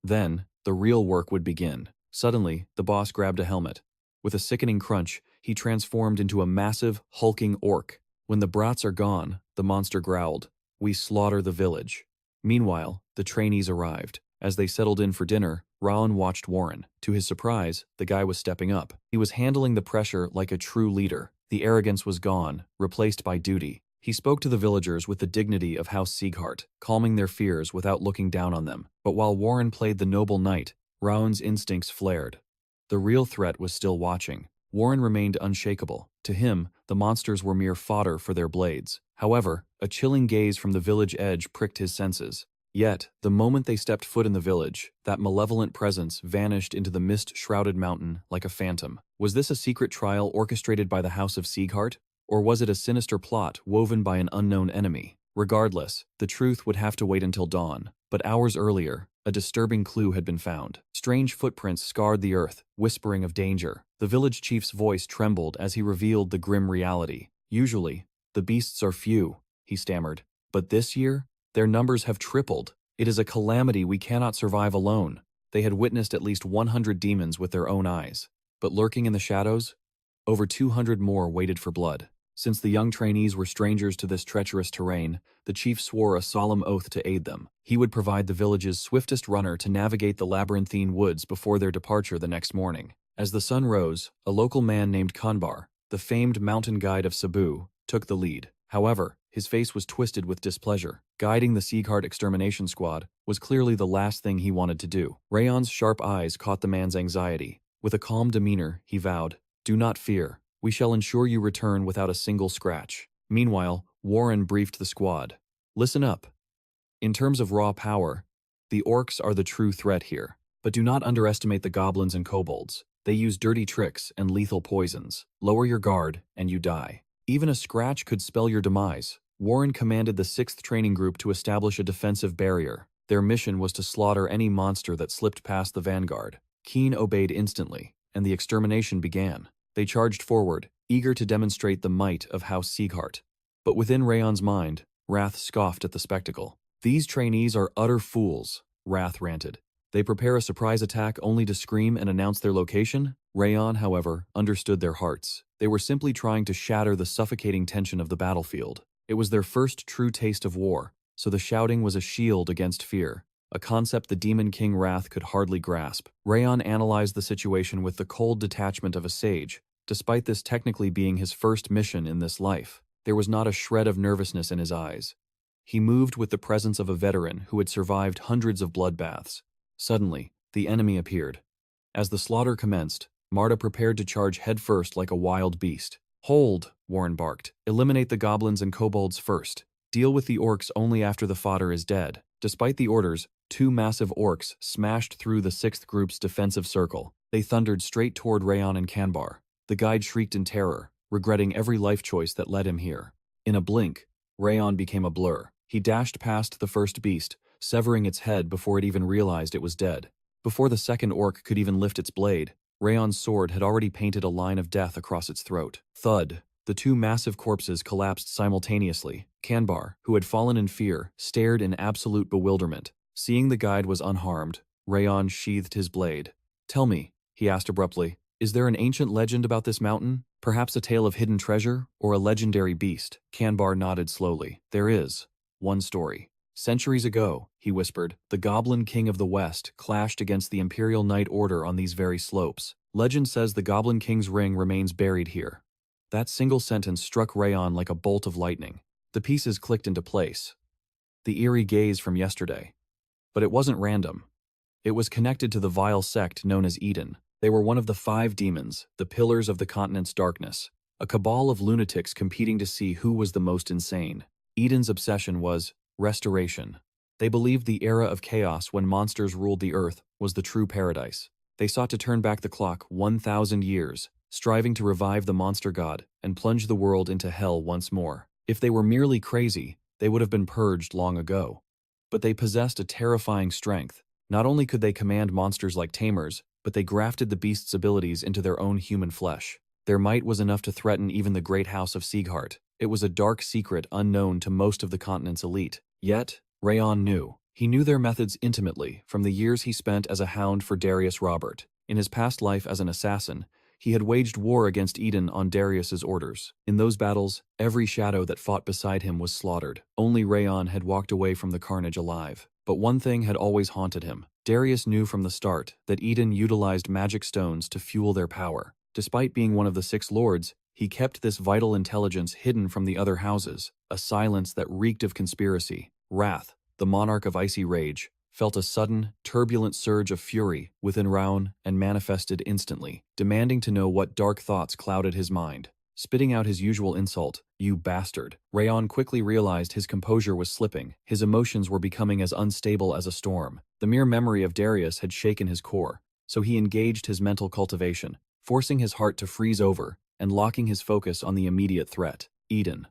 Then, the real work would begin." Suddenly, the boss grabbed a helmet. With a sickening crunch, he transformed into a massive, hulking orc. "When the brats are gone," the monster growled, "we slaughter the village." Meanwhile, the trainees arrived. As they settled in for dinner, Raon watched Warren. To his surprise, the guy was stepping up. He was handling the pressure like a true leader. The arrogance was gone, replaced by duty. He spoke to the villagers with the dignity of House Zieghart, calming their fears without looking down on them. But while Warren played the noble knight, Raon's instincts flared. The real threat was still watching. Warren remained unshakable. To him, the monsters were mere fodder for their blades. However, a chilling gaze from the village edge pricked his senses. Yet, the moment they stepped foot in the village, that malevolent presence vanished into the mist-shrouded mountain like a phantom. Was this a secret trial orchestrated by the House of Zieghart? Or was it a sinister plot woven by an unknown enemy? Regardless, the truth would have to wait until dawn. But hours earlier, a disturbing clue had been found. Strange footprints scarred the earth, whispering of danger. The village chief's voice trembled as he revealed the grim reality. "Usually, the beasts are few," he stammered. "But this year, their numbers have tripled. It is a calamity we cannot survive alone." They had witnessed at least 100 demons with their own eyes. But lurking in the shadows, over 200 more waited for blood. Since the young trainees were strangers to this treacherous terrain, the chief swore a solemn oath to aid them. He would provide the village's swiftest runner to navigate the labyrinthine woods before their departure the next morning. As the sun rose, a local man named Kanbar, the famed mountain guide of Cebu, took the lead. However, his face was twisted with displeasure. Guiding the Zieghart extermination squad was clearly the last thing he wanted to do. Raon's sharp eyes caught the man's anxiety. With a calm demeanor, he vowed, "Do not fear. We shall ensure you return without a single scratch." Meanwhile, Warren briefed the squad. "Listen up. In terms of raw power, the orcs are the true threat here. But do not underestimate the goblins and kobolds. They use dirty tricks and lethal poisons. Lower your guard, and you die. Even a scratch could spell your demise." Warren commanded the 6th Training Group to establish a defensive barrier. Their mission was to slaughter any monster that slipped past the vanguard. Keen obeyed instantly, and the extermination began. They charged forward, eager to demonstrate the might of House Zieghart. But within Raon's mind, Wrath scoffed at the spectacle. "These trainees are utter fools," Wrath ranted. "They prepare a surprise attack only to scream and announce their location?" Raon, however, understood their hearts. They were simply trying to shatter the suffocating tension of the battlefield. It was their first true taste of war, so the shouting was a shield against fear, a concept the Demon King Wrath could hardly grasp. Raon analyzed the situation with the cold detachment of a sage. Despite this technically being his first mission in this life, there was not a shred of nervousness in his eyes. He moved with the presence of a veteran who had survived hundreds of bloodbaths. Suddenly, the enemy appeared. As the slaughter commenced, Marta prepared to charge headfirst like a wild beast. "Hold," Warren barked. "Eliminate the goblins and kobolds first. Deal with the orcs only after the fodder is dead." Despite the orders, 2 massive orcs smashed through the 6th group's defensive circle. They thundered straight toward Raon and Kanbar. The guide shrieked in terror, regretting every life choice that led him here. In a blink, Raon became a blur. He dashed past the first beast, severing its head before it even realized it was dead. Before the second orc could even lift its blade, Raon's sword had already painted a line of death across its throat. Thud! The 2 massive corpses collapsed simultaneously. Kanbar, who had fallen in fear, stared in absolute bewilderment. Seeing the guide was unharmed, Raon sheathed his blade. "Tell me," he asked abruptly, "is there an ancient legend about this mountain? Perhaps a tale of hidden treasure, or a legendary beast?" Kanbar nodded slowly. "There is one story. Centuries ago," he whispered, "the Goblin King of the West clashed against the Imperial Knight Order on these very slopes. Legend says the Goblin King's ring remains buried here." That single sentence struck Raon like a bolt of lightning. The pieces clicked into place. The eerie gaze from yesterday. But it wasn't random. It was connected to the vile sect known as Eden. They were one of the 5 demons, the pillars of the continent's darkness, a cabal of lunatics competing to see who was the most insane. Eden's obsession was restoration. They believed the era of chaos when monsters ruled the earth was the true paradise. They sought to turn back the clock 1,000 years, striving to revive the monster god and plunge the world into hell once more. If they were merely crazy, they would have been purged long ago. But they possessed a terrifying strength. Not only could they command monsters like tamers, but they grafted the beast's abilities into their own human flesh. Their might was enough to threaten even the great house of Zieghart. It was a dark secret unknown to most of the continent's elite. Yet, Raon knew. He knew their methods intimately from the years he spent as a hound for Darius Robert. In his past life as an assassin, he had waged war against Eden on Darius's orders. In those battles, every shadow that fought beside him was slaughtered. Only Raon had walked away from the carnage alive. But one thing had always haunted him. Darius knew from the start that Eden utilized magic stones to fuel their power. Despite being one of the 6 lords, he kept this vital intelligence hidden from the other houses, a silence that reeked of conspiracy. Wrath, the monarch of icy rage, felt a sudden, turbulent surge of fury within Raon and manifested instantly, demanding to know what dark thoughts clouded his mind. Spitting out his usual insult, "You bastard," Raon quickly realized his composure was slipping. His emotions were becoming as unstable as a storm. The mere memory of Darius had shaken his core, so he engaged his mental cultivation, forcing his heart to freeze over and locking his focus on the immediate threat, Eden.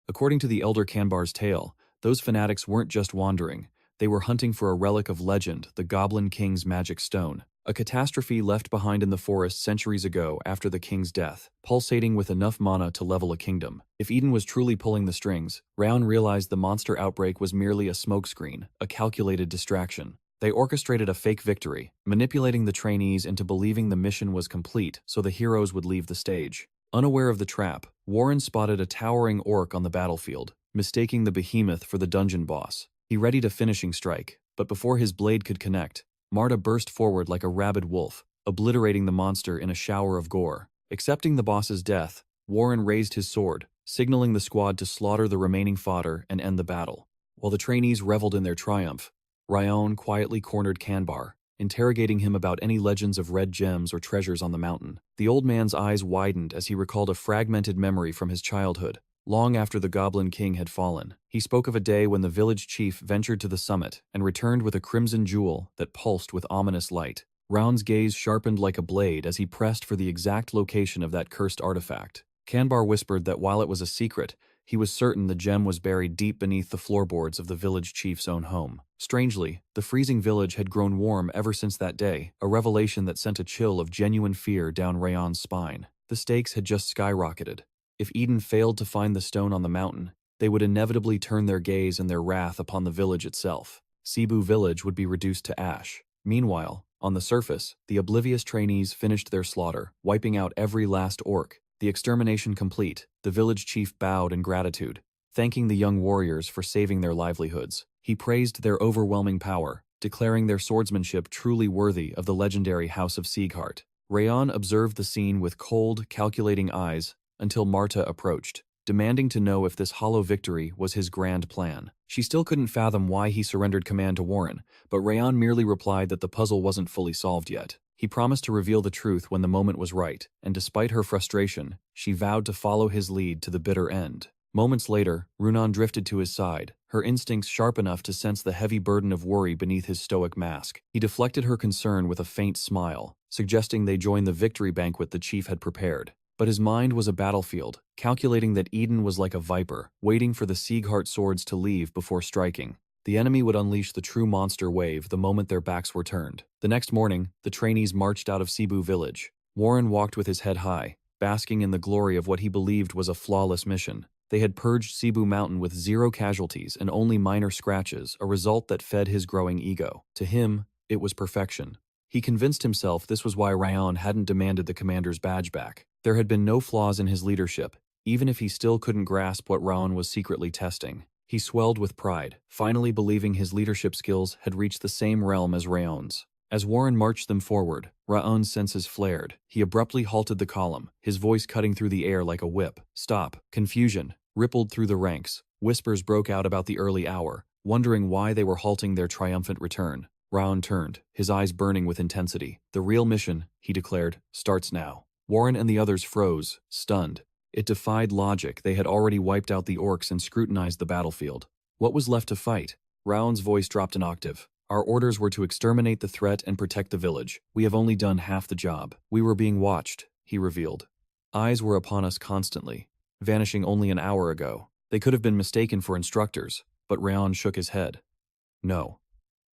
According to the Elder Kanbar's tale, those fanatics weren't just wandering. They were hunting for a relic of legend, the Goblin King's magic stone, a catastrophe left behind in the forest centuries ago after the king's death, pulsating with enough mana to level a kingdom. If Eden was truly pulling the strings, Raon realized the monster outbreak was merely a smokescreen, a calculated distraction. They orchestrated a fake victory, manipulating the trainees into believing the mission was complete so the heroes would leave the stage. Unaware of the trap, Warren spotted a towering orc on the battlefield, mistaking the behemoth for the dungeon boss. He readied a finishing strike, but before his blade could connect, Marta burst forward like a rabid wolf, obliterating the monster in a shower of gore. Accepting the boss's death, Warren raised his sword, signaling the squad to slaughter the remaining fodder and end the battle. While the trainees reveled in their triumph, Raon quietly cornered Kanbar, interrogating him about any legends of red gems or treasures on the mountain. The old man's eyes widened as he recalled a fragmented memory from his childhood. Long after the Goblin King had fallen, he spoke of a day when the village chief ventured to the summit and returned with a crimson jewel that pulsed with ominous light. Raon's gaze sharpened like a blade as he pressed for the exact location of that cursed artifact. Kanbar whispered that while it was a secret, he was certain the gem was buried deep beneath the floorboards of the village chief's own home. Strangely, the freezing village had grown warm ever since that day, a revelation that sent a chill of genuine fear down Raon's spine. The stakes had just skyrocketed. If Eden failed to find the stone on the mountain, they would inevitably turn their gaze and their wrath upon the village itself. Cebu village would be reduced to ash. Meanwhile, on the surface, the oblivious trainees finished their slaughter, wiping out every last orc. The extermination complete, the village chief bowed in gratitude, thanking the young warriors for saving their livelihoods. He praised their overwhelming power, declaring their swordsmanship truly worthy of the legendary House of Zieghart. Raon observed the scene with cold, calculating eyes until Marta approached, demanding to know if this hollow victory was his grand plan. She still couldn't fathom why he surrendered command to Warren, but Raon merely replied that the puzzle wasn't fully solved yet. He promised to reveal the truth when the moment was right, and despite her frustration, she vowed to follow his lead to the bitter end. Moments later, Runan drifted to his side, her instincts sharp enough to sense the heavy burden of worry beneath his stoic mask. He deflected her concern with a faint smile, suggesting they join the victory banquet the chief had prepared. But his mind was a battlefield, calculating that Eden was like a viper, waiting for the Zieghart swords to leave before striking. The enemy would unleash the true monster wave the moment their backs were turned. The next morning, the trainees marched out of Cebu village. Warren walked with his head high, basking in the glory of what he believed was a flawless mission. They had purged Cebu Mountain with 0 casualties and only minor scratches, a result that fed his growing ego. To him, it was perfection. He convinced himself this was why Raon hadn't demanded the commander's badge back. There had been no flaws in his leadership, even if he still couldn't grasp what Raon was secretly testing. He swelled with pride, finally believing his leadership skills had reached the same realm as Raon's. As Warren marched them forward, Raon's senses flared. He abruptly halted the column, his voice cutting through the air like a whip. Stop. Confusion rippled through the ranks. Whispers broke out about the early hour, wondering why they were halting their triumphant return. Raon turned, his eyes burning with intensity. The real mission, he declared, starts now. Warren and the others froze, stunned. It defied logic. They had already wiped out the orcs and scrutinized the battlefield. What was left to fight? Raon's voice dropped an octave. Our orders were to exterminate the threat and protect the village. We have only done half the job. We were being watched, he revealed. Eyes were upon us constantly, vanishing only an hour ago. They could have been mistaken for instructors, but Raon shook his head. No.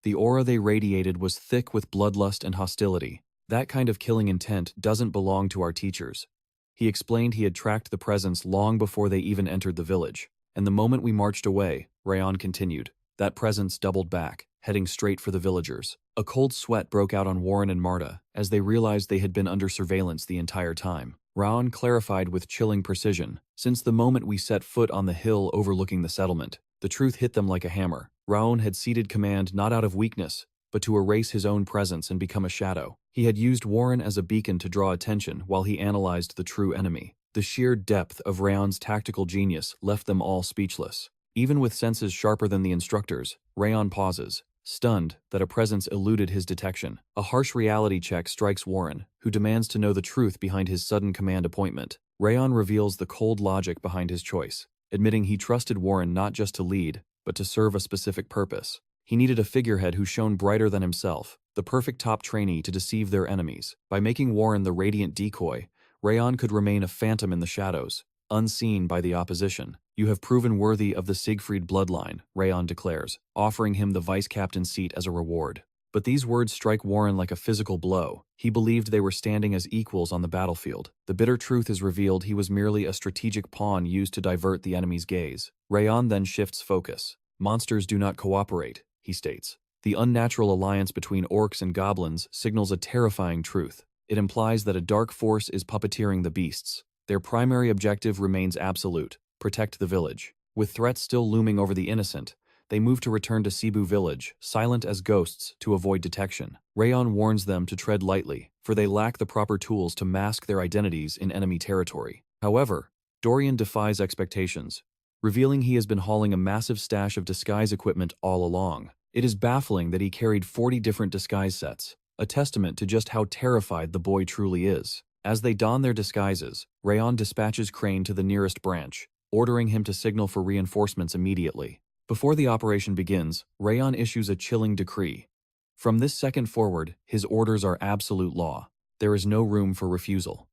The aura they radiated was thick with bloodlust and hostility. That kind of killing intent doesn't belong to our teachers. He explained he had tracked the presence long before they even entered the village. And the moment we marched away, Raon continued, that presence doubled back, heading straight for the villagers. A cold sweat broke out on Warren and Marta as they realized they had been under surveillance the entire time. Raon clarified with chilling precision, since the moment we set foot on the hill overlooking the settlement, the truth hit them like a hammer. Raon had ceded command not out of weakness, but to erase his own presence and become a shadow. He had used Warren as a beacon to draw attention while he analyzed the true enemy. The sheer depth of Raon's tactical genius left them all speechless. Even with senses sharper than the instructors, Raon pauses, stunned that a presence eluded his detection. A harsh reality check strikes Warren, who demands to know the truth behind his sudden command appointment. Raon reveals the cold logic behind his choice, admitting he trusted Warren not just to lead, but to serve a specific purpose. He needed a figurehead who shone brighter than himself, the perfect top trainee to deceive their enemies. By making Warren the radiant decoy, Raon could remain a phantom in the shadows, unseen by the opposition. You have proven worthy of the Siegfried bloodline, Raon declares, offering him the vice-captain seat as a reward. But these words strike Warren like a physical blow. He believed they were standing as equals on the battlefield. The bitter truth is revealed: he was merely a strategic pawn used to divert the enemy's gaze. Raon then shifts focus. Monsters do not cooperate, he states. The unnatural alliance between orcs and goblins signals a terrifying truth. It implies that a dark force is puppeteering the beasts. Their primary objective remains absolute: protect the village. With threats still looming over the innocent, they move to return to Cebu village, silent as ghosts, to avoid detection. Raon warns them to tread lightly, for they lack the proper tools to mask their identities in enemy territory. However, Dorian defies expectations, revealing he has been hauling a massive stash of disguise equipment all along. It is baffling that he carried 40 different disguise sets, a testament to just how terrified the boy truly is. As they don their disguises, Raon dispatches Crane to the nearest branch, ordering him to signal for reinforcements immediately. Before the operation begins, Raon issues a chilling decree. From this second forward, his orders are absolute law. There is no room for refusal.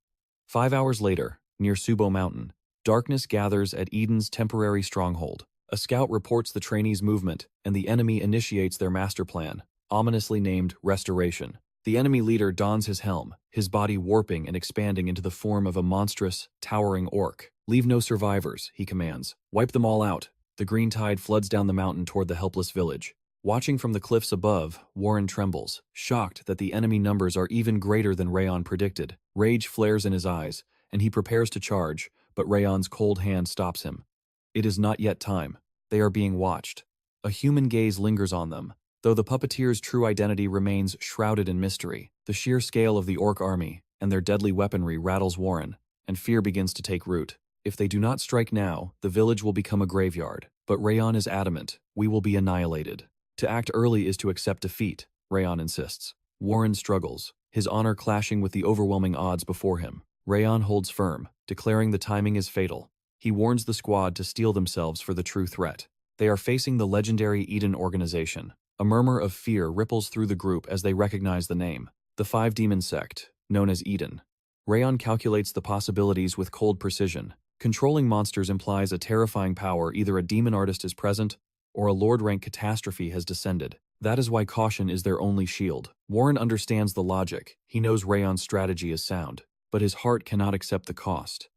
5 hours later, near Subo Mountain, darkness gathers at Eden's temporary stronghold. A scout reports the trainees' movement, and the enemy initiates their master plan, ominously named Restoration. The enemy leader dons his helm, his body warping and expanding into the form of a monstrous, towering orc. "Leave no survivors," he commands. "Wipe them all out." The green tide floods down the mountain toward the helpless village. Watching from the cliffs above, Warren trembles, shocked that the enemy numbers are even greater than Raon predicted. Rage flares in his eyes, and he prepares to charge, but Raon's cold hand stops him. It is not yet time. They are being watched. A human gaze lingers on them, though the puppeteer's true identity remains shrouded in mystery. The sheer scale of the orc army and their deadly weaponry rattles Warren, and fear begins to take root. If they do not strike now, the village will become a graveyard. But Raon is adamant, "We will be annihilated." To act early is to accept defeat, Raon insists. Warren struggles, his honor clashing with the overwhelming odds before him. Raon holds firm, declaring the timing is fatal. He warns the squad to steel themselves for the true threat. They are facing the legendary Eden organization. A murmur of fear ripples through the group as they recognize the name, the five-demon sect, known as Eden. Raon calculates the possibilities with cold precision. Controlling monsters implies a terrifying power. Either a demon artist is present, or a lord-rank catastrophe has descended. That is why caution is their only shield. Warren understands the logic. He knows Raon's strategy is sound, but his heart cannot accept the cost.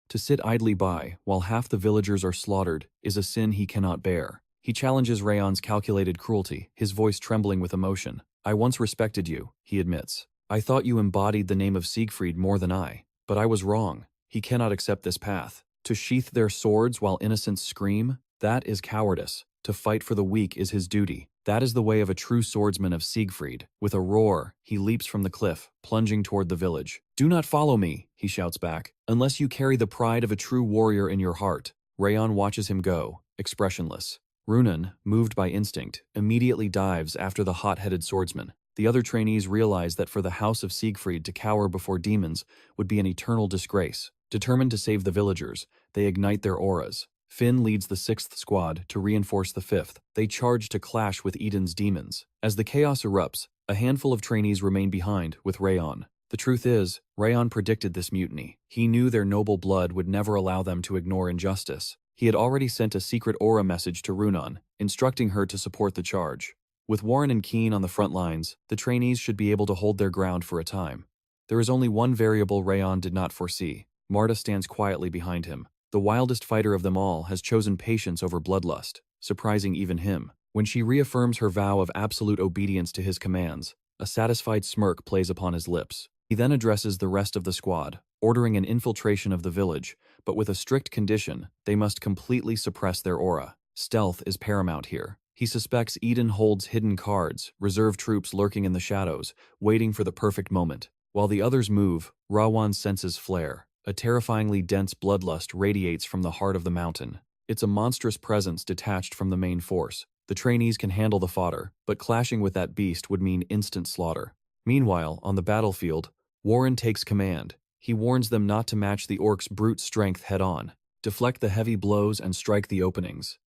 To sit idly by, while half the villagers are slaughtered, is a sin he cannot bear. He challenges Raon's calculated cruelty, his voice trembling with emotion. "I once respected you," he admits. "I thought you embodied the name of Siegfried more than I. But I was wrong." He cannot accept this path. To sheath their swords while innocents scream, that is cowardice. To fight for the weak is his duty. That is the way of a true swordsman of Siegfried. With a roar, he leaps from the cliff, plunging toward the village. "Do not follow me," he shouts back, "unless you carry the pride of a true warrior in your heart." Raon watches him go, expressionless. Runan, moved by instinct, immediately dives after the hot-headed swordsman. The other trainees realize that for the House of Siegfried to cower before demons would be an eternal disgrace. Determined to save the villagers, they ignite their auras. Finn leads the 6th squad to reinforce the 5th. They charge to clash with Eden's demons. As the chaos erupts, a handful of trainees remain behind with Raon. The truth is, Raon predicted this mutiny. He knew their noble blood would never allow them to ignore injustice. He had already sent a secret aura message to Runan, instructing her to support the charge. With Warren and Keen on the front lines, the trainees should be able to hold their ground for a time. There is only one variable Raon did not foresee. Marta stands quietly behind him. The wildest fighter of them all has chosen patience over bloodlust, surprising even him. When she reaffirms her vow of absolute obedience to his commands, a satisfied smirk plays upon his lips. He then addresses the rest of the squad, ordering an infiltration of the village, but with a strict condition: they must completely suppress their aura. Stealth is paramount here. He suspects Eden holds hidden cards, reserve troops lurking in the shadows, waiting for the perfect moment. While the others move, Rawan's senses flare. A terrifyingly dense bloodlust radiates from the heart of the mountain. It's a monstrous presence detached from the main force. The trainees can handle the fodder, but clashing with that beast would mean instant slaughter. Meanwhile, on the battlefield, Warren takes command. He warns them not to match the orcs' brute strength head-on. Deflect the heavy blows and strike the openings.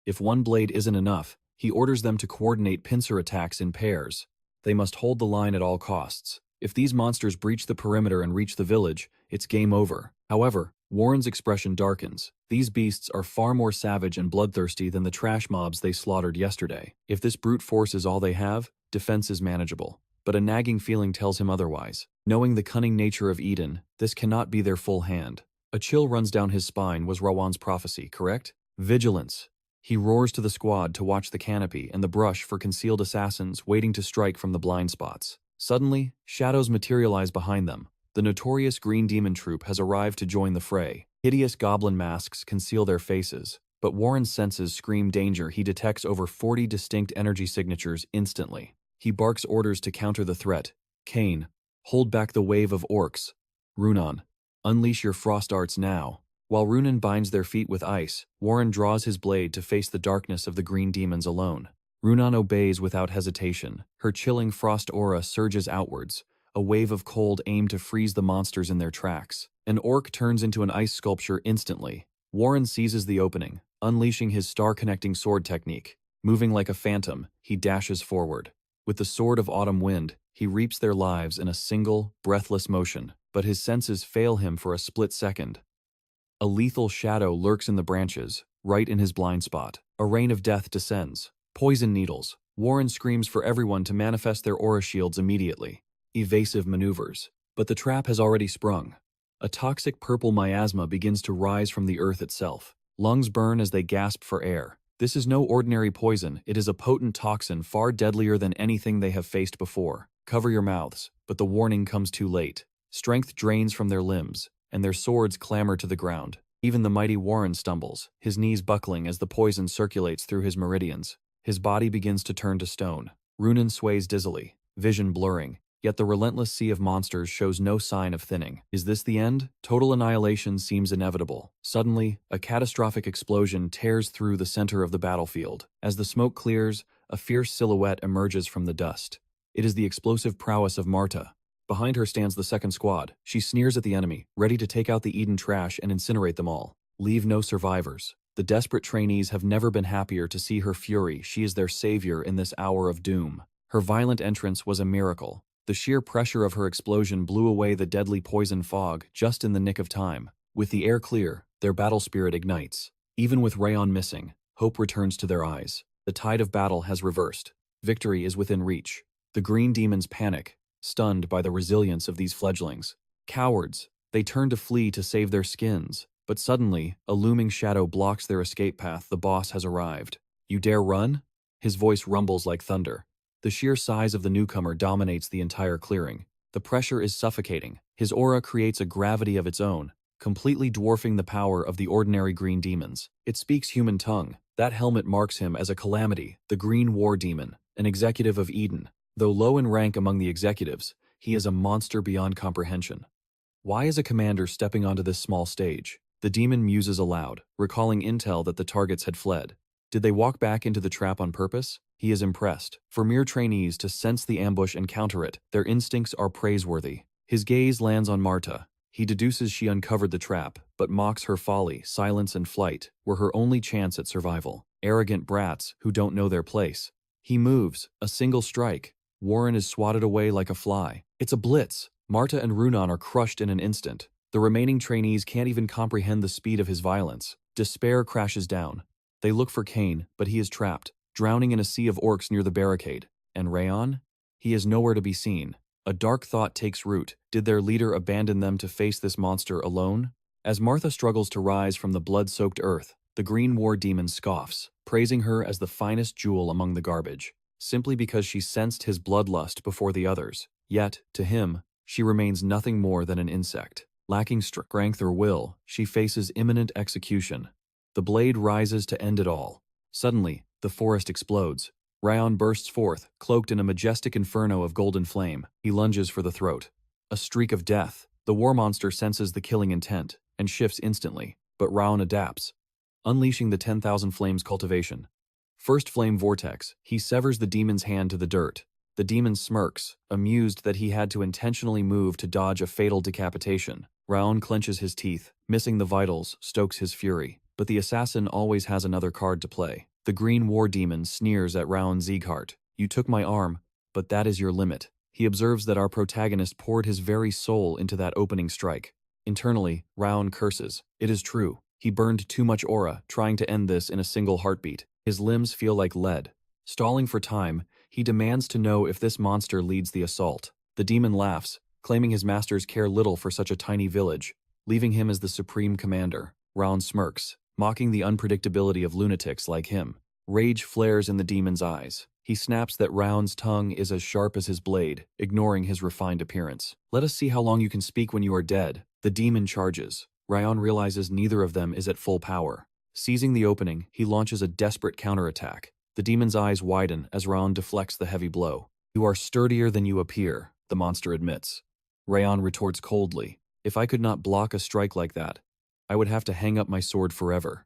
If one blade isn't enough, he orders them to coordinate pincer attacks in pairs. They must hold the line at all costs. If these monsters breach the perimeter and reach the village, it's game over. However, Warren's expression darkens. These beasts are far more savage and bloodthirsty than the trash mobs they slaughtered yesterday. If this brute force is all they have, defense is manageable. But a nagging feeling tells him otherwise. Knowing the cunning nature of Eden, this cannot be their full hand. A chill runs down his spine. Was Rawan's prophecy correct? Vigilance. He roars to the squad to watch the canopy and the brush for concealed assassins waiting to strike from the blind spots. Suddenly, shadows materialize behind them. The notorious Green Demon Troop has arrived to join the fray. Hideous goblin masks conceal their faces, but Warren's senses scream danger. He detects over 40 distinct energy signatures instantly. He barks orders to counter the threat. Kane, hold back the wave of orcs. Runan, unleash your frost arts now. While Runan binds their feet with ice, Warren draws his blade to face the darkness of the green demons alone. Runan obeys without hesitation. Her chilling frost aura surges outwards, a wave of cold aimed to freeze the monsters in their tracks. An orc turns into an ice sculpture instantly. Warren seizes the opening, unleashing his star-connecting sword technique. Moving like a phantom, he dashes forward. With the sword of autumn wind, he reaps their lives in a single, breathless motion, but his senses fail him for a split second. A lethal shadow lurks in the branches, right in his blind spot. A rain of death descends. Poison needles, Warren screams for everyone to manifest their aura shields immediately. Evasive maneuvers. But the trap has already sprung. A toxic purple miasma begins to rise from the earth itself. Lungs burn as they gasp for air. This is no ordinary poison, it is a potent toxin far deadlier than anything they have faced before. Cover your mouths, but the warning comes too late. Strength drains from their limbs, and their swords clamber to the ground. Even the mighty Warren stumbles, his knees buckling as the poison circulates through his meridians. His body begins to turn to stone. Runan sways dizzily, vision blurring. Yet the relentless sea of monsters shows no sign of thinning. Is this the end? Total annihilation seems inevitable. Suddenly, a catastrophic explosion tears through the center of the battlefield. As the smoke clears, a fierce silhouette emerges from the dust. It is the explosive prowess of Marta. Behind her stands the second squad. She sneers at the enemy, ready to take out the Eden trash and incinerate them all. Leave no survivors. The desperate trainees have never been happier to see her fury. She is their savior in this hour of doom. Her violent entrance was a miracle. The sheer pressure of her explosion blew away the deadly poison fog just in the nick of time. With the air clear, their battle spirit ignites. Even with Raon missing, hope returns to their eyes. The tide of battle has reversed. Victory is within reach. The green demons panic, stunned by the resilience of these fledglings. Cowards, they turn to flee to save their skins. But suddenly, a looming shadow blocks their escape path. The boss has arrived. You dare run? His voice rumbles like thunder. The sheer size of the newcomer dominates the entire clearing. The pressure is suffocating. His aura creates a gravity of its own, completely dwarfing the power of the ordinary green demons. It speaks human tongue. That helmet marks him as a calamity, the green war demon, an executive of Eden. Though low in rank among the executives, he is a monster beyond comprehension. Why is a commander stepping onto this small stage? The demon muses aloud, recalling intel that the targets had fled. Did they walk back into the trap on purpose? He is impressed. For mere trainees to sense the ambush and counter it, their instincts are praiseworthy. His gaze lands on Marta. He deduces she uncovered the trap, but mocks her folly. Silence and flight were her only chance at survival. Arrogant brats who don't know their place. He moves, a single strike. Warren is swatted away like a fly. It's a blitz. Marta and Runan are crushed in an instant. The remaining trainees can't even comprehend the speed of his violence. Despair crashes down. They look for Cain, but he is trapped, drowning in a sea of orcs near the barricade. And Raon? He is nowhere to be seen. A dark thought takes root. Did their leader abandon them to face this monster alone? As Martha struggles to rise from the blood-soaked earth, the green war demon scoffs, praising her as the finest jewel among the garbage, simply because she sensed his bloodlust before the others. Yet, to him, she remains nothing more than an insect. Lacking strength or will, she faces imminent execution. The blade rises to end it all. Suddenly, the forest explodes. Raon bursts forth, cloaked in a majestic inferno of golden flame. He lunges for the throat. A streak of death. The war monster senses the killing intent and shifts instantly, but Raon adapts, unleashing the 10,000 flames cultivation. First flame vortex, he severs the demon's hand to the dirt. The demon smirks, amused that he had to intentionally move to dodge a fatal decapitation. Raon clenches his teeth, missing the vitals, stokes his fury. But the assassin always has another card to play. The green war demon sneers at Raon Zieghart. You took my arm, but that is your limit. He observes that our protagonist poured his very soul into that opening strike. Internally, Raon curses. It is true. He burned too much aura, trying to end this in a single heartbeat. His limbs feel like lead. Stalling for time, he demands to know if this monster leads the assault. The demon laughs, claiming his masters care little for such a tiny village, leaving him as the supreme commander. Raon smirks, mocking the unpredictability of lunatics like him. Rage flares in the demon's eyes. He snaps that Raon's tongue is as sharp as his blade, ignoring his refined appearance. Let us see how long you can speak when you are dead. The demon charges. Raon realizes neither of them is at full power. Seizing the opening, he launches a desperate counterattack. The demon's eyes widen as Raon deflects the heavy blow. You are sturdier than you appear, the monster admits. Raon retorts coldly. If I could not block a strike like that, I would have to hang up my sword forever.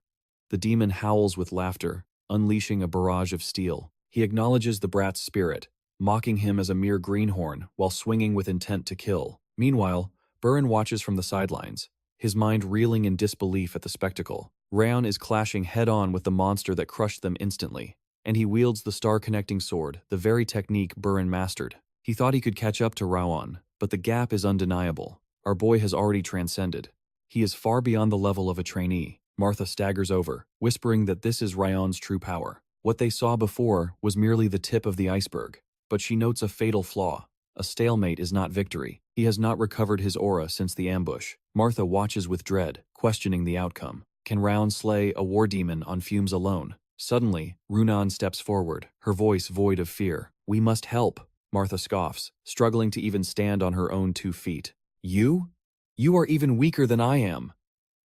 The demon howls with laughter, unleashing a barrage of steel. He acknowledges the brat's spirit, mocking him as a mere greenhorn while swinging with intent to kill. Meanwhile, Burin watches from the sidelines, his mind reeling in disbelief at the spectacle. Raon is clashing head-on with the monster that crushed them instantly, and he wields the star-connecting sword, the very technique Burin mastered. He thought he could catch up to Raon, but the gap is undeniable. Our boy has already transcended. He is far beyond the level of a trainee. Martha staggers over, whispering that this is Raon's true power. What they saw before was merely the tip of the iceberg, but she notes a fatal flaw. A stalemate is not victory. He has not recovered his aura since the ambush. Martha watches with dread, questioning the outcome. Can Raon slay a war demon on fumes alone? Suddenly, Runan steps forward, her voice void of fear. "We must help," Martha scoffs, struggling to even stand on her own 2 feet. "You? You are even weaker than I am."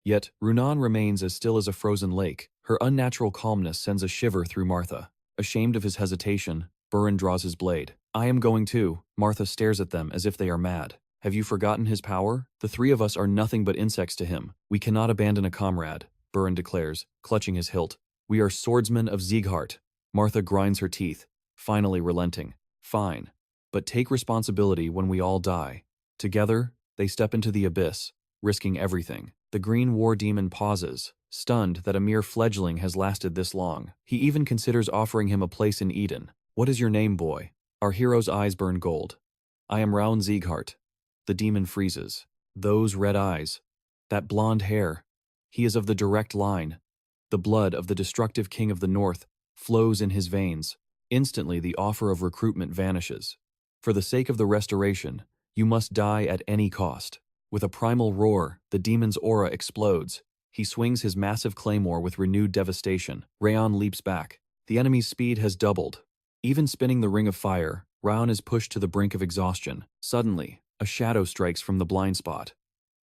Yet, Runan remains as still as a frozen lake. Her unnatural calmness sends a shiver through Martha. Ashamed of his hesitation, Burin draws his blade. "I am going too." Martha stares at them as if they are mad. "Have you forgotten his power? The 3 of us are nothing but insects to him. We cannot abandon a comrade," Burin declares, clutching his hilt. "We are swordsmen of Zieghart." Martha grinds her teeth, finally relenting. "Fine. But take responsibility when we all die." Together, they step into the abyss, risking everything. The green war demon pauses, stunned that a mere fledgling has lasted this long. He even considers offering him a place in Eden. "What is your name, boy?" Our hero's eyes burn gold. "I am Raon Zieghart." The demon freezes. Those red eyes. That blonde hair. He is of the direct line. The blood of the destructive king of the north flows in his veins. Instantly, the offer of recruitment vanishes. For the sake of the restoration, you must die at any cost. With a primal roar, the demon's aura explodes. He swings his massive claymore with renewed devastation. Raon leaps back. The enemy's speed has doubled. Even spinning the ring of fire, Raon is pushed to the brink of exhaustion. Suddenly, a shadow strikes from the blind spot.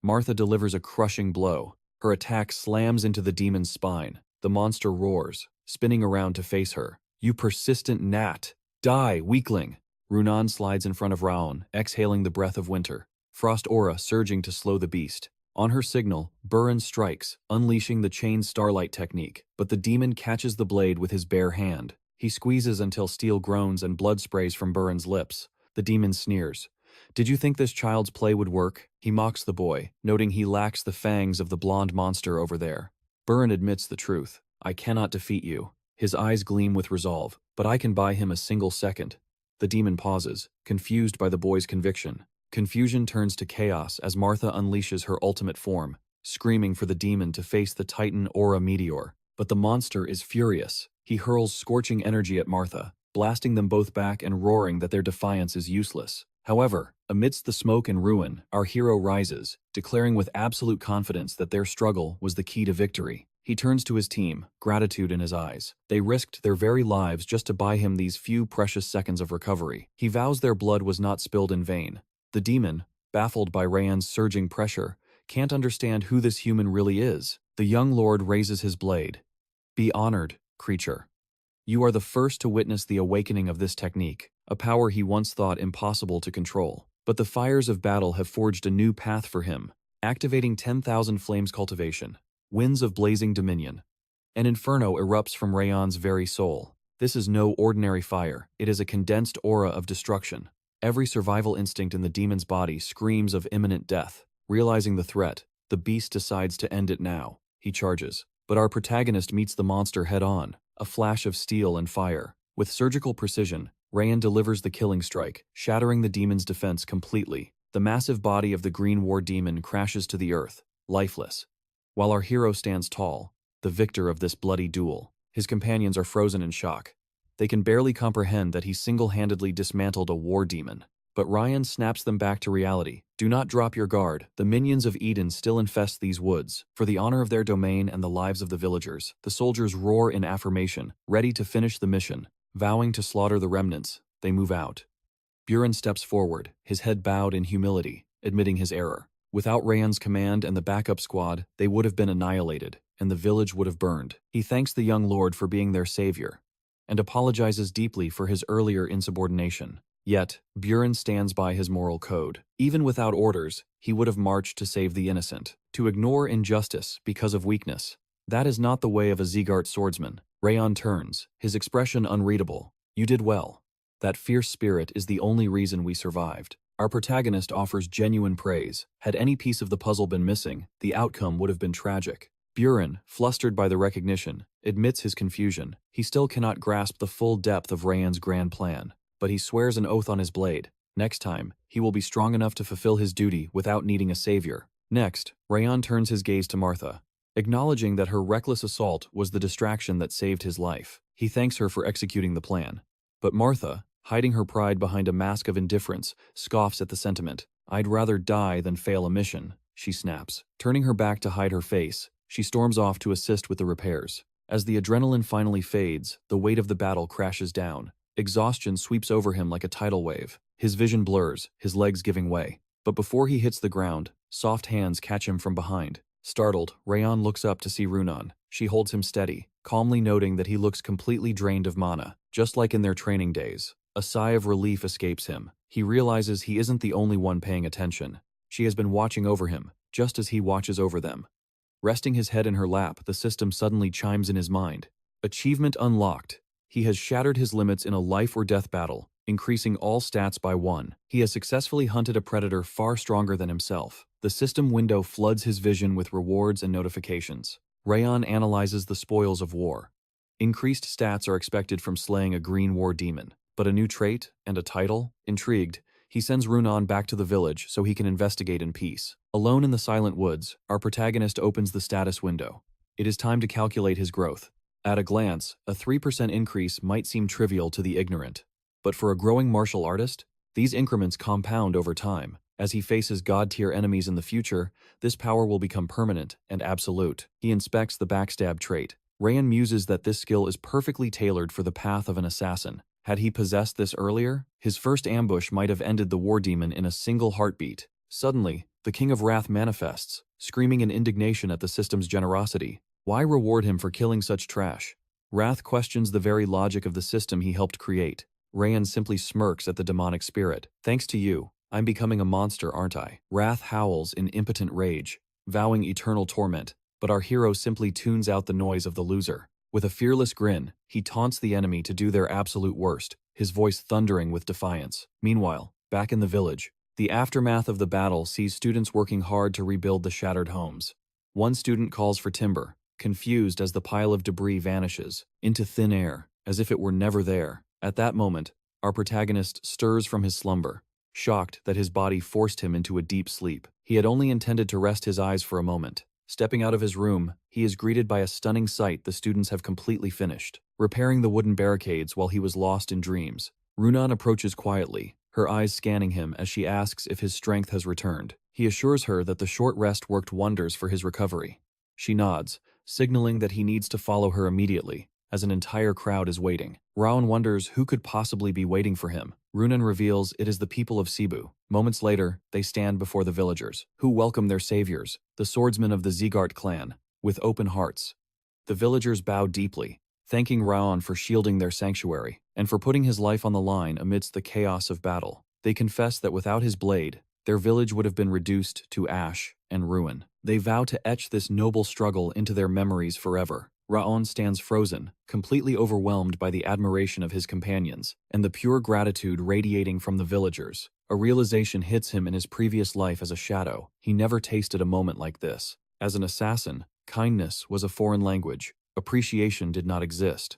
Martha delivers a crushing blow. Her attack slams into the demon's spine. The monster roars, spinning around to face her. "You persistent gnat! Die, weakling!" Runan slides in front of Raon, exhaling the breath of winter. Frost aura surging to slow the beast. On her signal, Burin strikes, unleashing the chained starlight technique, but the demon catches the blade with his bare hand. He squeezes until steel groans and blood sprays from Burin's lips. The demon sneers. "Did you think this child's play would work?" He mocks the boy, noting he lacks the fangs of the blonde monster over there. Burin admits the truth. "I cannot defeat you." His eyes gleam with resolve, "but I can buy him a single second." The demon pauses, confused by the boy's conviction. Confusion turns to chaos as Martha unleashes her ultimate form, screaming for the demon to face the Titan Aura Meteor. But the monster is furious. He hurls scorching energy at Martha, blasting them both back and roaring that their defiance is useless. However, amidst the smoke and ruin, our hero rises, declaring with absolute confidence that their struggle was the key to victory. He turns to his team, gratitude in his eyes. They risked their very lives just to buy him these few precious seconds of recovery. He vows their blood was not spilled in vain. The demon, baffled by Raon's surging pressure, can't understand who this human really is. The young lord raises his blade. "Be honored, creature. You are the first to witness the awakening of this technique, a power he once thought impossible to control. But the fires of battle have forged a new path for him, activating 10,000 flames cultivation, winds of blazing dominion. An inferno erupts from Raon's very soul. This is no ordinary fire, it is a condensed aura of destruction. Every survival instinct in the demon's body screams of imminent death. Realizing the threat, the beast decides to end it now. He charges. But our protagonist meets the monster head-on, a flash of steel and fire. With surgical precision, Raon delivers the killing strike, shattering the demon's defense completely. The massive body of the Green War demon crashes to the earth, lifeless. While our hero stands tall, the victor of this bloody duel, his companions are frozen in shock. They can barely comprehend that he single-handedly dismantled a war demon. But Raon snaps them back to reality. "Do not drop your guard. The minions of Eden still infest these woods. For the honor of their domain and the lives of the villagers." The soldiers roar in affirmation, ready to finish the mission. Vowing to slaughter the remnants, they move out. Burin steps forward, his head bowed in humility, admitting his error. Without Raon's command and the backup squad, they would have been annihilated, and the village would have burned. He thanks the young lord for being their savior, and apologizes deeply for his earlier insubordination. Yet, Burin stands by his moral code. Even without orders, he would have marched to save the innocent. To ignore injustice because of weakness, that is not the way of a Zieghart swordsman. Raon turns, his expression unreadable. "You did well. That fierce spirit is the only reason we survived." Our protagonist offers genuine praise. Had any piece of the puzzle been missing, the outcome would have been tragic. Burin, flustered by the recognition, admits his confusion. He still cannot grasp the full depth of Raon's grand plan, but he swears an oath on his blade. Next time, he will be strong enough to fulfill his duty without needing a savior. Next, Raon turns his gaze to Martha, acknowledging that her reckless assault was the distraction that saved his life. He thanks her for executing the plan. But Martha, hiding her pride behind a mask of indifference, scoffs at the sentiment. "I'd rather die than fail a mission," she snaps. Turning her back to hide her face, she storms off to assist with the repairs. As the adrenaline finally fades, the weight of the battle crashes down. Exhaustion sweeps over him like a tidal wave. His vision blurs, his legs giving way. But before he hits the ground, soft hands catch him from behind. Startled, Raon looks up to see Runan. She holds him steady, calmly noting that he looks completely drained of mana, just like in their training days. A sigh of relief escapes him. He realizes he isn't the only one paying attention. She has been watching over him, just as he watches over them. Resting his head in her lap, the system suddenly chimes in his mind. Achievement unlocked. He has shattered his limits in a life-or-death battle, increasing all stats by 1. He has successfully hunted a predator far stronger than himself. The system window floods his vision with rewards and notifications. Raon analyzes the spoils of war. Increased stats are expected from slaying a green war demon. But a new trait and a title? Intrigued, he sends Runan back to the village so he can investigate in peace. Alone in the silent woods, our protagonist opens the status window. It is time to calculate his growth. At a glance, a 3% increase might seem trivial to the ignorant. But for a growing martial artist, these increments compound over time. As he faces god-tier enemies in the future, this power will become permanent and absolute. He inspects the backstab trait. Raon muses that this skill is perfectly tailored for the path of an assassin. Had he possessed this earlier, his first ambush might have ended the war demon in a single heartbeat. Suddenly, the King of Wrath manifests, screaming in indignation at the system's generosity. Why reward him for killing such trash? Wrath questions the very logic of the system he helped create. Raon simply smirks at the demonic spirit. "Thanks to you, I'm becoming a monster, aren't I?" Wrath howls in impotent rage, vowing eternal torment, but our hero simply tunes out the noise of the loser. With a fearless grin, he taunts the enemy to do their absolute worst, his voice thundering with defiance. Meanwhile, back in the village, the aftermath of the battle sees students working hard to rebuild the shattered homes. One student calls for timber, confused as the pile of debris vanishes into thin air, as if it were never there. At that moment, our protagonist stirs from his slumber, shocked that his body forced him into a deep sleep. He had only intended to rest his eyes for a moment. Stepping out of his room, he is greeted by a stunning sight the students have completely finished. Repairing the wooden barricades while he was lost in dreams, Runan approaches quietly, her eyes scanning him as she asks if his strength has returned. He assures her that the short rest worked wonders for his recovery. She nods, signaling that he needs to follow her immediately, as an entire crowd is waiting. Raon wonders who could possibly be waiting for him. Runan reveals it is the people of Cebu. Moments later, they stand before the villagers, who welcome their saviors, the swordsmen of the Zieghart clan, with open hearts. The villagers bow deeply, thanking Raon for shielding their sanctuary, and for putting his life on the line amidst the chaos of battle. They confess that without his blade, their village would have been reduced to ash and ruin. They vow to etch this noble struggle into their memories forever. Raon stands frozen, completely overwhelmed by the admiration of his companions, and the pure gratitude radiating from the villagers. A realization hits him in his previous life as a shadow. He never tasted a moment like this. As an assassin, kindness was a foreign language. Appreciation did not exist.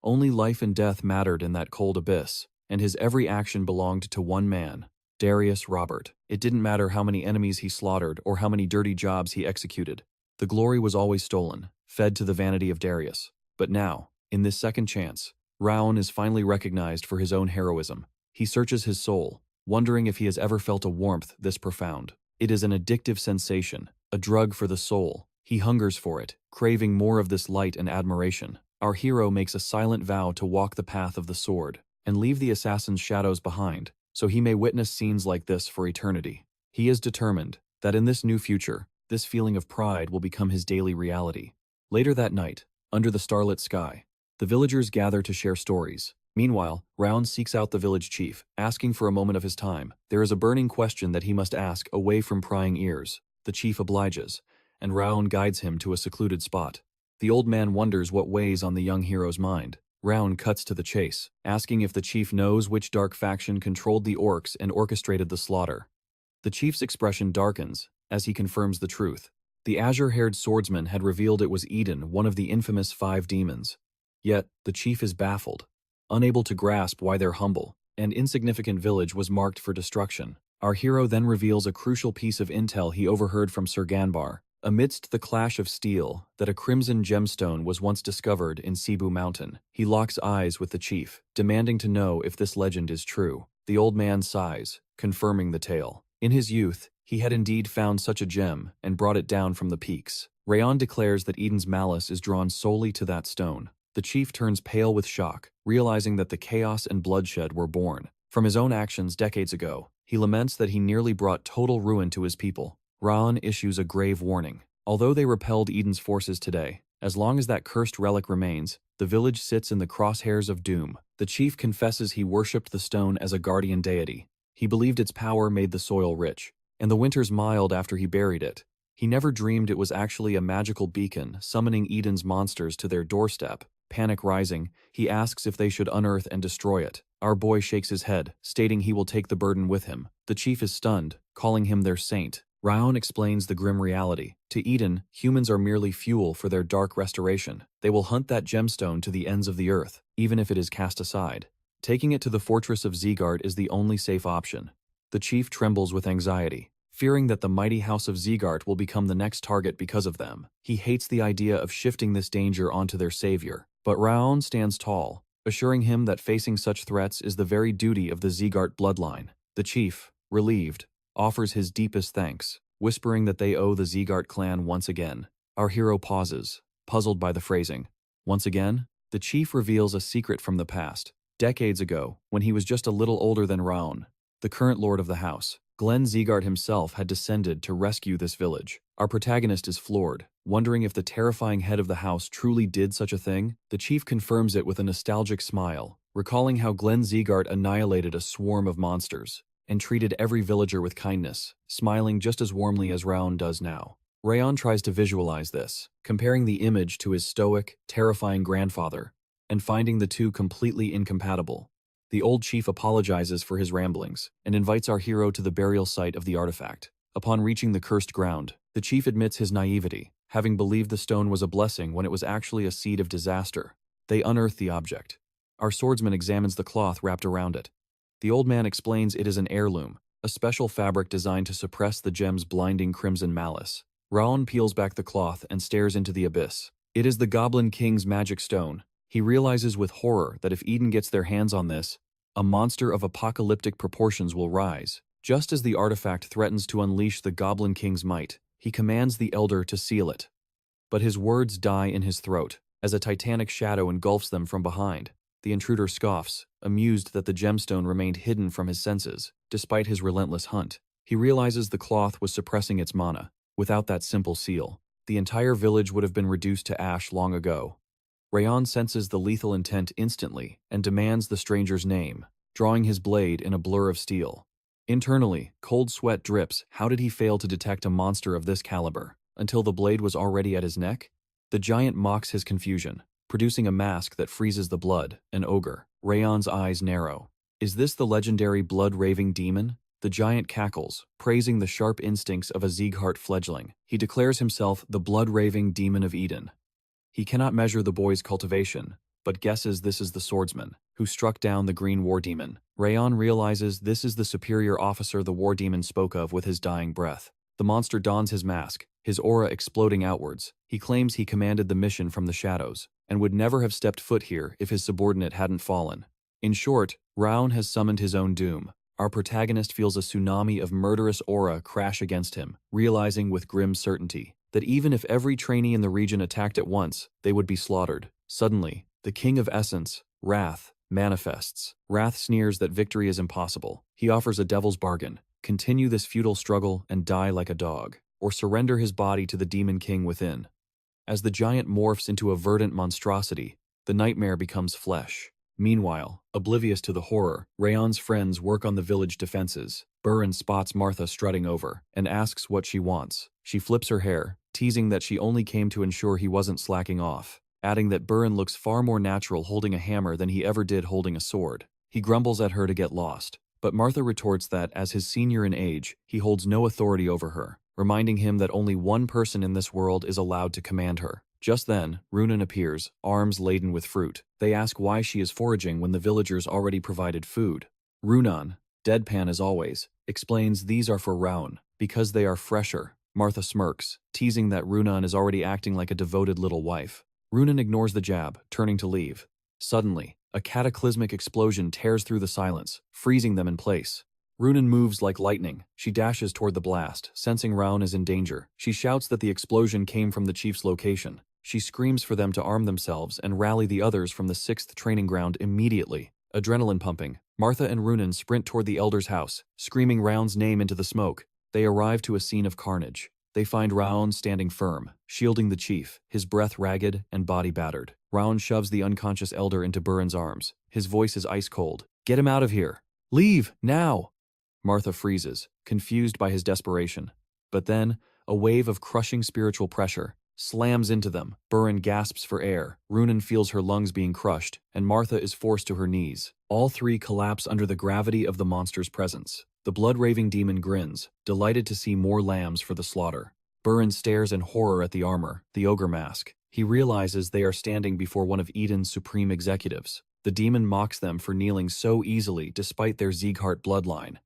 Only life and death mattered in that cold abyss, and his every action belonged to one man, Darius Robert. It didn't matter how many enemies he slaughtered or how many dirty jobs he executed. The glory was always stolen, fed to the vanity of Darius. But now, in this second chance, Raon is finally recognized for his own heroism. He searches his soul, wondering if he has ever felt a warmth this profound. It is an addictive sensation, a drug for the soul. He hungers for it, craving more of this light and admiration. Our hero makes a silent vow to walk the path of the sword, and leave the assassin's shadows behind, so he may witness scenes like this for eternity. He is determined that in this new future, this feeling of pride will become his daily reality. Later that night, under the starlit sky, the villagers gather to share stories. Meanwhile, Raon seeks out the village chief, asking for a moment of his time. There is a burning question that he must ask away from prying ears. The chief obliges, and Raon guides him to a secluded spot. The old man wonders what weighs on the young hero's mind. Raon cuts to the chase, asking if the chief knows which dark faction controlled the orcs and orchestrated the slaughter. The chief's expression darkens as he confirms the truth. The azure-haired swordsman had revealed it was Eden, one of the infamous 5 demons. Yet, the chief is baffled, unable to grasp why their humble and insignificant village was marked for destruction. Our hero then reveals a crucial piece of intel he overheard from Sir Ganbar. Amidst the clash of steel, that a crimson gemstone was once discovered in Cebu Mountain. He locks eyes with the chief, demanding to know if this legend is true. The old man sighs, confirming the tale. In his youth, he had indeed found such a gem and brought it down from the peaks. Raon declares that Eden's malice is drawn solely to that stone. The chief turns pale with shock, realizing that the chaos and bloodshed were born from his own actions decades ago. He laments that he nearly brought total ruin to his people. Raon issues a grave warning. Although they repelled Eden's forces today, as long as that cursed relic remains, the village sits in the crosshairs of doom. The chief confesses he worshipped the stone as a guardian deity. He believed its power made the soil rich, and the winters mild after he buried it. He never dreamed it was actually a magical beacon summoning Eden's monsters to their doorstep. Panic rising, he asks if they should unearth and destroy it. Our boy shakes his head, stating he will take the burden with him. The chief is stunned, calling him their saint. Raon explains the grim reality. To Eden, humans are merely fuel for their dark restoration. They will hunt that gemstone to the ends of the earth, even if it is cast aside. Taking it to the fortress of Zieghart is the only safe option. The chief trembles with anxiety, fearing that the mighty house of Zieghart will become the next target because of them. He hates the idea of shifting this danger onto their savior. But Raon stands tall, assuring him that facing such threats is the very duty of the Zieghart bloodline. The chief, relieved, offers his deepest thanks, whispering that they owe the Zieghart clan once again. Our hero pauses, puzzled by the phrasing. Once again? The chief reveals a secret from the past. Decades ago, when he was just a little older than Raon, the current lord of the house, Glenn Zieghart himself had descended to rescue this village. Our protagonist is floored, wondering if the terrifying head of the house truly did such a thing. The chief confirms it with a nostalgic smile, recalling how Glenn Zieghart annihilated a swarm of monsters and treated every villager with kindness, smiling just as warmly as Raon does now. Raon tries to visualize this, comparing the image to his stoic, terrifying grandfather, and finding the two completely incompatible. The old chief apologizes for his ramblings and invites our hero to the burial site of the artifact. Upon reaching the cursed ground, the chief admits his naivety, having believed the stone was a blessing when it was actually a seed of disaster. They unearth the object. Our swordsman examines the cloth wrapped around it. The old man explains it is an heirloom, a special fabric designed to suppress the gem's blinding crimson malice. Raon peels back the cloth and stares into the abyss. It is the Goblin King's magic stone. He realizes with horror that if Eden gets their hands on this, a monster of apocalyptic proportions will rise. Just as the artifact threatens to unleash the Goblin King's might, he commands the elder to seal it. But his words die in his throat, as a titanic shadow engulfs them from behind. The intruder scoffs, amused that the gemstone remained hidden from his senses, despite his relentless hunt. He realizes the cloth was suppressing its mana. Without that simple seal, the entire village would have been reduced to ash long ago. Raon senses the lethal intent instantly and demands the stranger's name, drawing his blade in a blur of steel. Internally, cold sweat drips. How did he fail to detect a monster of this caliber until the blade was already at his neck? The giant mocks his confusion, producing a mask that freezes the blood, an ogre. Raon's eyes narrow. Is this the legendary blood-raving demon? The giant cackles, praising the sharp instincts of a Zieghart fledgling. He declares himself the blood-raving demon of Eden. He cannot measure the boy's cultivation, but guesses this is the swordsman who struck down the green war demon. Raon realizes this is the superior officer the war demon spoke of with his dying breath. The monster dons his mask, his aura exploding outwards. He claims he commanded the mission from the shadows, and would never have stepped foot here if his subordinate hadn't fallen. In short, Raon has summoned his own doom. Our protagonist feels a tsunami of murderous aura crash against him, realizing with grim certainty that even if every trainee in the region attacked at once, they would be slaughtered. Suddenly, the king of essence, Wrath, manifests. Wrath sneers that victory is impossible. He offers a devil's bargain: continue this futile struggle and die like a dog, or surrender his body to the demon king within. As the giant morphs into a verdant monstrosity, the nightmare becomes flesh. Meanwhile, oblivious to the horror, Raon's friends work on the village defenses. Burin spots Martha strutting over and asks what she wants. She flips her hair, teasing that she only came to ensure he wasn't slacking off, adding that Burin looks far more natural holding a hammer than he ever did holding a sword. He grumbles at her to get lost, but Martha retorts that, as his senior in age, he holds no authority over her, reminding him that only one person in this world is allowed to command her. Just then, Runan appears, arms laden with fruit. They ask why she is foraging when the villagers already provided food. Runan, deadpan as always, explains these are for Raon, because they are fresher. Martha smirks, teasing that Runan is already acting like a devoted little wife. Runan ignores the jab, turning to leave. Suddenly, a cataclysmic explosion tears through the silence, freezing them in place. Runan moves like lightning. She dashes toward the blast, sensing Raon is in danger. She shouts that the explosion came from the chief's location. She screams for them to arm themselves and rally the others from the 6th training ground immediately. Adrenaline pumping, Martha and Runan sprint toward the elder's house, screaming Raon's name into the smoke. They arrive to a scene of carnage. They find Raon standing firm, shielding the chief, his breath ragged and body battered. Raon shoves the unconscious elder into Burin's arms. His voice is ice cold. "Get him out of here! Leave, now!" Martha freezes, confused by his desperation. But then, a wave of crushing spiritual pressure slams into them. Burin gasps for air, Runan feels her lungs being crushed, and Martha is forced to her knees. All three collapse under the gravity of the monster's presence. The blood-raving demon grins, delighted to see more lambs for the slaughter. Burin stares in horror at the armor, the ogre mask. He realizes they are standing before one of Eden's supreme executives. The demon mocks them for kneeling so easily despite their Zieghart bloodline.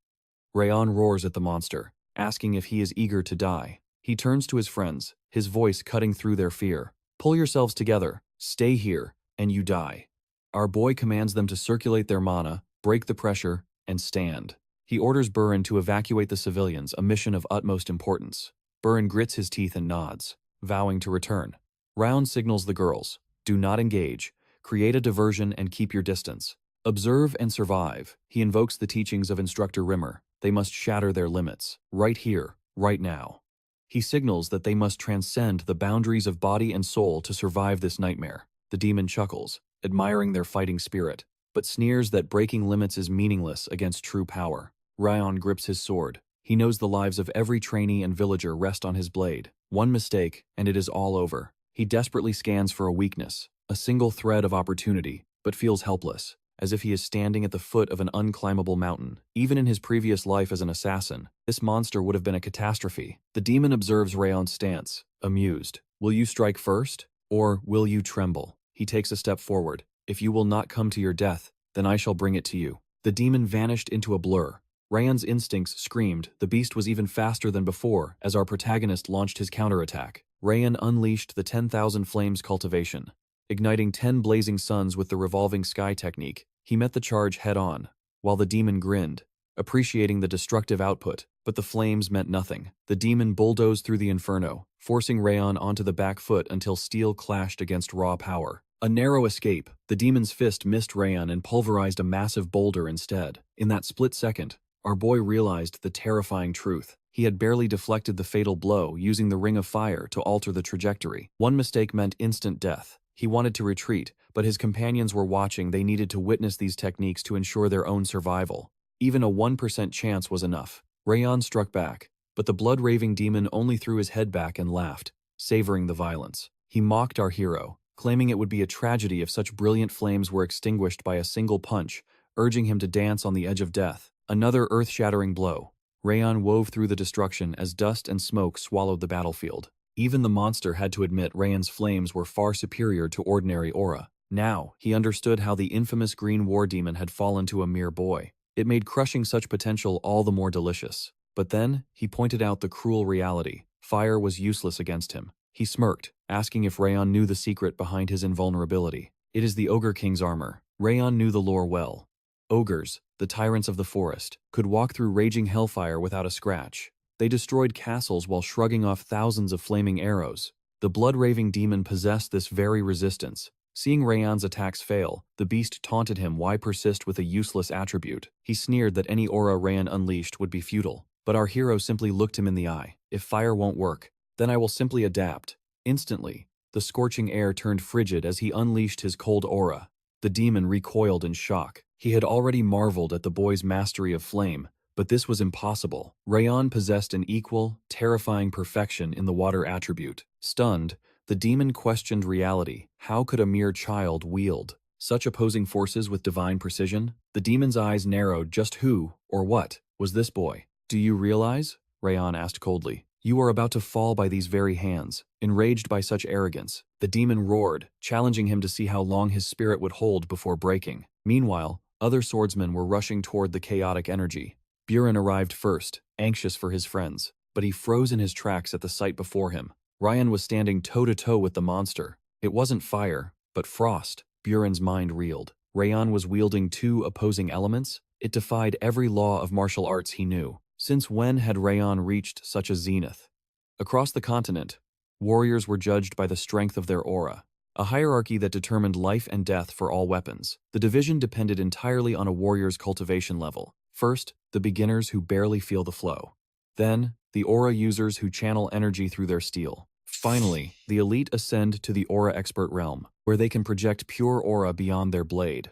Raon roars at the monster, asking if he is eager to die. He turns to his friends, his voice cutting through their fear. "Pull yourselves together, stay here, and you die." Our boy commands them to circulate their mana, break the pressure, and stand. He orders Burin to evacuate the civilians, a mission of utmost importance. Burin grits his teeth and nods, vowing to return. Raon signals the girls, "Do not engage, create a diversion and keep your distance. Observe and survive." He invokes the teachings of Instructor Rimmer. They must shatter their limits, right here, right now. He signals that they must transcend the boundaries of body and soul to survive this nightmare. The demon chuckles, admiring their fighting spirit, but sneers that breaking limits is meaningless against true power. Raon grips his sword. He knows the lives of every trainee and villager rest on his blade. One mistake, and it is all over. He desperately scans for a weakness, a single thread of opportunity, but feels helpless, as if he is standing at the foot of an unclimbable mountain. Even in his previous life as an assassin, this monster would have been a catastrophe. The demon observes Raon's stance, amused. "Will you strike first, or will you tremble?" He takes a step forward. "If you will not come to your death, then I shall bring it to you." The demon vanished into a blur. Raon's instincts screamed. The beast was even faster than before as our protagonist launched his counterattack. Raon unleashed the 10,000 Flames cultivation. Igniting 10 blazing suns with the revolving sky technique, he met the charge head-on, while the demon grinned, appreciating the destructive output, but the flames meant nothing. The demon bulldozed through the inferno, forcing Raon onto the back foot until steel clashed against raw power. A narrow escape, the demon's fist missed Raon and pulverized a massive boulder instead. In that split second, our boy realized the terrifying truth. He had barely deflected the fatal blow, using the ring of fire to alter the trajectory. One mistake meant instant death. He wanted to retreat, but his companions were watching. They needed to witness these techniques to ensure their own survival. Even a 1% chance was enough. Raon struck back, but the blood-raving demon only threw his head back and laughed, savoring the violence. He mocked our hero, claiming it would be a tragedy if such brilliant flames were extinguished by a single punch, urging him to dance on the edge of death. Another earth-shattering blow. Raon wove through the destruction as dust and smoke swallowed the battlefield. Even the monster had to admit Raon's flames were far superior to ordinary aura. Now, he understood how the infamous green war demon had fallen to a mere boy. It made crushing such potential all the more delicious. But then, he pointed out the cruel reality. Fire was useless against him. He smirked, asking if Raon knew the secret behind his invulnerability. "It is the Ogre King's armor." Raon knew the lore well. Ogres, the tyrants of the forest, could walk through raging hellfire without a scratch. They destroyed castles while shrugging off thousands of flaming arrows. The blood-raving demon possessed this very resistance. Seeing Raon's attacks fail, the beast taunted him why persist with a useless attribute. He sneered that any aura Raon unleashed would be futile. But our hero simply looked him in the eye. "If fire won't work, then I will simply adapt." Instantly, the scorching air turned frigid as he unleashed his cold aura. The demon recoiled in shock. He had already marveled at the boy's mastery of flame, but this was impossible. Raon possessed an equal, terrifying perfection in the water attribute. Stunned, the demon questioned reality. How could a mere child wield such opposing forces with divine precision? The demon's eyes narrowed. Just who, or what, was this boy? "Do you realize?" Raon asked coldly. "You are about to fall by these very hands." Enraged by such arrogance, the demon roared, challenging him to see how long his spirit would hold before breaking. Meanwhile, other swordsmen were rushing toward the chaotic energy. Burin arrived first, anxious for his friends. but he froze in his tracks at the sight before him. Ryan was standing toe-to-toe with the monster. It wasn't fire, but frost. Buren's mind reeled. Raon was wielding two opposing elements. It defied every law of martial arts he knew. Since when had Raon reached such a zenith? Across the continent, warriors were judged by the strength of their aura, a hierarchy that determined life and death for all weapons. The division depended entirely on a warrior's cultivation level. First, the beginners who barely feel the flow. Then, the aura users who channel energy through their steel. Finally, the elite ascend to the aura expert realm, where they can project pure aura beyond their blade.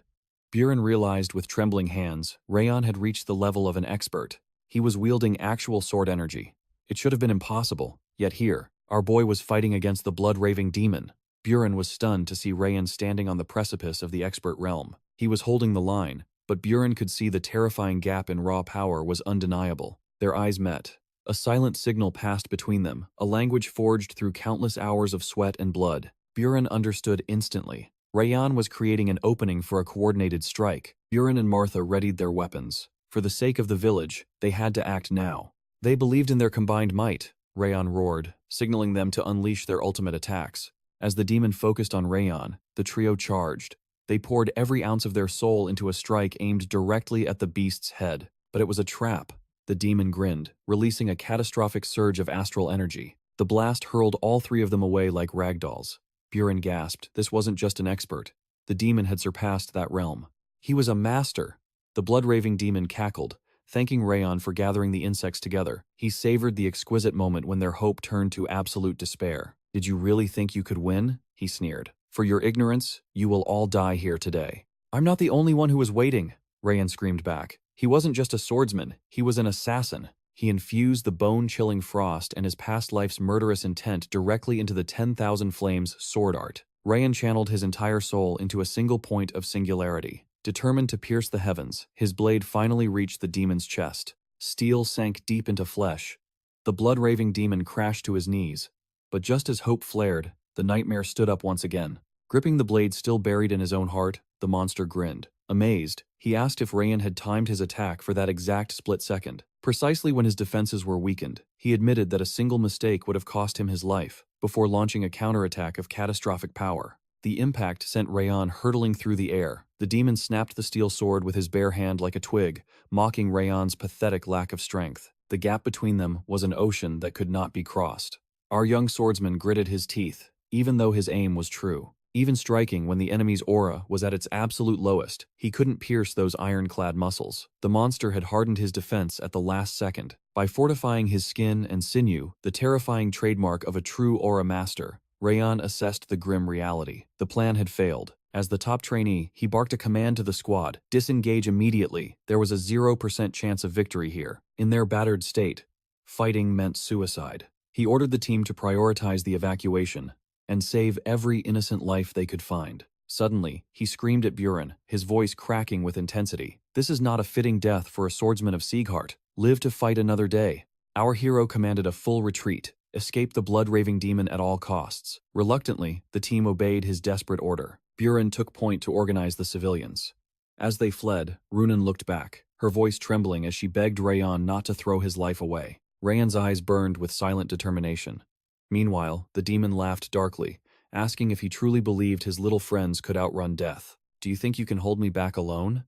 Buren realized with trembling hands, Raon had reached the level of an expert. He was wielding actual sword energy. It should have been impossible, yet here, our boy was fighting against the blood-raving demon. Buren was stunned to see Raon standing on the precipice of the expert realm. He was holding the line, but Buren could see the terrifying gap in raw power was undeniable. Their eyes met. A silent signal passed between them, a language forged through countless hours of sweat and blood. Buren understood instantly. Raon was creating an opening for a coordinated strike. Buren and Martha readied their weapons. For the sake of the village, they had to act now. They believed in their combined might, Raon roared, signaling them to unleash their ultimate attacks. As the demon focused on Raon, the trio charged. They poured every ounce of their soul into a strike aimed directly at the beast's head. But it was a trap. The demon grinned, releasing a catastrophic surge of astral energy. The blast hurled all three of them away like ragdolls. Buren gasped. This wasn't just an expert. The demon had surpassed that realm. He was a master. The blood-raving demon cackled, thanking Raon for gathering the insects together. He savored the exquisite moment when their hope turned to absolute despair. Did you really think you could win? He sneered. For your ignorance, you will all die here today. I'm not the only one who was waiting, Raon screamed back. He wasn't just a swordsman, he was an assassin. He infused the bone-chilling frost and his past life's murderous intent directly into the 10,000 Flames sword art. Raon channeled his entire soul into a single point of singularity. Determined to pierce the heavens, his blade finally reached the demon's chest. Steel sank deep into flesh. The blood-raving demon crashed to his knees. But just as hope flared, the nightmare stood up once again. Gripping the blade still buried in his own heart, the monster grinned. Amazed, he asked if Raon had timed his attack for that exact split second. Precisely when his defenses were weakened, he admitted that a single mistake would have cost him his life, before launching a counterattack of catastrophic power. The impact sent Raon hurtling through the air. The demon snapped the steel sword with his bare hand like a twig, mocking Raon's pathetic lack of strength. The gap between them was an ocean that could not be crossed. Our young swordsman gritted his teeth, even though his aim was true. Even striking when the enemy's aura was at its absolute lowest, he couldn't pierce those ironclad muscles. The monster had hardened his defense at the last second. By fortifying his skin and sinew, the terrifying trademark of a true aura master, Raon assessed the grim reality. The plan had failed. As the top trainee, he barked a command to the squad, disengage immediately. There was a 0% chance of victory here. In their battered state, fighting meant suicide. He ordered the team to prioritize the evacuation and save every innocent life they could find. Suddenly, he screamed at Buren, his voice cracking with intensity. This is not a fitting death for a swordsman of Zieghart. Live to fight another day. Our hero commanded a full retreat. Escape the blood-raving demon at all costs. Reluctantly, the team obeyed his desperate order. Buren took point to organize the civilians. As they fled, Runan looked back, her voice trembling as she begged Raon not to throw his life away. Raon's eyes burned with silent determination. Meanwhile, the demon laughed darkly, asking if he truly believed his little friends could outrun death. Do you think you can hold me back alone?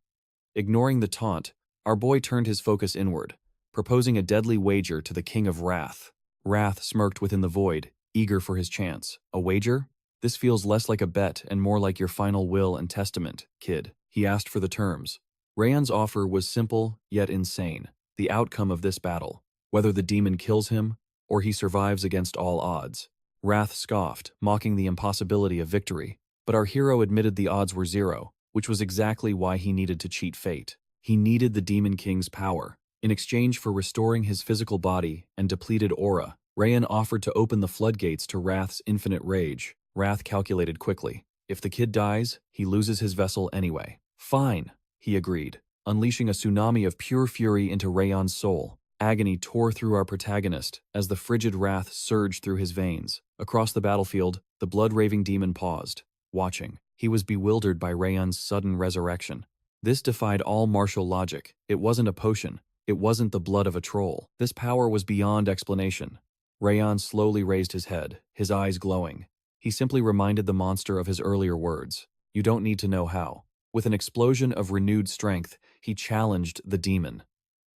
Ignoring the taunt, our boy turned his focus inward, proposing a deadly wager to the King of Wrath. Wrath smirked within the void, eager for his chance. A wager? This feels less like a bet and more like your final will and testament, kid. He asked for the terms. Raon's offer was simple, yet insane. The outcome of this battle, whether the demon kills him, or he survives against all odds. Wrath scoffed, mocking the impossibility of victory. But our hero admitted the odds were zero, which was exactly why he needed to cheat fate. He needed the Demon King's power. In exchange for restoring his physical body and depleted aura, Raon offered to open the floodgates to Wrath's infinite rage. Wrath calculated quickly. If the kid dies, he loses his vessel anyway. Fine, he agreed, unleashing a tsunami of pure fury into Raon's soul. Agony tore through our protagonist as the frigid wrath surged through his veins. Across the battlefield, the blood-raving demon paused, watching. He was bewildered by Raon's sudden resurrection. This defied all martial logic. It wasn't a potion. It wasn't the blood of a troll. This power was beyond explanation. Raon slowly raised his head, his eyes glowing. He simply reminded the monster of his earlier words. You don't need to know how. With an explosion of renewed strength, he challenged the demon.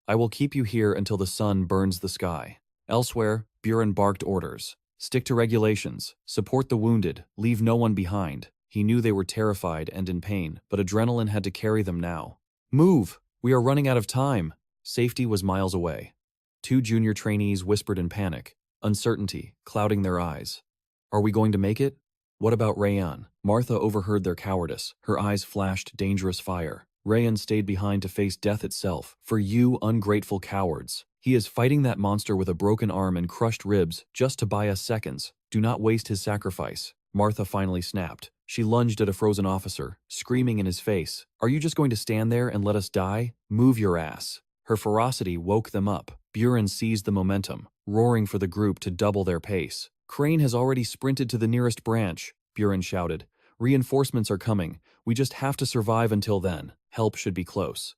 I will keep you here until the sun burns the sky. Elsewhere, Buren barked orders. Stick to regulations, support the wounded, leave no one behind. He knew they were terrified and in pain, but adrenaline had to carry them now. Move! We are running out of time! Safety was miles away. Two junior trainees whispered in panic, uncertainty clouding their eyes. Are we going to make it? What about Raon? Martha overheard their cowardice. Her eyes flashed dangerous fire. Raon stayed behind to face death itself. For you ungrateful cowards. He is fighting that monster with a broken arm and crushed ribs just to buy us seconds. Do not waste his sacrifice. Martha finally snapped. She lunged at a frozen officer, screaming in his face. Are you just going to stand there and let us die? Move your ass. Her ferocity woke them up. Buren seized the momentum, roaring for the group to double their pace. Crane has already sprinted to the nearest branch, Buren shouted. Reinforcements are coming. We just have to survive until then. Help should be close.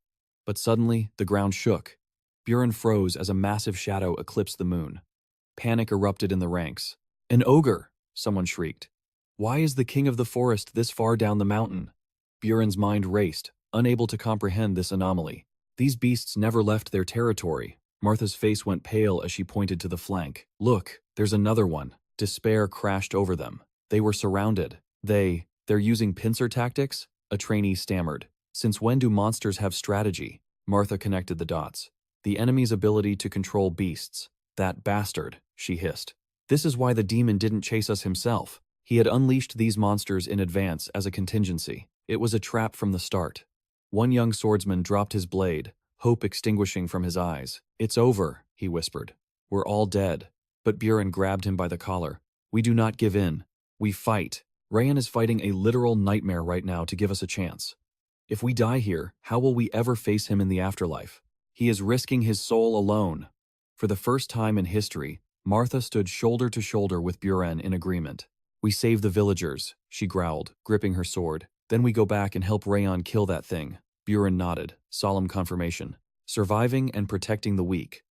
But suddenly, the ground shook. Buren froze as a massive shadow eclipsed the moon. Panic erupted in the ranks. An ogre! Someone shrieked. Why is the king of the forest this far down the mountain? Buren's mind raced, unable to comprehend this anomaly. These beasts never left their territory. Martha's face went pale as she pointed to the flank. Look, there's another one. Despair crashed over them. They were surrounded. They're using pincer tactics? A trainee stammered. Since when do monsters have strategy? Martha connected the dots. The enemy's ability to control beasts. That bastard, she hissed. This is why the demon didn't chase us himself. He had unleashed these monsters in advance as a contingency. It was a trap from the start. One young swordsman dropped his blade, hope extinguishing from his eyes. It's over, he whispered. We're all dead. But Buren grabbed him by the collar. We do not give in. We fight. Raon is fighting a literal nightmare right now to give us a chance. If we die here, how will we ever face him in the afterlife? He is risking his soul alone. For the first time in history, Martha stood shoulder to shoulder with Buren in agreement. We save the villagers, she growled, gripping her sword. Then we go back and help Raon kill that thing. Buren nodded, solemn confirmation. Surviving and protecting the weak.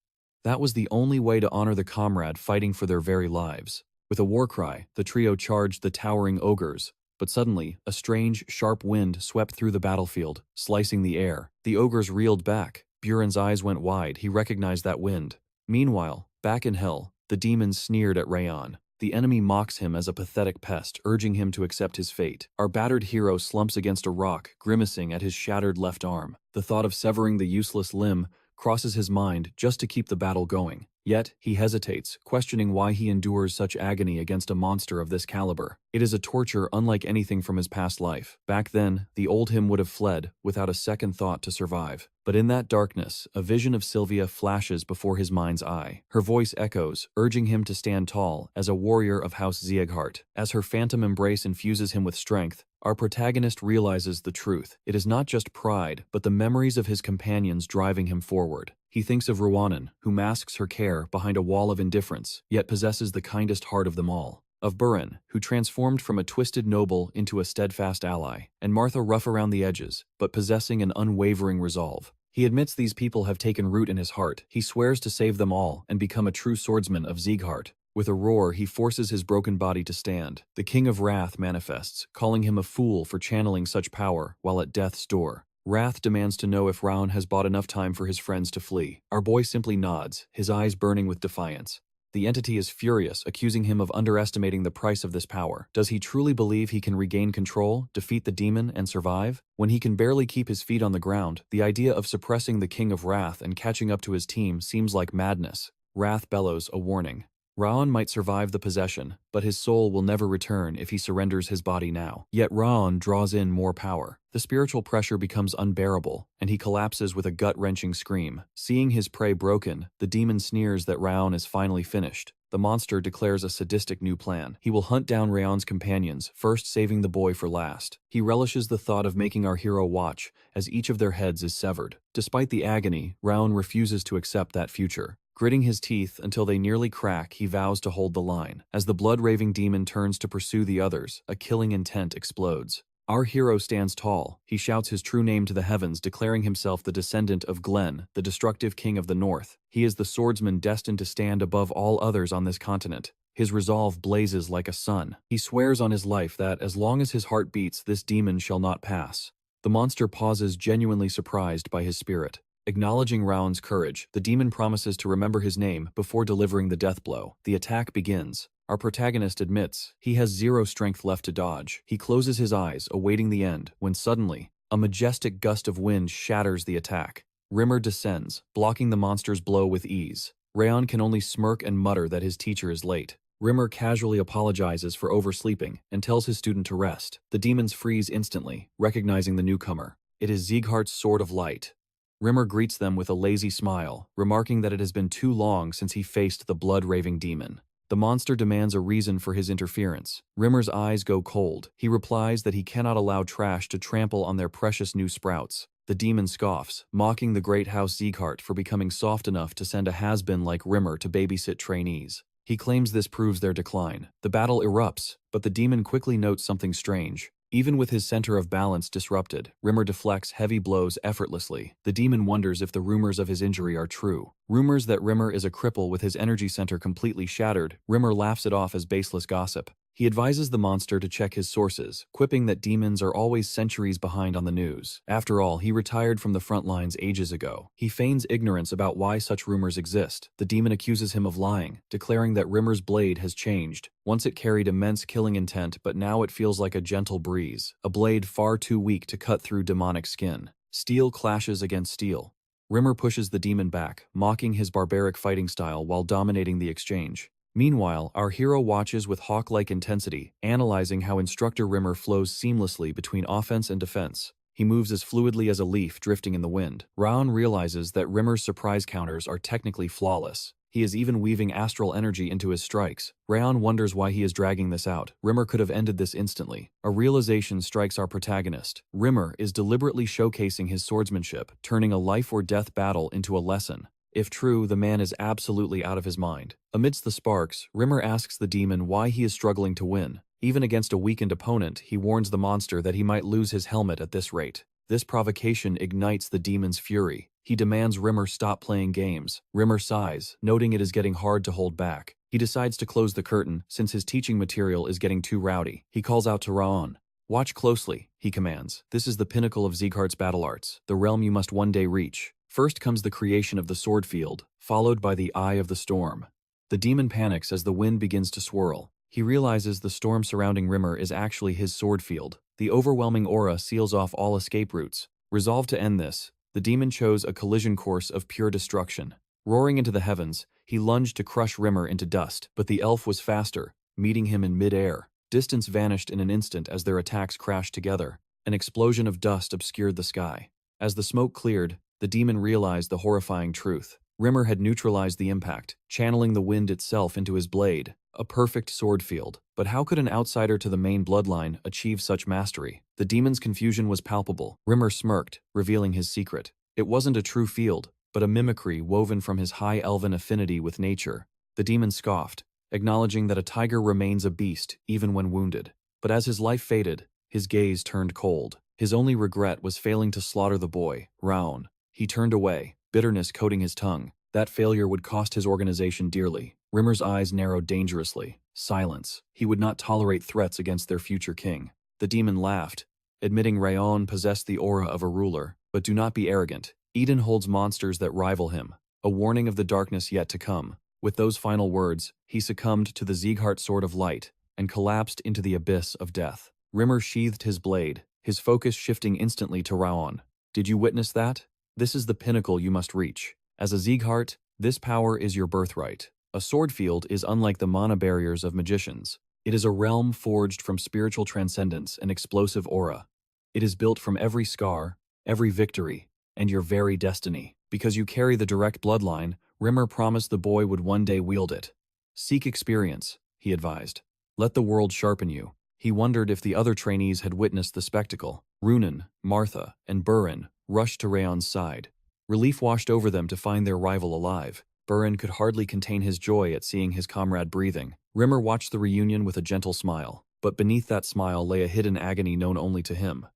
That was the only way to honor the comrade fighting for their very lives. With a war cry, the trio charged the towering ogres. But suddenly, a strange, sharp wind swept through the battlefield, slicing the air. The ogres reeled back. Buren's eyes went wide. He recognized that wind. Meanwhile, back in hell, the demons sneered at Raon. The enemy mocks him as a pathetic pest, urging him to accept his fate. Our battered hero slumps against a rock, grimacing at his shattered left arm. The thought of severing the useless limb crosses his mind just to keep the battle going. Yet, he hesitates, questioning why he endures such agony against a monster of this caliber. It is a torture unlike anything from his past life. Back then, the old him would have fled, without a second thought to survive. But in that darkness, a vision of Sylvia flashes before his mind's eye. Her voice echoes, urging him to stand tall, as a warrior of House Zieghart. As her phantom embrace infuses him with strength, our protagonist realizes the truth. It is not just pride, but the memories of his companions driving him forward. He thinks of Rwannon, who masks her care behind a wall of indifference, yet possesses the kindest heart of them all. Of Buren, who transformed from a twisted noble into a steadfast ally, and Martha rough around the edges, but possessing an unwavering resolve. He admits these people have taken root in his heart. He swears to save them all and become a true swordsman of Zieghart. With a roar, he forces his broken body to stand. The King of Wrath manifests, calling him a fool for channeling such power while at death's door. Wrath demands to know if Raon has bought enough time for his friends to flee. Our boy simply nods, his eyes burning with defiance. The entity is furious, accusing him of underestimating the price of this power. Does he truly believe he can regain control, defeat the demon, and survive? When he can barely keep his feet on the ground, the idea of suppressing the King of Wrath and catching up to his team seems like madness. Wrath bellows a warning. Raon might survive the possession, but his soul will never return if he surrenders his body now. Yet Raon draws in more power. The spiritual pressure becomes unbearable, and he collapses with a gut-wrenching scream. Seeing his prey broken, the demon sneers that Raon is finally finished. The monster declares a sadistic new plan. He will hunt down Raon's companions, first saving the boy for last. He relishes the thought of making our hero watch, as each of their heads is severed. Despite the agony, Raon refuses to accept that future. Gritting his teeth until they nearly crack, he vows to hold the line. As the blood-raving demon turns to pursue the others, a killing intent explodes. Our hero stands tall. He shouts his true name to the heavens, declaring himself the descendant of Glen, the destructive king of the north. He is the swordsman destined to stand above all others on this continent. His resolve blazes like a sun. He swears on his life that, as long as his heart beats, this demon shall not pass. The monster pauses, genuinely surprised by his spirit. Acknowledging Raon's courage, the demon promises to remember his name before delivering the death blow. The attack begins. Our protagonist admits he has zero strength left to dodge. He closes his eyes, awaiting the end, when suddenly, a majestic gust of wind shatters the attack. Rimmer descends, blocking the monster's blow with ease. Raon can only smirk and mutter that his teacher is late. Rimmer casually apologizes for oversleeping and tells his student to rest. The demons freeze instantly, recognizing the newcomer. It is Zieghart's sword of light. Rimmer greets them with a lazy smile, remarking that it has been too long since he faced the blood-raving demon. The monster demands a reason for his interference. Rimmer's eyes go cold. He replies that he cannot allow trash to trample on their precious new sprouts. The demon scoffs, mocking the great House Zieghart for becoming soft enough to send a has-been like Rimmer to babysit trainees. He claims this proves their decline. The battle erupts, but the demon quickly notes something strange. Even with his center of balance disrupted, Rimmer deflects heavy blows effortlessly. The demon wonders if the rumors of his injury are true. Rumors that Rimmer is a cripple with his energy center completely shattered. Rimmer laughs it off as baseless gossip. He advises the monster to check his sources, quipping that demons are always centuries behind on the news. After all, he retired from the front lines ages ago. He feigns ignorance about why such rumors exist. The demon accuses him of lying, declaring that Rimmer's blade has changed. Once it carried immense killing intent, but now it feels like a gentle breeze, a blade far too weak to cut through demonic skin. Steel clashes against steel. Rimmer pushes the demon back, mocking his barbaric fighting style while dominating the exchange. Meanwhile, our hero watches with hawk-like intensity, analyzing how Instructor Rimmer flows seamlessly between offense and defense. He moves as fluidly as a leaf drifting in the wind. Raon realizes that Rimmer's surprise counters are technically flawless. He is even weaving astral energy into his strikes. Raon wonders why he is dragging this out. Rimmer could have ended this instantly. A realization strikes our protagonist. Rimmer is deliberately showcasing his swordsmanship, turning a life-or-death battle into a lesson. If true, the man is absolutely out of his mind. Amidst the sparks, Rimmer asks the demon why he is struggling to win. Even against a weakened opponent, he warns the monster that he might lose his helmet at this rate. This provocation ignites the demon's fury. He demands Rimmer stop playing games. Rimmer sighs, noting it is getting hard to hold back. He decides to close the curtain, since his teaching material is getting too rowdy. He calls out to Raon. "Watch closely," he commands. "This is the pinnacle of Zieghart's battle arts, the realm you must one day reach." First comes the creation of the sword field, followed by the eye of the storm. The demon panics as the wind begins to swirl. He realizes the storm surrounding Rimmer is actually his sword field. The overwhelming aura seals off all escape routes. Resolved to end this, the demon chose a collision course of pure destruction. Roaring into the heavens, he lunged to crush Rimmer into dust, but the elf was faster, meeting him in mid-air. Distance vanished in an instant as their attacks crashed together. An explosion of dust obscured the sky. As the smoke cleared, the demon realized the horrifying truth. Rimmer had neutralized the impact, channeling the wind itself into his blade. A perfect sword field. But how could an outsider to the main bloodline achieve such mastery? The demon's confusion was palpable. Rimmer smirked, revealing his secret. It wasn't a true field, but a mimicry woven from his high elven affinity with nature. The demon scoffed, acknowledging that a tiger remains a beast even when wounded. But as his life faded, his gaze turned cold. His only regret was failing to slaughter the boy, Raon. He turned away, bitterness coating his tongue. That failure would cost his organization dearly. Rimmer's eyes narrowed dangerously. Silence. He would not tolerate threats against their future king. The demon laughed, admitting Raon possessed the aura of a ruler. But do not be arrogant. Eden holds monsters that rival him. A warning of the darkness yet to come. With those final words, he succumbed to the Zieghart sword of light and collapsed into the abyss of death. Rimmer sheathed his blade, his focus shifting instantly to Raon. Did you witness that? This is the pinnacle you must reach. As a Zieghart, this power is your birthright. A sword field is unlike the mana barriers of magicians. It is a realm forged from spiritual transcendence and explosive aura. It is built from every scar, every victory, and your very destiny. Because you carry the direct bloodline, Rimmer promised the boy would one day wield it. Seek experience, he advised. Let the world sharpen you. He wondered if the other trainees had witnessed the spectacle. Runan, Martha, and Burin rushed to Raon's side. Relief washed over them to find their rival alive. Burin could hardly contain his joy at seeing his comrade breathing. Rimmer watched the reunion with a gentle smile. But beneath that smile lay a hidden agony known only to him.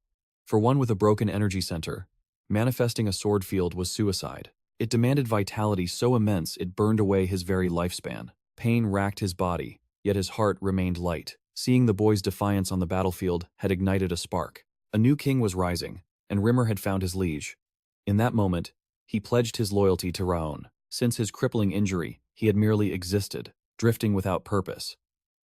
For one with a broken energy center, manifesting a sword field was suicide. It demanded vitality so immense it burned away his very lifespan. Pain racked his body, yet his heart remained light. Seeing the boy's defiance on the battlefield had ignited a spark. A new king was rising, and Rimmer had found his liege. In that moment, he pledged his loyalty to Raon. Since his crippling injury, he had merely existed, drifting without purpose.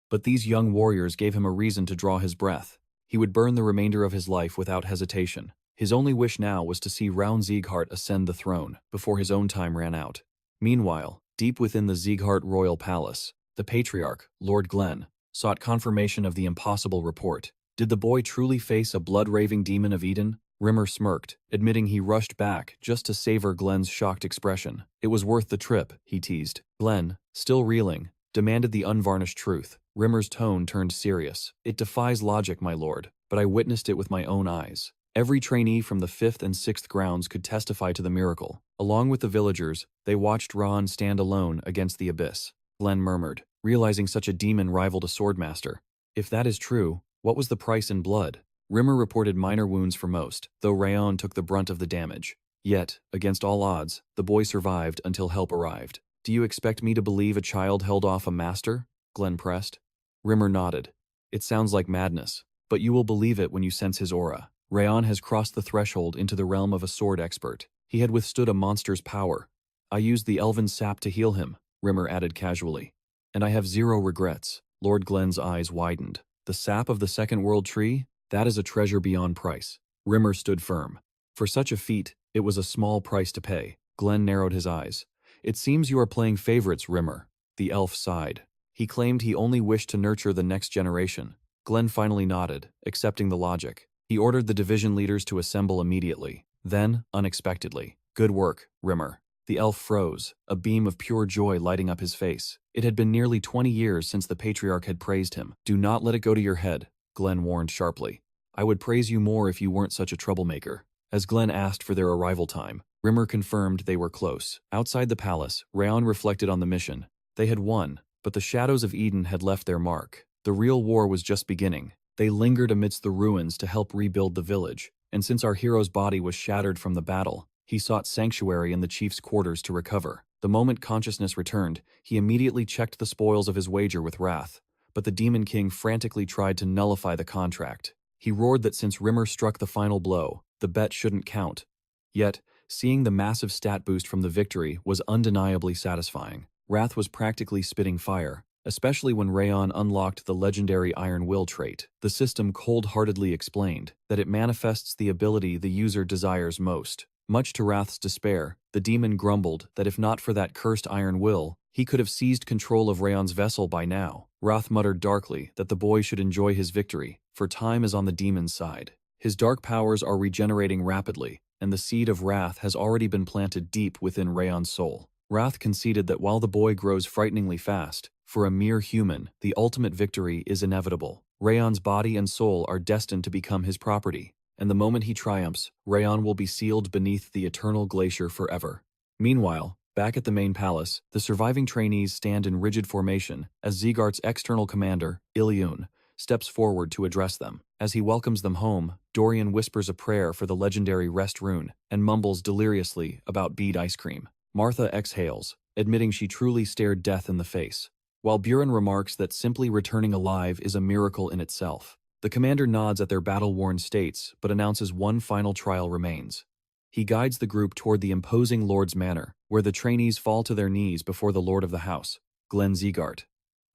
But these young warriors gave him a reason to draw his breath. He would burn the remainder of his life without hesitation. His only wish now was to see Raon Zieghart ascend the throne before his own time ran out. Meanwhile, deep within the Zieghart royal palace, the patriarch, Lord Glen, sought confirmation of the impossible report. Did the boy truly face a blood-raving demon of Eden? Rimmer smirked, admitting he rushed back just to savor Glen's shocked expression. It was worth the trip, he teased. Glen, still reeling, demanded the unvarnished truth. Rimmer's tone turned serious. It defies logic, my lord, but I witnessed it with my own eyes. Every trainee from the 5th and 6th grounds could testify to the miracle. Along with the villagers, they watched Raon stand alone against the abyss. Glen murmured, realizing such a demon rivaled a swordmaster. If that is true, what was the price in blood? Rimmer reported minor wounds for most, though Raon took the brunt of the damage. Yet, against all odds, the boy survived until help arrived. Do you expect me to believe a child held off a master? Glen pressed. Rimmer nodded. It sounds like madness, but you will believe it when you sense his aura. Raon has crossed the threshold into the realm of a sword expert. He had withstood a monster's power. I used the elven sap to heal him, Rimmer added casually. And I have zero regrets. Lord Glen's eyes widened. The sap of the Second World Tree? That is a treasure beyond price. Rimmer stood firm. For such a feat, it was a small price to pay. Glen narrowed his eyes. It seems you are playing favorites, Rimmer. The elf sighed. He claimed he only wished to nurture the next generation. Glen finally nodded, accepting the logic. He ordered the division leaders to assemble immediately. Then, unexpectedly, good work, Rimmer. The elf froze, a beam of pure joy lighting up his face. It had been nearly 20 years since the patriarch had praised him. Do not let it go to your head, Glen warned sharply. I would praise you more if you weren't such a troublemaker. As Glen asked for their arrival time, Rimmer confirmed they were close. Outside the palace, Raon reflected on the mission. They had won, but the shadows of Eden had left their mark. The real war was just beginning. They lingered amidst the ruins to help rebuild the village, and since our hero's body was shattered from the battle, he sought sanctuary in the chief's quarters to recover. The moment consciousness returned, he immediately checked the spoils of his wager with wrath, but the Demon King frantically tried to nullify the contract. He roared that since Rimmer struck the final blow, the bet shouldn't count. Yet, seeing the massive stat boost from the victory was undeniably satisfying. Wrath was practically spitting fire, especially when Raon unlocked the legendary Iron Will trait. The system cold-heartedly explained that it manifests the ability the user desires most. Much to Wrath's despair, the demon grumbled that if not for that cursed Iron Will, he could have seized control of Raon's vessel by now. Wrath muttered darkly that the boy should enjoy his victory, for time is on the demon's side. His dark powers are regenerating rapidly, and the seed of Wrath has already been planted deep within Raon's soul. Wrath conceded that while the boy grows frighteningly fast, for a mere human, the ultimate victory is inevitable. Raon's body and soul are destined to become his property, and the moment he triumphs, Raon will be sealed beneath the eternal glacier forever. Meanwhile, back at the main palace, the surviving trainees stand in rigid formation as Zieghart's external commander, Iliun, steps forward to address them. As he welcomes them home, Dorian whispers a prayer for the legendary Rest Rune and mumbles deliriously about bead ice cream. Martha exhales, admitting she truly stared death in the face, while Buren remarks that simply returning alive is a miracle in itself. The commander nods at their battle-worn states, but announces one final trial remains. He guides the group toward the imposing Lord's Manor, where the trainees fall to their knees before the Lord of the House, Glen Zieghart.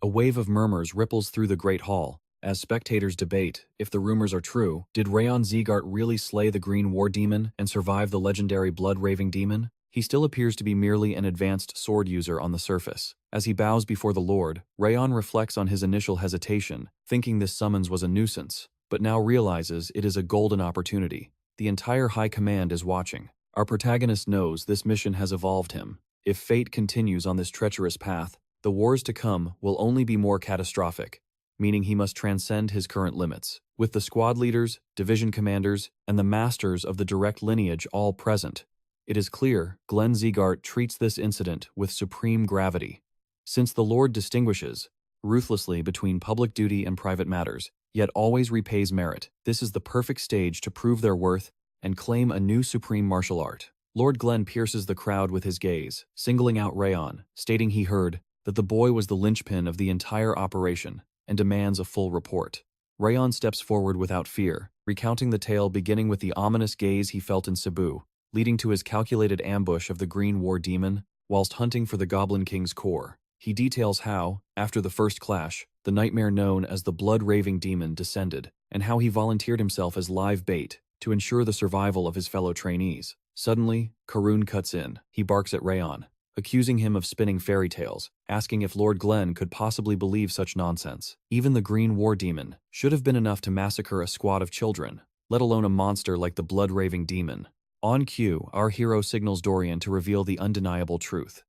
A wave of murmurs ripples through the Great Hall, as spectators debate if the rumors are true. Did Raon Zieghart really slay the Green War Demon and survive the legendary Blood-Raving Demon? He still appears to be merely an advanced sword user on the surface. As he bows before the Lord, Raon reflects on his initial hesitation, thinking this summons was a nuisance, but now realizes it is a golden opportunity. The entire High Command is watching. Our protagonist knows this mission has evolved him. If fate continues on this treacherous path, the wars to come will only be more catastrophic, meaning he must transcend his current limits. With the squad leaders, division commanders, and the masters of the direct lineage all present, it is clear Glen Zieghart treats this incident with supreme gravity. Since the Lord distinguishes, ruthlessly between public duty and private matters, yet always repays merit. This is the perfect stage to prove their worth and claim a new supreme martial art. Lord Glen pierces the crowd with his gaze, singling out Raon, stating he heard that the boy was the linchpin of the entire operation and demands a full report. Raon steps forward without fear, recounting the tale beginning with the ominous gaze he felt in Cebu, leading to his calculated ambush of the Green War Demon whilst hunting for the Goblin King's core. He details how, after the first clash, the nightmare known as the blood-raving demon descended, and how he volunteered himself as live bait to ensure the survival of his fellow trainees. Suddenly, Karun cuts in. He barks at Raon, accusing him of spinning fairy tales, asking if Lord Glen could possibly believe such nonsense. Even the Green War Demon should have been enough to massacre a squad of children, let alone a monster like the blood-raving demon. On cue, our hero signals Dorian to reveal the undeniable truth.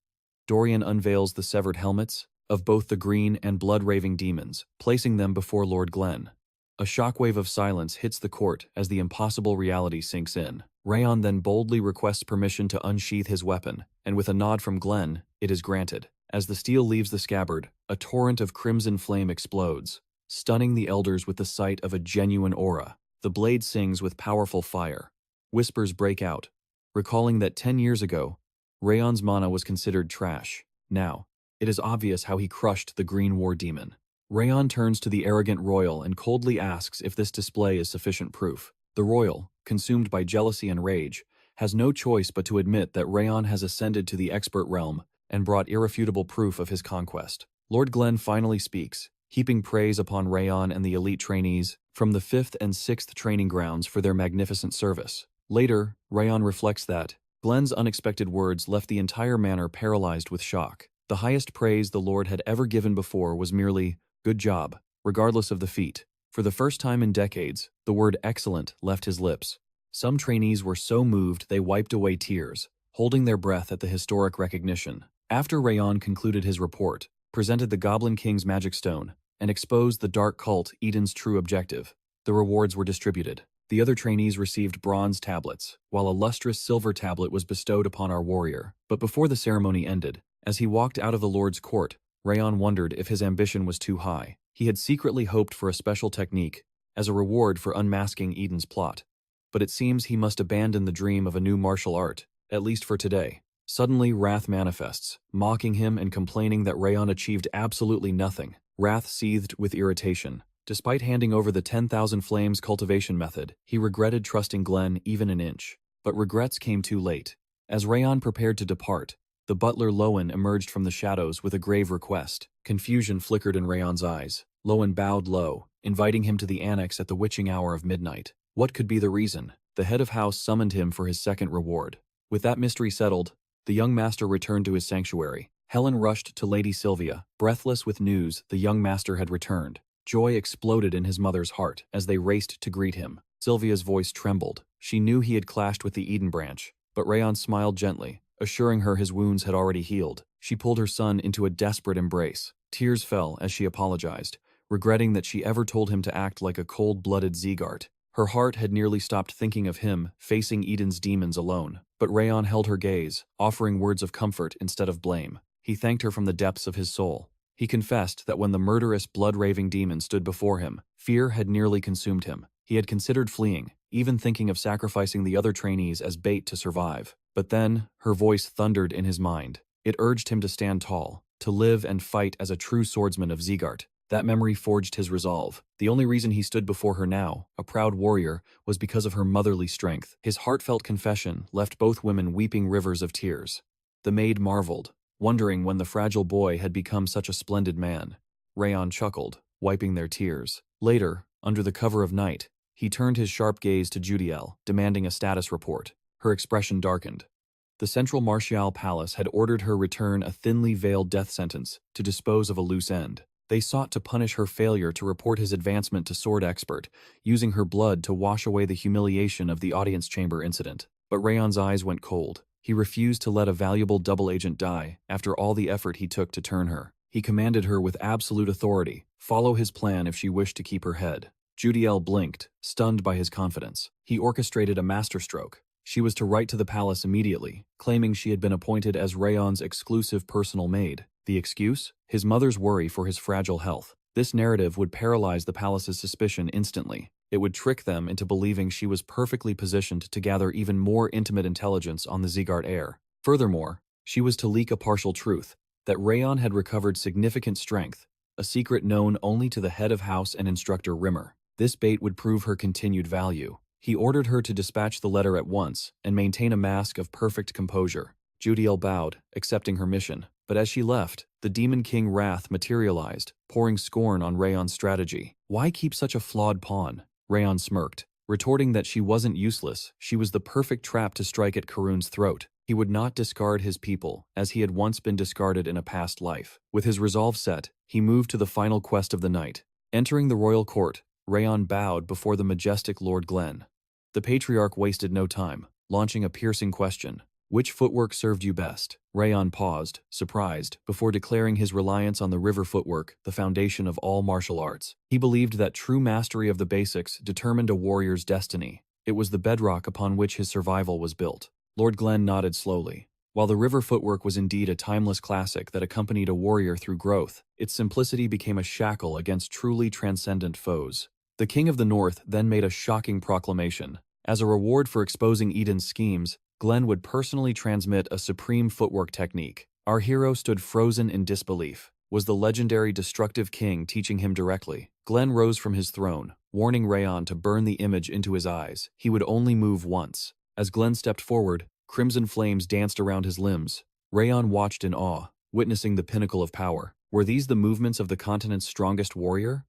Dorian unveils the severed helmets of both the green and blood-raving demons, placing them before Lord Glen. A shockwave of silence hits the court as the impossible reality sinks in. Raon then boldly requests permission to unsheath his weapon, and with a nod from Glen, it is granted. As the steel leaves the scabbard, a torrent of crimson flame explodes, stunning the elders with the sight of a genuine aura. The blade sings with powerful fire. Whispers break out, recalling that 10 years ago, Raon's mana was considered trash. Now, it is obvious how he crushed the Green War Demon. Raon turns to the arrogant royal and coldly asks if this display is sufficient proof. The royal, consumed by jealousy and rage, has no choice but to admit that Raon has ascended to the expert realm and brought irrefutable proof of his conquest. Lord Glen finally speaks, heaping praise upon Raon and the elite trainees from the 5th and 6th training grounds for their magnificent service. Later, Raon reflects that Glen's unexpected words left the entire manor paralyzed with shock. The highest praise the Lord had ever given before was merely, "Good job," regardless of the feat. For the first time in decades, the word excellent left his lips. Some trainees were so moved they wiped away tears, holding their breath at the historic recognition. After Raon concluded his report, presented the Goblin King's magic stone, and exposed the dark cult Eden's true objective, the rewards were distributed. The other trainees received bronze tablets, while a lustrous silver tablet was bestowed upon our warrior. But before the ceremony ended, as he walked out of the Lord's court, Raon wondered if his ambition was too high. He had secretly hoped for a special technique as a reward for unmasking Eden's plot. But it seems he must abandon the dream of a new martial art, at least for today. Suddenly, Wrath manifests, mocking him and complaining that Raon achieved absolutely nothing. Wrath seethed with irritation. Despite handing over the 10,000 Flames cultivation method, he regretted trusting Glen even an inch. But regrets came too late. As Raon prepared to depart, the butler Lowen emerged from the shadows with a grave request. Confusion flickered in Raon's eyes. Lowen bowed low, inviting him to the annex at the witching hour of midnight. What could be the reason? The head of house summoned him for his second reward. With that mystery settled, the young master returned to his sanctuary. Helen rushed to Lady Sylvia, breathless with news the young master had returned. Joy exploded in his mother's heart as they raced to greet him. Sylvia's voice trembled. She knew he had clashed with the Eden branch, but Raon smiled gently, assuring her his wounds had already healed. She pulled her son into a desperate embrace. Tears fell as she apologized, regretting that she ever told him to act like a cold-blooded Zieghart. Her heart had nearly stopped thinking of him facing Eden's demons alone. But Raon held her gaze, offering words of comfort instead of blame. He thanked her from the depths of his soul. He confessed that when the murderous, blood-raving demon stood before him, fear had nearly consumed him. He had considered fleeing, even thinking of sacrificing the other trainees as bait to survive. But then, her voice thundered in his mind. It urged him to stand tall, to live and fight as a true swordsman of Zieghart. That memory forged his resolve. The only reason he stood before her now, a proud warrior, was because of her motherly strength. His heartfelt confession left both women weeping rivers of tears. The maid marveled, wondering when the fragile boy had become such a splendid man. Raon chuckled, wiping their tears. Later, under the cover of night, he turned his sharp gaze to Judiel, demanding a status report. Her expression darkened. The Central Martial Palace had ordered her return a thinly veiled death sentence to dispose of a loose end. They sought to punish her failure to report his advancement to sword expert, using her blood to wash away the humiliation of the audience chamber incident. But Raon's eyes went cold. He refused to let a valuable double agent die after all the effort he took to turn her. He commanded her with absolute authority, follow his plan if she wished to keep her head. Judiel blinked, stunned by his confidence. He orchestrated a masterstroke. She was to write to the palace immediately, claiming she had been appointed as Raon's exclusive personal maid. The excuse? His mother's worry for his fragile health. This narrative would paralyze the palace's suspicion instantly. It would trick them into believing she was perfectly positioned to gather even more intimate intelligence on the Zieghart heir. Furthermore, she was to leak a partial truth, that Raon had recovered significant strength, a secret known only to the head of house and instructor Rimmer. This bait would prove her continued value. He ordered her to dispatch the letter at once and maintain a mask of perfect composure. Judiel bowed, accepting her mission, but as she left, the Demon King wrath materialized, pouring scorn on Raon's strategy. Why keep such a flawed pawn? Raon smirked, retorting that she wasn't useless, she was the perfect trap to strike at Karun's throat. He would not discard his people, as he had once been discarded in a past life. With his resolve set, he moved to the final quest of the night. Entering the royal court, Raon bowed before the majestic Lord Glen. The patriarch wasted no time, launching a piercing question. Which footwork served you best? Raon paused, surprised, before declaring his reliance on the river footwork, the foundation of all martial arts. He believed that true mastery of the basics determined a warrior's destiny. It was the bedrock upon which his survival was built. Lord Glen nodded slowly. While the river footwork was indeed a timeless classic that accompanied a warrior through growth, its simplicity became a shackle against truly transcendent foes. The King of the North then made a shocking proclamation. As a reward for exposing Eden's schemes, Glen would personally transmit a supreme footwork technique. Our hero stood frozen in disbelief. Was the legendary destructive king teaching him directly? Glen rose from his throne, warning Raon to burn the image into his eyes. He would only move once. As Glen stepped forward, crimson flames danced around his limbs. Raon watched in awe, witnessing the pinnacle of power. Were these the movements of the continent's strongest warrior?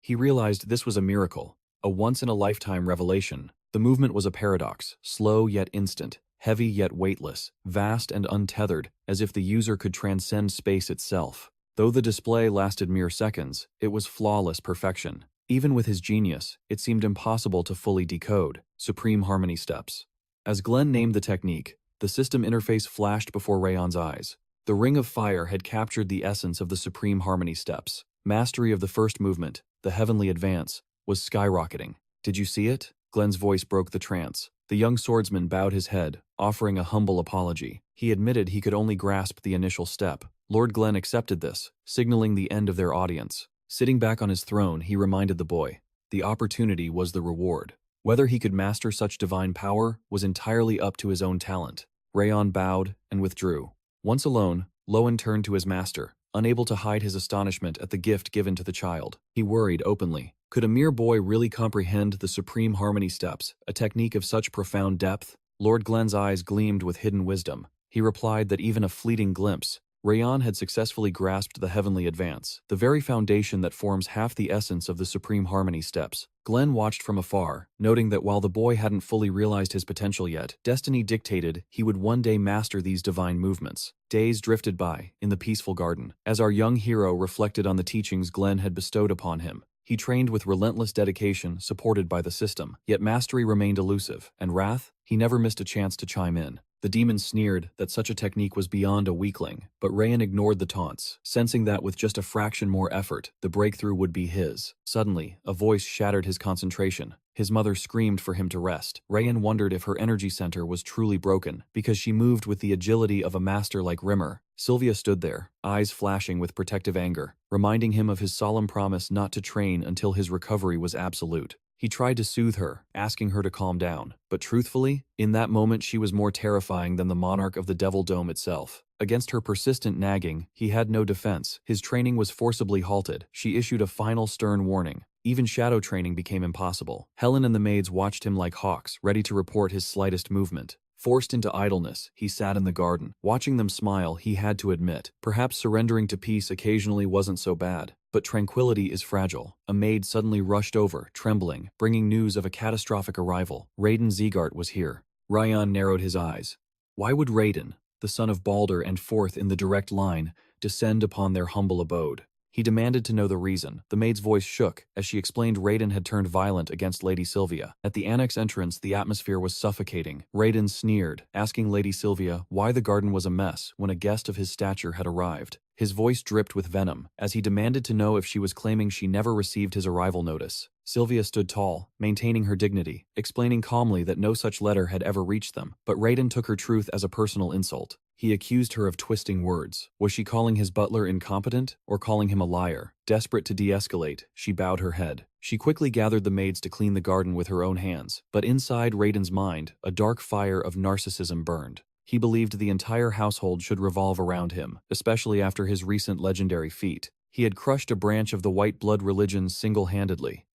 He realized this was a miracle, a once-in-a-lifetime revelation. The movement was a paradox, slow yet instant, heavy yet weightless, vast and untethered, as if the user could transcend space itself. Though the display lasted mere seconds, it was flawless perfection. Even with his genius, it seemed impossible to fully decode. Supreme harmony steps. As Glen named the technique, the system interface flashed before Raon's eyes. The Ring of Fire had captured the essence of the Supreme Harmony steps. Mastery of the first movement, the heavenly advance, was skyrocketing. Did you see it? Glen's voice broke the trance. The young swordsman bowed his head, offering a humble apology. He admitted he could only grasp the initial step. Lord Glen accepted this, signaling the end of their audience. Sitting back on his throne, he reminded the boy, the opportunity was the reward. Whether he could master such divine power was entirely up to his own talent. Raon bowed and withdrew. Once alone, Lowen turned to his master, unable to hide his astonishment at the gift given to the child. He worried openly. Could a mere boy really comprehend the Supreme Harmony steps, a technique of such profound depth? Lord Glen's eyes gleamed with hidden wisdom. He replied that even a fleeting glimpse, Raon had successfully grasped the heavenly advance, the very foundation that forms half the essence of the Supreme Harmony steps. Glen watched from afar, noting that while the boy hadn't fully realized his potential yet, destiny dictated he would one day master these divine movements. Days drifted by, in the peaceful garden, as our young hero reflected on the teachings Glen had bestowed upon him. He trained with relentless dedication, supported by the system, yet mastery remained elusive, and wrath, he never missed a chance to chime in. The demon sneered that such a technique was beyond a weakling, but Raon ignored the taunts, sensing that with just a fraction more effort, the breakthrough would be his. Suddenly, a voice shattered his concentration. His mother screamed for him to rest. Raon wondered if her energy center was truly broken, because she moved with the agility of a master like Rimmer. Sylvia stood there, eyes flashing with protective anger, reminding him of his solemn promise not to train until his recovery was absolute. He tried to soothe her, asking her to calm down, but truthfully, in that moment she was more terrifying than the monarch of the Devil Dome itself. Against her persistent nagging, he had no defense. His training was forcibly halted. She issued a final stern warning. Even shadow training became impossible. Helen and the maids watched him like hawks, ready to report his slightest movement. Forced into idleness, he sat in the garden. Watching them smile, he had to admit, perhaps surrendering to peace occasionally wasn't so bad. But tranquility is fragile. A maid suddenly rushed over, trembling, bringing news of a catastrophic arrival. Raon Zieghart was here. Raon narrowed his eyes. Why would Raiden, the son of Balder and fourth in the direct line, descend upon their humble abode? He demanded to know the reason. The maid's voice shook as she explained Raiden had turned violent against Lady Sylvia. At the annex entrance, the atmosphere was suffocating. Raiden sneered, asking Lady Sylvia why the garden was a mess when a guest of his stature had arrived. His voice dripped with venom as he demanded to know if she was claiming she never received his arrival notice. Sylvia stood tall, maintaining her dignity, explaining calmly that no such letter had ever reached them. But Raiden took her truth as a personal insult. He accused her of twisting words. Was she calling his butler incompetent, or calling him a liar? Desperate to de-escalate, she bowed her head. She quickly gathered the maids to clean the garden with her own hands. But inside Raiden's mind, a dark fire of narcissism burned. He believed the entire household should revolve around him, especially after his recent legendary feat. He had crushed a branch of the white blood religion single-handedly.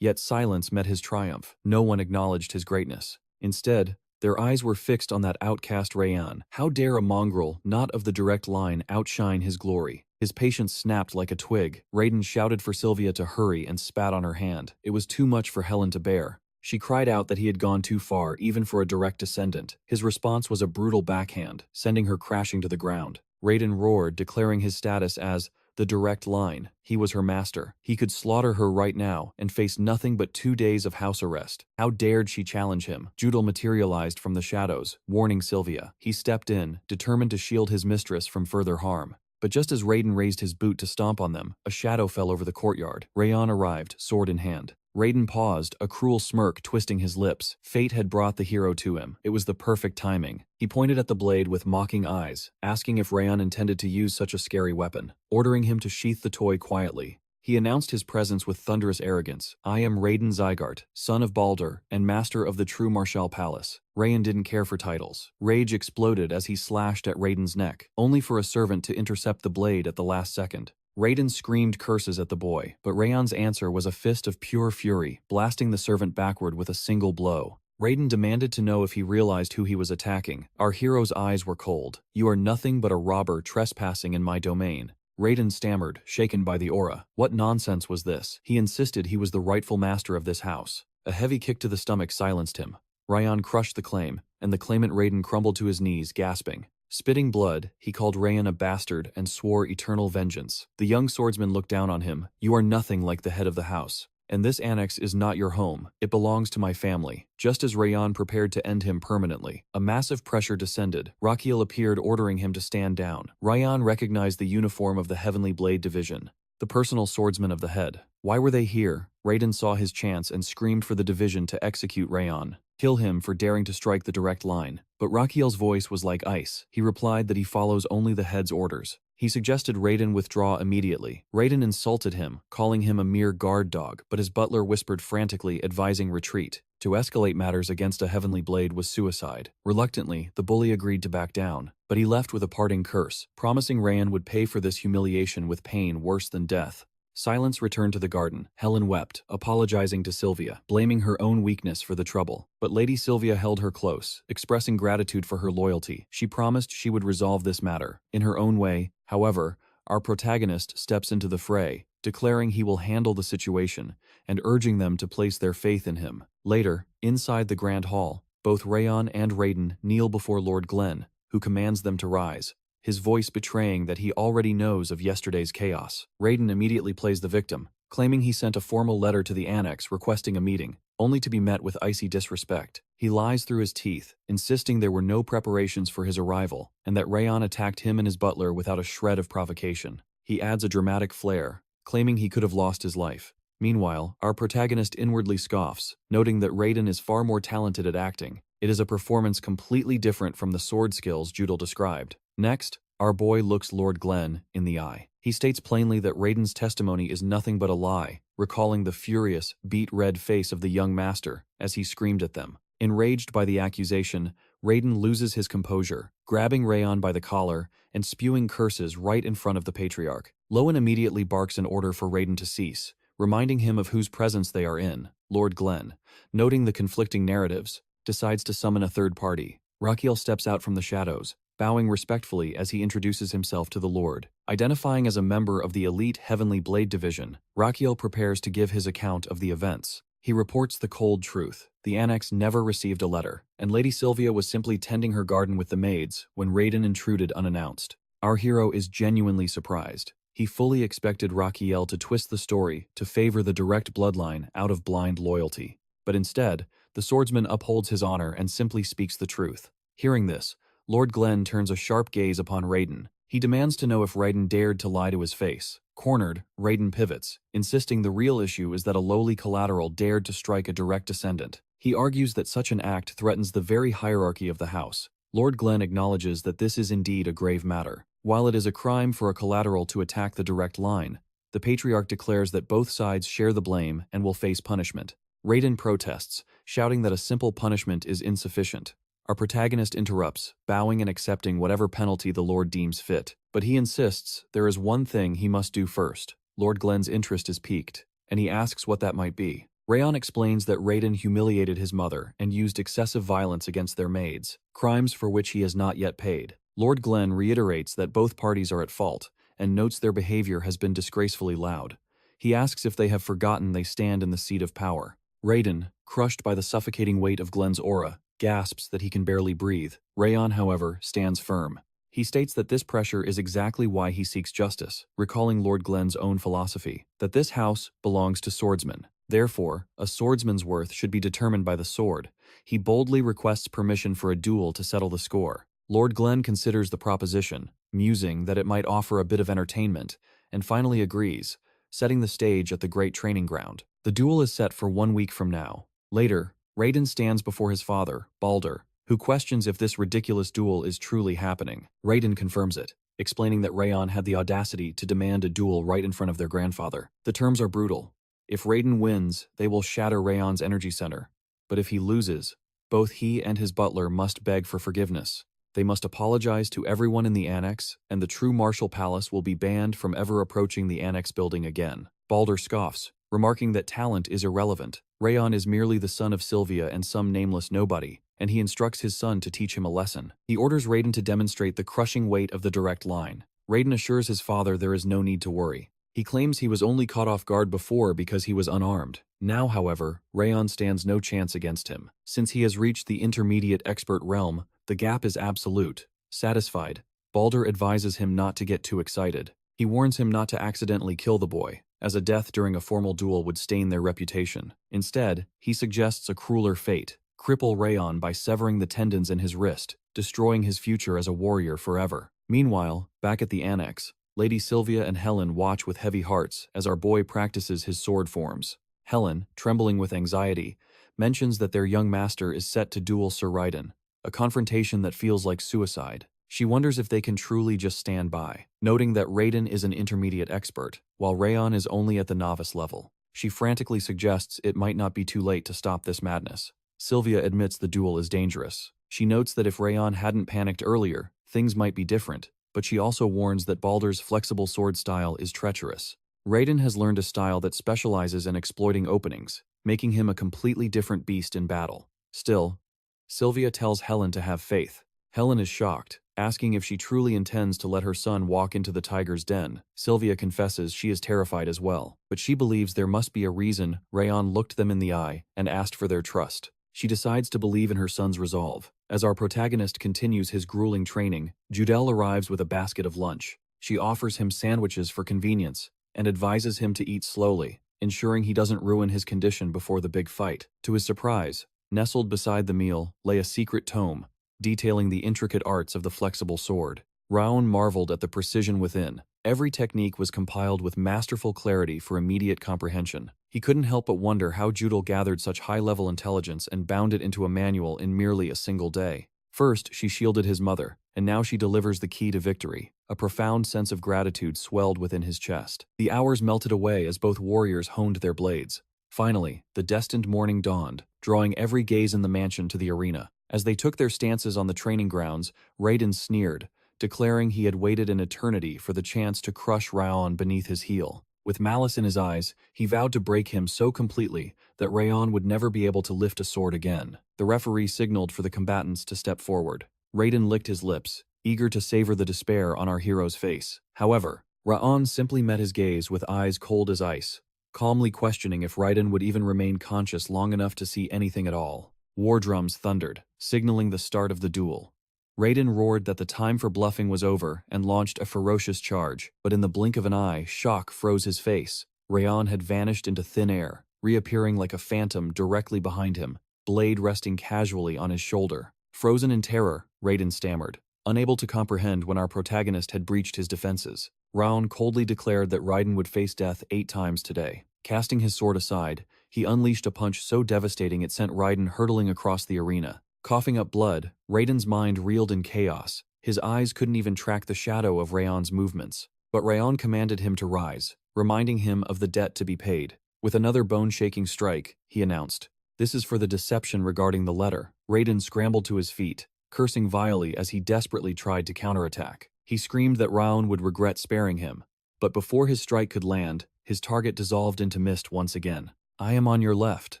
Yet silence met his triumph. No one acknowledged his greatness. Instead, their eyes were fixed on that outcast Raon. How dare a mongrel, not of the direct line, outshine his glory? His patience snapped like a twig. Raiden shouted for Sylvia to hurry and spat on her hand. It was too much for Helen to bear. She cried out that he had gone too far, even for a direct descendant. His response was a brutal backhand, sending her crashing to the ground. Raiden roared, declaring his status as the direct line. He was her master. He could slaughter her right now and face nothing but 2 days of house arrest. How dared she challenge him? Judel materialized from the shadows, warning Sylvia. He stepped in, determined to shield his mistress from further harm. But just as Raiden raised his boot to stomp on them, a shadow fell over the courtyard. Raon arrived, sword in hand. Raiden paused, a cruel smirk twisting his lips. Fate had brought the hero to him. It was the perfect timing. He pointed at the blade with mocking eyes, asking if Raon intended to use such a scary weapon, ordering him to sheath the toy quietly. He announced his presence with thunderous arrogance. I am Raon Zieghart, son of Baldur, and master of the true Marshall Palace. Raon didn't care for titles. Rage exploded as he slashed at Raiden's neck, only for a servant to intercept the blade at the last second. Raiden screamed curses at the boy, but Raon's answer was a fist of pure fury, blasting the servant backward with a single blow. Raiden demanded to know if he realized who he was attacking. Our hero's eyes were cold. You are nothing but a robber trespassing in my domain. Raiden stammered, shaken by the aura. What nonsense was this? He insisted he was the rightful master of this house. A heavy kick to the stomach silenced him. Raon crushed the claim, and the claimant Raiden crumbled to his knees, gasping. Spitting blood, he called Raon a bastard and swore eternal vengeance. The young swordsman looked down on him. You are nothing like the head of the house. And this annex is not your home. It belongs to my family. Just as Raon prepared to end him permanently, a massive pressure descended. Rakiel appeared, ordering him to stand down. Raon recognized the uniform of the Heavenly Blade Division, the personal swordsman of the head. Why were they here? Raiden saw his chance and screamed for the division to execute Raon. Kill him for daring to strike the direct line. But Rakiel's voice was like ice. He replied that he follows only the head's orders. He suggested Raiden withdraw immediately. Raiden insulted him, calling him a mere guard dog, but his butler whispered frantically, advising retreat. To escalate matters against a heavenly blade was suicide. Reluctantly, the bully agreed to back down, but he left with a parting curse, promising Raon would pay for this humiliation with pain worse than death. Silence returned to the garden. Helen wept, apologizing to Sylvia, blaming her own weakness for the trouble. But Lady Sylvia held her close, expressing gratitude for her loyalty. She promised she would resolve this matter. In her own way, however, our protagonist steps into the fray, declaring he will handle the situation, and urging them to place their faith in him. Later, inside the Grand Hall, both Raon and Raiden kneel before Lord Glen, who commands them to rise, his voice betraying that he already knows of yesterday's chaos. Raiden immediately plays the victim, claiming he sent a formal letter to the annex requesting a meeting, only to be met with icy disrespect. He lies through his teeth, insisting there were no preparations for his arrival, and that Raon attacked him and his butler without a shred of provocation. He adds a dramatic flair, claiming he could have lost his life. Meanwhile, our protagonist inwardly scoffs, noting that Raiden is far more talented at acting. It is a performance completely different from the sword skills Judel described. Next, our boy looks Lord Glen in the eye. He states plainly that Raiden's testimony is nothing but a lie, recalling the furious, beet-red face of the young master as he screamed at them. Enraged by the accusation, Raiden loses his composure, grabbing Raon by the collar and spewing curses right in front of the patriarch. Lowen immediately barks an order for Raiden to cease, reminding him of whose presence they are in. Lord Glen, noting the conflicting narratives, decides to summon a third party. Rakiel steps out from the shadows, bowing respectfully as he introduces himself to the Lord. Identifying as a member of the elite Heavenly Blade Division, Rakiel prepares to give his account of the events. He reports the cold truth. The annex never received a letter, and Lady Sylvia was simply tending her garden with the maids when Raiden intruded unannounced. Our hero is genuinely surprised. He fully expected Rakiel to twist the story to favor the direct bloodline out of blind loyalty. But instead, the swordsman upholds his honor and simply speaks the truth. Hearing this, Lord Glen turns a sharp gaze upon Raiden. He demands to know if Raiden dared to lie to his face. Cornered, Raiden pivots, insisting the real issue is that a lowly collateral dared to strike a direct descendant. He argues that such an act threatens the very hierarchy of the house. Lord Glenn acknowledges that this is indeed a grave matter. While it is a crime for a collateral to attack the direct line, the patriarch declares that both sides share the blame and will face punishment. Raiden protests, shouting that a simple punishment is insufficient. Our protagonist interrupts, bowing and accepting whatever penalty the Lord deems fit. But he insists there is one thing he must do first. Lord Glenn's interest is piqued, and he asks what that might be. Raon explains that Raiden humiliated his mother and used excessive violence against their maids, crimes for which he has not yet paid. Lord Glenn reiterates that both parties are at fault, and notes their behavior has been disgracefully loud. He asks if they have forgotten they stand in the seat of power. Raiden, crushed by the suffocating weight of Glenn's aura, gasps that he can barely breathe. Raon, however, stands firm. He states that this pressure is exactly why he seeks justice, recalling Lord Glenn's own philosophy, that this house belongs to swordsmen. Therefore, a swordsman's worth should be determined by the sword. He boldly requests permission for a duel to settle the score. Lord Glenn considers the proposition, musing that it might offer a bit of entertainment, and finally agrees, setting the stage at the great training ground. The duel is set for 1 week from now. Later, Raiden stands before his father, Baldur, who questions if this ridiculous duel is truly happening. Raiden confirms it, explaining that Raon had the audacity to demand a duel right in front of their grandfather. The terms are brutal. If Raiden wins, they will shatter Raon's energy center. But if he loses, both he and his butler must beg for forgiveness. They must apologize to everyone in the annex, and the true martial palace will be banned from ever approaching the annex building again. Baldur scoffs, remarking that talent is irrelevant. Raon is merely the son of Sylvia and some nameless nobody, and he instructs his son to teach him a lesson. He orders Raiden to demonstrate the crushing weight of the direct line. Raiden assures his father there is no need to worry. He claims he was only caught off guard before because he was unarmed. Now, however, Raon stands no chance against him. Since he has reached the intermediate expert realm, the gap is absolute. Satisfied, Baldur advises him not to get too excited. He warns him not to accidentally kill the boy, as a death during a formal duel would stain their reputation. Instead, he suggests a crueler fate: cripple Raon by severing the tendons in his wrist, destroying his future as a warrior forever. Meanwhile, back at the annex, Lady Sylvia and Helen watch with heavy hearts as our boy practices his sword forms. Helen, trembling with anxiety, mentions that their young master is set to duel Sir Raiden, a confrontation that feels like suicide. She wonders if they can truly just stand by, noting that Raiden is an intermediate expert, while Raon is only at the novice level. She frantically suggests it might not be too late to stop this madness. Sylvia admits the duel is dangerous. She notes that if Raon hadn't panicked earlier, things might be different, but she also warns that Baldur's flexible sword style is treacherous. Raiden has learned a style that specializes in exploiting openings, making him a completely different beast in battle. Still, Sylvia tells Helen to have faith. Helen is shocked, asking if she truly intends to let her son walk into the tiger's den. Sylvia confesses she is terrified as well, but she believes there must be a reason Raon looked them in the eye and asked for their trust. She decides to believe in her son's resolve. As our protagonist continues his grueling training, Judel arrives with a basket of lunch. She offers him sandwiches for convenience and advises him to eat slowly, ensuring he doesn't ruin his condition before the big fight. To his surprise, nestled beside the meal lay a secret tome, detailing the intricate arts of the flexible sword. Raon marveled at the precision within. Every technique was compiled with masterful clarity for immediate comprehension. He couldn't help but wonder how Judel gathered such high-level intelligence and bound it into a manual in merely a single day. First, she shielded his mother, and now she delivers the key to victory. A profound sense of gratitude swelled within his chest. The hours melted away as both warriors honed their blades. Finally, the destined morning dawned, drawing every gaze in the mansion to the arena. As they took their stances on the training grounds, Raiden sneered, declaring he had waited an eternity for the chance to crush Raon beneath his heel. With malice in his eyes, he vowed to break him so completely that Raon would never be able to lift a sword again. The referee signaled for the combatants to step forward. Raiden licked his lips, eager to savor the despair on our hero's face. However, Raon simply met his gaze with eyes cold as ice, calmly questioning if Raiden would even remain conscious long enough to see anything at all. War drums thundered, signaling the start of the duel. Raiden roared that the time for bluffing was over and launched a ferocious charge, but in the blink of an eye, shock froze his face. Raon had vanished into thin air, reappearing like a phantom directly behind him, blade resting casually on his shoulder. Frozen in terror, Raiden stammered, Unable to comprehend when our protagonist had breached his defenses, Raon coldly declared that Raiden would face death 8 times today. Casting his sword aside, he unleashed a punch so devastating it sent Raiden hurtling across the arena. Coughing up blood, Raiden's mind reeled in chaos. His eyes couldn't even track the shadow of Raon's movements. But Raon commanded him to rise, reminding him of the debt to be paid. With another bone-shaking strike, he announced, "This is for the deception regarding the letter." Raiden scrambled to his feet, cursing vilely as he desperately tried to counterattack. He screamed that Raon would regret sparing him. But before his strike could land, his target dissolved into mist once again. "I am on your left,"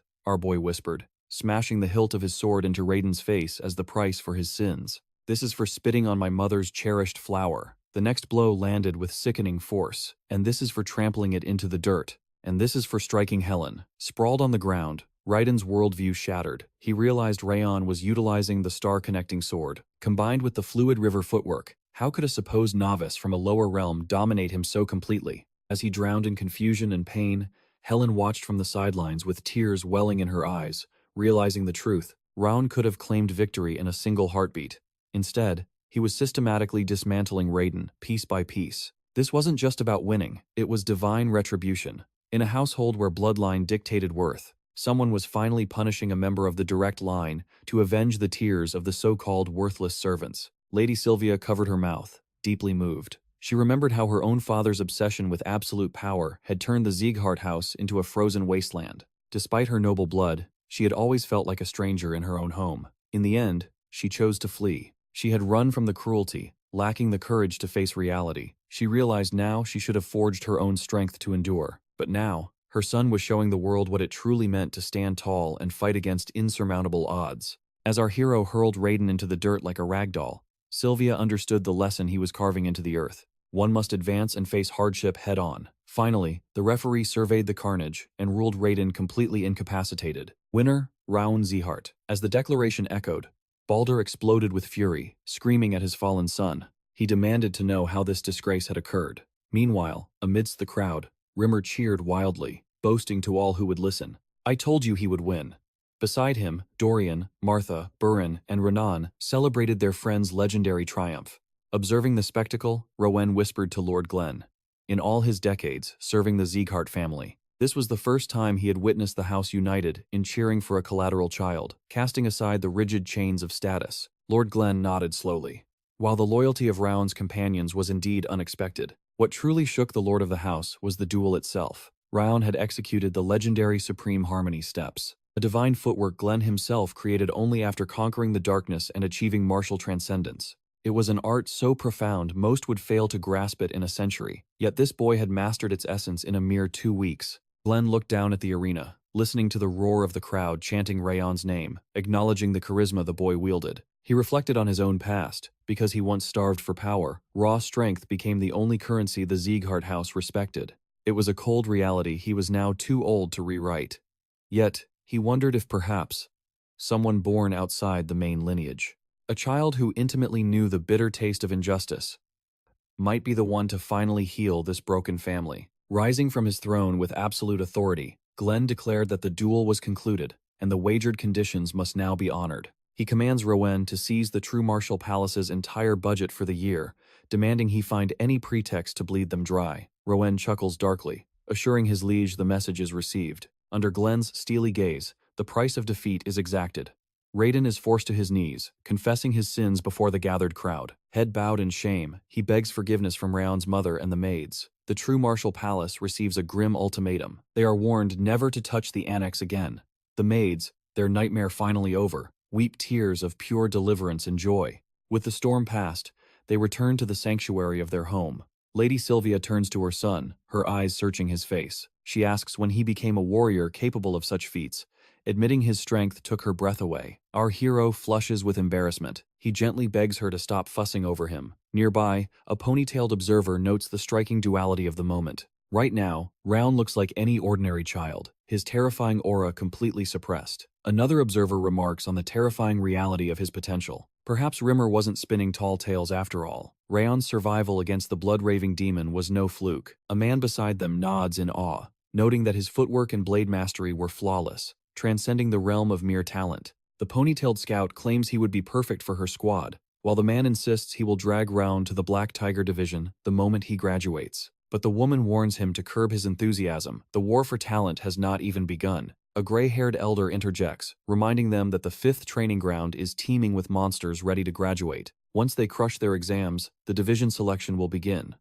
our boy whispered, smashing the hilt of his sword into Raiden's face as the price for his sins. "This is for spitting on my mother's cherished flower." The next blow landed with sickening force, and this is for trampling it into the dirt, and this is for striking Helen. Sprawled on the ground, Raiden's worldview shattered. He realized Raon was utilizing the star-connecting sword, combined with the fluid river footwork. How could a supposed novice from a lower realm dominate him so completely? As he drowned in confusion and pain, Helen watched from the sidelines with tears welling in her eyes, realizing the truth. Raon could have claimed victory in a single heartbeat. Instead, he was systematically dismantling Raiden, piece by piece. This wasn't just about winning, it was divine retribution. In a household where bloodline dictated worth, someone was finally punishing a member of the direct line to avenge the tears of the so-called worthless servants. Lady Sylvia covered her mouth, deeply moved. She remembered how her own father's obsession with absolute power had turned the Zieghart house into a frozen wasteland. Despite her noble blood, she had always felt like a stranger in her own home. In the end, she chose to flee. She had run from the cruelty, lacking the courage to face reality. She realized now she should have forged her own strength to endure. But now, her son was showing the world what it truly meant to stand tall and fight against insurmountable odds. As our hero hurled Raiden into the dirt like a ragdoll, Sylvia understood the lesson he was carving into the earth. One must advance and face hardship head-on. Finally, the referee surveyed the carnage and ruled Raiden completely incapacitated. Winner, Raon Zieghart. As the declaration echoed, Baldur exploded with fury, screaming at his fallen son. He demanded to know how this disgrace had occurred. Meanwhile, amidst the crowd, Rimmer cheered wildly, boasting to all who would listen, "I told you he would win." Beside him, Dorian, Martha, Burin, and Renan celebrated their friend's legendary triumph. Observing the spectacle, Rowan whispered to Lord Glenn. In all his decades serving the Zieghart family, this was the first time he had witnessed the house united in cheering for a collateral child. Casting aside the rigid chains of status, Lord Glenn nodded slowly. While the loyalty of Raon's companions was indeed unexpected, what truly shook the lord of the house was the duel itself. Raon had executed the legendary Supreme Harmony steps, a divine footwork Glenn himself created only after conquering the darkness and achieving martial transcendence. It was an art so profound most would fail to grasp it in a century, yet this boy had mastered its essence in a mere 2 weeks. Glenn looked down at the arena, listening to the roar of the crowd chanting Raon's name, acknowledging the charisma the boy wielded. He reflected on his own past. Because he once starved for power, raw strength became the only currency the Zieghart house respected. It was a cold reality he was now too old to rewrite. Yet, he wondered if perhaps someone born outside the main lineage, a child who intimately knew the bitter taste of injustice, might be the one to finally heal this broken family. Rising from his throne with absolute authority, Glenn declared that the duel was concluded, and the wagered conditions must now be honored. He commands Rowan to seize the true Martial Palace's entire budget for the year, demanding he find any pretext to bleed them dry. Rowan chuckles darkly, assuring his liege the message is received. Under Glenn's steely gaze, the price of defeat is exacted. Raiden is forced to his knees, confessing his sins before the gathered crowd. Head bowed in shame, he begs forgiveness from Raon's mother and the maids. The true Martial Palace receives a grim ultimatum. They are warned never to touch the annex again. The maids, their nightmare finally over, weep tears of pure deliverance and joy. With the storm past, they return to the sanctuary of their home. Lady Sylvia turns to her son, her eyes searching his face. She asks when he became a warrior capable of such feats. Admitting his strength took her breath away. Our hero flushes with embarrassment. He gently begs her to stop fussing over him. Nearby, a ponytailed observer notes the striking duality of the moment. Right now, Raon looks like any ordinary child, his terrifying aura completely suppressed. Another observer remarks on the terrifying reality of his potential. Perhaps Rimmer wasn't spinning tall tales after all. Raon's survival against the blood-raving demon was no fluke. A man beside them nods in awe, noting that his footwork and blade mastery were flawless, transcending the realm of mere talent. The ponytailed scout claims he would be perfect for her squad, while the man insists he will drag Raon to the Black Tiger Division the moment he graduates. But the woman warns him to curb his enthusiasm. The war for talent has not even begun. A gray-haired elder interjects, reminding them that the 5th training ground is teeming with monsters ready to graduate. Once they crush their exams, the division selection will begin.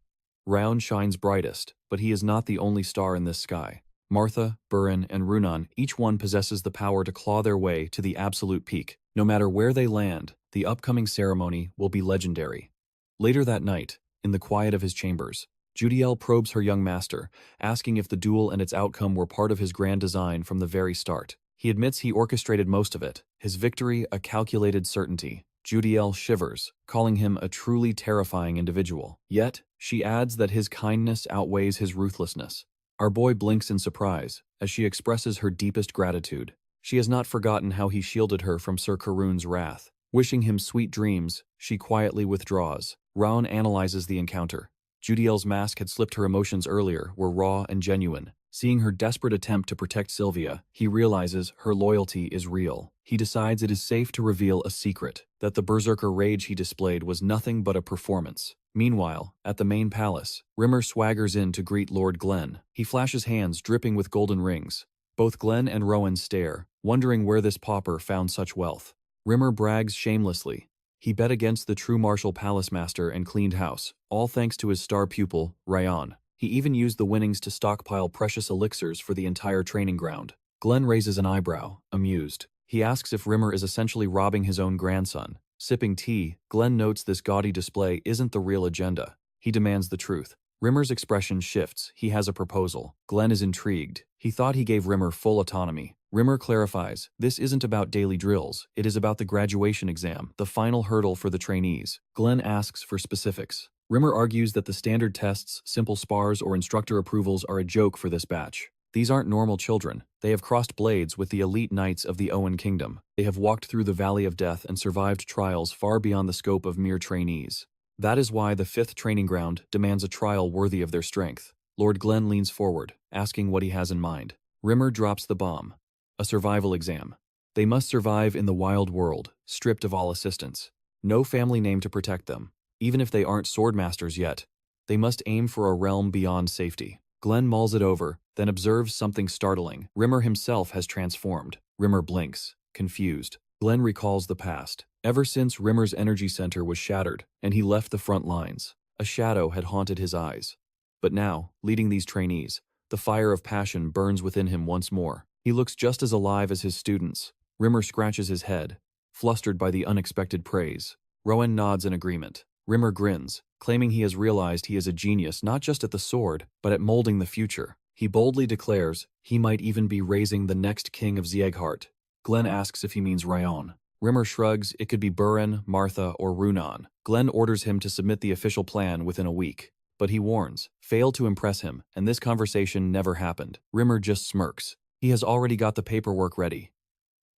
Raon shines brightest, but he is not the only star in this sky. Martha, Burin, and Runan, each one possesses the power to claw their way to the absolute peak. No matter where they land, the upcoming ceremony will be legendary. Later that night, in the quiet of his chambers, Judiel probes her young master, asking if the duel and its outcome were part of his grand design from the very start. He admits he orchestrated most of it, his victory a calculated certainty. Judiel shivers, calling him a truly terrifying individual. Yet, she adds that his kindness outweighs his ruthlessness. Our boy blinks in surprise, as she expresses her deepest gratitude. She has not forgotten how he shielded her from Sir Karun's wrath. Wishing him sweet dreams, she quietly withdraws. Raon analyzes the encounter. Judiel's mask had slipped her emotions earlier, were raw and genuine. Seeing her desperate attempt to protect Sylvia, he realizes her loyalty is real. He decides it is safe to reveal a secret, that the berserker rage he displayed was nothing but a performance. Meanwhile, at the main palace, Rimmer swaggers in to greet Lord Glenn. He flashes hands dripping with golden rings. Both Glenn and Rowan stare, wondering where this pauper found such wealth. Rimmer brags shamelessly. He bet against the true martial palace master and cleaned house, all thanks to his star pupil, Raon. He even used the winnings to stockpile precious elixirs for the entire training ground. Glenn raises an eyebrow, amused. He asks if Rimmer is essentially robbing his own grandson. Sipping tea, Glenn notes this gaudy display isn't the real agenda. He demands the truth. Rimmer's expression shifts. He has a proposal. Glenn is intrigued. He thought he gave Rimmer full autonomy. Rimmer clarifies, this isn't about daily drills, it is about the graduation exam, the final hurdle for the trainees. Glenn asks for specifics. Rimmer argues that the standard tests, simple spars, or instructor approvals are a joke for this batch. These aren't normal children. They have crossed blades with the elite knights of the Owen Kingdom. They have walked through the Valley of Death and survived trials far beyond the scope of mere trainees. That is why the 5th training ground demands a trial worthy of their strength. Lord Glenn leans forward, asking what he has in mind. Rimmer drops the bomb. A survival exam. They must survive in the wild world, stripped of all assistance. No family name to protect them. Even if they aren't swordmasters yet, they must aim for a realm beyond safety. Glenn mulls it over, then observes something startling. Rimmer himself has transformed. Rimmer blinks, confused. Glenn recalls the past. Ever since Rimmer's energy center was shattered, and he left the front lines, a shadow had haunted his eyes. But now, leading these trainees, the fire of passion burns within him once more. He looks just as alive as his students. Rimmer scratches his head, flustered by the unexpected praise. Rowan nods in agreement. Rimmer grins, claiming he has realized he is a genius not just at the sword, but at molding the future. He boldly declares he might even be raising the next king of Zieghart. Glenn asks if he means Raon. Rimmer shrugs, it could be Burin, Martha, or Runan. Glenn orders him to submit the official plan within a week. But he warns, fail to impress him, and this conversation never happened. Rimmer just smirks. He has already got the paperwork ready.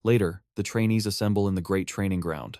Later, the trainees assemble in the great training ground.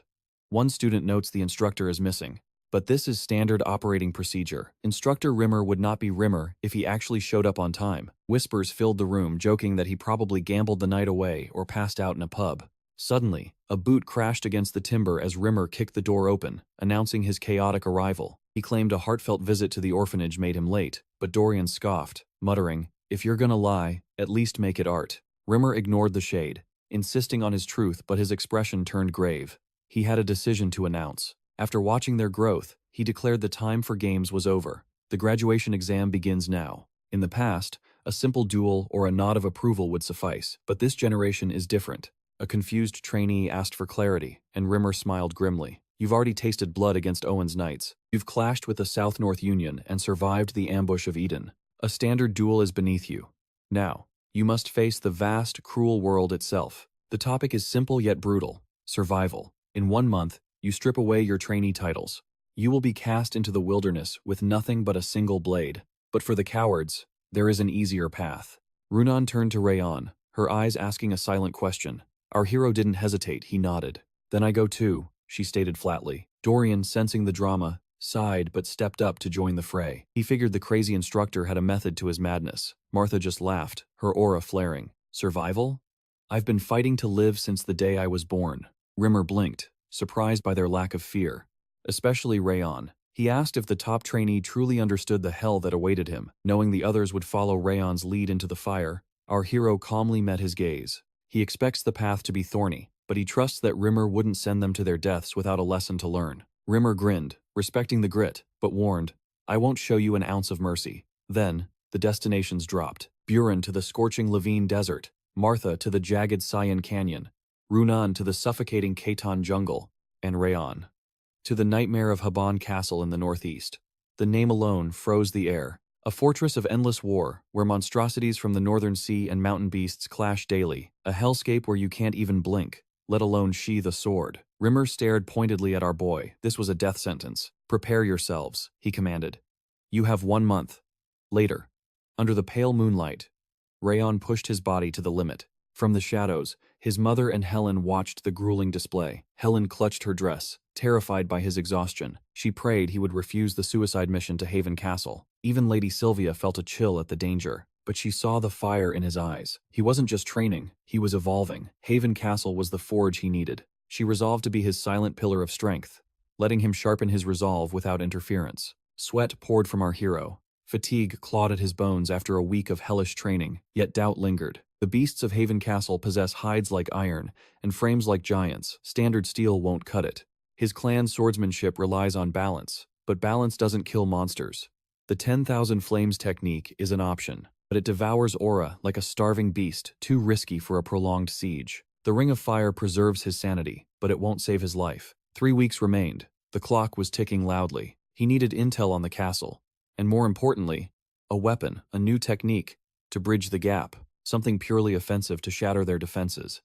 One student notes the instructor is missing. But this is standard operating procedure. Instructor Rimmer would not be Rimmer if he actually showed up on time. Whispers filled the room, joking that he probably gambled the night away or passed out in a pub. Suddenly, a boot crashed against the timber as Rimmer kicked the door open, announcing his chaotic arrival. He claimed a heartfelt visit to the orphanage made him late, but Dorian scoffed, muttering, if you're gonna lie, at least make it art. Rimmer ignored the shade, insisting on his truth, but his expression turned grave. He had a decision to announce. After watching their growth, he declared the time for games was over. The graduation exam begins now. In the past, a simple duel or a nod of approval would suffice, but this generation is different. A confused trainee asked for clarity, and Rimmer smiled grimly. You've already tasted blood against Owen's knights. You've clashed with the South-North Union and survived the ambush of Eden. A standard duel is beneath you. Now, you must face the vast, cruel world itself. The topic is simple yet brutal. Survival. In 1 month, you strip away your trainee titles. You will be cast into the wilderness with nothing but a single blade. But for the cowards, there is an easier path. Runan turned to Raon, her eyes asking a silent question. Our hero didn't hesitate, he nodded. Then I go too, she stated flatly. Dorian, sensing the drama, sighed but stepped up to join the fray. He figured the crazy instructor had a method to his madness. Martha just laughed, her aura flaring. Survival? I've been fighting to live since the day I was born. Rimmer blinked, surprised by their lack of fear. especially Raon. He asked if the top trainee truly understood the hell that awaited him. Knowing the others would follow Raon's lead into the fire, our hero calmly met his gaze. He expects the path to be thorny, but he trusts that Rimmer wouldn't send them to their deaths without a lesson to learn. Rimmer grinned, respecting the grit, but warned, "I won't show you an ounce of mercy." Then, the destinations dropped. Buren to the scorching Levine Desert, Martha to the jagged Sayan Canyon, Runan to the suffocating Khaitan jungle, and Raon to the nightmare of Haban Castle in the northeast. The name alone froze the air. A fortress of endless war, where monstrosities from the northern sea and mountain beasts clash daily. A hellscape where you can't even blink, let alone sheathe a sword. Rimmer stared pointedly at our boy. This was a death sentence. "Prepare yourselves," he commanded. "You have 1 month." Later, under the pale moonlight, Raon pushed his body to the limit. From the shadows, his mother and Helen watched the grueling display. Helen clutched her dress, terrified by his exhaustion. She prayed he would refuse the suicide mission to Haven Castle. Even Lady Sylvia felt a chill at the danger, but she saw the fire in his eyes. He wasn't just training, he was evolving. Haven Castle was the forge he needed. She resolved to be his silent pillar of strength, letting him sharpen his resolve without interference. Sweat poured from our hero. Fatigue clawed at his bones after a week of hellish training, yet doubt lingered. The beasts of Haven Castle possess hides like iron and frames like giants. Standard steel won't cut it. His clan's swordsmanship relies on balance, but balance doesn't kill monsters. The 10,000 Flames technique is an option, but it devours aura like a starving beast, too risky for a prolonged siege. The Ring of Fire preserves his sanity, but it won't save his life. 3 weeks remained. The clock was ticking loudly. He needed intel on the castle, and more importantly, a weapon, a new technique, to bridge the gap, something purely offensive to shatter their defenses.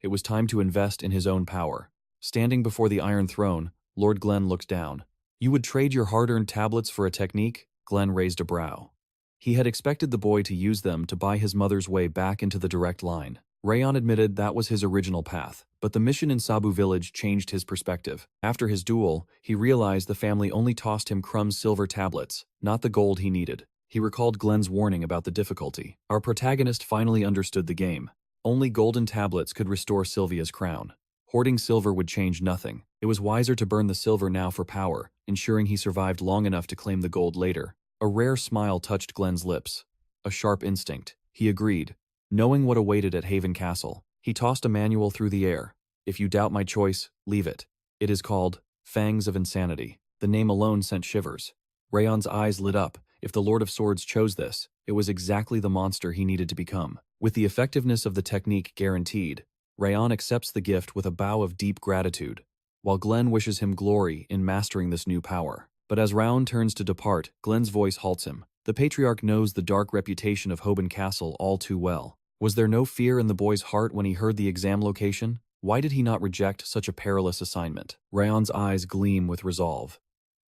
It was time to invest in his own power. Standing before the Iron Throne, Lord Glenn looked down. "You would trade your hard-earned tablets for a technique?" Glenn raised a brow. He had expected the boy to use them to buy his mother's way back into the direct line. Raon admitted that was his original path, but the mission in Sabu village changed his perspective. After his duel, he realized the family only tossed him Crumb's silver tablets, not the gold he needed. He recalled Glenn's warning about the difficulty. Our protagonist finally understood the game. Only golden tablets could restore Sylvia's crown. Hoarding silver would change nothing. It was wiser to burn the silver now for power, ensuring he survived long enough to claim the gold later. A rare smile touched Glenn's lips. A sharp instinct. He agreed. Knowing what awaited at Haven Castle, he tossed a manual through the air. "If you doubt my choice, leave it. It is called Fangs of Insanity." The name alone sent shivers. Raon's eyes lit up. If the Lord of Swords chose this, it was exactly the monster he needed to become. With the effectiveness of the technique guaranteed, Raon accepts the gift with a bow of deep gratitude, while Glenn wishes him glory in mastering this new power. But as Raon turns to depart, Glenn's voice halts him. The patriarch knows the dark reputation of Hoban Castle all too well. Was there no fear in the boy's heart when he heard the exam location? Why did he not reject such a perilous assignment? Raon's eyes gleam with resolve.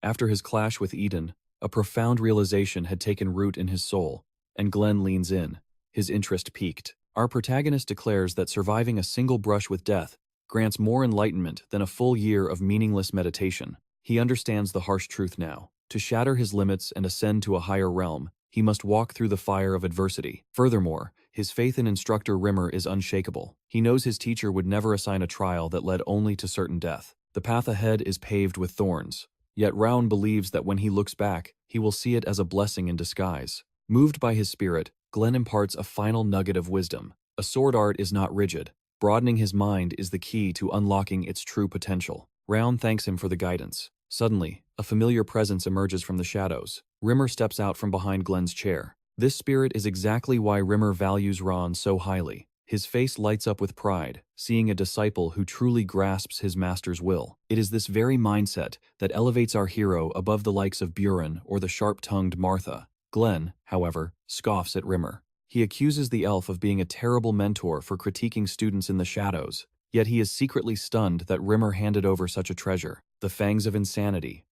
After his clash with Eden, a profound realization had taken root in his soul, and Glenn leans in, his interest piqued. Our protagonist declares that surviving a single brush with death grants more enlightenment than a full year of meaningless meditation. He understands the harsh truth now. To shatter his limits and ascend to a higher realm, he must walk through the fire of adversity. Furthermore, his faith in instructor Rimmer is unshakable. He knows his teacher would never assign a trial that led only to certain death. The path ahead is paved with thorns. Yet Raon believes that when he looks back, he will see it as a blessing in disguise. Moved by his spirit, Glenn imparts a final nugget of wisdom. A sword art is not rigid. Broadening his mind is the key to unlocking its true potential. Raon thanks him for the guidance. Suddenly, a familiar presence emerges from the shadows. Rimmer steps out from behind Glenn's chair. This spirit is exactly why Rimmer values Raon so highly. His face lights up with pride, seeing a disciple who truly grasps his master's will. It is this very mindset that elevates our hero above the likes of Buren or the sharp-tongued Martha. Glenn, however, scoffs at Rimmer. He accuses the elf of being a terrible mentor for critiquing students in the shadows, yet he is secretly stunned that Rimmer handed over such a treasure. The Fangs of Insanity,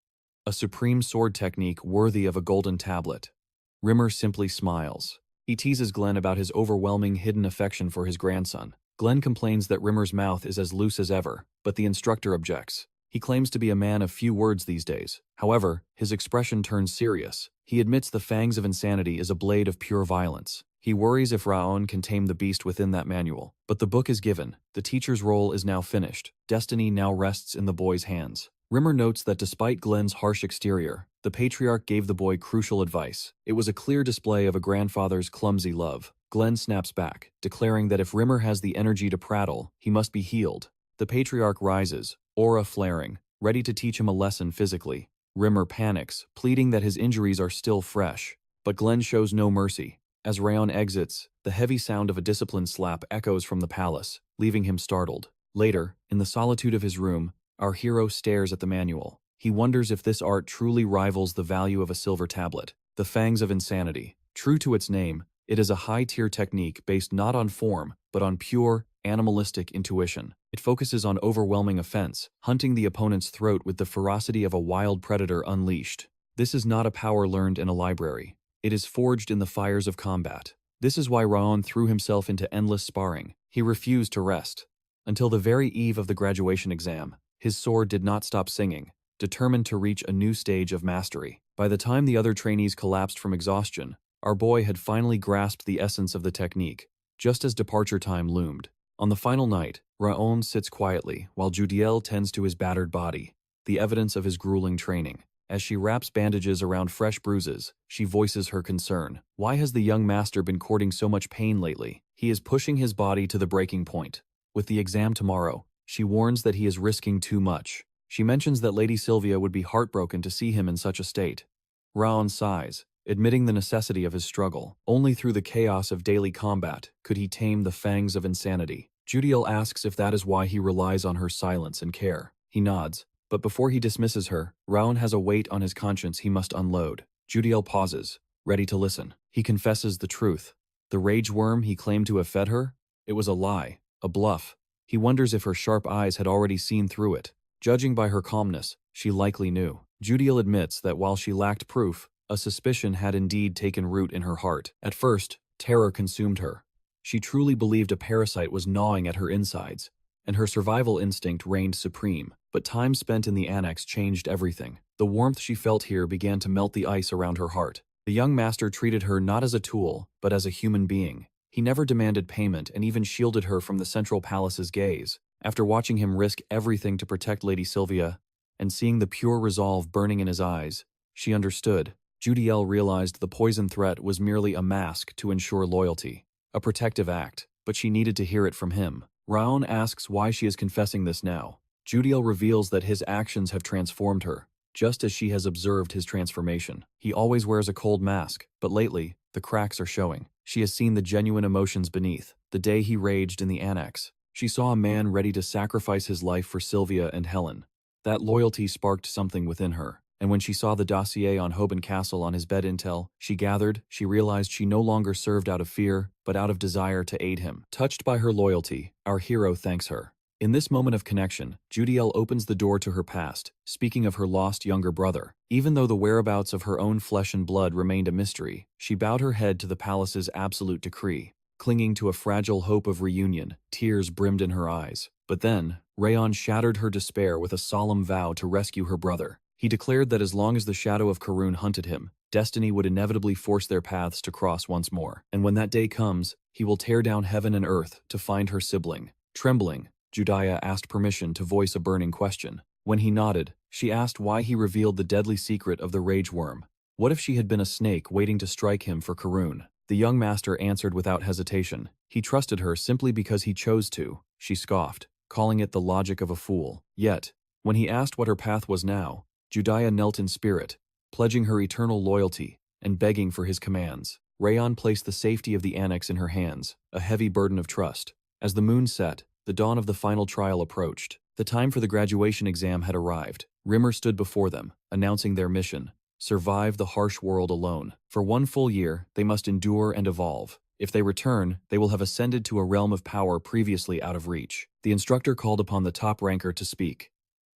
a supreme sword technique worthy of a golden tablet. Rimmer simply smiles. He teases Glenn about his overwhelming hidden affection for his grandson. Glenn complains that Rimmer's mouth is as loose as ever, but the instructor objects. He claims to be a man of few words these days. However, his expression turns serious. He admits the Fangs of Insanity is a blade of pure violence. He worries if Raon can tame the beast within that manual. But the book is given. The teacher's role is now finished. Destiny now rests in the boy's hands. Rimmer notes that despite Glenn's harsh exterior, the patriarch gave the boy crucial advice. It was a clear display of a grandfather's clumsy love. Glenn snaps back, declaring that if Rimmer has the energy to prattle, he must be healed. The patriarch rises, aura flaring, ready to teach him a lesson physically. Rimmer panics, pleading that his injuries are still fresh. But Glenn shows no mercy. As Raon exits, the heavy sound of a disciplined slap echoes from the palace, leaving him startled. Later, in the solitude of his room, our hero stares at the manual. He wonders if this art truly rivals the value of a silver tablet. The Fangs of Insanity. True to its name, it is a high-tier technique based not on form, but on pure, animalistic intuition. It focuses on overwhelming offense, hunting the opponent's throat with the ferocity of a wild predator unleashed. This is not a power learned in a library. It is forged in the fires of combat. This is why Raon threw himself into endless sparring. He refused to rest. Until the very eve of the graduation exam, his sword did not stop singing, determined to reach a new stage of mastery. By the time the other trainees collapsed from exhaustion, our boy had finally grasped the essence of the technique, just as departure time loomed. On the final night, Raon sits quietly while Judiel tends to his battered body, the evidence of his grueling training. As she wraps bandages around fresh bruises, she voices her concern. Why has the young master been courting so much pain lately? He is pushing his body to the breaking point. With the exam tomorrow, she warns that he is risking too much. She mentions that Lady Sylvia would be heartbroken to see him in such a state. Raon sighs, admitting the necessity of his struggle. Only through the chaos of daily combat could he tame the fangs of insanity. Judiel asks if that is why he relies on her silence and care. He nods, but before he dismisses her, Raon has a weight on his conscience he must unload. Judiel pauses, ready to listen. He confesses the truth. The rage worm he claimed to have fed her? It was a lie, a bluff. He wonders if her sharp eyes had already seen through it. Judging by her calmness, she likely knew. Judiel admits that while she lacked proof, a suspicion had indeed taken root in her heart. At first, terror consumed her. She truly believed a parasite was gnawing at her insides, and her survival instinct reigned supreme. But time spent in the annex changed everything. The warmth she felt here began to melt the ice around her heart. The young master treated her not as a tool, but as a human being. He never demanded payment and even shielded her from the Central Palace's gaze. After watching him risk everything to protect Lady Sylvia, and seeing the pure resolve burning in his eyes, she understood. Judiel realized the poison threat was merely a mask to ensure loyalty, a protective act, but she needed to hear it from him. Raon asks why she is confessing this now. Judiel reveals that his actions have transformed her, just as she has observed his transformation. He always wears a cold mask, but lately, the cracks are showing. She has seen the genuine emotions beneath. The day he raged in the annex, she saw a man ready to sacrifice his life for Sylvia and Helen. That loyalty sparked something within her, and when she saw the dossier on Hoban Castle on his bed intel, she realized she no longer served out of fear, but out of desire to aid him. Touched by her loyalty, our hero thanks her. In this moment of connection, Judiel opens the door to her past, speaking of her lost younger brother. Even though the whereabouts of her own flesh and blood remained a mystery, she bowed her head to the palace's absolute decree. Clinging to a fragile hope of reunion, tears brimmed in her eyes. But then, Raon shattered her despair with a solemn vow to rescue her brother. He declared that as long as the shadow of Karun hunted him, destiny would inevitably force their paths to cross once more. And when that day comes, he will tear down heaven and earth to find her sibling. Trembling, Judiah asked permission to voice a burning question. When he nodded, she asked why he revealed the deadly secret of the rage worm. What if she had been a snake waiting to strike him for Karun? The young master answered without hesitation. He trusted her simply because he chose to. She scoffed, calling it the logic of a fool. Yet, when he asked what her path was now, Judiah knelt in spirit, pledging her eternal loyalty and begging for his commands. Raon placed the safety of the annex in her hands, a heavy burden of trust. As the moon set, the dawn of the final trial approached. The time for the graduation exam had arrived. Rimmer stood before them, announcing their mission: survive the harsh world alone. For 1 full year, they must endure and evolve. If they return, they will have ascended to a realm of power previously out of reach. The instructor called upon the top ranker to speak.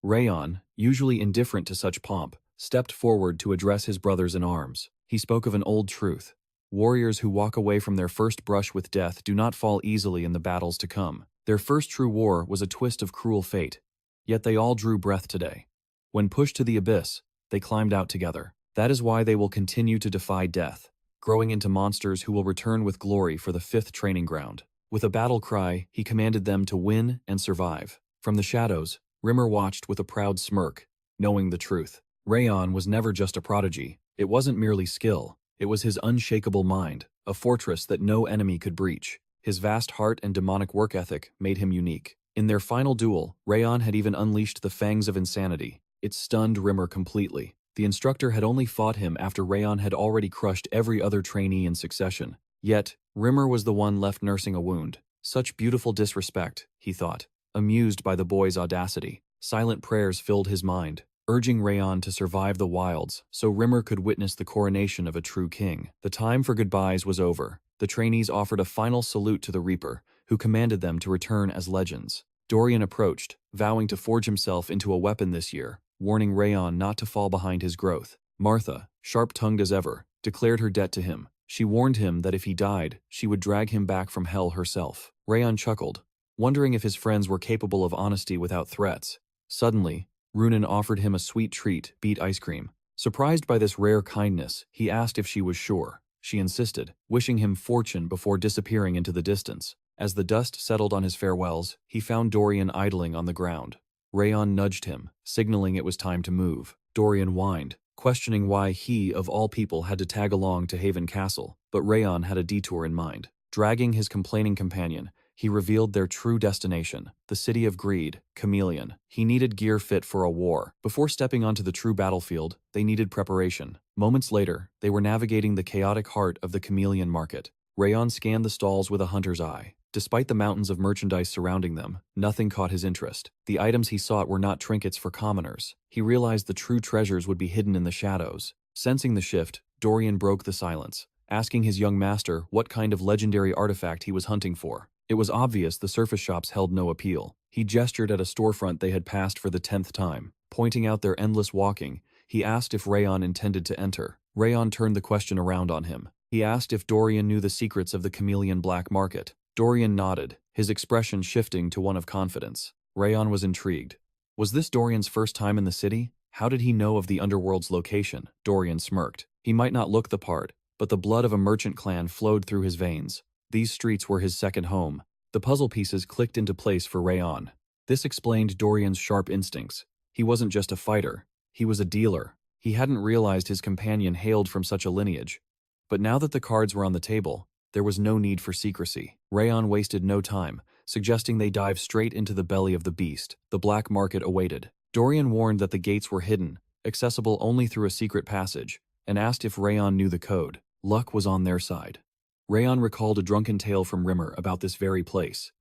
Raon, usually indifferent to such pomp, stepped forward to address his brothers in arms. He spoke of an old truth. Warriors who walk away from their first brush with death do not fall easily in the battles to come. Their first true war was a twist of cruel fate. Yet they all drew breath today. When pushed to the abyss, they climbed out together. That is why they will continue to defy death, growing into monsters who will return with glory for the 5th training ground. With a battle cry, he commanded them to win and survive. From the shadows, Rimmer watched with a proud smirk, knowing the truth. Raon was never just a prodigy. It wasn't merely skill. It was his unshakable mind, a fortress that no enemy could breach. His vast heart and demonic work ethic made him unique. In their final duel, Raon had even unleashed the fangs of insanity. It stunned Rimmer completely. The instructor had only fought him after Raon had already crushed every other trainee in succession. Yet, Rimmer was the one left nursing a wound. Such beautiful disrespect, he thought. Amused by the boy's audacity, silent prayers filled his mind, urging Raon to survive the wilds so Rimmer could witness the coronation of a true king. The time for goodbyes was over. The trainees offered a final salute to the Reaper, who commanded them to return as legends. Dorian approached, vowing to forge himself into a weapon this year, warning Raon not to fall behind his growth. Martha, sharp-tongued as ever, declared her debt to him. She warned him that if he died, she would drag him back from hell herself. Raon chuckled, wondering if his friends were capable of honesty without threats. Suddenly, Runan offered him a sweet treat, beet ice cream. Surprised by this rare kindness, he asked if she was sure. She insisted, wishing him fortune before disappearing into the distance. As the dust settled on his farewells, he found Dorian idling on the ground. Raon nudged him, signaling it was time to move. Dorian whined, questioning why he, of all people, had to tag along to Haven Castle, but Raon had a detour in mind. Dragging his complaining companion, he revealed their true destination, the city of greed, Chameleon. He needed gear fit for a war. Before stepping onto the true battlefield, they needed preparation. Moments later, they were navigating the chaotic heart of the Chameleon market. Raon scanned the stalls with a hunter's eye. Despite the mountains of merchandise surrounding them, nothing caught his interest. The items he sought were not trinkets for commoners. He realized the true treasures would be hidden in the shadows. Sensing the shift, Dorian broke the silence, asking his young master what kind of legendary artifact he was hunting for. It was obvious the surface shops held no appeal. He gestured at a storefront they had passed for the 10th time. Pointing out their endless walking, he asked if Raon intended to enter. Raon turned the question around on him. He asked if Dorian knew the secrets of the Chameleon black market. Dorian nodded, his expression shifting to one of confidence. Raon was intrigued. Was this Dorian's first time in the city? How did he know of the underworld's location? Dorian smirked. He might not look the part, but the blood of a merchant clan flowed through his veins. These streets were his second home. The puzzle pieces clicked into place for Raon. This explained Dorian's sharp instincts. He wasn't just a fighter. He was a dealer. He hadn't realized his companion hailed from such a lineage. But now that the cards were on the table, there was no need for secrecy. Raon wasted no time, suggesting they dive straight into the belly of the beast. The black market awaited. Dorian warned that the gates were hidden, accessible only through a secret passage, and asked if Raon knew the code. Luck was on their side. Raon recalled a drunken tale from Rimmer about this very place.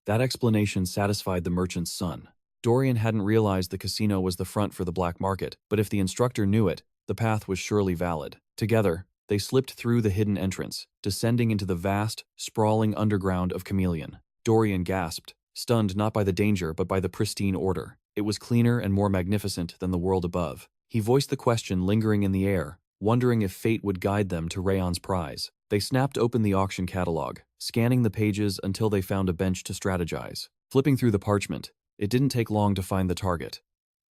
That explanation satisfied the merchant's son. Dorian hadn't realized the casino was the front for the black market, but if the instructor knew it, the path was surely valid. Together, they slipped through the hidden entrance, descending into the vast, sprawling underground of Chameleon. Dorian gasped, stunned not by the danger but by the pristine order. It was cleaner and more magnificent than the world above. He voiced the question lingering in the air, wondering if fate would guide them to Raon's prize. They snapped open the auction catalog, scanning the pages until they found a bench to strategize. Flipping through the parchment, it didn't take long to find the target.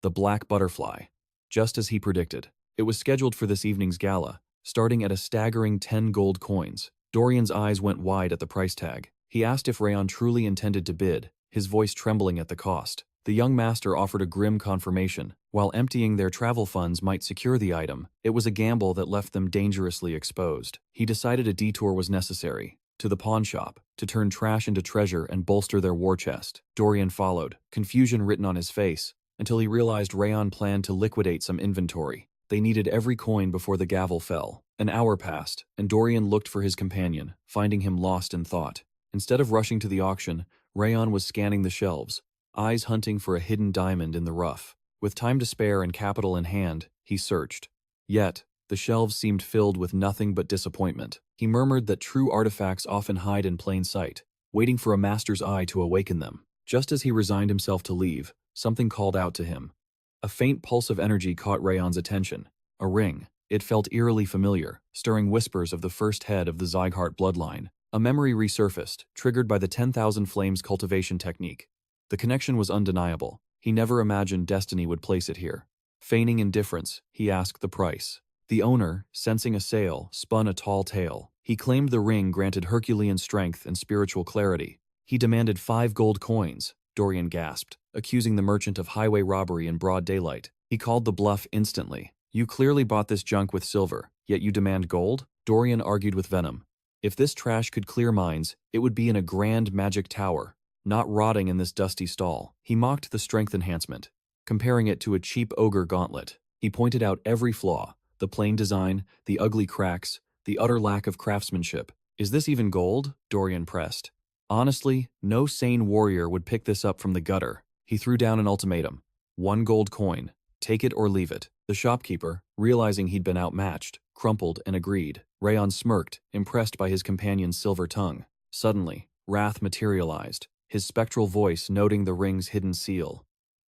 The black butterfly. Just as he predicted. It was scheduled for this evening's gala, starting at a staggering 10 gold coins. Dorian's eyes went wide at the price tag. He asked if Raon truly intended to bid, his voice trembling at the cost. The young master offered a grim confirmation. While emptying their travel funds might secure the item, it was a gamble that left them dangerously exposed. He decided a detour was necessary. To the pawn shop, to turn trash into treasure and bolster their war chest. Dorian followed, confusion written on his face, until he realized Raon planned to liquidate some inventory. They needed every coin before the gavel fell. An hour passed, and Dorian looked for his companion, finding him lost in thought. Instead of rushing to the auction, Raon was scanning the shelves, eyes hunting for a hidden diamond in the rough. With time to spare and capital in hand, he searched. Yet, the shelves seemed filled with nothing but disappointment. He murmured that true artifacts often hide in plain sight, waiting for a master's eye to awaken them. Just as he resigned himself to leave, something called out to him. A faint pulse of energy caught Raon's attention. A ring. It felt eerily familiar, stirring whispers of the first head of the Zieghart bloodline. A memory resurfaced, triggered by the 10,000 Flames cultivation technique. The connection was undeniable. He never imagined destiny would place it here. Feigning indifference, he asked the price. The owner, sensing a sale, spun a tall tale. He claimed the ring granted Herculean strength and spiritual clarity. He demanded 5 gold coins. Dorian gasped, accusing the merchant of highway robbery in broad daylight. He called the bluff instantly. You clearly bought this junk with silver, yet you demand gold? Dorian argued with venom. If this trash could clear minds, it would be in a grand magic tower, not rotting in this dusty stall. He mocked the strength enhancement, comparing it to a cheap ogre gauntlet. He pointed out every flaw, the plain design, the ugly cracks, the utter lack of craftsmanship. Is this even gold? Dorian pressed. Honestly, no sane warrior would pick this up from the gutter. He threw down an ultimatum. 1 gold coin. Take it or leave it. The shopkeeper, realizing he'd been outmatched, crumpled and agreed. Raon smirked, impressed by his companion's silver tongue. Suddenly, wrath materialized, his spectral voice noting the ring's hidden seal.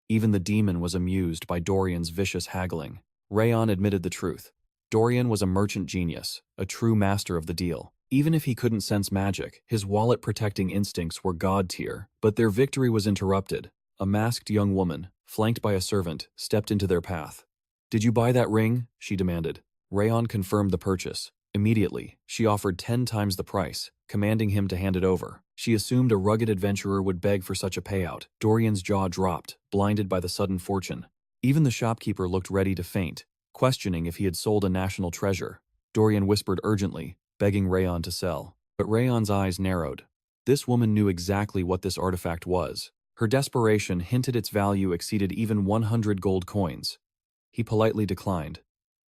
Even the demon was amused by Dorian's vicious haggling. Raon admitted the truth. Dorian was a merchant genius, a true master of the deal. Even if he couldn't sense magic, his wallet-protecting instincts were god-tier. But their victory was interrupted. A masked young woman, flanked by a servant, stepped into their path. "Did you buy that ring?" she demanded. Raon confirmed the purchase. Immediately, she offered 10 times the price, commanding him to hand it over. She assumed a rugged adventurer would beg for such a payout. Dorian's jaw dropped, blinded by the sudden fortune. Even the shopkeeper looked ready to faint, questioning if he had sold a national treasure. Dorian whispered urgently, begging Raon to sell. But Rayon's eyes narrowed. This woman knew exactly what this artifact was. Her desperation hinted its value exceeded even 100 gold coins. He politely declined.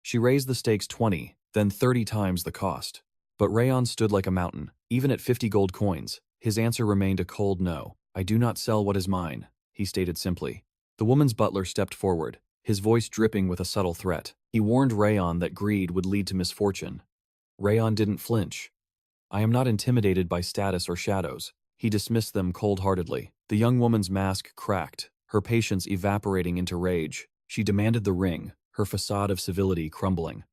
She raised the stakes 20, then 30 times the cost. But Raon stood like a mountain. Even at 50 gold coins, his answer remained a cold no. "I do not sell what is mine," he stated simply. The woman's butler stepped forward, his voice dripping with a subtle threat. He warned Raon that greed would lead to misfortune. Raon didn't flinch. "I am not intimidated by status or shadows." He dismissed them cold-heartedly. The young woman's mask cracked, her patience evaporating into rage. She demanded the ring, her facade of civility crumbling.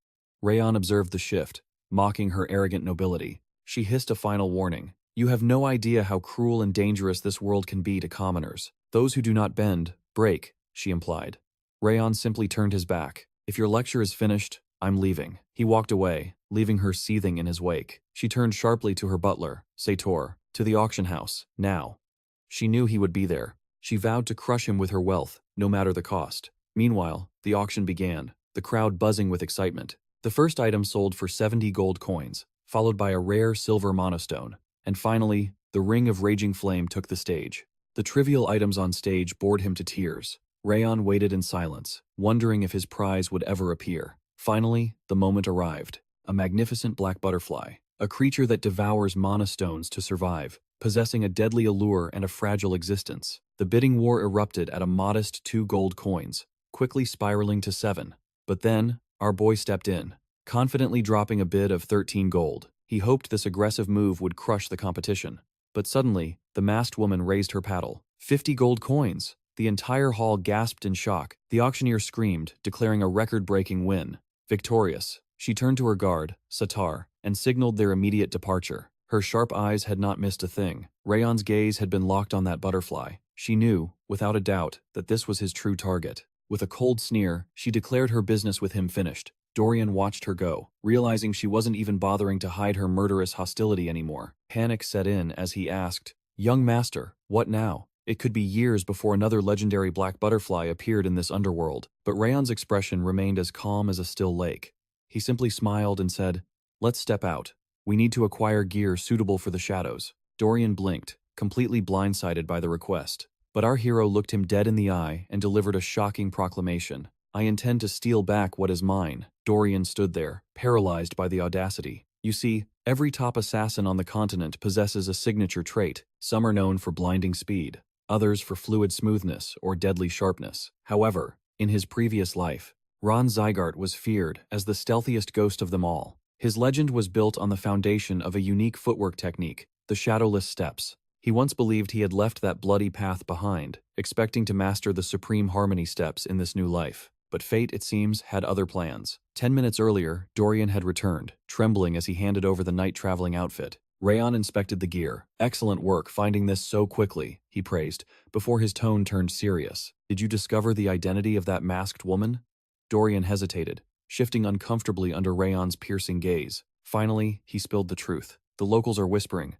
Raon observed the shift, mocking her arrogant nobility. She hissed a final warning. "You have no idea how cruel and dangerous this world can be to commoners. Those who do not bend, break," she implied. Raon simply turned his back. "If your lecture is finished, I'm leaving." He walked away, leaving her seething in his wake. She turned sharply to her butler, Sator, to the auction house, now. She knew he would be there. She vowed to crush him with her wealth, no matter the cost. Meanwhile, the auction began, the crowd buzzing with excitement. The first item sold for 70 gold coins, followed by a rare silver monostone. And finally, the Ring of Raging Flame took the stage. The trivial items on stage bored him to tears. Raon waited in silence, wondering if his prize would ever appear. Finally, the moment arrived. A magnificent black butterfly, a creature that devours monostones to survive, possessing a deadly allure and a fragile existence. The bidding war erupted at a modest 2 gold coins, quickly spiraling to 7. But then, our boy stepped in, confidently dropping a bid of 13 gold. He hoped this aggressive move would crush the competition. But suddenly, the masked woman raised her paddle. 50 gold coins! The entire hall gasped in shock. The auctioneer screamed, declaring a record-breaking win. Victorious, she turned to her guard, Satar, and signaled their immediate departure. Her sharp eyes had not missed a thing. Rayon's gaze had been locked on that butterfly. She knew, without a doubt, that this was his true target. With a cold sneer, she declared her business with him finished. Dorian watched her go, realizing she wasn't even bothering to hide her murderous hostility anymore. Panic set in as he asked, "Young master, what now?" It could be years before another legendary black butterfly appeared in this underworld, but Rayon's expression remained as calm as a still lake. He simply smiled and said, "Let's step out. We need to acquire gear suitable for the shadows." Dorian blinked, completely blindsided by the request. But our hero looked him dead in the eye and delivered a shocking proclamation. "I intend to steal back what is mine." Dorian stood there, paralyzed by the audacity. You see, every top assassin on the continent possesses a signature trait. Some are known for blinding speed, others for fluid smoothness or deadly sharpness. However, in his previous life, Raon Zieghart was feared as the stealthiest ghost of them all. His legend was built on the foundation of a unique footwork technique, the shadowless steps. He once believed he had left that bloody path behind, expecting to master the supreme harmony steps in this new life. But fate, it seems, had other plans. 10 minutes earlier, Dorian had returned, trembling as he handed over the night-traveling outfit. Raon inspected the gear. "Excellent work finding this so quickly," he praised, before his tone turned serious. "Did you discover the identity of that masked woman?" Dorian hesitated, shifting uncomfortably under Rayon's piercing gaze. Finally, he spilled the truth. "The locals are whispering.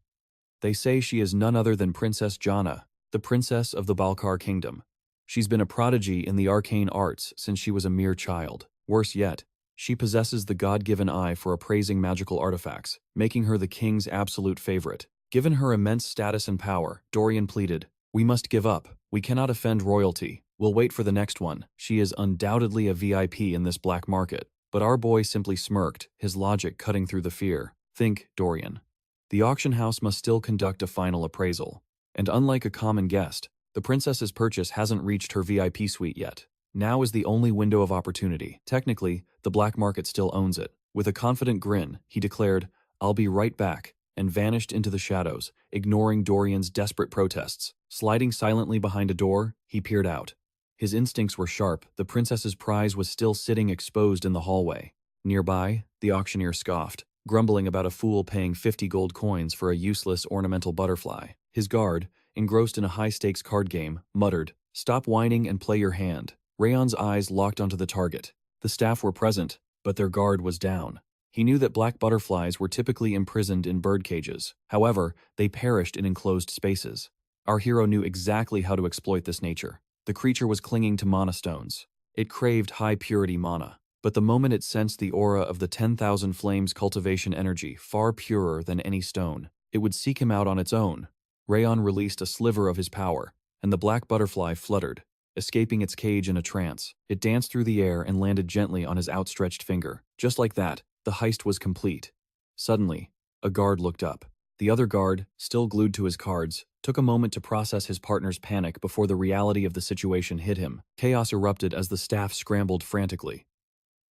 They say she is none other than Princess Jana, the princess of the Balkar kingdom. She's been a prodigy in the arcane arts since she was a mere child. Worse yet, she possesses the God-given eye for appraising magical artifacts, making her the king's absolute favorite. Given her immense status and power, Dorian pleaded, "We must give up. We cannot offend royalty. We'll wait for the next one. She is undoubtedly a VIP in this black market." But our boy simply smirked, his logic cutting through the fear. "Think, Dorian. The auction house must still conduct a final appraisal. And unlike a common guest, the princess's purchase hasn't reached her VIP suite yet. Now is the only window of opportunity. Technically, the black market still owns it." With a confident grin, he declared, "I'll be right back," and vanished into the shadows, ignoring Dorian's desperate protests. Sliding silently behind a door, he peered out. His instincts were sharp. The princess's prize was still sitting exposed in the hallway. Nearby, the auctioneer scoffed, grumbling about a fool paying 50 gold coins for a useless ornamental butterfly. His guard, engrossed in a high-stakes card game, muttered, "Stop whining and play your hand." Raon's eyes locked onto the target. The staff were present, but their guard was down. He knew that black butterflies were typically imprisoned in bird cages. However, they perished in enclosed spaces. Our hero knew exactly how to exploit this nature. The creature was clinging to mana stones. It craved high-purity mana, but the moment it sensed the aura of the 10,000 Flames cultivation energy far purer than any stone, it would seek him out on its own. Raon released a sliver of his power, and the black butterfly fluttered, escaping its cage in a trance. It danced through the air and landed gently on his outstretched finger. Just like that, the heist was complete. Suddenly, a guard looked up. The other guard, still glued to his cards, took a moment to process his partner's panic before the reality of the situation hit him. Chaos erupted as the staff scrambled frantically.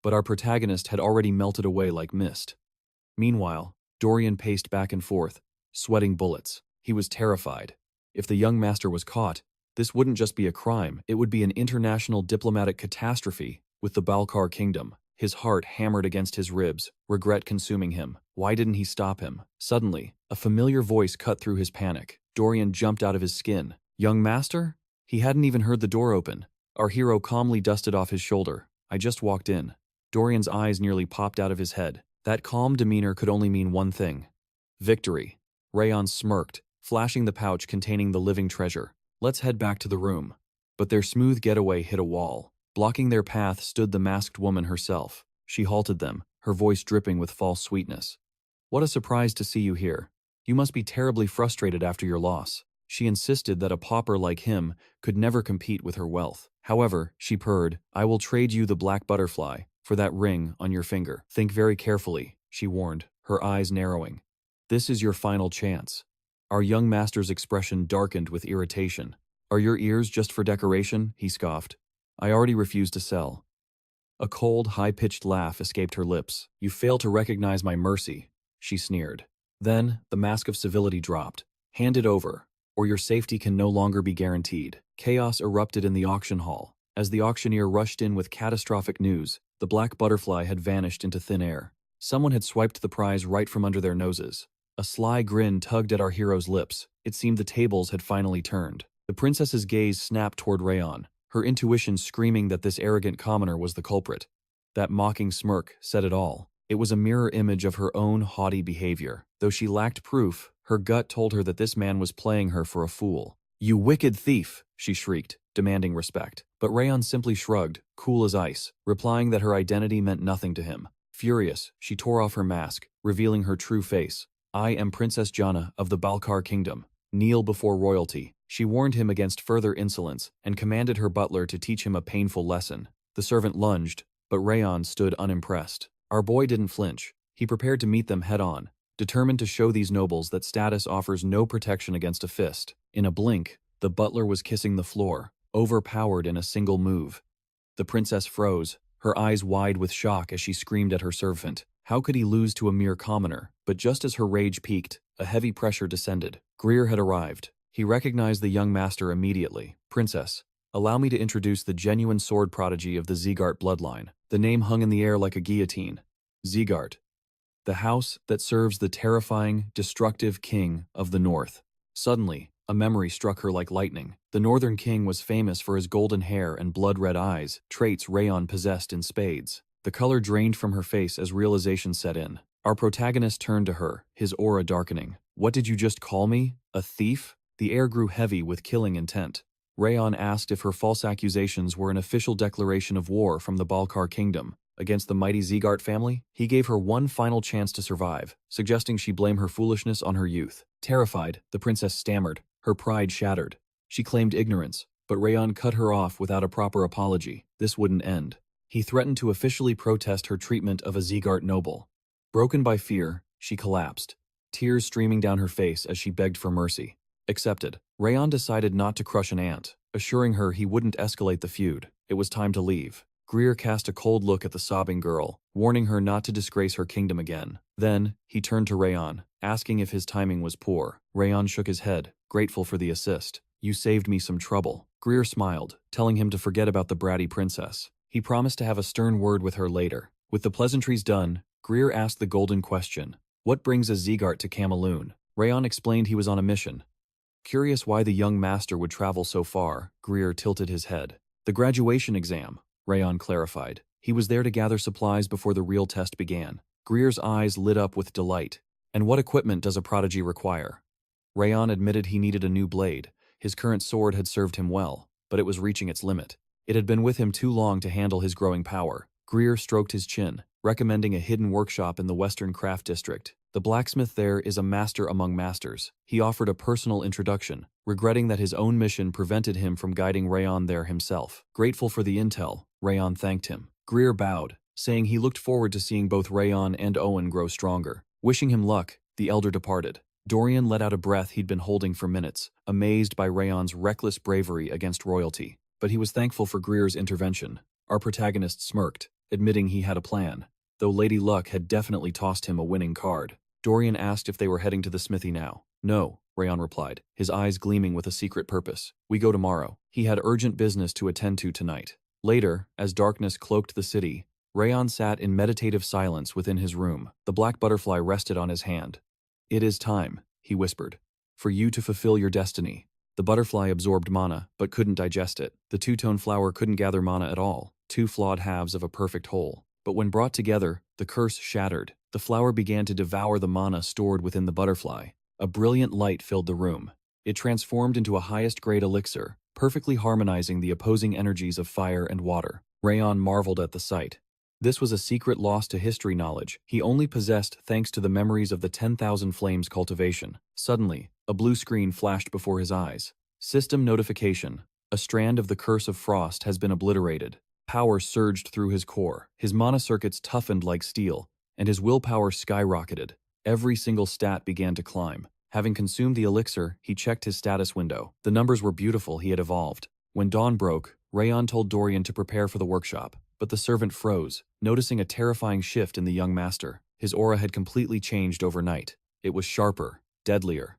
But our protagonist had already melted away like mist. Meanwhile, Dorian paced back and forth, sweating bullets. He was terrified. If the young master was caught, this wouldn't just be a crime, it would be an international diplomatic catastrophe with the Balkar kingdom. His heart hammered against his ribs, regret consuming him. Why didn't he stop him? Suddenly, a familiar voice cut through his panic. Dorian jumped out of his skin. "Young master?" He hadn't even heard the door open. Our hero calmly dusted off his shoulder. "I just walked in." Dorian's eyes nearly popped out of his head. That calm demeanor could only mean one thing: victory. Raon smirked, flashing the pouch containing the living treasure. "Let's head back to the room." But their smooth getaway hit a wall. Blocking their path stood the masked woman herself. She halted them, her voice dripping with false sweetness. "What a surprise to see you here. You must be terribly frustrated after your loss." She insisted that a pauper like him could never compete with her wealth. "However," she purred, "I will trade you the black butterfly for that ring on your finger. Think very carefully," she warned, her eyes narrowing. "This is your final chance." Our young master's expression darkened with irritation. "Are your ears just for decoration?" he scoffed. "I already refuse to sell." A cold, high-pitched laugh escaped her lips. "You fail to recognize my mercy," she sneered. Then, the mask of civility dropped. "Hand it over, or your safety can no longer be guaranteed." Chaos erupted in the auction hall. As the auctioneer rushed in with catastrophic news, the black butterfly had vanished into thin air. Someone had swiped the prize right from under their noses. A sly grin tugged at our hero's lips. It seemed the tables had finally turned. The princess's gaze snapped toward Raon, her intuition screaming that this arrogant commoner was the culprit. That mocking smirk said it all. It was a mirror image of her own haughty behavior. Though she lacked proof, her gut told her that this man was playing her for a fool. "You wicked thief!" she shrieked, demanding respect. But Raon simply shrugged, cool as ice, replying that her identity meant nothing to him. Furious, she tore off her mask, revealing her true face. "I am Princess Jana of the Balkar Kingdom. Kneel before royalty." She warned him against further insolence and commanded her butler to teach him a painful lesson. The servant lunged, but Raon stood unimpressed. Our boy didn't flinch. He prepared to meet them head-on, determined to show these nobles that status offers no protection against a fist. In a blink, the butler was kissing the floor, overpowered in a single move. The princess froze, her eyes wide with shock as she screamed at her servant. How could he lose to a mere commoner? But just as her rage peaked, a heavy pressure descended. Greer had arrived. He recognized the young master immediately. "Princess, allow me to introduce the genuine sword prodigy of the Zieghart bloodline." The name hung in the air like a guillotine. Zieghart, the house that serves the terrifying, destructive king of the north. Suddenly, a memory struck her like lightning. The northern king was famous for his golden hair and blood-red eyes, traits Raon possessed in spades. The color drained from her face as realization set in. Our protagonist turned to her, his aura darkening. "What did you just call me? A thief?" The air grew heavy with killing intent. Raon asked if her false accusations were an official declaration of war from the Balkar kingdom against the mighty Zieghart family. He gave her one final chance to survive, suggesting she blame her foolishness on her youth. Terrified, the princess stammered, her pride shattered. She claimed ignorance, but Raon cut her off without a proper apology. This wouldn't end. He threatened to officially protest her treatment of a Zieghart noble. Broken by fear, she collapsed, tears streaming down her face as she begged for mercy. Accepted. Raon decided not to crush an ant, assuring her he wouldn't escalate the feud. It was time to leave. Greer cast a cold look at the sobbing girl, warning her not to disgrace her kingdom again. Then, he turned to Raon, asking if his timing was poor. Raon shook his head, grateful for the assist. "You saved me some trouble." Greer smiled, telling him to forget about the bratty princess. He promised to have a stern word with her later. With the pleasantries done, Greer asked the golden question. What brings a Zieghart to Cameloon? Raon explained he was on a mission. Curious why the young master would travel so far, Greer tilted his head. The graduation exam, Raon clarified. He was there to gather supplies before the real test began. Greer's eyes lit up with delight. And what equipment does a prodigy require? Raon admitted he needed a new blade. His current sword had served him well, but it was reaching its limit. It had been with him too long to handle his growing power. Greer stroked his chin, recommending a hidden workshop in the Western Craft District. The blacksmith there is a master among masters. He offered a personal introduction, regretting that his own mission prevented him from guiding Raon there himself. Grateful for the intel, Raon thanked him. Greer bowed, saying he looked forward to seeing both Raon and Owen grow stronger. Wishing him luck, the elder departed. Dorian let out a breath he'd been holding for minutes, amazed by Raon's reckless bravery against royalty. But he was thankful for Greer's intervention. Our protagonist smirked, admitting he had a plan, though Lady Luck had definitely tossed him a winning card. Dorian asked if they were heading to the smithy now. No, Raon replied, his eyes gleaming with a secret purpose. We go tomorrow. He had urgent business to attend to tonight. Later, as darkness cloaked the city, Raon sat in meditative silence within his room. The black butterfly rested on his hand. It is time, he whispered, for you to fulfill your destiny. The butterfly absorbed mana, but couldn't digest it. The two-tone flower couldn't gather mana at all, two flawed halves of a perfect whole. But when brought together, the curse shattered. The flower began to devour the mana stored within the butterfly. A brilliant light filled the room. It transformed into a highest-grade elixir, perfectly harmonizing the opposing energies of fire and water. Raon marveled at the sight. This was a secret lost to history knowledge he only possessed thanks to the memories of the 10,000 Flames cultivation. Suddenly, a blue screen flashed before his eyes. System notification. A strand of the Curse of Frost has been obliterated. Power surged through his core. His mana circuits toughened like steel, and his willpower skyrocketed. Every single stat began to climb. Having consumed the elixir, he checked his status window. The numbers were beautiful. He had evolved. When dawn broke, Raon told Dorian to prepare for the workshop, but the servant froze, noticing a terrifying shift in the young master. His aura had completely changed overnight. It was sharper, deadlier.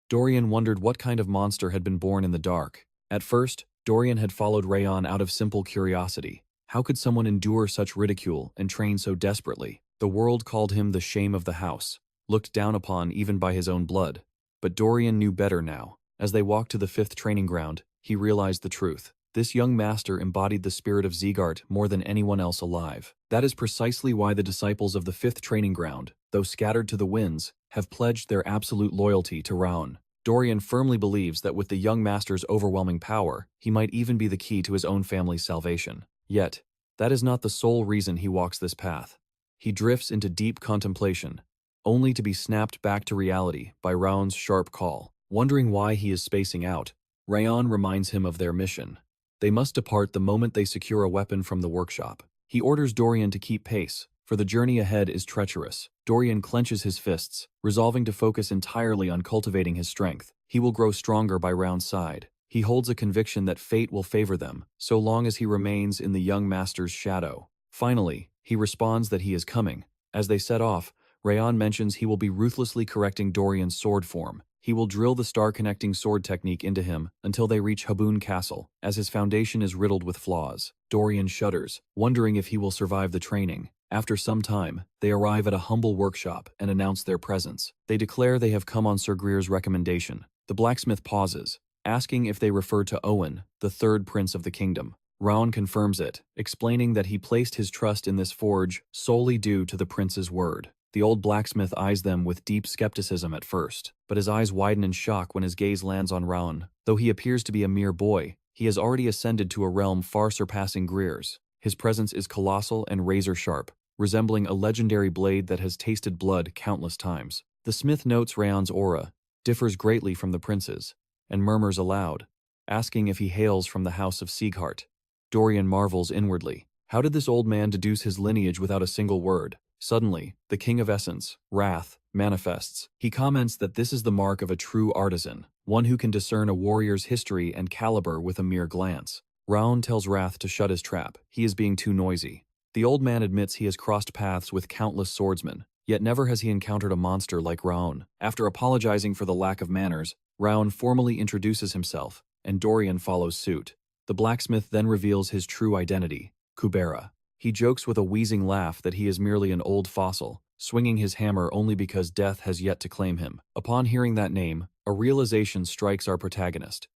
Dorian wondered what kind of monster had been born in the dark. At first, Dorian had followed Raon out of simple curiosity. How could someone endure such ridicule and train so desperately? The world called him the shame of the house, looked down upon even by his own blood. But Dorian knew better now. As they walked to the 5th training ground, he realized the truth. This young master embodied the spirit of Zieghart more than anyone else alive. That is precisely why the disciples of the 5th training ground, though scattered to the winds, have pledged their absolute loyalty to Raon. Dorian firmly believes that with the young master's overwhelming power, he might even be the key to his own family's salvation. Yet, that is not the sole reason he walks this path. He drifts into deep contemplation, only to be snapped back to reality by Raon's sharp call. Wondering why he is spacing out, Raon reminds him of their mission. They must depart the moment they secure a weapon from the workshop. He orders Dorian to keep pace, for the journey ahead is treacherous. Dorian clenches his fists, resolving to focus entirely on cultivating his strength. He will grow stronger by Raon's side. He holds a conviction that fate will favor them, so long as he remains in the young master's shadow. Finally, he responds that he is coming. As they set off, Raon mentions he will be ruthlessly correcting Dorian's sword form. He will drill the star-connecting sword technique into him until they reach Habun Castle, as his foundation is riddled with flaws. Dorian shudders, wondering if he will survive the training. After some time, they arrive at a humble workshop and announce their presence. They declare they have come on Sir Greer's recommendation. The blacksmith pauses, asking if they refer to Owen, the 3rd prince of the kingdom. Raon confirms it, explaining that he placed his trust in this forge solely due to the prince's word. The old blacksmith eyes them with deep skepticism at first, but his eyes widen in shock when his gaze lands on Raon. Though he appears to be a mere boy, He has already ascended to a realm far surpassing Greer's. His presence is colossal and razor-sharp, resembling a legendary blade that has tasted blood countless times. The smith notes Raon's aura, differs greatly from the prince's, and murmurs aloud, asking if he hails from the house of Zieghart. Dorian marvels inwardly. How did this old man deduce his lineage without a single word? Suddenly, the king of essence, Wrath, manifests. He comments that this is the mark of a true artisan, one who can discern a warrior's history and caliber with a mere glance. Raon tells Wrath to shut his trap. He is being too noisy. The old man admits he has crossed paths with countless swordsmen, yet never has he encountered a monster like Raon. After apologizing for the lack of manners, Raon formally introduces himself, and Dorian follows suit. The blacksmith then reveals his true identity, Kubera. He jokes with a wheezing laugh that he is merely an old fossil, swinging his hammer only because death has yet to claim him. Upon hearing that name, a realization strikes our protagonist.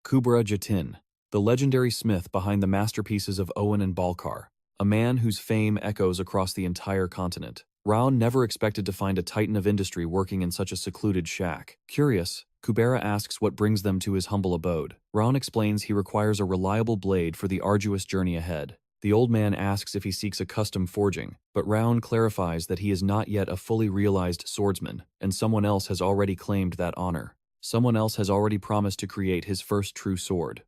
Kubera Jatin, the legendary smith behind the masterpieces of Owen and Balkar, a man whose fame echoes across the entire continent. Raon never expected to find a titan of industry working in such a secluded shack. Curious, Kubera asks what brings them to his humble abode. Raon explains he requires a reliable blade for the arduous journey ahead. The old man asks if he seeks a custom forging, but Raon clarifies that he is not yet a fully realized swordsman, and someone else has already claimed that honor. Someone else has already promised to create his first true sword.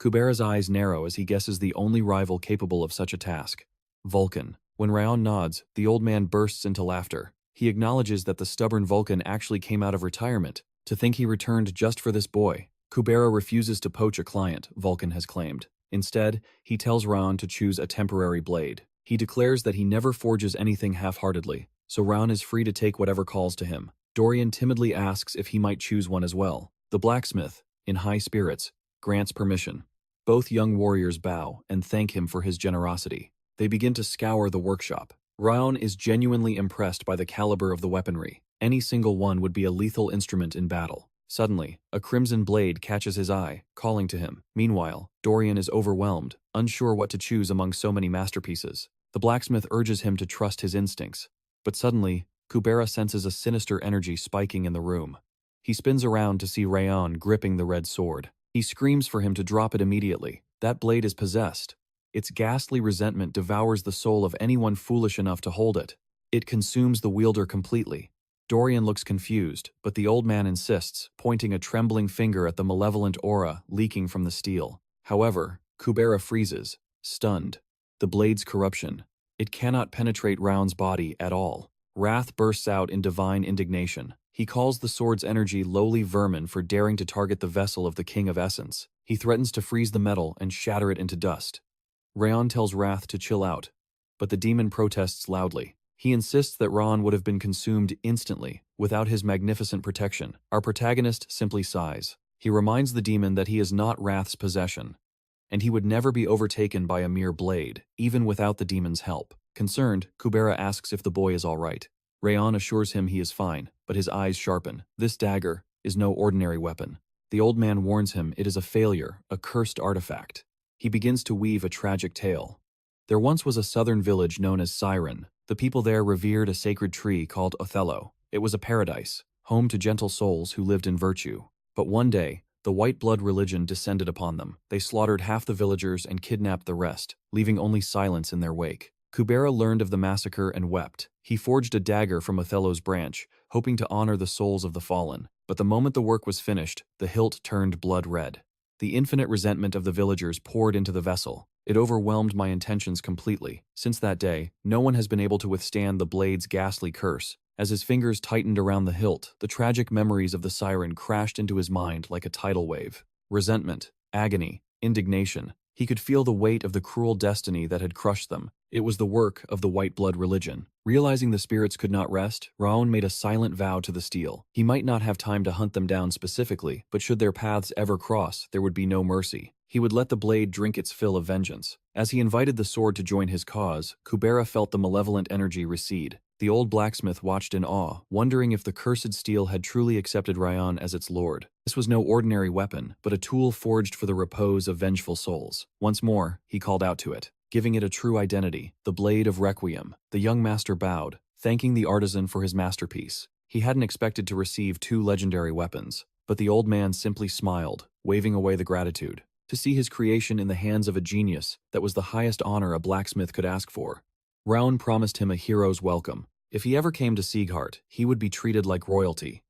Kubera's eyes narrow as he guesses the only rival capable of such a task. Vulcan. When Raon nods, the old man bursts into laughter. He acknowledges that the stubborn Vulcan actually came out of retirement. To think he returned just for this boy. Kubera refuses to poach a client, Vulcan has claimed. Instead, he tells Raon to choose a temporary blade. He declares that he never forges anything half-heartedly, so Raon is free to take whatever calls to him. Dorian timidly asks if he might choose one as well. The blacksmith, in high spirits, grants permission. Both young warriors bow and thank him for his generosity. They begin to scour the workshop. Raon is genuinely impressed by the caliber of the weaponry. Any single one would be a lethal instrument in battle. Suddenly, a crimson blade catches his eye, calling to him. Meanwhile, Dorian is overwhelmed, unsure what to choose among so many masterpieces. The blacksmith urges him to trust his instincts. But suddenly, Kubera senses a sinister energy spiking in the room. He spins around to see Raon gripping the red sword. He screams for him to drop it immediately. That blade is possessed. Its ghastly resentment devours the soul of anyone foolish enough to hold it. It consumes the wielder completely. Dorian looks confused, but the old man insists, pointing a trembling finger at the malevolent aura leaking from the steel. However, Kubera freezes, stunned. The blade's corruption. It cannot penetrate Raon's body at all. Wrath bursts out in divine indignation. He calls the sword's energy lowly vermin for daring to target the vessel of the King of Essence. He threatens to freeze the metal and shatter it into dust. Raon tells Wrath to chill out, but the demon protests loudly. He insists that Raon would have been consumed instantly, without his magnificent protection. Our protagonist simply sighs. He reminds the demon that he is not Wrath's possession, and he would never be overtaken by a mere blade, even without the demon's help. Concerned, Kubera asks if the boy is all right. Raon assures him he is fine, but his eyes sharpen. This dagger is no ordinary weapon. The old man warns him it is a failure, a cursed artifact. He begins to weave a tragic tale. There once was a southern village known as Siren. The people there revered a sacred tree called Othello. It was a paradise, home to gentle souls who lived in virtue. But one day, the white blood religion descended upon them. They slaughtered half the villagers and kidnapped the rest, leaving only silence in their wake. Kubera learned of the massacre and wept. He forged a dagger from Othello's branch, hoping to honor the souls of the fallen. But the moment the work was finished, the hilt turned blood red. The infinite resentment of the villagers poured into the vessel. It overwhelmed my intentions completely. Since that day, no one has been able to withstand the blade's ghastly curse. As his fingers tightened around the hilt, the tragic memories of the siren crashed into his mind like a tidal wave. Resentment, agony, indignation. He could feel the weight of the cruel destiny that had crushed them. It was the work of the white blood religion. Realizing the spirits could not rest, Raon made a silent vow to the steel. He might not have time to hunt them down specifically, but should their paths ever cross, there would be no mercy. He would let the blade drink its fill of vengeance. As he invited the sword to join his cause, Kubera felt the malevolent energy recede. The old blacksmith watched in awe, wondering if the cursed steel had truly accepted Raon as its lord. This was no ordinary weapon, but a tool forged for the repose of vengeful souls. Once more, he called out to it, giving it a true identity, the Blade of Requiem. The young master bowed, thanking the artisan for his masterpiece. He hadn't expected to receive two legendary weapons, but the old man simply smiled, waving away the gratitude. To see his creation in the hands of a genius, that was the highest honor a blacksmith could ask for. Raon promised him a hero's welcome. If he ever came to Zieghart, he would be treated like royalty.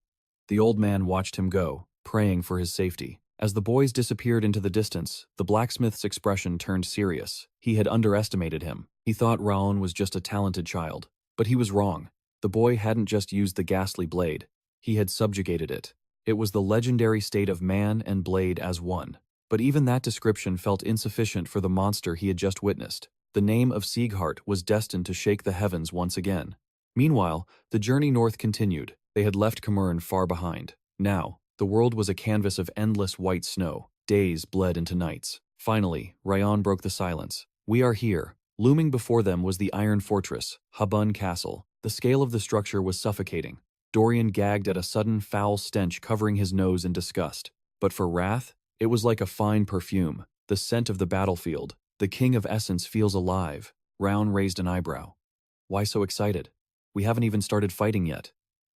The old man watched him go, praying for his safety. As the boys disappeared into the distance, the blacksmith's expression turned serious. He had underestimated him. He thought Raon was just a talented child. But he was wrong. The boy hadn't just used the ghastly blade. He had subjugated it. It was the legendary state of man and blade as one. But even that description felt insufficient for the monster he had just witnessed. The name of Zieghart was destined to shake the heavens once again. Meanwhile, the journey north continued. They had left Camern far behind. Now, the world was a canvas of endless white snow. Days bled into nights. Finally, Raon broke the silence. "We are here." Looming before them was the iron fortress, Habun Castle. The scale of the structure was suffocating. Dorian gagged at a sudden foul stench covering his nose in disgust. But for Wrath, it was like a fine perfume, the scent of the battlefield. The king of essence feels alive. Raon raised an eyebrow. "Why so excited? We haven't even started fighting yet."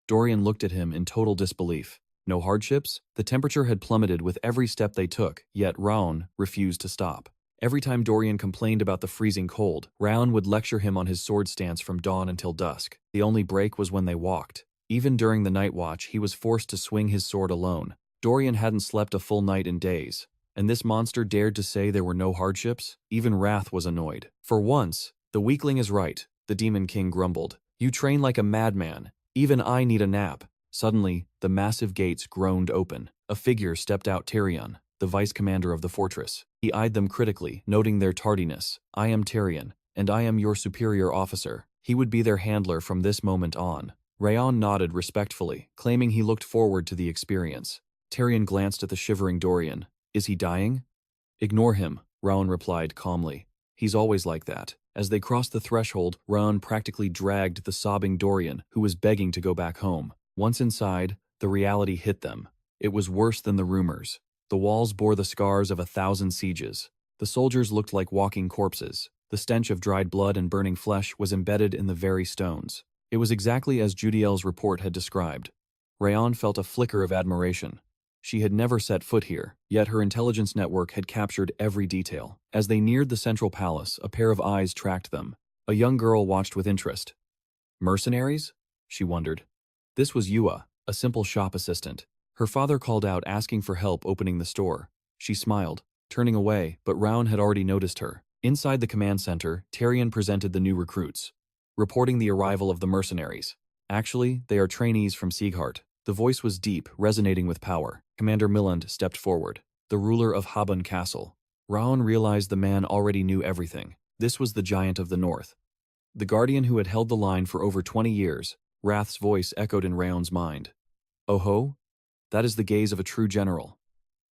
Dorian looked at him in total disbelief. No hardships? The temperature had plummeted with every step they took, yet Raon refused to stop. Every time Dorian complained about the freezing cold, Raon would lecture him on his sword stance from dawn until dusk. The only break was when they walked. Even during the night watch, he was forced to swing his sword alone. Dorian hadn't slept a full night in days. And this monster dared to say there were no hardships? Even Wrath was annoyed. "For once, the weakling is right," the Demon King grumbled. "You train like a madman. Even I need a nap." Suddenly, the massive gates groaned open. A figure stepped out. Tyrion, the vice commander of the fortress. He eyed them critically, noting their tardiness. "I am Tyrion, and I am your superior officer." He would be their handler from this moment on. Raon nodded respectfully, claiming he looked forward to the experience. Tyrion glanced at the shivering Dorian. "Is he dying?" "Ignore him," Raon replied calmly. "He's always like that." As they crossed the threshold, Raon practically dragged the sobbing Dorian, who was begging to go back home. Once inside, the reality hit them. It was worse than the rumors. The walls bore the scars of 1,000 sieges. The soldiers looked like walking corpses. The stench of dried blood and burning flesh was embedded in the very stones. It was exactly as Judiel's report had described. Raon felt a flicker of admiration. She had never set foot here, yet her intelligence network had captured every detail. As they neared the central palace, a pair of eyes tracked them. A young girl watched with interest. "Mercenaries?" she wondered. This was Yua, a simple shop assistant. Her father called out asking for help opening the store. She smiled, turning away, but Raon had already noticed her. Inside the command center, Tyrion presented the new recruits, reporting the arrival of the mercenaries. "Actually, they are trainees from Zieghart." The voice was deep, resonating with power. Commander Milland stepped forward, the ruler of Habun Castle. Raon realized the man already knew everything. This was the giant of the north. The guardian who had held the line for over 20 years. Wrath's voice echoed in Raon's mind. "Oh ho? That is the gaze of a true general.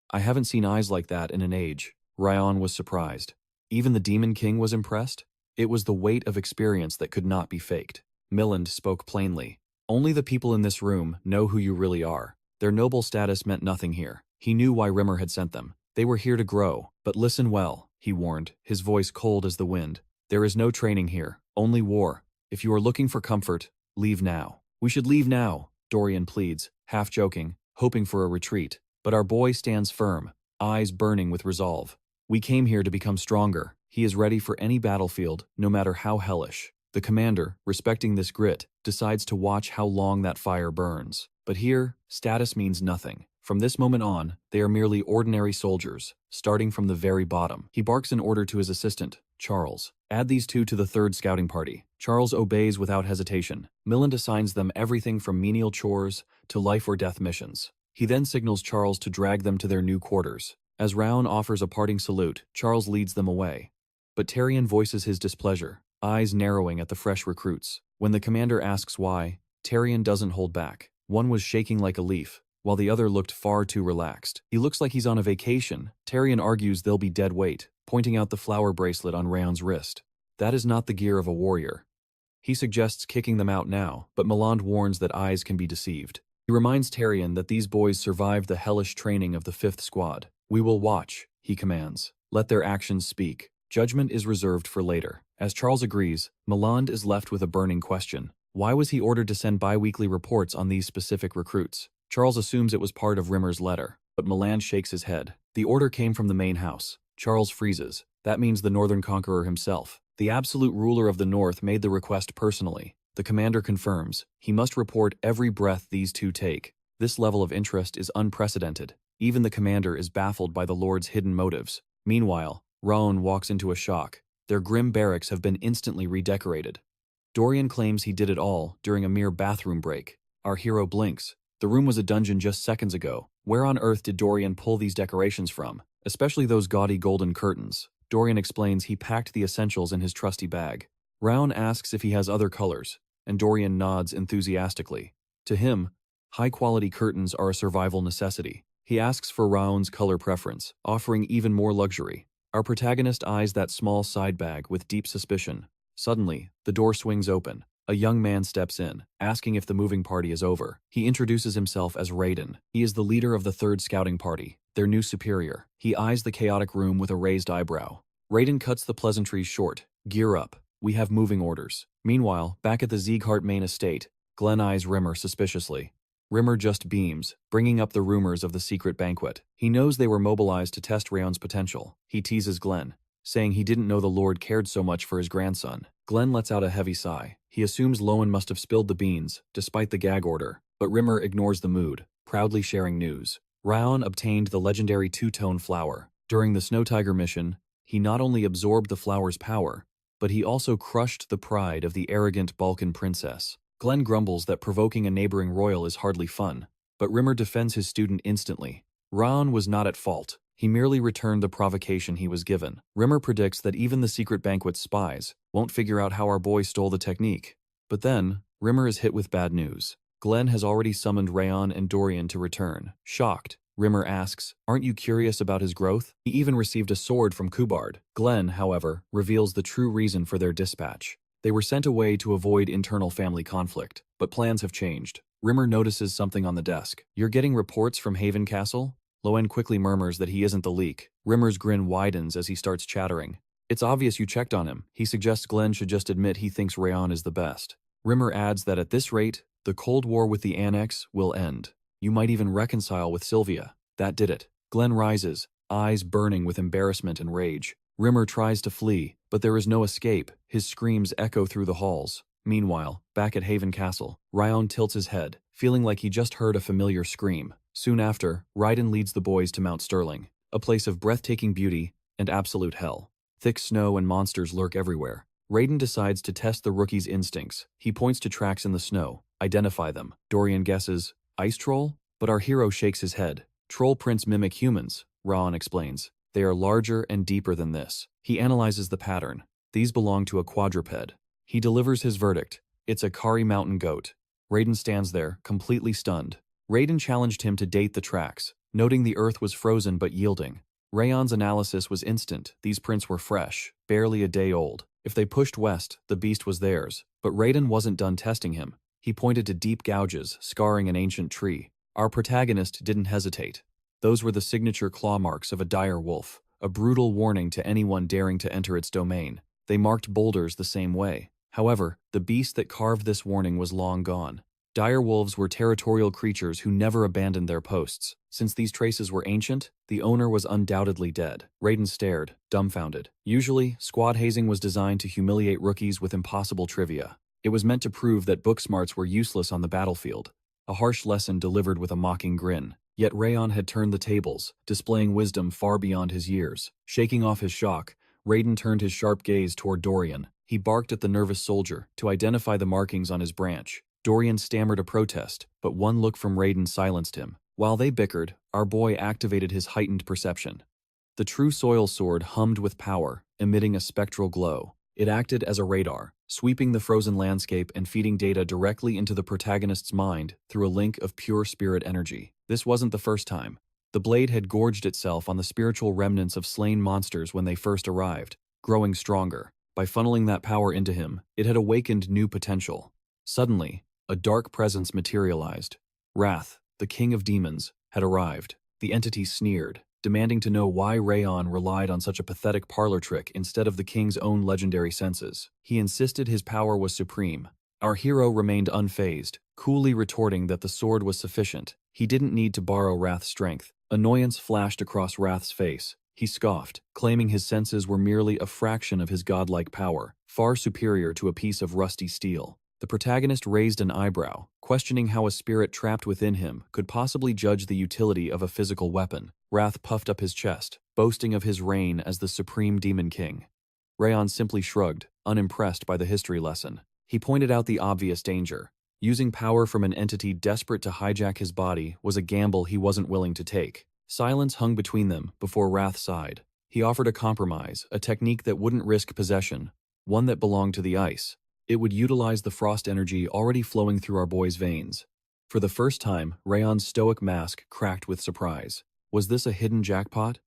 I haven't seen eyes like that in an age." Raon was surprised. Even the Demon King was impressed? It was the weight of experience that could not be faked. Milland spoke plainly. "Only the people in this room know who you really are. Their noble status meant nothing here." He knew why Rimmer had sent them. They were here to grow. "But listen well," he warned, his voice cold as the wind. "There is no training here, only war. If you are looking for comfort, leave now." "We should leave now," Dorian pleads, half joking, hoping for a retreat. But our boy stands firm, eyes burning with resolve. "We came here to become stronger." He is ready for any battlefield, no matter how hellish. The commander, respecting this grit, decides to watch how long that fire burns. But here, status means nothing. From this moment on, they are merely ordinary soldiers, starting from the very bottom. He barks an order to his assistant, Charles. "Add these two to the 3rd scouting party." Charles obeys without hesitation. Milland assigns them everything from menial chores to life-or-death missions. He then signals Charles to drag them to their new quarters. As Raon offers a parting salute, Charles leads them away. But Tyrion voices his displeasure, eyes narrowing at the fresh recruits. When the commander asks why, Tyrion doesn't hold back. One was shaking like a leaf, while the other looked far too relaxed. "He looks like he's on a vacation." Tyrion argues they'll be dead weight, pointing out the flower bracelet on Raon's wrist. That is not the gear of a warrior. He suggests kicking them out now, but Milland warns that eyes can be deceived. He reminds Tyrion that these boys survived the hellish training of the 5th Squad. "We will watch," he commands. "Let their actions speak. Judgment is reserved for later." As Charles agrees, Milland is left with a burning question. Why was he ordered to send bi-weekly reports on these specific recruits? Charles assumes it was part of Rimmer's letter. but Milan shakes his head. The order came from the main house. Charles freezes. That means the Northern Conqueror himself. The absolute ruler of the North made the request personally. The commander confirms. He must report every breath these two take. This level of interest is unprecedented. Even the commander is baffled by the Lord's hidden motives. Meanwhile, Raon walks into a shock. Their grim barracks have been instantly redecorated. Dorian claims he did it all during a mere bathroom break. Our hero blinks. The room was a dungeon just seconds ago. Where on earth did Dorian pull these decorations from? Especially those gaudy golden curtains. Dorian explains he packed the essentials in his trusty bag. Raon asks if he has other colors, and Dorian nods enthusiastically. To him, high-quality curtains are a survival necessity. He asks for Raon's color preference, offering even more luxury. Our protagonist eyes that small side bag with deep suspicion. Suddenly, the door swings open. A young man steps in, asking if the moving party is over. He introduces himself as Raiden. He is the leader of the 3rd Scouting Party, their new superior. He eyes the chaotic room with a raised eyebrow. Raiden cuts the pleasantries short. Gear up. We have moving orders. Meanwhile, back at the Zieghart main estate, Glenn eyes Rimmer suspiciously. Rimmer just beams, bringing up the rumors of the secret banquet. He knows they were mobilized to test Raon's potential. He teases Glenn, saying he didn't know the Lord cared so much for his grandson. Glenn lets out a heavy sigh. He assumes Lowen must have spilled the beans, despite the gag order, but Rimmer ignores the mood, proudly sharing news. Raon obtained the legendary two-tone flower. During the Snow Tiger mission, he not only absorbed the flower's power, but he also crushed the pride of the arrogant Balkan princess. Glenn grumbles that provoking a neighboring royal is hardly fun, but Rimmer defends his student instantly. Raon was not at fault. He merely returned the provocation he was given. Rimmer predicts that even the secret banquet's spies won't figure out how our boy stole the technique. But then, Rimmer is hit with bad news. Glenn has already summoned Raon and Dorian to return. Shocked, Rimmer asks, "Aren't you curious about his growth?" He even received a sword from Kubard. Glenn, however, reveals the true reason for their dispatch. They were sent away to avoid internal family conflict, but plans have changed. Rimmer notices something on the desk. "You're getting reports from Haven Castle?" Lowen quickly murmurs that he isn't the leak. Rimmer's grin widens as he starts chattering. "It's obvious you checked on him." He suggests Glenn should just admit he thinks Raon is the best. Rimmer adds that at this rate, the Cold War with the Annex will end. You might even reconcile with Sylvia. That did it. Glenn rises, eyes burning with embarrassment and rage. Rimmer tries to flee, but there is no escape. His screams echo through the halls. Meanwhile, back at Haven Castle, Raon tilts his head, feeling like he just heard a familiar scream. Soon after, Raiden leads the boys to Mount Sterling, a place of breathtaking beauty and absolute hell. Thick snow and monsters lurk everywhere. Raiden decides to test the rookie's instincts. He points to tracks in the snow. Identify them. Dorian guesses, ice troll? But our hero shakes his head. Troll prints mimic humans, Raon explains. They are larger and deeper than this. He analyzes the pattern. These belong to a quadruped. He delivers his verdict. It's a Kari mountain goat. Raiden stands there, completely stunned. Raiden challenged him to date the tracks, noting the earth was frozen but yielding. Raon's analysis was instant. These prints were fresh, barely a day old. If they pushed west, the beast was theirs. But Raiden wasn't done testing him. He pointed to deep gouges, scarring an ancient tree. Our protagonist didn't hesitate. Those were the signature claw marks of a dire wolf, a brutal warning to anyone daring to enter its domain. They marked boulders the same way. However, the beast that carved this warning was long gone. Dire wolves were territorial creatures who never abandoned their posts. Since these traces were ancient, the owner was undoubtedly dead. Raiden stared, dumbfounded. Usually, squad hazing was designed to humiliate rookies with impossible trivia. It was meant to prove that book smarts were useless on the battlefield. A harsh lesson delivered with a mocking grin. Yet Raon had turned the tables, displaying wisdom far beyond his years. Shaking off his shock, Raiden turned his sharp gaze toward Dorian. He barked at the nervous soldier to identify the markings on his branch. Dorian stammered a protest, but one look from Raiden silenced him. While they bickered, our boy activated his heightened perception. The true soil sword hummed with power, emitting a spectral glow. It acted as a radar, sweeping the frozen landscape and feeding data directly into the protagonist's mind through a link of pure spirit energy. This wasn't the first time. The blade had gorged itself on the spiritual remnants of slain monsters when they first arrived, growing stronger. By funneling that power into him, it had awakened new potential. Suddenly, a dark presence materialized. Wrath, the king of demons, had arrived. The entity sneered, demanding to know why Raon relied on such a pathetic parlor trick instead of the king's own legendary senses. He insisted his power was supreme. Our hero remained unfazed, coolly retorting that the sword was sufficient. He didn't need to borrow Wrath's strength. Annoyance flashed across Wrath's face. He scoffed, claiming his senses were merely a fraction of his godlike power, far superior to a piece of rusty steel. The protagonist raised an eyebrow, questioning how a spirit trapped within him could possibly judge the utility of a physical weapon. Wrath puffed up his chest, boasting of his reign as the supreme demon king. Raon simply shrugged, unimpressed by the history lesson. He pointed out the obvious danger. Using power from an entity desperate to hijack his body was a gamble he wasn't willing to take. Silence hung between them before Wrath sighed. He offered a compromise, a technique that wouldn't risk possession, one that belonged to the ice. It would utilize the frost energy already flowing through our boy's veins. For the first time, Raon's stoic mask cracked with surprise. Was this a hidden jackpot?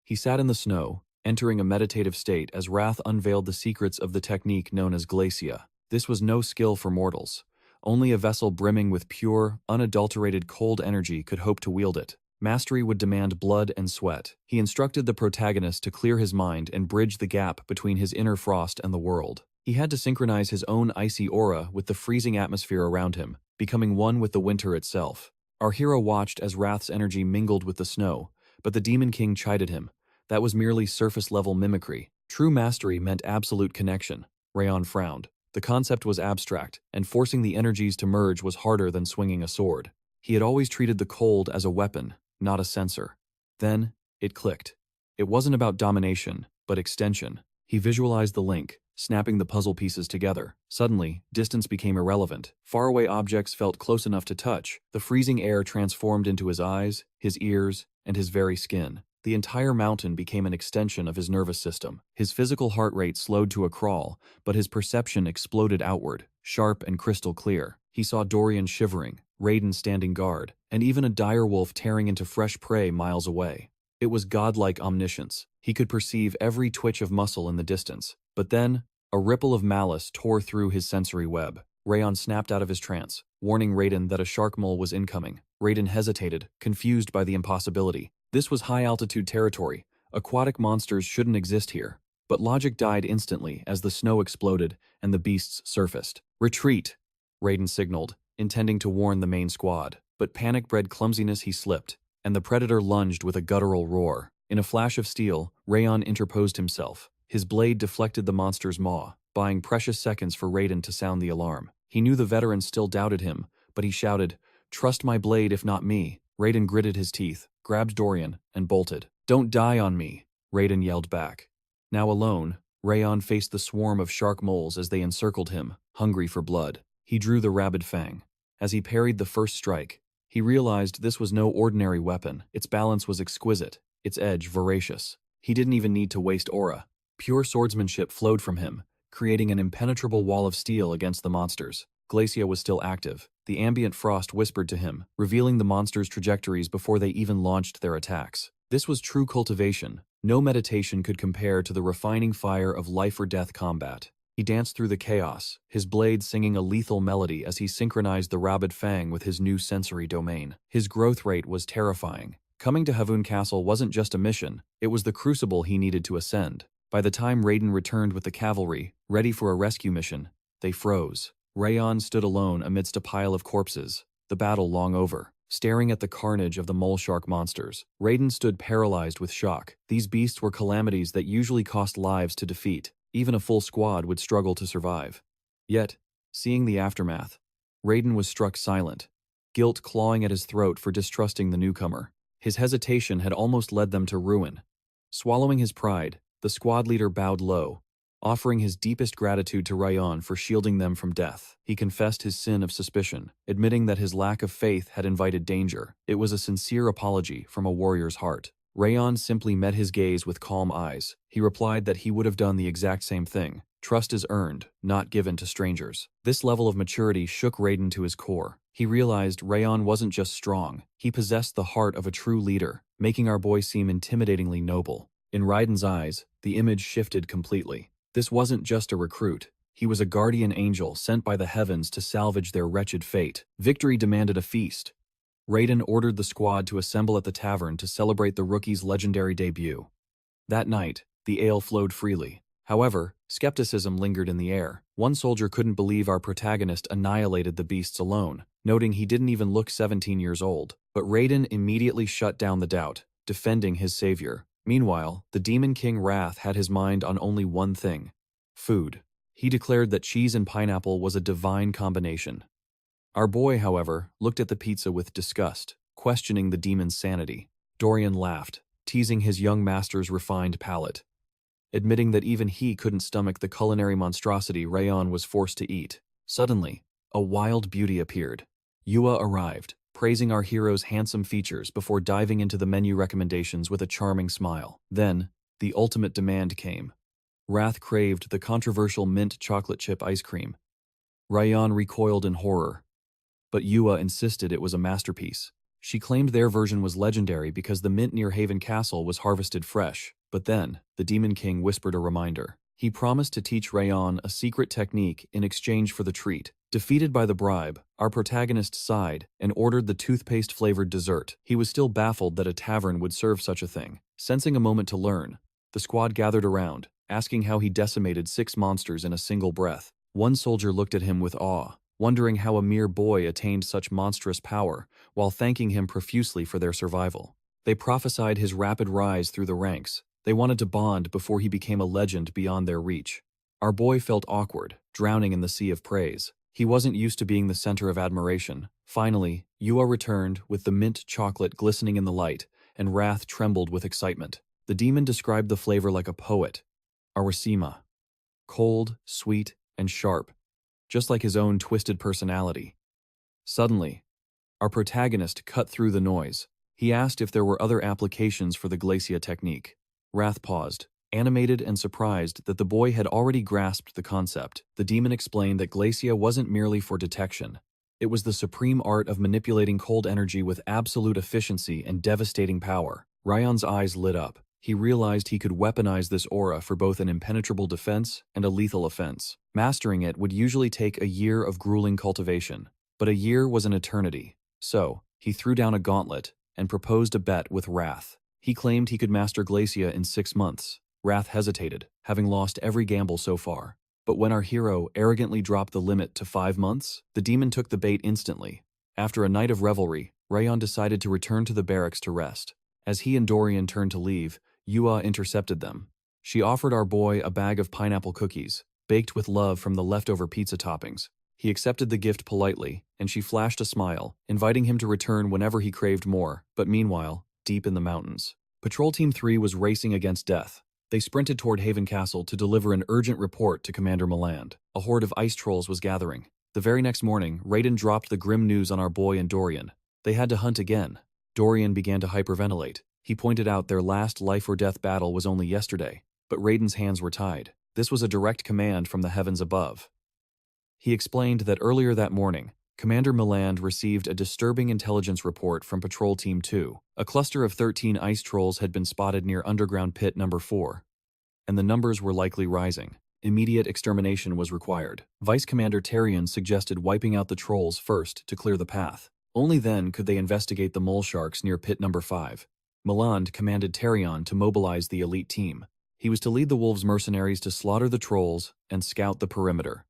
He sat in the snow, entering a meditative state as Wrath unveiled the secrets of the technique known as glacia. This was no skill for mortals. Only a vessel brimming with pure, unadulterated cold energy could hope to wield it. Mastery would demand blood and sweat. He instructed the protagonist to clear his mind and bridge the gap between his inner frost and the world. He had to synchronize his own icy aura with the freezing atmosphere around him, becoming one with the winter itself. Our hero watched as Wrath's energy mingled with the snow, but the Demon King chided him. That was merely surface-level mimicry. True mastery meant absolute connection. Raon frowned. The concept was abstract, and forcing the energies to merge was harder than swinging a sword. He had always treated the cold as a weapon, not a sensor. Then, it clicked. It wasn't about domination, but extension. He visualized the link, snapping the puzzle pieces together. Suddenly, distance became irrelevant. Faraway objects felt close enough to touch. The freezing air transformed into his eyes, his ears, and his very skin. The entire mountain became an extension of his nervous system. His physical heart rate slowed to a crawl, but his perception exploded outward, sharp and crystal clear. He saw Dorian shivering, Raiden standing guard, and even a direwolf tearing into fresh prey miles away. It was godlike omniscience. He could perceive every twitch of muscle in the distance. But then, a ripple of malice tore through his sensory web. Raon snapped out of his trance, warning Raiden that a shark mole was incoming. Raiden hesitated, confused by the impossibility. This was high-altitude territory. Aquatic monsters shouldn't exist here. But logic died instantly as the snow exploded and the beasts surfaced. "Retreat!" Raiden signaled, intending to warn the main squad. But panic-bred clumsiness he slipped, and the predator lunged with a guttural roar. In a flash of steel, Raon interposed himself. His blade deflected the monster's maw, buying precious seconds for Raiden to sound the alarm. He knew the veteran still doubted him, but he shouted, "Trust my blade if not me." Raiden gritted his teeth, grabbed Dorian, and bolted. "Don't die on me," Raiden yelled back. Now alone, Raon faced the swarm of shark moles as they encircled him, hungry for blood. He drew the rabid fang. As he parried the first strike, he realized this was no ordinary weapon. Its balance was exquisite, its edge voracious. He didn't even need to waste aura. Pure swordsmanship flowed from him, creating an impenetrable wall of steel against the monsters. Glacia was still active. The ambient frost whispered to him, revealing the monsters' trajectories before they even launched their attacks. This was true cultivation. No meditation could compare to the refining fire of life-or-death combat. He danced through the chaos, his blade singing a lethal melody as he synchronized the rabid fang with his new sensory domain. His growth rate was terrifying. Coming to Havun Castle wasn't just a mission, it was the crucible he needed to ascend. By the time Raiden returned with the cavalry, ready for a rescue mission, they froze. Raon stood alone amidst a pile of corpses, the battle long over. Staring at the carnage of the mole shark monsters, Raiden stood paralyzed with shock. These beasts were calamities that usually cost lives to defeat. Even a full squad would struggle to survive. Yet, seeing the aftermath, Raiden was struck silent, guilt clawing at his throat for distrusting the newcomer. His hesitation had almost led them to ruin. Swallowing his pride, the squad leader bowed low, offering his deepest gratitude to Raon for shielding them from death. He confessed his sin of suspicion, admitting that his lack of faith had invited danger. It was a sincere apology from a warrior's heart. Raon simply met his gaze with calm eyes. He replied that he would have done the exact same thing. Trust is earned, not given to strangers. This level of maturity shook Raiden to his core. He realized Raon wasn't just strong, he possessed the heart of a true leader, making our boy seem intimidatingly noble. In Raiden's eyes, the image shifted completely. This wasn't just a recruit. He was a guardian angel sent by the heavens to salvage their wretched fate. Victory demanded a feast. Raiden ordered the squad to assemble at the tavern to celebrate the rookie's legendary debut. That night, the ale flowed freely. However, skepticism lingered in the air. One soldier couldn't believe our protagonist annihilated the beasts alone, noting he didn't even look 17 years old. But Raiden immediately shut down the doubt, defending his savior. Meanwhile, the Demon King Wrath had his mind on only one thing: food. He declared that cheese and pineapple was a divine combination. Our boy, however, looked at the pizza with disgust, questioning the demon's sanity. Dorian laughed, teasing his young master's refined palate, admitting that even he couldn't stomach the culinary monstrosity Raon was forced to eat. Suddenly, a wild beauty appeared. Yua arrived, praising our hero's handsome features before diving into the menu recommendations with a charming smile. Then, the ultimate demand came. Wrath craved the controversial mint chocolate chip ice cream. Rayon recoiled in horror, but Yua insisted it was a masterpiece. She claimed their version was legendary because the mint near Haven Castle was harvested fresh. But then, the Demon King whispered a reminder. He promised to teach Rayon a secret technique in exchange for the treat. Defeated by the bribe, our protagonist sighed and ordered the toothpaste-flavored dessert. He was still baffled that a tavern would serve such a thing. Sensing a moment to learn, the squad gathered around, asking how he decimated 6 monsters in a single breath. One soldier looked at him with awe, wondering how a mere boy attained such monstrous power, while thanking him profusely for their survival. They prophesied his rapid rise through the ranks. They wanted to bond before he became a legend beyond their reach. Our boy felt awkward, drowning in the sea of praise. He wasn't used to being the center of admiration. Finally, Yua returned with the mint chocolate glistening in the light, and Wrath trembled with excitement. The demon described the flavor like a poet. Arasima. Cold, sweet, and sharp, just like his own twisted personality. Suddenly, our protagonist cut through the noise. He asked if there were other applications for the Glacia technique. Wrath paused, animated and surprised that the boy had already grasped the concept. The demon explained that Glacia wasn't merely for detection. It was the supreme art of manipulating cold energy with absolute efficiency and devastating power. Rayon's eyes lit up. He realized he could weaponize this aura for both an impenetrable defense and a lethal offense. Mastering it would usually take a year of grueling cultivation, but a year was an eternity. So, he threw down a gauntlet and proposed a bet with Wrath. He claimed he could master Glacia in 6 months. Wrath hesitated, having lost every gamble so far. But when our hero arrogantly dropped the limit to 5 months, the demon took the bait instantly. After a night of revelry, Rayon decided to return to the barracks to rest. As he and Dorian turned to leave, Yua intercepted them. She offered our boy a bag of pineapple cookies, baked with love from the leftover pizza toppings. He accepted the gift politely, and she flashed a smile, inviting him to return whenever he craved more. But meanwhile, deep in the mountains, Patrol Team 3 was racing against death. They sprinted toward Haven Castle to deliver an urgent report to Commander Meland. A horde of ice trolls was gathering. The very next morning, Raiden dropped the grim news on our boy and Dorian. They had to hunt again. Dorian began to hyperventilate. He pointed out their last life-or-death battle was only yesterday, but Raiden's hands were tied. This was a direct command from the heavens above. He explained that earlier that morning, Commander Meland received a disturbing intelligence report from Patrol Team 2. A cluster of 13 ice trolls had been spotted near Underground Pit Number 4, and the numbers were likely rising. Immediate extermination was required. Vice Commander Tarion suggested wiping out the trolls first to clear the path. Only then could they investigate the mole sharks near Pit Number 5. Meland commanded Tarion to mobilize the elite team. He was to lead the Wolves mercenaries to slaughter the trolls and scout the perimeter.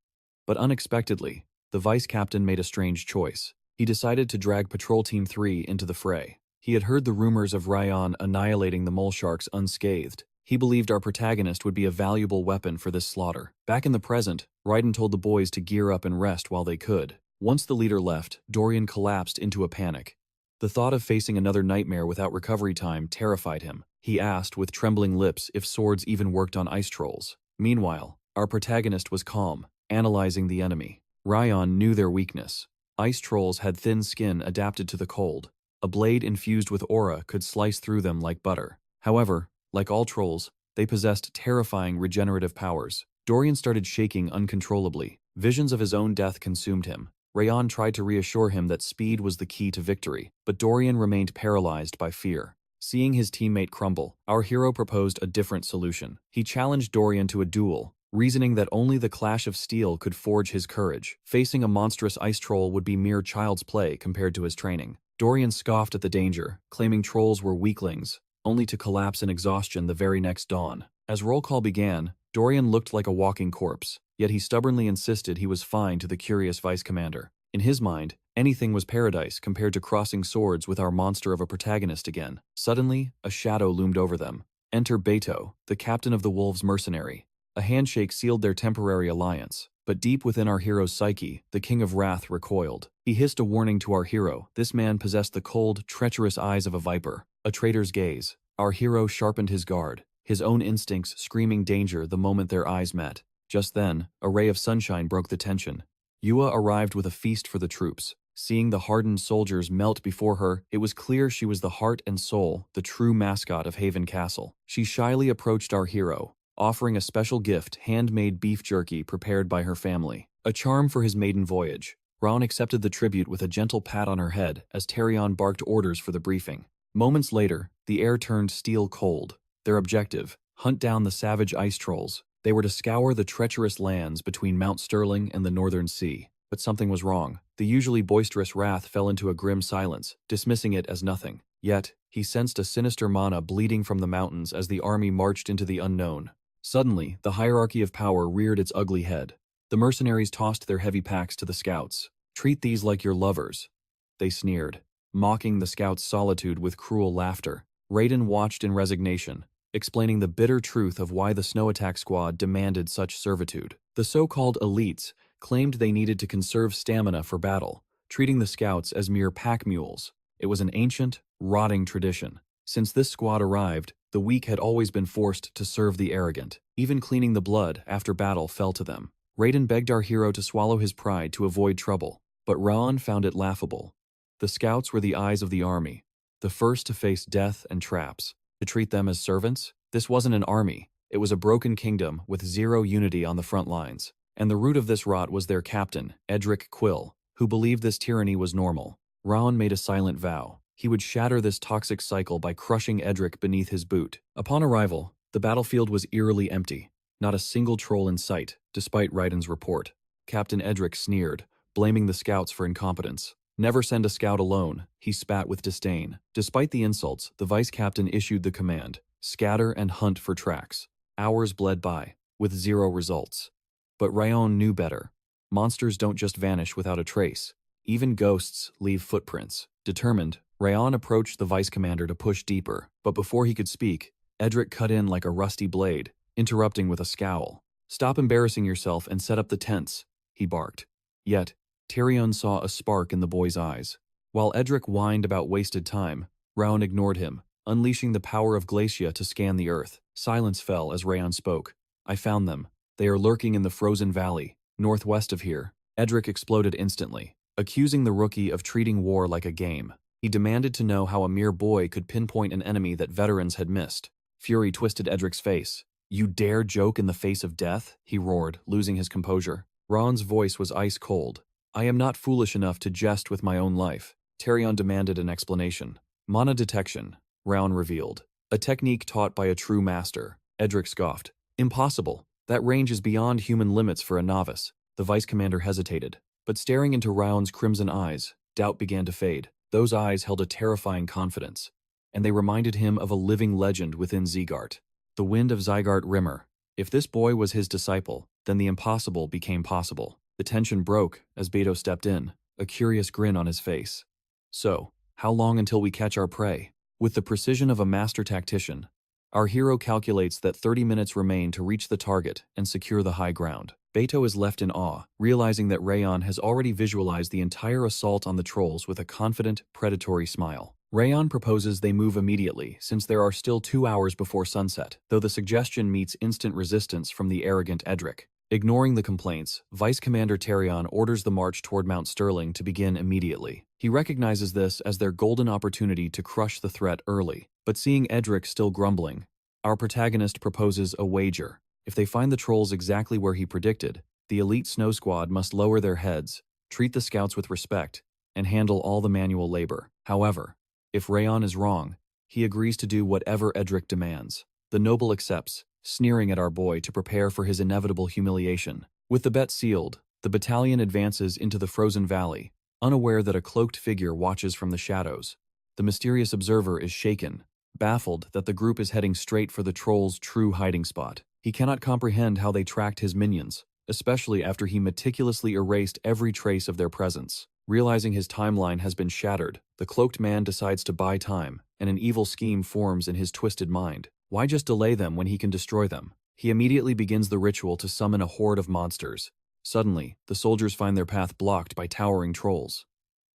But unexpectedly, the vice captain made a strange choice. He decided to drag Patrol Team 3 into the fray. He had heard the rumors of Rayon annihilating the mole sharks unscathed. He believed our protagonist would be a valuable weapon for this slaughter. Back in the present, Raiden told the boys to gear up and rest while they could. Once the leader left, Dorian collapsed into a panic. The thought of facing another nightmare without recovery time terrified him. He asked with trembling lips if swords even worked on ice trolls. Meanwhile, our protagonist was calm, analyzing the enemy. Rayon knew their weakness. Ice trolls had thin skin adapted to the cold. A blade infused with aura could slice through them like butter. However, like all trolls, they possessed terrifying regenerative powers. Dorian started shaking uncontrollably. Visions of his own death consumed him. Rayon tried to reassure him that speed was the key to victory, but Dorian remained paralyzed by fear. Seeing his teammate crumble, our hero proposed a different solution. He challenged Dorian to a duel, reasoning that only the clash of steel could forge his courage. Facing a monstrous ice troll would be mere child's play compared to his training. Dorian scoffed at the danger, claiming trolls were weaklings, only to collapse in exhaustion the very next dawn. As roll call began, Dorian looked like a walking corpse, yet he stubbornly insisted he was fine to the curious vice commander. In his mind, anything was paradise compared to crossing swords with our monster of a protagonist again. Suddenly, a shadow loomed over them. Enter Beto, the captain of the Wolves' mercenary. A handshake sealed their temporary alliance, but deep within our hero's psyche, the King of Wrath recoiled. He hissed a warning to our hero. This man possessed the cold, treacherous eyes of a viper, a traitor's gaze. Our hero sharpened his guard, his own instincts screaming danger the moment their eyes met. Just then, a ray of sunshine broke the tension. Yua arrived with a feast for the troops. Seeing the hardened soldiers melt before her, it was clear she was the heart and soul, the true mascot of Haven Castle. She shyly approached our hero, offering a special gift, handmade beef jerky prepared by her family, a charm for his maiden voyage. Raon accepted the tribute with a gentle pat on her head as Terion barked orders for the briefing. Moments later, the air turned steel cold. Their objective, hunt down the savage ice trolls. They were to scour the treacherous lands between Mount Sterling and the Northern Sea. But something was wrong. The usually boisterous Wrath fell into a grim silence, dismissing it as nothing. Yet, he sensed a sinister mana bleeding from the mountains as the army marched into the unknown. Suddenly, the hierarchy of power reared its ugly head. The mercenaries tossed their heavy packs to the scouts. "Treat these like your lovers," they sneered, mocking the scouts' solitude with cruel laughter. Raiden watched in resignation, explaining the bitter truth of why the Snow Attack Squad demanded such servitude. The so-called elites claimed they needed to conserve stamina for battle, treating the scouts as mere pack mules. It was an ancient, rotting tradition. Since this squad arrived, the weak had always been forced to serve the arrogant. Even cleaning the blood after battle fell to them. Raiden begged our hero to swallow his pride to avoid trouble, but Raon found it laughable. The scouts were the eyes of the army, the first to face death and traps. To treat them as servants? This wasn't an army. It was a broken kingdom with zero unity on the front lines. And the root of this rot was their captain, Edric Quill, who believed this tyranny was normal. Raon made a silent vow. He would shatter this toxic cycle by crushing Edric beneath his boot. Upon arrival, the battlefield was eerily empty. Not a single troll in sight, despite Raiden's report. Captain Edric sneered, blaming the scouts for incompetence. "Never send a scout alone," he spat with disdain. Despite the insults, the vice captain issued the command, "Scatter and hunt for tracks." Hours bled by, with zero results. But Raon knew better. Monsters don't just vanish without a trace. Even ghosts leave footprints. Determined, Raon approached the vice commander to push deeper, but before he could speak, Edric cut in like a rusty blade, interrupting with a scowl. "Stop embarrassing yourself and set up the tents," he barked. Yet, Terion saw a spark in the boy's eyes. While Edric whined about wasted time, Raon ignored him, unleashing the power of Glacia to scan the earth. Silence fell as Raon spoke. "I found them. They are lurking in the frozen valley, northwest of here." Edric exploded instantly, accusing the rookie of treating war like a game. He demanded to know how a mere boy could pinpoint an enemy that veterans had missed. Fury twisted Edric's face. "You dare joke in the face of death?" he roared, losing his composure. Raon's voice was ice cold. "I am not foolish enough to jest with my own life." Terion demanded an explanation. "Mana detection," Raon revealed. "A technique taught by a true master." Edric scoffed. "Impossible. That range is beyond human limits for a novice." The vice commander hesitated, but staring into Raon's crimson eyes, doubt began to fade. Those eyes held a terrifying confidence, and they reminded him of a living legend within Zieghart. The wind of Zieghart Rimmer. If this boy was his disciple, then the impossible became possible. The tension broke as Beto stepped in, a curious grin on his face. "So, how long until we catch our prey?" With the precision of a master tactician, our hero calculates that 30 minutes remain to reach the target and secure the high ground. Beto is left in awe, realizing that Raon has already visualized the entire assault on the trolls with a confident, predatory smile. Raon proposes they move immediately, since there are still 2 hours before sunset, though the suggestion meets instant resistance from the arrogant Edric. Ignoring the complaints, Vice Commander Terion orders the march toward Mount Sterling to begin immediately. He recognizes this as their golden opportunity to crush the threat early. But seeing Edric still grumbling, our protagonist proposes a wager. If they find the trolls exactly where he predicted, the elite snow squad must lower their heads, treat the scouts with respect, and handle all the manual labor. However, if Raon is wrong, he agrees to do whatever Edric demands. The noble accepts, sneering at our boy to prepare for his inevitable humiliation. With the bet sealed, the battalion advances into the frozen valley, unaware that a cloaked figure watches from the shadows. The mysterious observer is shaken, baffled that the group is heading straight for the troll's true hiding spot. He cannot comprehend how they tracked his minions, especially after he meticulously erased every trace of their presence. Realizing his timeline has been shattered, the cloaked man decides to buy time, and an evil scheme forms in his twisted mind. Why just delay them when he can destroy them? He immediately begins the ritual to summon a horde of monsters. Suddenly, the soldiers find their path blocked by towering trolls.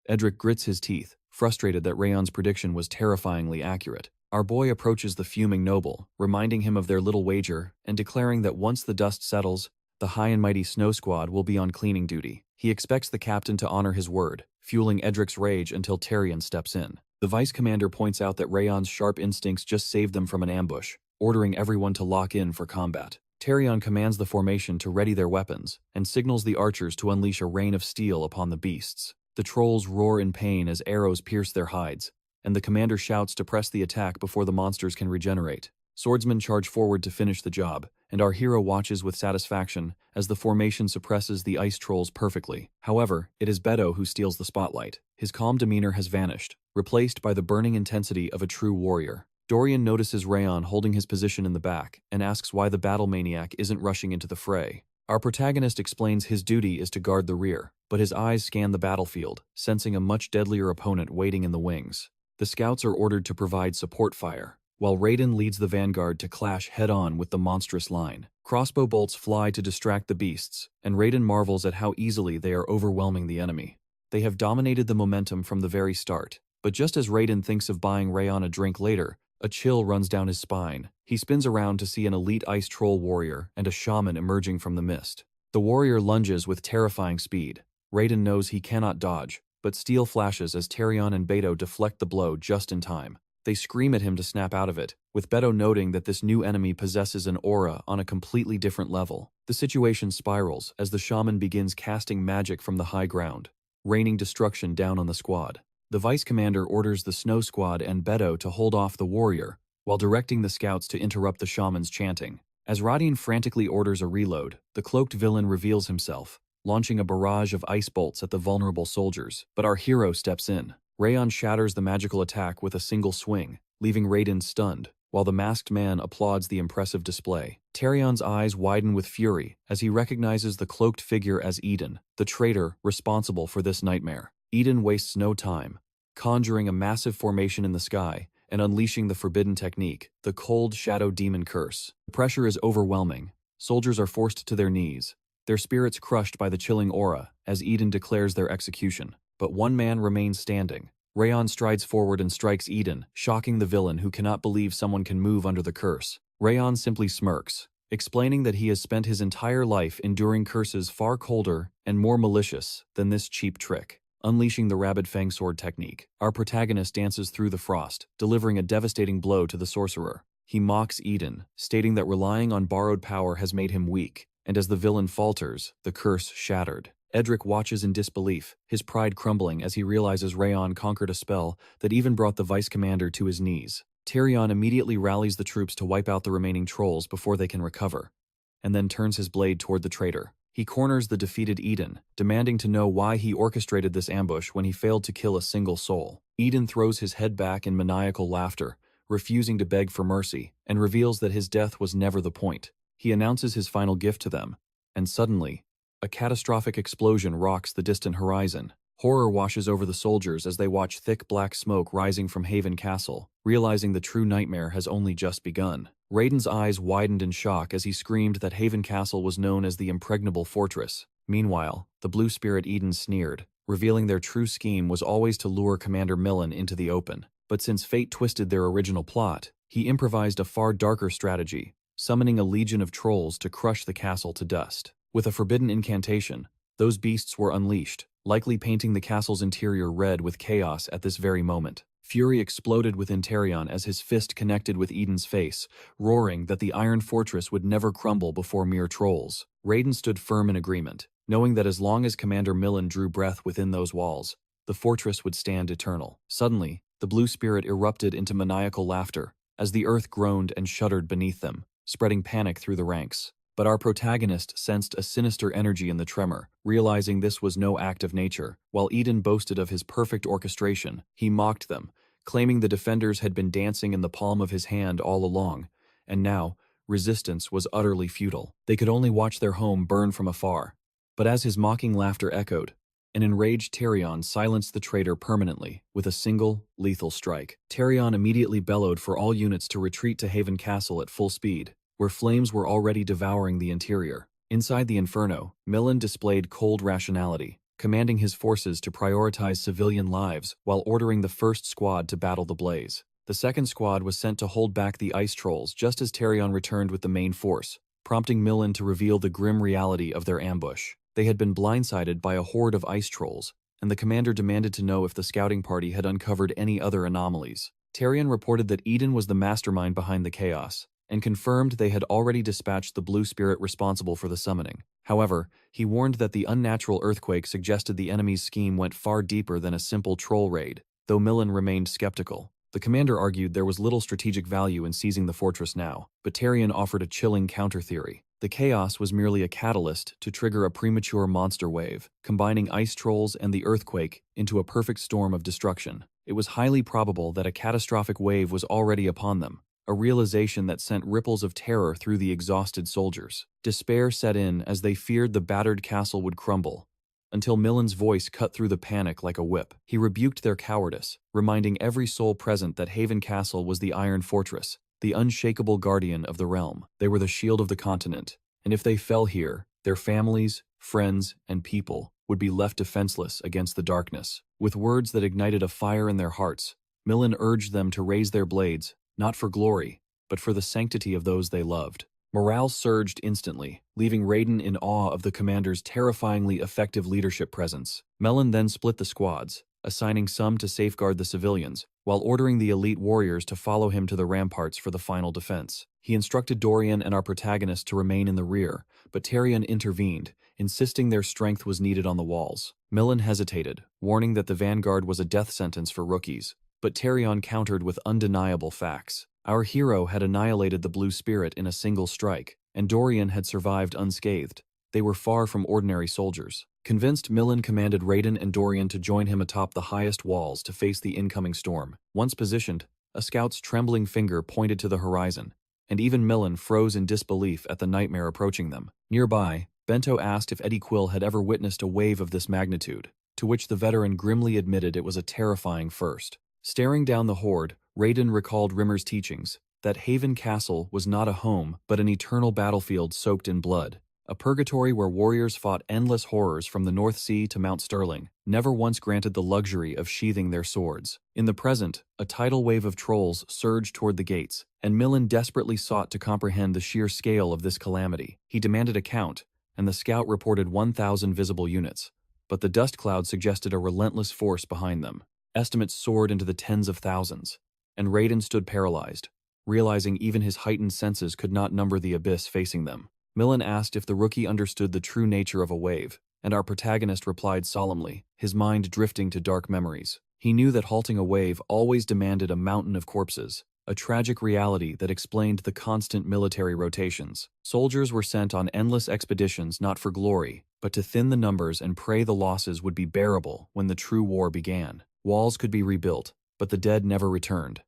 Edric grits his teeth, frustrated that Raon's prediction was terrifyingly accurate. Our boy approaches the fuming noble, reminding him of their little wager, and declaring that once the dust settles, the high and mighty snow squad will be on cleaning duty. He expects the captain to honor his word, fueling Edric's rage until Tarion steps in. The vice commander points out that Raon's sharp instincts just saved them from an ambush, ordering everyone to lock in for combat. Tarion commands the formation to ready their weapons, and signals the archers to unleash a rain of steel upon the beasts. The trolls roar in pain as arrows pierce their hides, and the commander shouts to press the attack before the monsters can regenerate. Swordsmen charge forward to finish the job, and our hero watches with satisfaction as the formation suppresses the ice trolls perfectly. However, it is Beto who steals the spotlight. His calm demeanor has vanished, replaced by the burning intensity of a true warrior. Dorian notices Raon holding his position in the back and asks why the battle maniac isn't rushing into the fray. Our protagonist explains his duty is to guard the rear, but his eyes scan the battlefield, sensing a much deadlier opponent waiting in the wings. The scouts are ordered to provide support fire, while Raiden leads the vanguard to clash head-on with the monstrous line. Crossbow bolts fly to distract the beasts, and Raiden marvels at how easily they are overwhelming the enemy. They have dominated the momentum from the very start, but just as Raiden thinks of buying Raon a drink later, a chill runs down his spine. He spins around to see an elite ice troll warrior and a shaman emerging from the mist. The warrior lunges with terrifying speed. Raiden knows he cannot dodge, but steel flashes as Tarion and Beto deflect the blow just in time. They scream at him to snap out of it, with Beto noting that this new enemy possesses an aura on a completely different level. The situation spirals as the shaman begins casting magic from the high ground, raining destruction down on the squad. The vice commander orders the snow squad and Beto to hold off the warrior, while directing the scouts to interrupt the shaman's chanting. As Radin frantically orders a reload, the cloaked villain reveals himself, launching a barrage of ice bolts at the vulnerable soldiers. But our hero steps in. Raon shatters the magical attack with a single swing, leaving Raiden stunned, while the masked man applauds the impressive display. Tarion's eyes widen with fury as he recognizes the cloaked figure as Eden, the traitor responsible for this nightmare. Eden wastes no time, conjuring a massive formation in the sky and unleashing the forbidden technique, the Cold Shadow Demon Curse. The pressure is overwhelming. Soldiers are forced to their knees, their spirits crushed by the chilling aura as Eden declares their execution. But one man remains standing. Raon strides forward and strikes Eden, shocking the villain who cannot believe someone can move under the curse. Raon simply smirks, explaining that he has spent his entire life enduring curses far colder and more malicious than this cheap trick. Unleashing the Rabid Fang Sword technique, our protagonist dances through the frost, delivering a devastating blow to the sorcerer. He mocks Eden, stating that relying on borrowed power has made him weak, and as the villain falters, the curse shattered. Edric watches in disbelief, his pride crumbling as he realizes Raon conquered a spell that even brought the vice commander to his knees. Tarion immediately rallies the troops to wipe out the remaining trolls before they can recover, and then turns his blade toward the traitor. He corners the defeated Eden, demanding to know why he orchestrated this ambush when he failed to kill a single soul. Eden throws his head back in maniacal laughter, refusing to beg for mercy, and reveals that his death was never the point. He announces his final gift to them, and suddenly, a catastrophic explosion rocks the distant horizon. Horror washes over the soldiers as they watch thick black smoke rising from Haven Castle, realizing the true nightmare has only just begun. Raiden's eyes widened in shock as he screamed that Haven Castle was known as the Impregnable Fortress. Meanwhile, the Blue Spirit Eden sneered, revealing their true scheme was always to lure Commander Millen into the open. But since fate twisted their original plot, he improvised a far darker strategy, summoning a legion of trolls to crush the castle to dust. With a forbidden incantation, those beasts were unleashed, likely painting the castle's interior red with chaos at this very moment. Fury exploded within Tarion as his fist connected with Eden's face, roaring that the Iron Fortress would never crumble before mere trolls. Raiden stood firm in agreement, knowing that as long as Commander Millen drew breath within those walls, the fortress would stand eternal. Suddenly, the Blue Spirit erupted into maniacal laughter as the earth groaned and shuddered beneath them, spreading panic through the ranks. But our protagonist sensed a sinister energy in the tremor, realizing this was no act of nature. While Eden boasted of his perfect orchestration, he mocked them, claiming the defenders had been dancing in the palm of his hand all along, and now, resistance was utterly futile. They could only watch their home burn from afar. But as his mocking laughter echoed, an enraged Tarion silenced the traitor permanently with a single, lethal strike. Tarion immediately bellowed for all units to retreat to Haven Castle at full speed, where flames were already devouring the interior. Inside the inferno, Millen displayed cold rationality, commanding his forces to prioritize civilian lives while ordering the first squad to battle the blaze. The second squad was sent to hold back the ice trolls just as Tarion returned with the main force, prompting Millen to reveal the grim reality of their ambush. They had been blindsided by a horde of ice trolls, and the commander demanded to know if the scouting party had uncovered any other anomalies. Tarion reported that Eden was the mastermind behind the chaos, and confirmed they had already dispatched the blue spirit responsible for the summoning. However, he warned that the unnatural earthquake suggested the enemy's scheme went far deeper than a simple troll raid, though Millen remained skeptical. The commander argued there was little strategic value in seizing the fortress now, but Tarion offered a chilling counter-theory. The chaos was merely a catalyst to trigger a premature monster wave, combining ice trolls and the earthquake into a perfect storm of destruction. It was highly probable that a catastrophic wave was already upon them, a realization that sent ripples of terror through the exhausted soldiers. Despair set in as they feared the battered castle would crumble, until Millen's voice cut through the panic like a whip. He rebuked their cowardice, reminding every soul present that Haven Castle was the Iron Fortress, the unshakable guardian of the realm. They were the shield of the continent, and if they fell here, their families, friends, and people would be left defenseless against the darkness. With words that ignited a fire in their hearts, Millen urged them to raise their blades, not for glory, but for the sanctity of those they loved. Morale surged instantly, leaving Raiden in awe of the commander's terrifyingly effective leadership presence. Millen then split the squads, assigning some to safeguard the civilians, while ordering the elite warriors to follow him to the ramparts for the final defense. He instructed Dorian and our protagonist to remain in the rear, but Tarion intervened, insisting their strength was needed on the walls. Millen hesitated, warning that the vanguard was a death sentence for rookies, but Tarion countered with undeniable facts. Our hero had annihilated the blue spirit in a single strike, and Dorian had survived unscathed. They were far from ordinary soldiers. Convinced, Millen commanded Raiden and Dorian to join him atop the highest walls to face the incoming storm. Once positioned, a scout's trembling finger pointed to the horizon, and even Millen froze in disbelief at the nightmare approaching them. Nearby, Bento asked if Eddie Quill had ever witnessed a wave of this magnitude, to which the veteran grimly admitted it was a terrifying first. Staring down the horde, Raiden recalled Rimmer's teachings, that Haven Castle was not a home but an eternal battlefield soaked in blood, a purgatory where warriors fought endless horrors from the North Sea to Mount Sterling, never once granted the luxury of sheathing their swords. In the present, a tidal wave of trolls surged toward the gates, and Millen desperately sought to comprehend the sheer scale of this calamity. He demanded a count, and the scout reported 1,000 visible units, but the dust cloud suggested a relentless force behind them. Estimates soared into the tens of thousands, and Raiden stood paralyzed, realizing even his heightened senses could not number the abyss facing them. Millen asked if the rookie understood the true nature of a wave, and our protagonist replied solemnly, his mind drifting to dark memories. He knew that halting a wave always demanded a mountain of corpses, a tragic reality that explained the constant military rotations. Soldiers were sent on endless expeditions not for glory, but to thin the numbers and pray the losses would be bearable when the true war began. Walls could be rebuilt, but the dead never returned.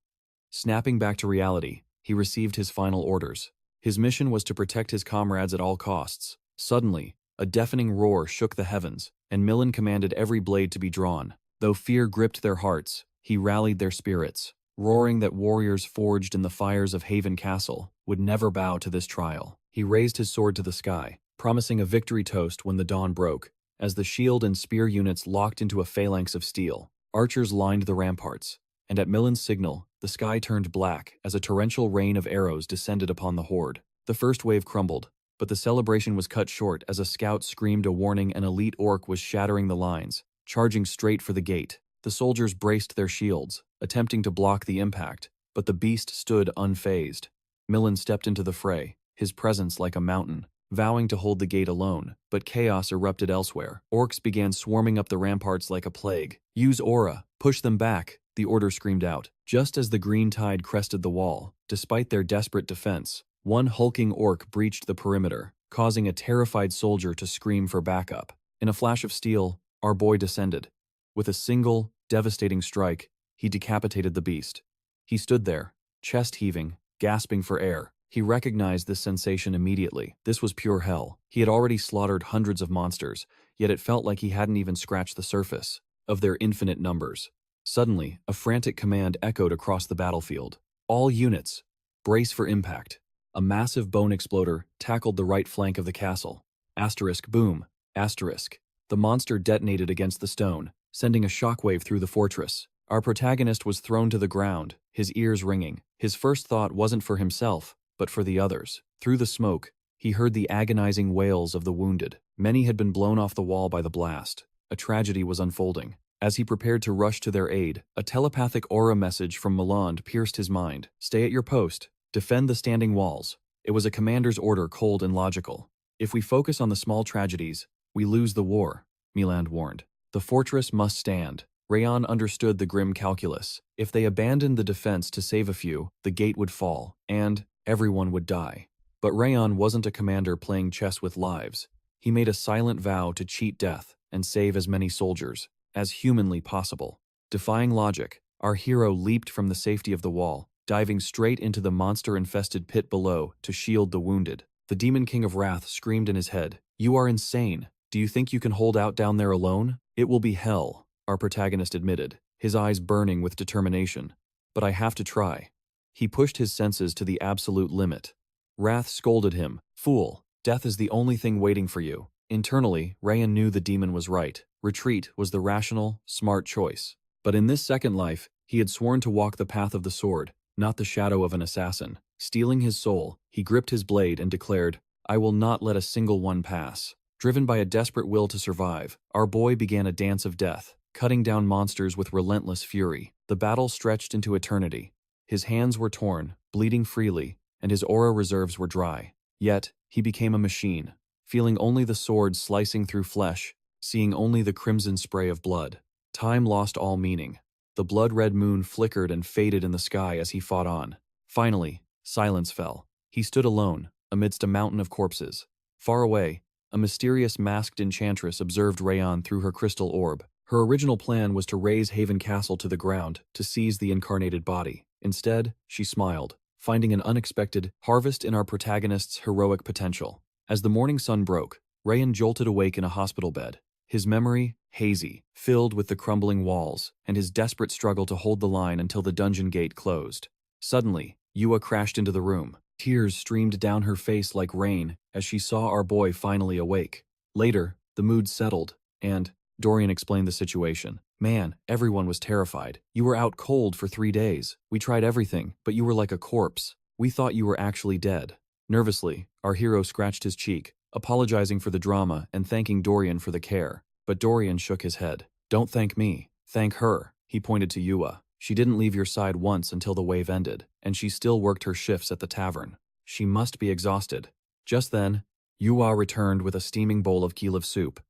Snapping back to reality, he received his final orders. His mission was to protect his comrades at all costs. Suddenly, a deafening roar shook the heavens, and Millen commanded every blade to be drawn. Though fear gripped their hearts, he rallied their spirits, roaring that warriors forged in the fires of Haven Castle would never bow to this trial. He raised his sword to the sky, promising a victory toast when the dawn broke. As the shield and spear units locked into a phalanx of steel, archers lined the ramparts, and at Millen's signal, the sky turned black as a torrential rain of arrows descended upon the horde. The first wave crumbled, but the celebration was cut short as a scout screamed a warning an elite orc was shattering the lines, charging straight for the gate. The soldiers braced their shields, attempting to block the impact, but the beast stood unfazed. Millen stepped into the fray, his presence like a mountain, vowing to hold the gate alone, but chaos erupted elsewhere. Orcs began swarming up the ramparts like a plague. "Use aura, push them back," the order screamed out. Just as the green tide crested the wall, despite their desperate defense, one hulking orc breached the perimeter, causing a terrified soldier to scream for backup. In a flash of steel, our boy descended. With a single, devastating strike, he decapitated the beast. He stood there, chest heaving, gasping for air. He recognized this sensation immediately. This was pure hell. He had already slaughtered hundreds of monsters, yet it felt like he hadn't even scratched the surface of their infinite numbers. Suddenly, a frantic command echoed across the battlefield. All units, brace for impact. A massive bone exploder tackled the right flank of the castle. Asterisk boom. Asterisk. The monster detonated against the stone, sending a shockwave through the fortress. Our protagonist was thrown to the ground, his ears ringing. His first thought wasn't for himself, but for the others. Through the smoke, he heard the agonizing wails of the wounded. Many had been blown off the wall by the blast. A tragedy was unfolding. As he prepared to rush to their aid, a telepathic aura message from Milan pierced his mind. Stay at your post. Defend the standing walls. It was a commander's order, cold and logical. If we focus on the small tragedies, we lose the war, Milan warned. The fortress must stand. Raon understood the grim calculus. If they abandoned the defense to save a few, the gate would fall, and everyone would die. But Raon wasn't a commander playing chess with lives. He made a silent vow to cheat death and save as many soldiers as humanly possible. Defying logic, our hero leaped from the safety of the wall, diving straight into the monster-infested pit below to shield the wounded. The Demon King of Wrath screamed in his head, "You are insane. Do you think you can hold out down there alone? It will be hell," our protagonist admitted, his eyes burning with determination. "But I have to try." He pushed his senses to the absolute limit. Wrath scolded him, "Fool, death is the only thing waiting for you." Internally, Raon knew the demon was right. Retreat was the rational, smart choice. But in this second life, he had sworn to walk the path of the sword, not the shadow of an assassin. Steeling his soul, he gripped his blade and declared, "I will not let a single one pass." Driven by a desperate will to survive, our boy began a dance of death, cutting down monsters with relentless fury. The battle stretched into eternity. His hands were torn, bleeding freely, and his aura reserves were dry. Yet, he became a machine, feeling only the sword slicing through flesh, seeing only the crimson spray of blood. Time lost all meaning. The blood-red moon flickered and faded in the sky as he fought on. Finally, silence fell. He stood alone, amidst a mountain of corpses. Far away, a mysterious masked enchantress observed Raon through her crystal orb. Her original plan was to raze Haven Castle to the ground to seize the incarnated body. Instead, she smiled, finding an unexpected harvest in our protagonist's heroic potential. As the morning sun broke, Raon jolted awake in a hospital bed, his memory hazy, filled with the crumbling walls, and his desperate struggle to hold the line until the dungeon gate closed. Suddenly, Yua crashed into the room. Tears streamed down her face like rain as she saw our boy finally awake. Later, the mood settled, and Dorian explained the situation. "Man, everyone was terrified. You were out cold for 3 days. We tried everything, but you were like a corpse. We thought you were actually dead." Nervously, our hero scratched his cheek, apologizing for the drama and thanking Dorian for the care. But Dorian shook his head. "Don't thank me. Thank her." He pointed to Yua. "She didn't leave your side once until the wave ended, and she still worked her shifts at the tavern. She must be exhausted." Just then, Yua returned with a steaming bowl of Kiev soup.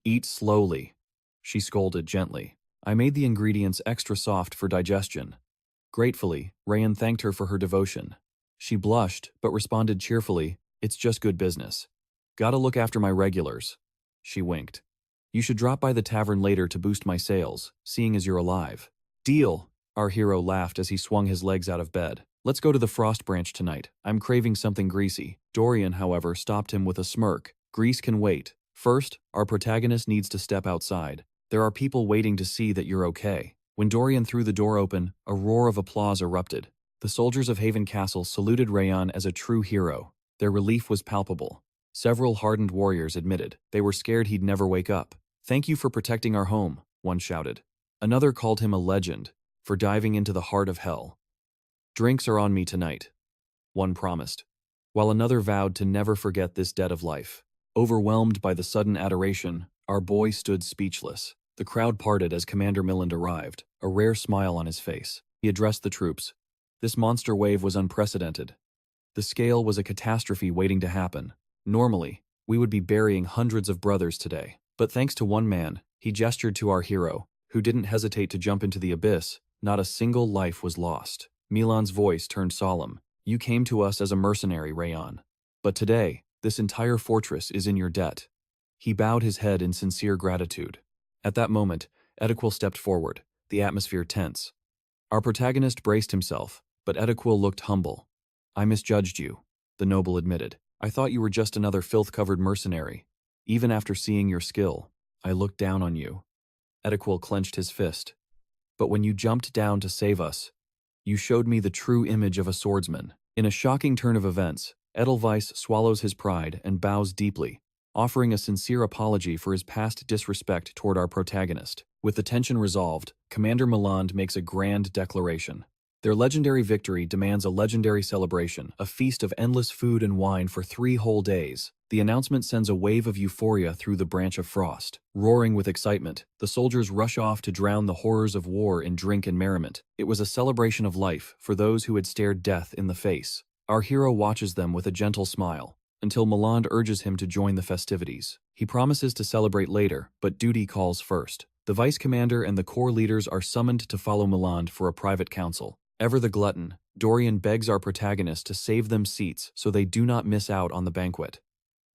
"Eat slowly," she scolded gently. "I made the ingredients extra soft for digestion." Gratefully, Raon thanked her for her devotion. She blushed, but responded cheerfully, "It's just good business. Gotta look after my regulars." She winked. "You should drop by the tavern later to boost my sales, seeing as you're alive." "Deal," our hero laughed as he swung his legs out of bed. "Let's go to the Frost Branch tonight. I'm craving something greasy." Dorian, however, stopped him with a smirk. "Grease can wait. First, our protagonist needs to step outside. There are people waiting to see that you're okay." When Dorian threw the door open, a roar of applause erupted. The soldiers of Haven Castle saluted Raon as a true hero. Their relief was palpable. Several hardened warriors admitted they were scared he'd never wake up. "Thank you for protecting our home," one shouted. Another called him a legend for diving into the heart of hell. "Drinks are on me tonight," one promised, while another vowed to never forget this debt of life. Overwhelmed by the sudden adoration, our boy stood speechless. The crowd parted as Commander Milland arrived, a rare smile on his face. He addressed the troops. This monster wave was unprecedented. The scale was a catastrophe waiting to happen. Normally, we would be burying hundreds of brothers today. But thanks to one man, he gestured to our hero, who didn't hesitate to jump into the abyss. Not a single life was lost. Milan's voice turned solemn. "You came to us as a mercenary, Raon. But today, this entire fortress is in your debt." He bowed his head in sincere gratitude. At that moment, Edequil stepped forward, the atmosphere tense. Our protagonist braced himself, but Edequil looked humble. I misjudged you, the noble admitted. I thought you were just another filth-covered mercenary. Even after seeing your skill, I looked down on you. Edequil clenched his fist. But when you jumped down to save us, you showed me the true image of a swordsman. In a shocking turn of events, Edelweiss swallows his pride and bows deeply, offering a sincere apology for his past disrespect toward our protagonist. With the tension resolved, Commander Milan makes a grand declaration. Their legendary victory demands a legendary celebration, a feast of endless food and wine for 3 whole days. The announcement sends a wave of euphoria through the branch of frost. Roaring with excitement, the soldiers rush off to drown the horrors of war in drink and merriment. It was a celebration of life for those who had stared death in the face. Our hero watches them with a gentle smile, until Milan urges him to join the festivities. He promises to celebrate later, but duty calls first. The vice commander and the corps leaders are summoned to follow Milan for a private council. Ever the glutton, Dorian begs our protagonist to save them seats so they do not miss out on the banquet.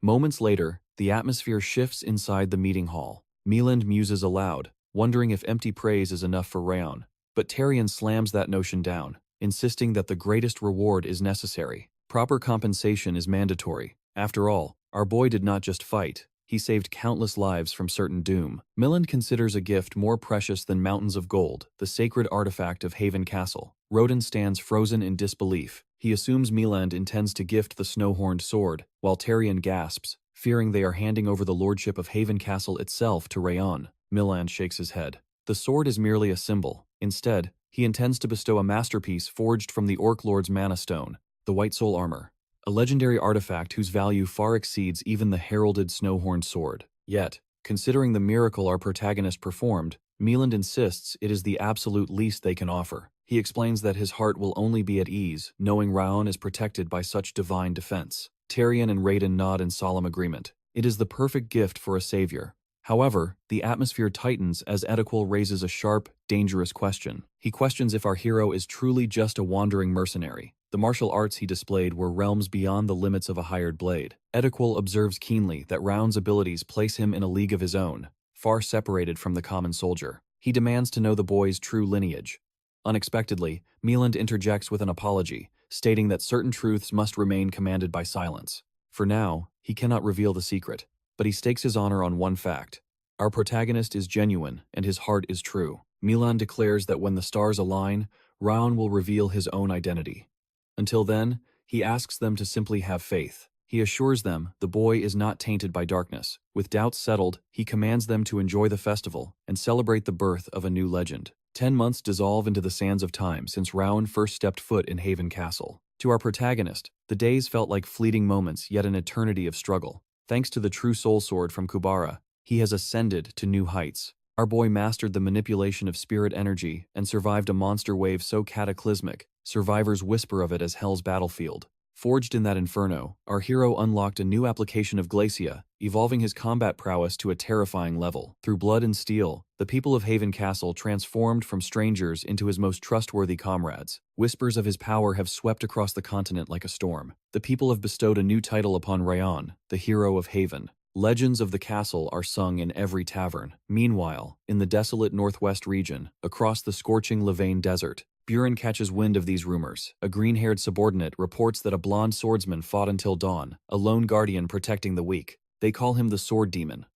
Moments later, the atmosphere shifts inside the meeting hall. Mieland muses aloud, wondering if empty praise is enough for Raon. But Tarion slams that notion down, insisting that the greatest reward is necessary. Proper compensation is mandatory. After all, our boy did not just fight. He saved countless lives from certain doom. Mieland considers a gift more precious than mountains of gold, the sacred artifact of Haven Castle. Roden stands frozen in disbelief. He assumes Mieland intends to gift the snow-horned sword, while Tarion gasps, fearing they are handing over the lordship of Haven Castle itself to Raon. Mieland shakes his head. The sword is merely a symbol. Instead, he intends to bestow a masterpiece forged from the Orc Lord's Mana Stone, the White Soul Armor, a legendary artifact whose value far exceeds even the heralded snow-horned sword. Yet, considering the miracle our protagonist performed, Mieland insists it is the absolute least they can offer. He explains that his heart will only be at ease, knowing Raon is protected by such divine defense. Tarion and Raiden nod in solemn agreement. It is the perfect gift for a savior. However, the atmosphere tightens as Edequil raises a sharp, dangerous question. He questions if our hero is truly just a wandering mercenary. The martial arts he displayed were realms beyond the limits of a hired blade. Edequil observes keenly that Raon's abilities place him in a league of his own, far separated from the common soldier. He demands to know the boy's true lineage. Unexpectedly, Mieland interjects with an apology, stating that certain truths must remain commanded by silence. For now, he cannot reveal the secret, but he stakes his honor on one fact. Our protagonist is genuine, and his heart is true. Mieland declares that when the stars align, Raon will reveal his own identity. Until then, he asks them to simply have faith. He assures them the boy is not tainted by darkness. With doubts settled, he commands them to enjoy the festival and celebrate the birth of a new legend. 10 months dissolve into the sands of time since Raon first stepped foot in Haven Castle. To our protagonist, the days felt like fleeting moments, yet an eternity of struggle. Thanks to the true soul sword from Kubara, he has ascended to new heights. Our boy mastered the manipulation of spirit energy and survived a monster wave so cataclysmic, survivors whisper of it as Hell's battlefield. Forged in that inferno, our hero unlocked a new application of Glacia, evolving his combat prowess to a terrifying level. Through blood and steel, the people of Haven Castle transformed from strangers into his most trustworthy comrades. Whispers of his power have swept across the continent like a storm. The people have bestowed a new title upon Raon, the hero of Haven. Legends of the castle are sung in every tavern. Meanwhile, in the desolate northwest region, across the scorching Levain desert, Buren catches wind of these rumors. A green-haired subordinate reports that a blonde swordsman fought until dawn, a lone guardian protecting the weak. They call him the Sword Demon.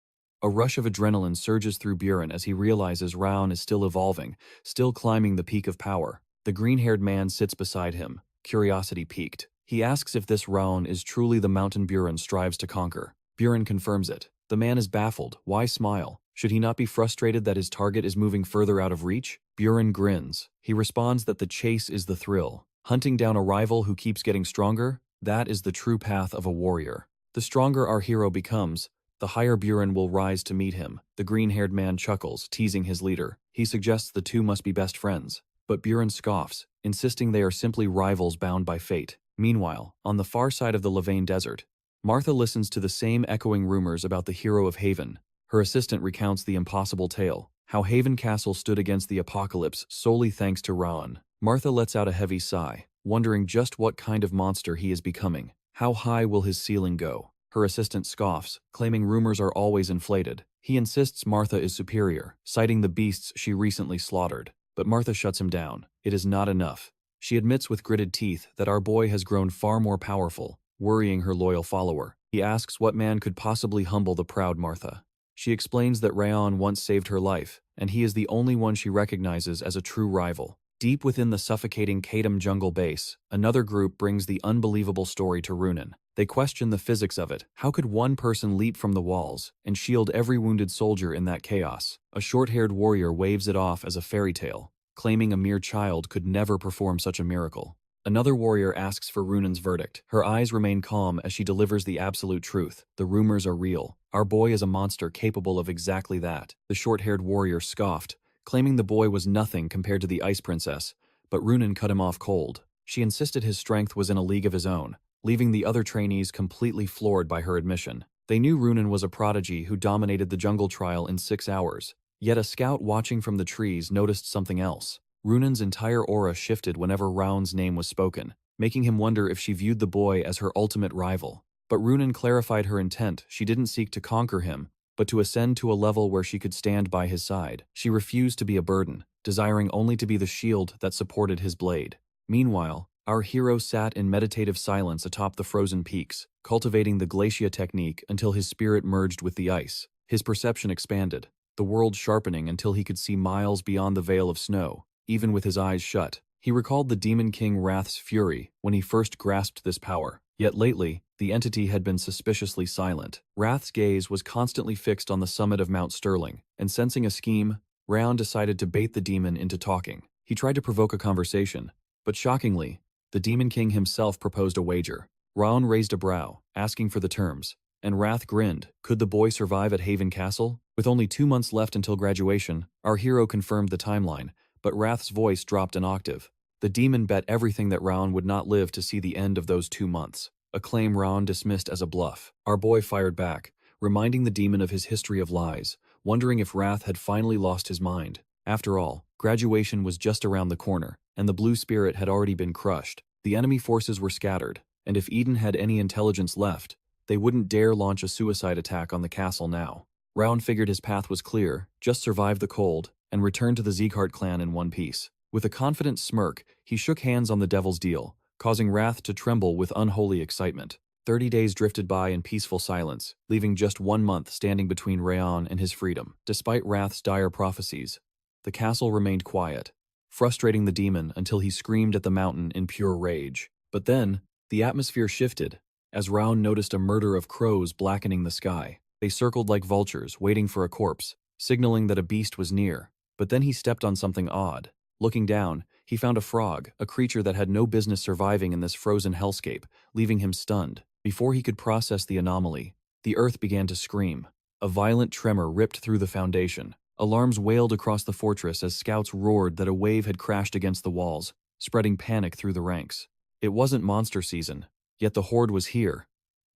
A rush of adrenaline surges through Buren as he realizes Raon is still evolving, still climbing the peak of power. The green-haired man sits beside him, curiosity piqued. He asks if this Raon is truly the mountain Buren strives to conquer. Buren confirms it. The man is baffled. Why smile? Should he not be frustrated that his target is moving further out of reach? Buren grins. He responds that the chase is the thrill. Hunting down a rival who keeps getting stronger, that is the true path of a warrior. The stronger our hero becomes, the higher Buren will rise to meet him. The green-haired man chuckles, teasing his leader. He suggests the two must be best friends. But Buren scoffs, insisting they are simply rivals bound by fate. Meanwhile, on the far side of the Levain desert, Martha listens to the same echoing rumors about the hero of Haven. Her assistant recounts the impossible tale, how Haven Castle stood against the apocalypse solely thanks to Raon. Martha lets out a heavy sigh, wondering just what kind of monster he is becoming. How high will his ceiling go? Her assistant scoffs, claiming rumors are always inflated. He insists Martha is superior, citing the beasts she recently slaughtered. But Martha shuts him down. It is not enough. She admits with gritted teeth that our boy has grown far more powerful, worrying her loyal follower. He asks what man could possibly humble the proud Martha. She explains that Raon once saved her life, and he is the only one she recognizes as a true rival. Deep within the suffocating Kadam jungle base, another group brings the unbelievable story to Runan. They question the physics of it. How could one person leap from the walls and shield every wounded soldier in that chaos? A short-haired warrior waves it off as a fairy tale, claiming a mere child could never perform such a miracle. Another warrior asks for Runan's verdict. Her eyes remain calm as she delivers the absolute truth. The rumors are real. Our boy is a monster capable of exactly that. The short-haired warrior scoffed, claiming the boy was nothing compared to the Ice Princess, but Runan cut him off cold. She insisted his strength was in a league of his own, leaving the other trainees completely floored by her admission. They knew Runan was a prodigy who dominated the jungle trial in 6 hours, yet a scout watching from the trees noticed something else. Runan's entire aura shifted whenever Raon's name was spoken, making him wonder if she viewed the boy as her ultimate rival. But Runan clarified her intent. She didn't seek to conquer him, but to ascend to a level where she could stand by his side. She refused to be a burden, desiring only to be the shield that supported his blade. Meanwhile, our hero sat in meditative silence atop the frozen peaks, cultivating the glacier technique until his spirit merged with the ice. His perception expanded, the world sharpening until he could see miles beyond the veil of snow, even with his eyes shut. He recalled the Demon King Wrath's fury when he first grasped this power. Yet lately, the entity had been suspiciously silent. Wrath's gaze was constantly fixed on the summit of Mount Sterling, and sensing a scheme, Raon decided to bait the demon into talking. He tried to provoke a conversation, but shockingly, the Demon King himself proposed a wager. Raon raised a brow, asking for the terms, and Wrath grinned. Could the boy survive at Haven Castle? With only 2 months left until graduation, our hero confirmed the timeline, but Wrath's voice dropped an octave. The demon bet everything that Raon would not live to see the end of those 2 months, a claim Raon dismissed as a bluff. Our boy fired back, reminding the demon of his history of lies, wondering if Wrath had finally lost his mind. After all, graduation was just around the corner, and the blue spirit had already been crushed. The enemy forces were scattered, and if Eden had any intelligence left, they wouldn't dare launch a suicide attack on the castle now. Raon figured his path was clear, just survive the cold, and return to the Zieghart clan in one piece. With a confident smirk, he shook hands on the devil's deal, causing Wrath to tremble with unholy excitement. 30 days drifted by in peaceful silence, leaving just 1 month standing between Raon and his freedom. Despite Wrath's dire prophecies, the castle remained quiet, frustrating the demon until he screamed at the mountain in pure rage. But then, the atmosphere shifted, as Raon noticed a murder of crows blackening the sky. They circled like vultures, waiting for a corpse, signaling that a beast was near. But then he stepped on something odd. Looking down, he found a frog, a creature that had no business surviving in this frozen hellscape, leaving him stunned. Before he could process the anomaly, the earth began to scream. A violent tremor ripped through the foundation. Alarms wailed across the fortress as scouts roared that a wave had crashed against the walls, spreading panic through the ranks. It wasn't monster season, yet the horde was here.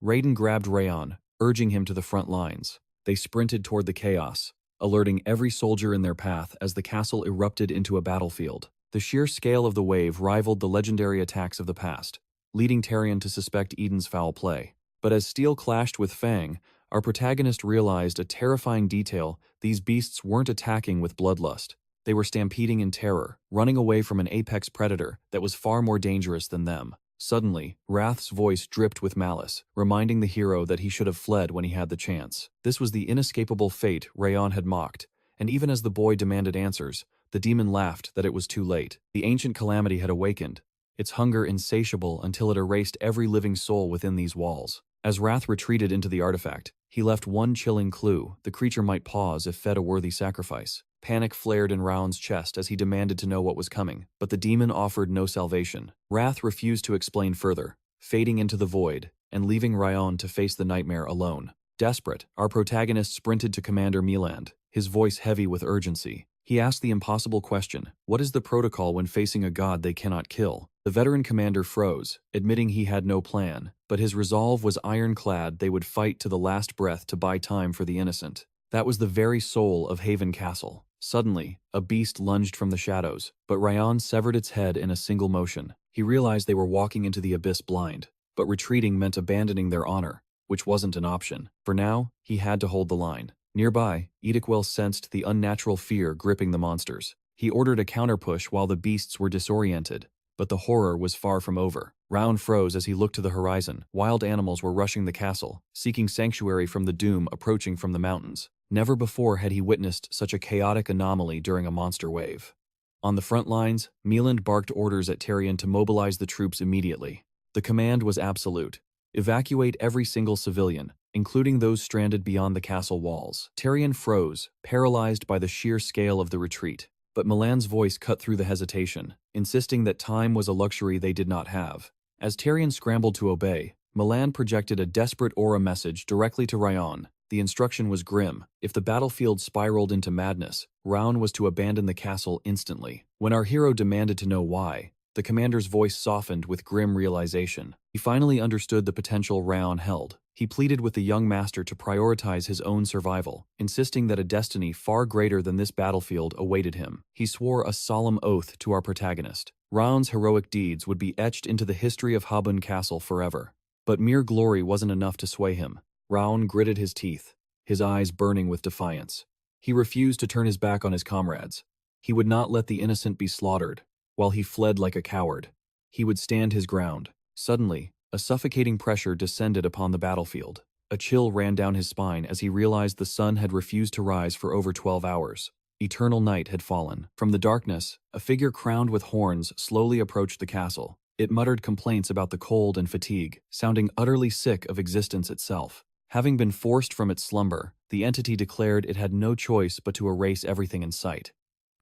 Raiden grabbed Raon, urging him to the front lines. They sprinted toward the chaos, alerting every soldier in their path as the castle erupted into a battlefield. The sheer scale of the wave rivaled the legendary attacks of the past, leading Tarion to suspect Eden's foul play. But as steel clashed with Fang, our protagonist realized a terrifying detail: these beasts weren't attacking with bloodlust. They were stampeding in terror, running away from an apex predator that was far more dangerous than them. Suddenly, Wrath's voice dripped with malice, reminding the hero that he should have fled when he had the chance. This was the inescapable fate Raon had mocked, and even as the boy demanded answers, the demon laughed that it was too late. The ancient calamity had awakened, its hunger insatiable until it erased every living soul within these walls. As Wrath retreated into the artifact, he left one chilling clue: the creature might pause if fed a worthy sacrifice. Panic flared in Raon's chest as he demanded to know what was coming, but the demon offered no salvation. Wrath refused to explain further, fading into the void, and leaving Raon to face the nightmare alone. Desperate, our protagonist sprinted to Commander Meland, his voice heavy with urgency. He asked the impossible question: what is the protocol when facing a god they cannot kill? The veteran commander froze, admitting he had no plan, but his resolve was ironclad: they would fight to the last breath to buy time for the innocent. That was the very soul of Haven Castle. Suddenly, a beast lunged from the shadows, but Raon severed its head in a single motion. He realized they were walking into the abyss blind, but retreating meant abandoning their honor, which wasn't an option. For now, he had to hold the line. Nearby, Ediquel sensed the unnatural fear gripping the monsters. He ordered a counterpush while the beasts were disoriented, But the horror was far from over. Raon froze as he looked to the horizon. Wild animals were rushing the castle, seeking sanctuary from the doom approaching from the mountains. Never before had he witnessed such a chaotic anomaly during a monster wave. On the front lines, Mieland barked orders at Tyrion to mobilize the troops immediately. The command was absolute. Evacuate every single civilian, including those stranded beyond the castle walls. Tyrion froze, paralyzed by the sheer scale of the retreat. But Mieland's voice cut through the hesitation, insisting that time was a luxury they did not have. As Tyrion scrambled to obey, Mieland projected a desperate aura message directly to Raon. The instruction was grim. If the battlefield spiraled into madness, Raon was to abandon the castle instantly. When our hero demanded to know why, the commander's voice softened with grim realization. He finally understood the potential Raon held. He pleaded with the young master to prioritize his own survival, insisting that a destiny far greater than this battlefield awaited him. He swore a solemn oath to our protagonist. Raon's heroic deeds would be etched into the history of Habun Castle forever. But mere glory wasn't enough to sway him. Raon gritted his teeth, his eyes burning with defiance. He refused to turn his back on his comrades. He would not let the innocent be slaughtered. While he fled like a coward, he would stand his ground. Suddenly, a suffocating pressure descended upon the battlefield. A chill ran down his spine as he realized the sun had refused to rise for over 12 hours. Eternal night had fallen. From the darkness, a figure crowned with horns slowly approached the castle. It muttered complaints about the cold and fatigue, sounding utterly sick of existence itself. Having been forced from its slumber, the entity declared it had no choice but to erase everything in sight.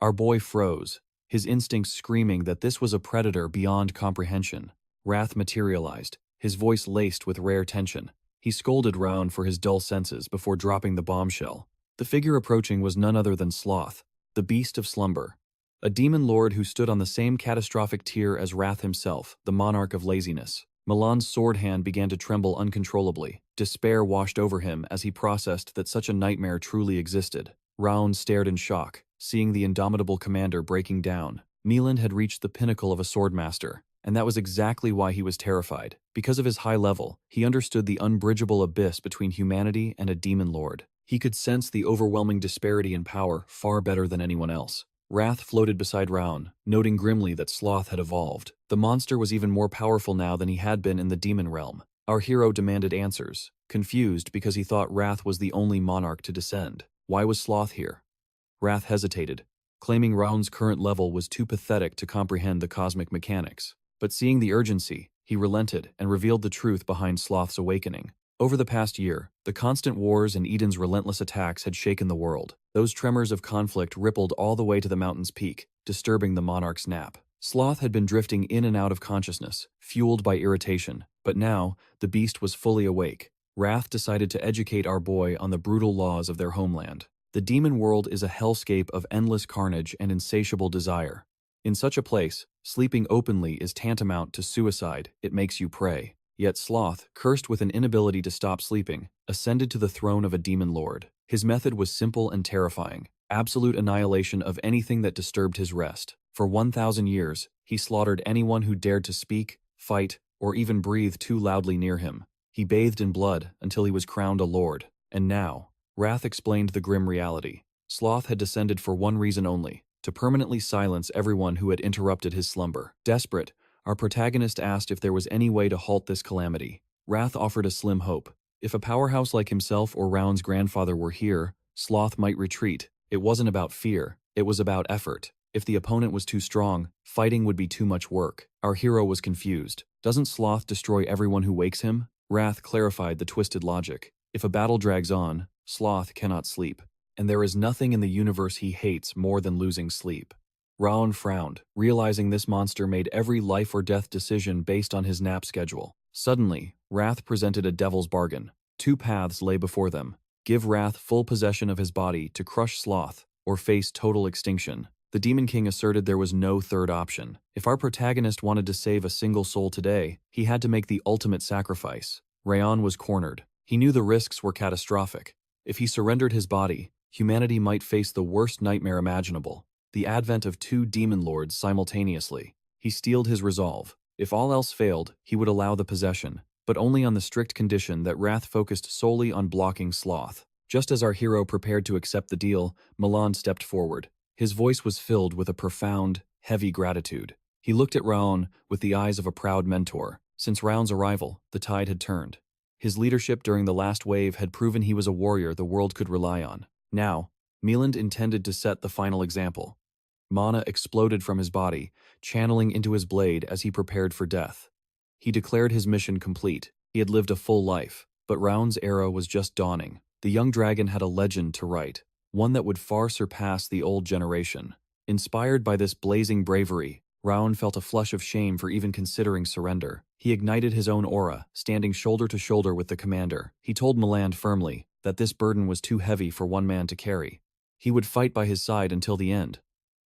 Our boy froze, his instincts screaming that this was a predator beyond comprehension. Wrath materialized, his voice laced with rare tension. He scolded Raon for his dull senses before dropping the bombshell. The figure approaching was none other than Sloth, the beast of slumber, a demon lord who stood on the same catastrophic tier as Wrath himself, the monarch of laziness. Milan's sword hand began to tremble uncontrollably. Despair washed over him as he processed that such a nightmare truly existed. Raon stared in shock, seeing the indomitable commander breaking down. Mieland had reached the pinnacle of a swordmaster, and that was exactly why he was terrified. Because of his high level, he understood the unbridgeable abyss between humanity and a demon lord. He could sense the overwhelming disparity in power far better than anyone else. Wrath floated beside Raon, noting grimly that Sloth had evolved. The monster was even more powerful now than he had been in the demon realm. Our hero demanded answers, confused because he thought Wrath was the only monarch to descend. Why was Sloth here? Wrath hesitated, claiming Raon's current level was too pathetic to comprehend the cosmic mechanics. But seeing the urgency, he relented and revealed the truth behind Sloth's awakening. Over the past year, the constant wars and Eden's relentless attacks had shaken the world. Those tremors of conflict rippled all the way to the mountain's peak, disturbing the monarch's nap. Sloth had been drifting in and out of consciousness, fueled by irritation, but now, the beast was fully awake. Wrath decided to educate our boy on the brutal laws of their homeland. The demon world is a hellscape of endless carnage and insatiable desire. In such a place, sleeping openly is tantamount to suicide. It makes you pray. Yet Sloth, cursed with an inability to stop sleeping, ascended to the throne of a demon lord. His method was simple and terrifying: absolute annihilation of anything that disturbed his rest. For 1,000 years, he slaughtered anyone who dared to speak, fight, or even breathe too loudly near him. He bathed in blood until he was crowned a lord. And now, Wrath explained the grim reality. Sloth had descended for one reason only: to permanently silence everyone who had interrupted his slumber. Desperate, our protagonist asked if there was any way to halt this calamity. Wrath offered a slim hope. If a powerhouse like himself or Raon's grandfather were here, Sloth might retreat. It wasn't about fear, it was about effort. If the opponent was too strong, fighting would be too much work. Our hero was confused. Doesn't Sloth destroy everyone who wakes him? Wrath clarified the twisted logic. If a battle drags on, Sloth cannot sleep. And there is nothing in the universe he hates more than losing sleep. Raon frowned, realizing this monster made every life or death decision based on his nap schedule. Suddenly, Wrath presented a devil's bargain. Two paths lay before them: give Wrath full possession of his body to crush Sloth, or face total extinction. The Demon King asserted there was no third option. If our protagonist wanted to save a single soul today, he had to make the ultimate sacrifice. Raon was cornered. He knew the risks were catastrophic. If he surrendered his body, humanity might face the worst nightmare imaginable: the advent of two demon lords simultaneously. He steeled his resolve. If all else failed, he would allow the possession, but only on the strict condition that Wrath focused solely on blocking Sloth. Just as our hero prepared to accept the deal, Milan stepped forward. His voice was filled with a profound, heavy gratitude. He looked at Raon with the eyes of a proud mentor. Since Raon's arrival, the tide had turned. His leadership during the last wave had proven he was a warrior the world could rely on. Now, Mieland intended to set the final example. Mana exploded from his body, channeling into his blade as he prepared for death. He declared his mission complete. He had lived a full life, but Raon's era was just dawning. The young dragon had a legend to write, one that would far surpass the old generation. Inspired by this blazing bravery, Raon felt a flush of shame for even considering surrender. He ignited his own aura, standing shoulder to shoulder with the commander. He told Mieland firmly that this burden was too heavy for one man to carry. He would fight by his side until the end.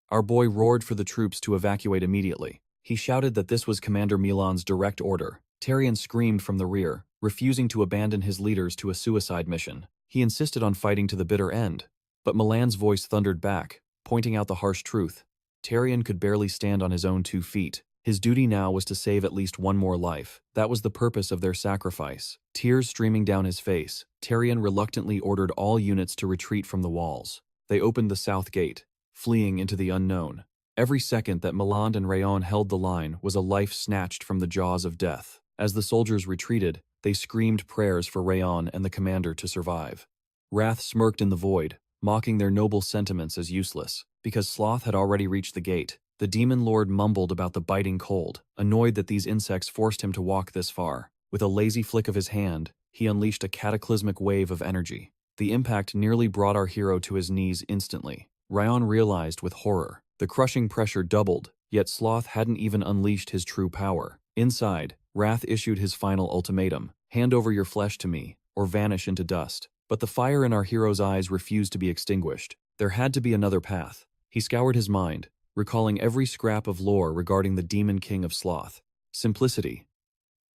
Our boy roared for the troops to evacuate immediately. He shouted that this was Commander Mieland's direct order. Tarion screamed from the rear, refusing to abandon his leaders to a suicide mission. He insisted on fighting to the bitter end. But Mieland's voice thundered back, pointing out the harsh truth. Tarion could barely stand on his own 2 feet. His duty now was to save at least one more life. That was the purpose of their sacrifice. Tears streaming down his face, Tarion reluctantly ordered all units to retreat from the walls. They opened the south gate, fleeing into the unknown. Every second that Mieland and Raon held the line was a life snatched from the jaws of death. As the soldiers retreated, they screamed prayers for Raon and the commander to survive. Wrath smirked in the void, mocking their noble sentiments as useless. Because Sloth had already reached the gate, the demon lord mumbled about the biting cold, annoyed that these insects forced him to walk this far. With a lazy flick of his hand, he unleashed a cataclysmic wave of energy. The impact nearly brought our hero to his knees instantly. Raon realized with horror. The crushing pressure doubled, yet Sloth hadn't even unleashed his true power. Inside, Wrath issued his final ultimatum: hand over your flesh to me, or vanish into dust. But the fire in our hero's eyes refused to be extinguished. There had to be another path. He scoured his mind, recalling every scrap of lore regarding the Demon King of Sloth. Simplicity,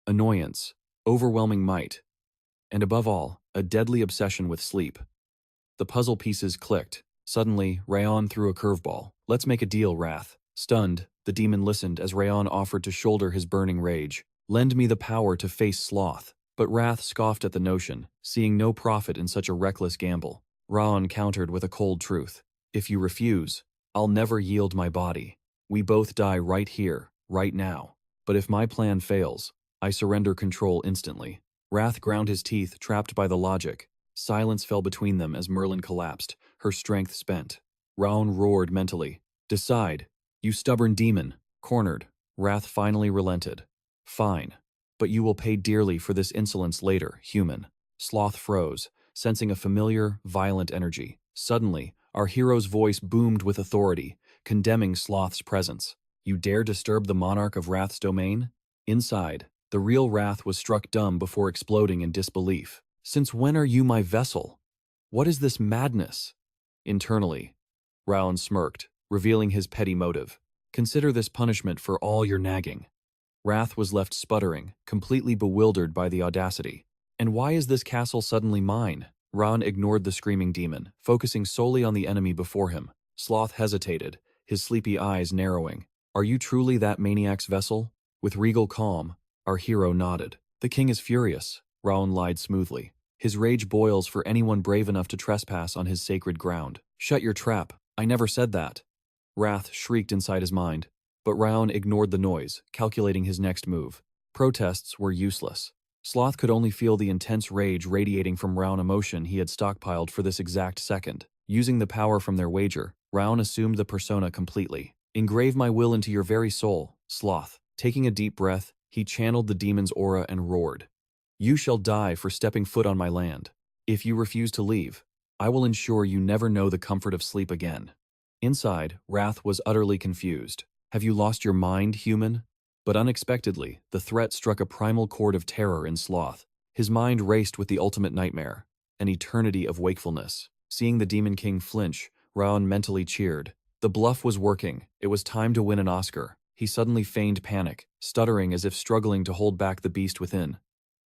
annoyance, overwhelming might, and above all, a deadly obsession with sleep. The puzzle pieces clicked. Suddenly, Raon threw a curveball. Let's make a deal, Wrath. Stunned, the demon listened as Raon offered to shoulder his burning rage. Lend me the power to face Sloth. But Wrath scoffed at the notion, seeing no profit in such a reckless gamble. Raon countered with a cold truth. If you refuse, I'll never yield my body. We both die right here, right now. But if my plan fails, I surrender control instantly. Wrath ground his teeth, trapped by the logic. Silence fell between them as Merlin collapsed, her strength spent. Raon roared mentally. Decide, you stubborn demon. Cornered, Wrath finally relented. Fine, but you will pay dearly for this insolence later, human. Sloth froze, sensing a familiar, violent energy. Suddenly, our hero's voice boomed with authority, condemning Sloth's presence. You dare disturb the monarch of Wrath's domain? Inside, the real Wrath was struck dumb before exploding in disbelief. Since when are you my vessel? What is this madness? Internally, Raon smirked, revealing his petty motive. Consider this punishment for all your nagging. Wrath was left sputtering, completely bewildered by the audacity. And why is this castle suddenly mine? Raon ignored the screaming demon, focusing solely on the enemy before him. Sloth hesitated, his sleepy eyes narrowing. Are you truly that maniac's vessel? With regal calm, our hero nodded. The king is furious, Raon lied smoothly. His rage boils for anyone brave enough to trespass on his sacred ground. Shut your trap. I never said that. Wrath shrieked inside his mind, but Raon ignored the noise, calculating his next move. Protests were useless. Sloth could only feel the intense rage radiating from Raon emotion he had stockpiled for this exact second. Using the power from their wager, Raon assumed the persona completely. Engrave my will into your very soul, Sloth. Taking a deep breath, he channeled the demon's aura and roared. You shall die for stepping foot on my land. If you refuse to leave, I will ensure you never know the comfort of sleep again. Inside, Wrath was utterly confused. Have you lost your mind, human? But unexpectedly, the threat struck a primal chord of terror in Sloth. His mind raced with the ultimate nightmare, an eternity of wakefulness. Seeing the Demon King flinch, Raon mentally cheered. The bluff was working. It was time to win an Oscar. He suddenly feigned panic, stuttering as if struggling to hold back the beast within.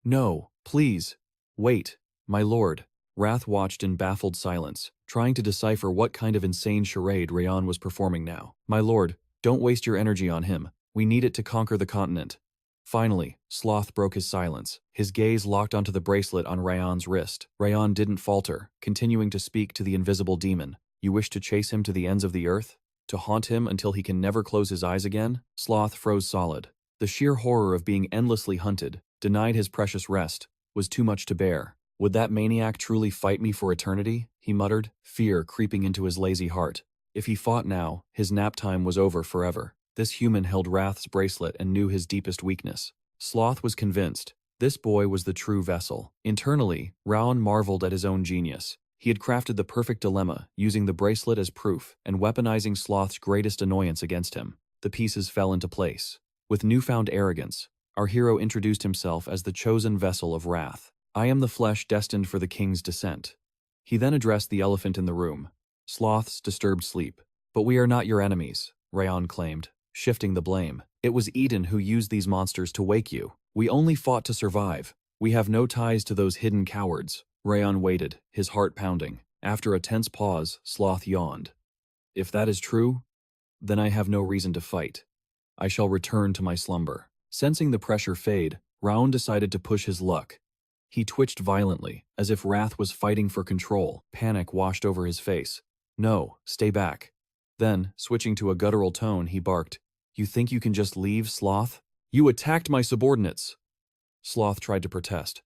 No, please. Wait, my lord. Wrath watched in baffled silence, trying to decipher what kind of insane charade Raon was performing now. My lord, don't waste your energy on him. We need it to conquer the continent. Finally, Sloth broke his silence. His gaze locked onto the bracelet on Raon's wrist. Raon didn't falter, continuing to speak to the invisible demon. You wish to chase him to the ends of the earth? To haunt him until he can never close his eyes again? Sloth froze solid. The sheer horror of being endlessly hunted, denied his precious rest, was too much to bear. Would that maniac truly fight me for eternity? He muttered, fear creeping into his lazy heart. If he fought now, his nap time was over forever. This human held Wrath's bracelet and knew his deepest weakness. Sloth was convinced. This boy was the true vessel. Internally, Raon marveled at his own genius. He had crafted the perfect dilemma, using the bracelet as proof and weaponizing Sloth's greatest annoyance against him. The pieces fell into place. With newfound arrogance, our hero introduced himself as the chosen vessel of Wrath. I am the flesh destined for the king's descent. He then addressed the elephant in the room. Sloth's disturbed sleep. But we are not your enemies, Raon claimed, shifting the blame. It was Eden who used these monsters to wake you. We only fought to survive. We have no ties to those hidden cowards. Raon waited, his heart pounding. After a tense pause, Sloth yawned. If that is true, then I have no reason to fight. I shall return to my slumber. Sensing the pressure fade, Raon decided to push his luck. He twitched violently, as if Wrath was fighting for control. Panic washed over his face. No, stay back. Then, switching to a guttural tone, he barked, You think you can just leave, Sloth? You attacked my subordinates! Sloth tried to protest.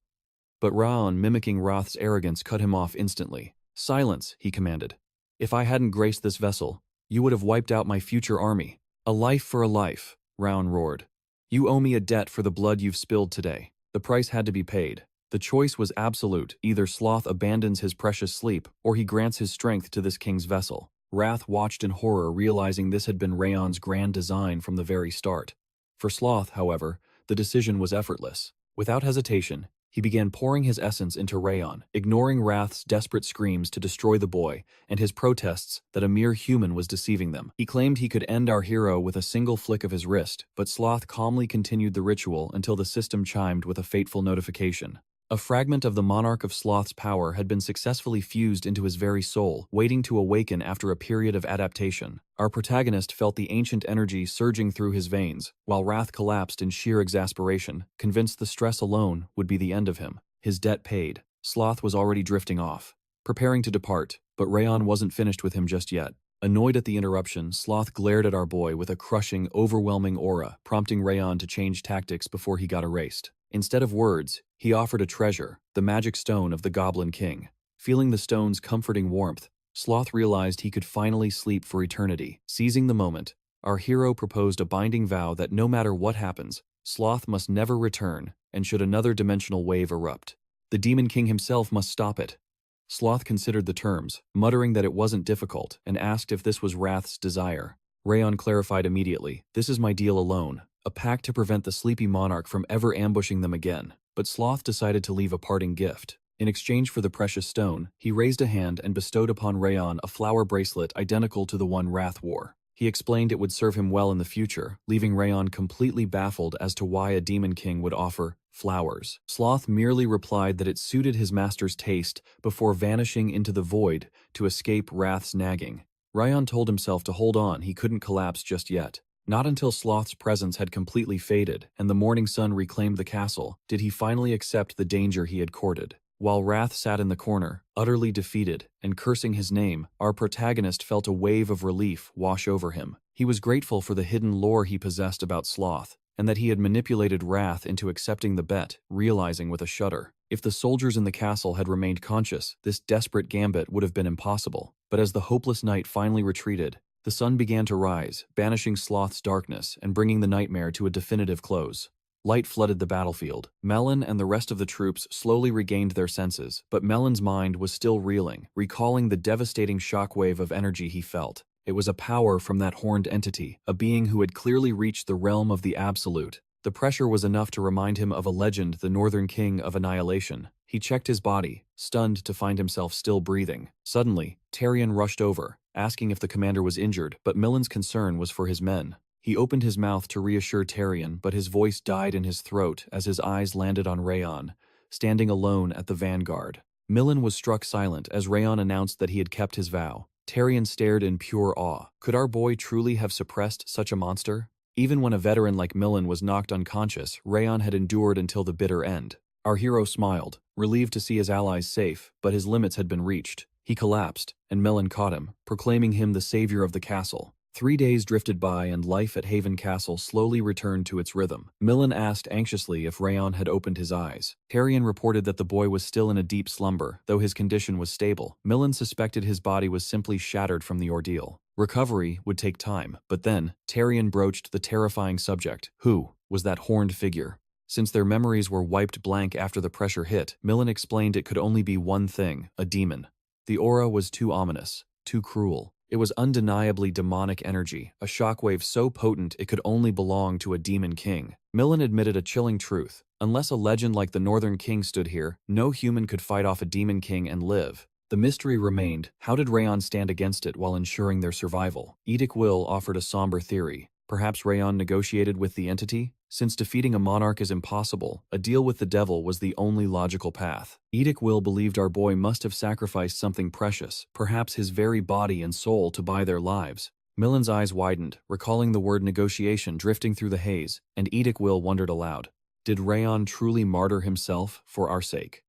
But Raon, mimicking Wrath's arrogance, cut him off instantly. Silence, he commanded. If I hadn't graced this vessel, you would have wiped out my future army. A life for a life, Raon roared. You owe me a debt for the blood you've spilled today. The price had to be paid. The choice was absolute. Either Sloth abandons his precious sleep, or he grants his strength to this king's vessel. Wrath watched in horror, realizing this had been Raon's grand design from the very start. For Sloth, however, the decision was effortless. Without hesitation, he began pouring his essence into Raon, ignoring Wrath's desperate screams to destroy the boy and his protests that a mere human was deceiving them. He claimed he could end our hero with a single flick of his wrist, but Sloth calmly continued the ritual until the system chimed with a fateful notification. A fragment of the monarch of Sloth's power had been successfully fused into his very soul, waiting to awaken after a period of adaptation. Our protagonist felt the ancient energy surging through his veins, while Wrath collapsed in sheer exasperation, convinced the stress alone would be the end of him. His debt paid, Sloth was already drifting off, preparing to depart, but Raon wasn't finished with him just yet. Annoyed at the interruption, Sloth glared at our boy with a crushing, overwhelming aura, prompting Raon to change tactics before he got erased. Instead of words, he offered a treasure, the magic stone of the Goblin King. Feeling the stone's comforting warmth, Sloth realized he could finally sleep for eternity. Seizing the moment, our hero proposed a binding vow that no matter what happens, Sloth must never return, and should another dimensional wave erupt, the Demon King himself must stop it. Sloth considered the terms, muttering that it wasn't difficult, and asked if this was Wrath's desire. Raon clarified immediately, This is my deal alone. A pact to prevent the sleepy monarch from ever ambushing them again. But Sloth decided to leave a parting gift. In exchange for the precious stone, he raised a hand and bestowed upon Raon a flower bracelet identical to the one Wrath wore. He explained it would serve him well in the future, leaving Raon completely baffled as to why a Demon King would offer flowers. Sloth merely replied that it suited his master's taste before vanishing into the void to escape Wrath's nagging. Raon told himself to hold on, he couldn't collapse just yet. Not until Sloth's presence had completely faded and the morning sun reclaimed the castle did he finally accept the danger he had courted. While Wrath sat in the corner, utterly defeated, and cursing his name, our protagonist felt a wave of relief wash over him. He was grateful for the hidden lore he possessed about Sloth, and that he had manipulated Wrath into accepting the bet, realizing with a shudder. If the soldiers in the castle had remained conscious, this desperate gambit would have been impossible. But as the hopeless night finally retreated, the sun began to rise, banishing Sloth's darkness and bringing the nightmare to a definitive close. Light flooded the battlefield. Melon and the rest of the troops slowly regained their senses, but Melon's mind was still reeling, recalling the devastating shockwave of energy he felt. It was a power from that horned entity, a being who had clearly reached the realm of the Absolute. The pressure was enough to remind him of a legend, the Northern King of Annihilation. He checked his body, stunned to find himself still breathing. Suddenly, Tarion rushed over, asking if the commander was injured, but Millen's concern was for his men. He opened his mouth to reassure Tarion, but his voice died in his throat as his eyes landed on Raon, standing alone at the vanguard. Millen was struck silent as Raon announced that he had kept his vow. Tarion stared in pure awe. Could our boy truly have suppressed such a monster? Even when a veteran like Millen was knocked unconscious, Raon had endured until the bitter end. Our hero smiled, relieved to see his allies safe, but his limits had been reached. He collapsed, and Millen caught him, proclaiming him the savior of the castle. 3 days drifted by and life at Haven Castle slowly returned to its rhythm. Millen asked anxiously if Raon had opened his eyes. Tarion reported that the boy was still in a deep slumber, though his condition was stable. Millen suspected his body was simply shattered from the ordeal. Recovery would take time, but then, Tarion broached the terrifying subject. Who was that horned figure? Since their memories were wiped blank after the pressure hit, Millen explained it could only be one thing, a demon. The aura was too ominous, too cruel. It was undeniably demonic energy, a shockwave so potent it could only belong to a demon king. Millen admitted a chilling truth. Unless a legend like the Northern King stood here, no human could fight off a demon king and live. The mystery remained. How did Raon stand against it while ensuring their survival? Edic Will offered a somber theory. Perhaps Raon negotiated with the entity? Since defeating a monarch is impossible, a deal with the devil was the only logical path. Edic Will believed our boy must have sacrificed something precious, perhaps his very body and soul, to buy their lives. Millen's eyes widened, recalling the word negotiation drifting through the haze, and Edic Will wondered aloud. Did Raon truly martyr himself for our sake?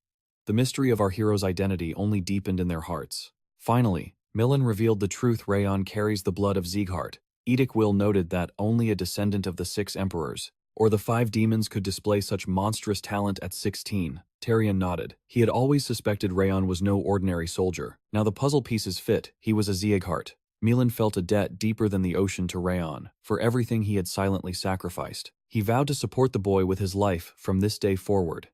The mystery of our hero's identity only deepened in their hearts. Finally, Millen revealed the truth. Raon carries the blood of Zieghart. Edic Will noted that only a descendant of the 6 emperors, or the 5 demons, could display such monstrous talent at 16. Tarion nodded. He had always suspected Raon was no ordinary soldier. Now the puzzle pieces fit. He was a Zieghart. Millen felt a debt deeper than the ocean to Raon, for everything he had silently sacrificed. He vowed to support the boy with his life from this day forward.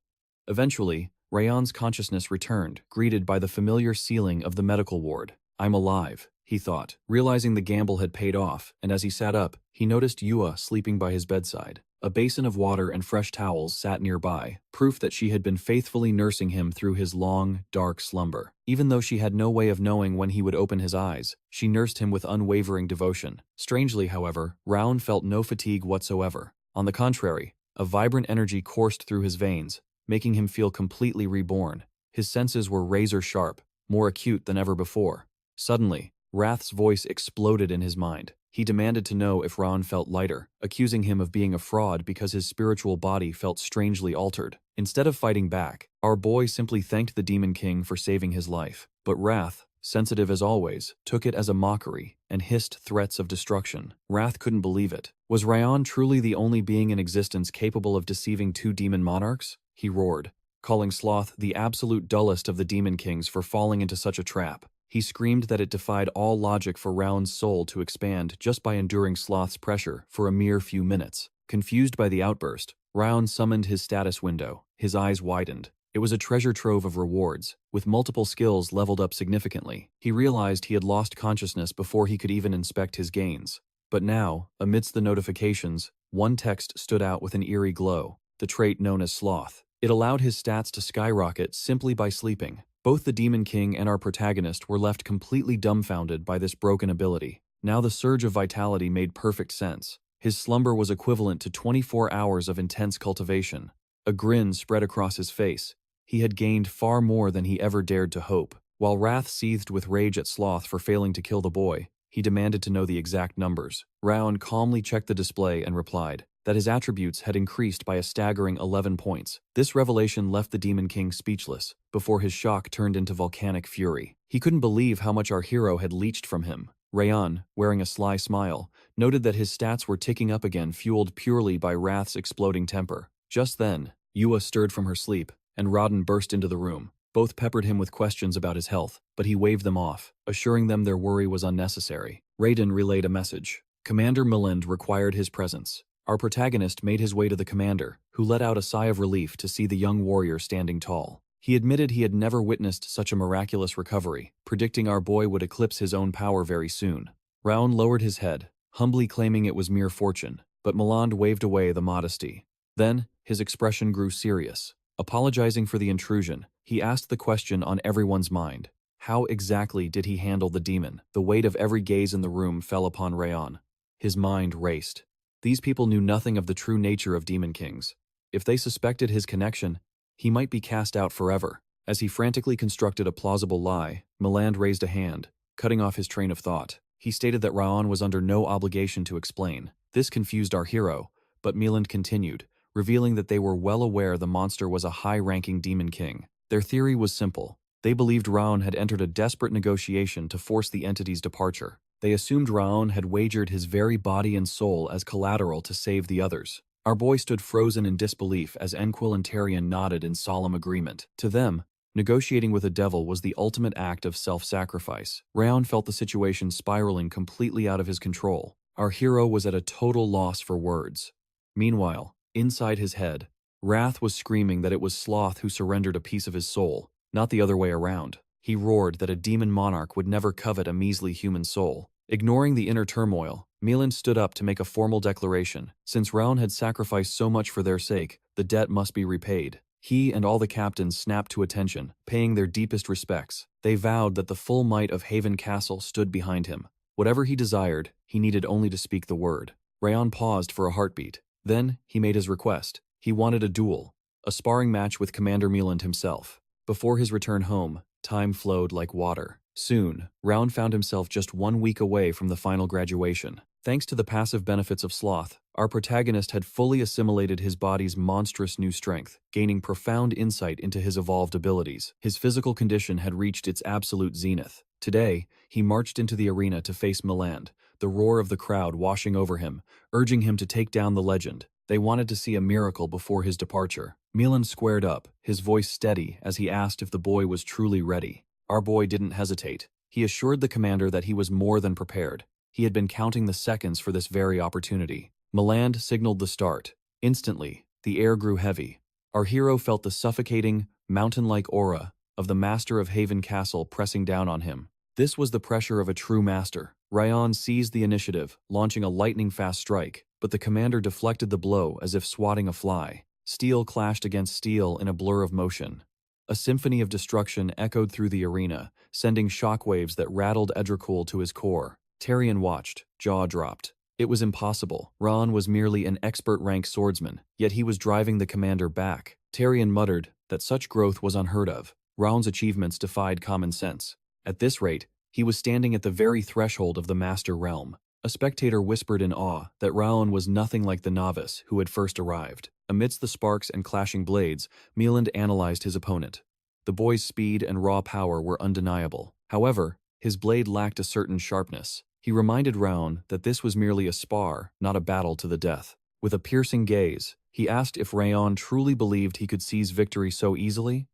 Eventually, Raon's consciousness returned, greeted by the familiar ceiling of the medical ward. I'm alive, he thought, realizing the gamble had paid off, and as he sat up, he noticed Yua sleeping by his bedside. A basin of water and fresh towels sat nearby, proof that she had been faithfully nursing him through his long, dark slumber. Even though she had no way of knowing when he would open his eyes, she nursed him with unwavering devotion. Strangely, however, Raon felt no fatigue whatsoever. On the contrary, a vibrant energy coursed through his veins, making him feel completely reborn. His senses were razor-sharp, more acute than ever before. Suddenly, Wrath's voice exploded in his mind. He demanded to know if Raon felt lighter, accusing him of being a fraud because his spiritual body felt strangely altered. Instead of fighting back, our boy simply thanked the Demon King for saving his life. But Wrath, sensitive as always, took it as a mockery and hissed threats of destruction. Wrath couldn't believe it. Was Raon truly the only being in existence capable of deceiving 2 demon monarchs? He roared, calling Sloth the absolute dullest of the Demon Kings for falling into such a trap. He screamed that it defied all logic for Raon's soul to expand just by enduring Sloth's pressure for a mere few minutes. Confused by the outburst, Raon summoned his status window. His eyes widened. It was a treasure trove of rewards, with multiple skills leveled up significantly. He realized he had lost consciousness before he could even inspect his gains. But now, amidst the notifications, one text stood out with an eerie glow, the trait known as Sloth. It allowed his stats to skyrocket simply by sleeping. Both the Demon King and our protagonist were left completely dumbfounded by this broken ability. Now the surge of vitality made perfect sense. His slumber was equivalent to 24 hours of intense cultivation. A grin spread across his face. He had gained far more than he ever dared to hope. While Wrath seethed with rage at Sloth for failing to kill the boy, he demanded to know the exact numbers. Raon calmly checked the display and replied that his attributes had increased by a staggering 11 points. This revelation left the Demon King speechless, before his shock turned into volcanic fury. He couldn't believe how much our hero had leached from him. Raon, wearing a sly smile, noted that his stats were ticking up again, fueled purely by Wrath's exploding temper. Just then, Yua stirred from her sleep, and Rodden burst into the room. Both peppered him with questions about his health, but he waved them off, assuring them their worry was unnecessary. Raiden relayed a message. Commander Millen required his presence. Our protagonist made his way to the commander, who let out a sigh of relief to see the young warrior standing tall. He admitted he had never witnessed such a miraculous recovery, predicting our boy would eclipse his own power very soon. Raon lowered his head, humbly claiming it was mere fortune, but Milland waved away the modesty. Then, his expression grew serious. Apologizing for the intrusion, he asked the question on everyone's mind. How exactly did he handle the demon? The weight of every gaze in the room fell upon Raon. His mind raced. These people knew nothing of the true nature of Demon Kings. If they suspected his connection, he might be cast out forever. As he frantically constructed a plausible lie, Milland raised a hand, cutting off his train of thought. He stated that Raon was under no obligation to explain. This confused our hero, but Milland continued, revealing that they were well aware the monster was a high-ranking Demon King. Their theory was simple. They believed Raon had entered a desperate negotiation to force the entity's departure. They assumed Raon had wagered his very body and soul as collateral to save the others. Our boy stood frozen in disbelief as Enquil and Tarion nodded in solemn agreement. To them, negotiating with a devil was the ultimate act of self-sacrifice. Raon felt the situation spiraling completely out of his control. Our hero was at a total loss for words. Meanwhile, inside his head, Wrath was screaming that it was Sloth who surrendered a piece of his soul, not the other way around. He roared that a demon monarch would never covet a measly human soul. Ignoring the inner turmoil, Milan stood up to make a formal declaration. Since Raon had sacrificed so much for their sake, the debt must be repaid. He and all the captains snapped to attention, paying their deepest respects. They vowed that the full might of Haven Castle stood behind him. Whatever he desired, he needed only to speak the word. Raon paused for a heartbeat. Then, he made his request. He wanted a duel, a sparring match with Commander Meland himself. Before his return home, time flowed like water. Soon, Raon found himself just 1 week away from the final graduation. Thanks to the passive benefits of Sloth, our protagonist had fully assimilated his body's monstrous new strength, gaining profound insight into his evolved abilities. His physical condition had reached its absolute zenith. Today, he marched into the arena to face Meland, the roar of the crowd washing over him, urging him to take down the legend. They wanted to see a miracle before his departure. Meland squared up, his voice steady as he asked if the boy was truly ready. Our boy didn't hesitate. He assured the commander that he was more than prepared. He had been counting the seconds for this very opportunity. Meland signaled the start. Instantly, the air grew heavy. Our hero felt the suffocating, mountain-like aura of the master of Haven Castle pressing down on him. This was the pressure of a true master. Raon seized the initiative, launching a lightning-fast strike, but the commander deflected the blow as if swatting a fly. Steel clashed against steel in a blur of motion. A symphony of destruction echoed through the arena, sending shockwaves that rattled Edrakul to his core. Tarion watched, jaw dropped. It was impossible. Raon was merely an expert-rank swordsman, yet he was driving the commander back. Tarion muttered that such growth was unheard of. Raon's achievements defied common sense. At this rate, he was standing at the very threshold of the master realm. A spectator whispered in awe that Raon was nothing like the novice who had first arrived. Amidst the sparks and clashing blades, Meland analyzed his opponent. The boy's speed and raw power were undeniable. However, his blade lacked a certain sharpness. He reminded Raon that this was merely a spar, not a battle to the death. With a piercing gaze, he asked if Raon truly believed he could seize victory so easily.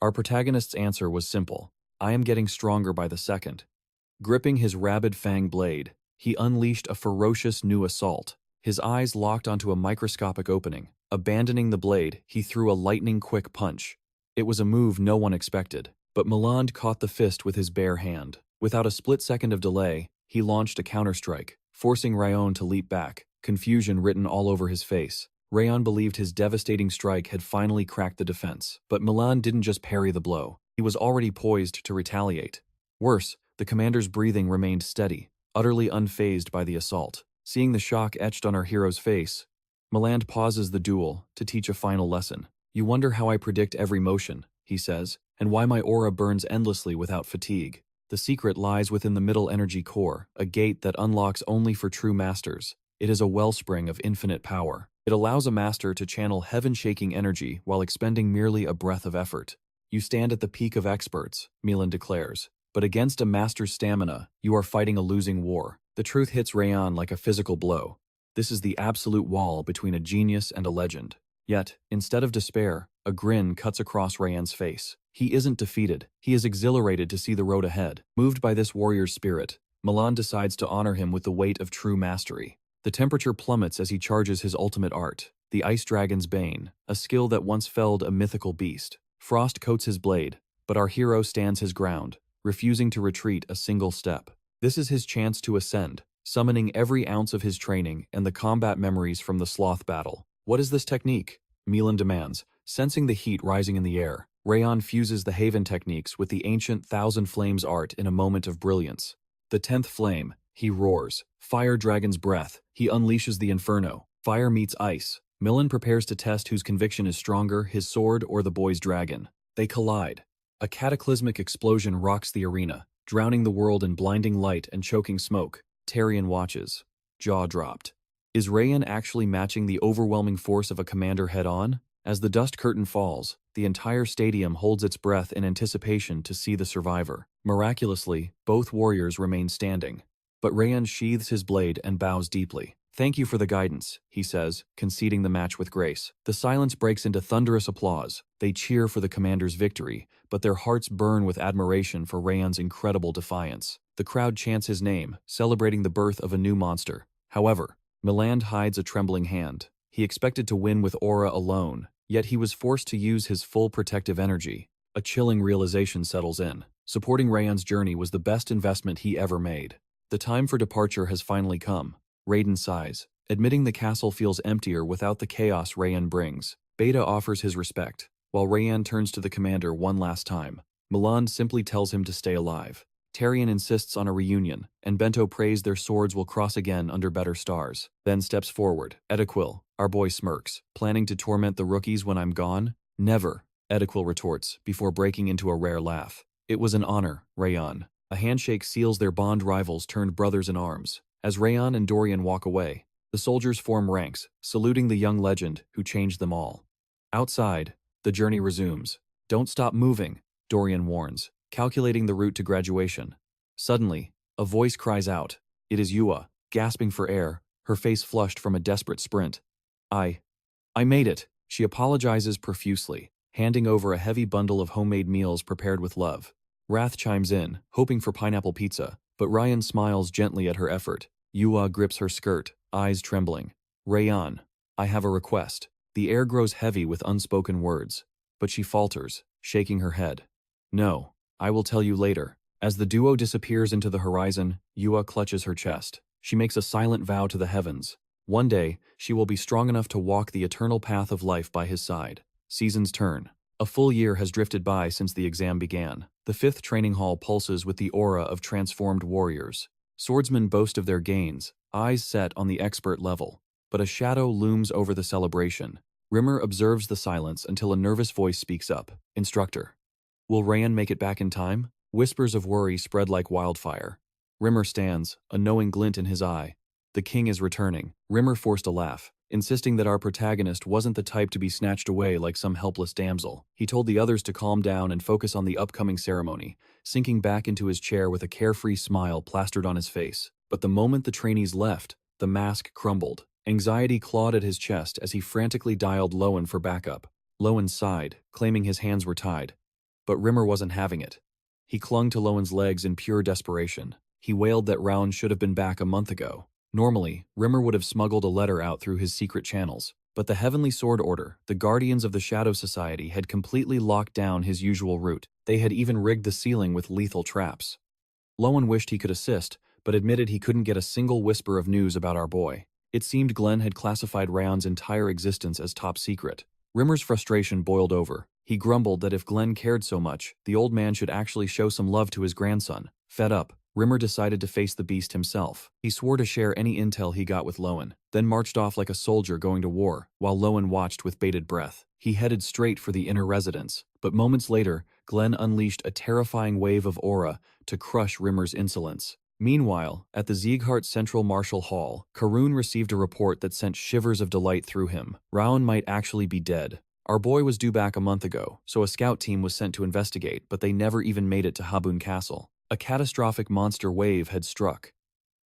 Our protagonist's answer was simple. I am getting stronger by the second. Gripping his rabid fang blade, he unleashed a ferocious new assault. His eyes locked onto a microscopic opening. Abandoning the blade, he threw a lightning-quick punch. It was a move no one expected, but Meland caught the fist with his bare hand. Without a split second of delay, he launched a counterstrike, forcing Raon to leap back, confusion written all over his face. Raon believed his devastating strike had finally cracked the defense, but Meland didn't just parry the blow. He was already poised to retaliate. Worse, the commander's breathing remained steady, utterly unfazed by the assault. Seeing the shock etched on our hero's face, Meland pauses the duel to teach a final lesson. You wonder how I predict every motion, he says, and why my aura burns endlessly without fatigue. The secret lies within the middle energy core, a gate that unlocks only for true masters. It is a wellspring of infinite power. It allows a master to channel heaven-shaking energy while expending merely a breath of effort. You stand at the peak of experts, Meland declares, but against a master's stamina, you are fighting a losing war. The truth hits Raon like a physical blow. This is the absolute wall between a genius and a legend. Yet, instead of despair, a grin cuts across Raon's face. He isn't defeated. He is exhilarated to see the road ahead. Moved by this warrior's spirit, Meland decides to honor him with the weight of true mastery. The temperature plummets as he charges his ultimate art, the Ice Dragon's Bane, a skill that once felled a mythical beast. Frost coats his blade, but our hero stands his ground, refusing to retreat a single step. This is his chance to ascend, summoning every ounce of his training and the combat memories from the Sloth battle. What is this technique? Meland demands, sensing the heat rising in the air. Raon fuses the Haven techniques with the ancient Thousand Flames art in a moment of brilliance. The 10th flame, he roars. Fire Dragon's breath, he unleashes the inferno. Fire meets ice. Meland prepares to test whose conviction is stronger, his sword or the boy's dragon. They collide. A cataclysmic explosion rocks the arena, drowning the world in blinding light and choking smoke. Tarion watches, jaw dropped. Is Raon actually matching the overwhelming force of a commander head-on? As the dust curtain falls, the entire stadium holds its breath in anticipation to see the survivor. Miraculously, both warriors remain standing. But Raon sheathes his blade and bows deeply. "Thank you for the guidance," he says, conceding the match with grace. The silence breaks into thunderous applause. They cheer for the commander's victory, but their hearts burn with admiration for Raon's incredible defiance. The crowd chants his name, celebrating the birth of a new monster. However, Milan hides a trembling hand. He expected to win with aura alone, yet he was forced to use his full protective energy. A chilling realization settles in. Supporting Raon's journey was the best investment he ever made. The time for departure has finally come. Raiden sighs, admitting the castle feels emptier without the chaos Raon brings. Beta offers his respect, while Raon turns to the commander one last time. Milan simply tells him to stay alive. Tarion insists on a reunion, and Bento prays their swords will cross again under better stars. Then steps forward. Edequil, our boy, smirks. "Planning to torment the rookies when I'm gone?" "Never," Edequil retorts, before breaking into a rare laugh. "It was an honor, Raon." A handshake seals their bond rivals turned brothers in arms. As Raon and Dorian walk away, the soldiers form ranks, saluting the young legend who changed them all. Outside, the journey resumes. "Don't stop moving," Dorian warns, calculating the route to graduation. Suddenly, a voice cries out. It is Yua, gasping for air, her face flushed from a desperate sprint. I made it." She apologizes profusely, handing over a heavy bundle of homemade meals prepared with love. Wrath chimes in, hoping for pineapple pizza, but Ryan smiles gently at her effort. Yua grips her skirt, eyes trembling. "Rayon, I have a request." The air grows heavy with unspoken words, but she falters, shaking her head. "No, I will tell you later." As the duo disappears into the horizon, Yua clutches her chest. She makes a silent vow to the heavens. One day, she will be strong enough to walk the eternal path of life by his side. Seasons turn. A full year has drifted by since the exam began. The 5th training hall pulses with the aura of transformed warriors. Swordsmen boast of their gains, eyes set on the expert level. But a shadow looms over the celebration. Rimmer observes the silence until a nervous voice speaks up. "Instructor. Will Rayon make it back in time?" Whispers of worry spread like wildfire. Rimmer stands, a knowing glint in his eye. "The king is returning." Rimmer forced a laugh, insisting that our protagonist wasn't the type to be snatched away like some helpless damsel. He told the others to calm down and focus on the upcoming ceremony, sinking back into his chair with a carefree smile plastered on his face. But the moment the trainees left, the mask crumbled. Anxiety clawed at his chest as he frantically dialed Lowen for backup. Lowen sighed, claiming his hands were tied. But Rimmer wasn't having it. He clung to Lowen's legs in pure desperation. He wailed that Raon should have been back a month ago. Normally, Rimmer would have smuggled a letter out through his secret channels, but the Heavenly Sword Order, the Guardians of the Shadow Society, had completely locked down his usual route. They had even rigged the ceiling with lethal traps. Lowen wished he could assist, but admitted he couldn't get a single whisper of news about our boy. It seemed Glenn had classified Raon's entire existence as top secret. Rimmer's frustration boiled over. He grumbled that if Glenn cared so much, the old man should actually show some love to his grandson. Fed up, Rimmer decided to face the beast himself. He swore to share any intel he got with Lowen, then marched off like a soldier going to war, while Lowen watched with bated breath. He headed straight for the inner residence, but moments later, Glenn unleashed a terrifying wave of aura to crush Rimmer's insolence. Meanwhile, at the Zieghart Central Martial Hall, Karun received a report that sent shivers of delight through him. Raon might actually be dead. Our boy was due back a month ago, so a scout team was sent to investigate, but they never even made it to Habun Castle. A catastrophic monster wave had struck.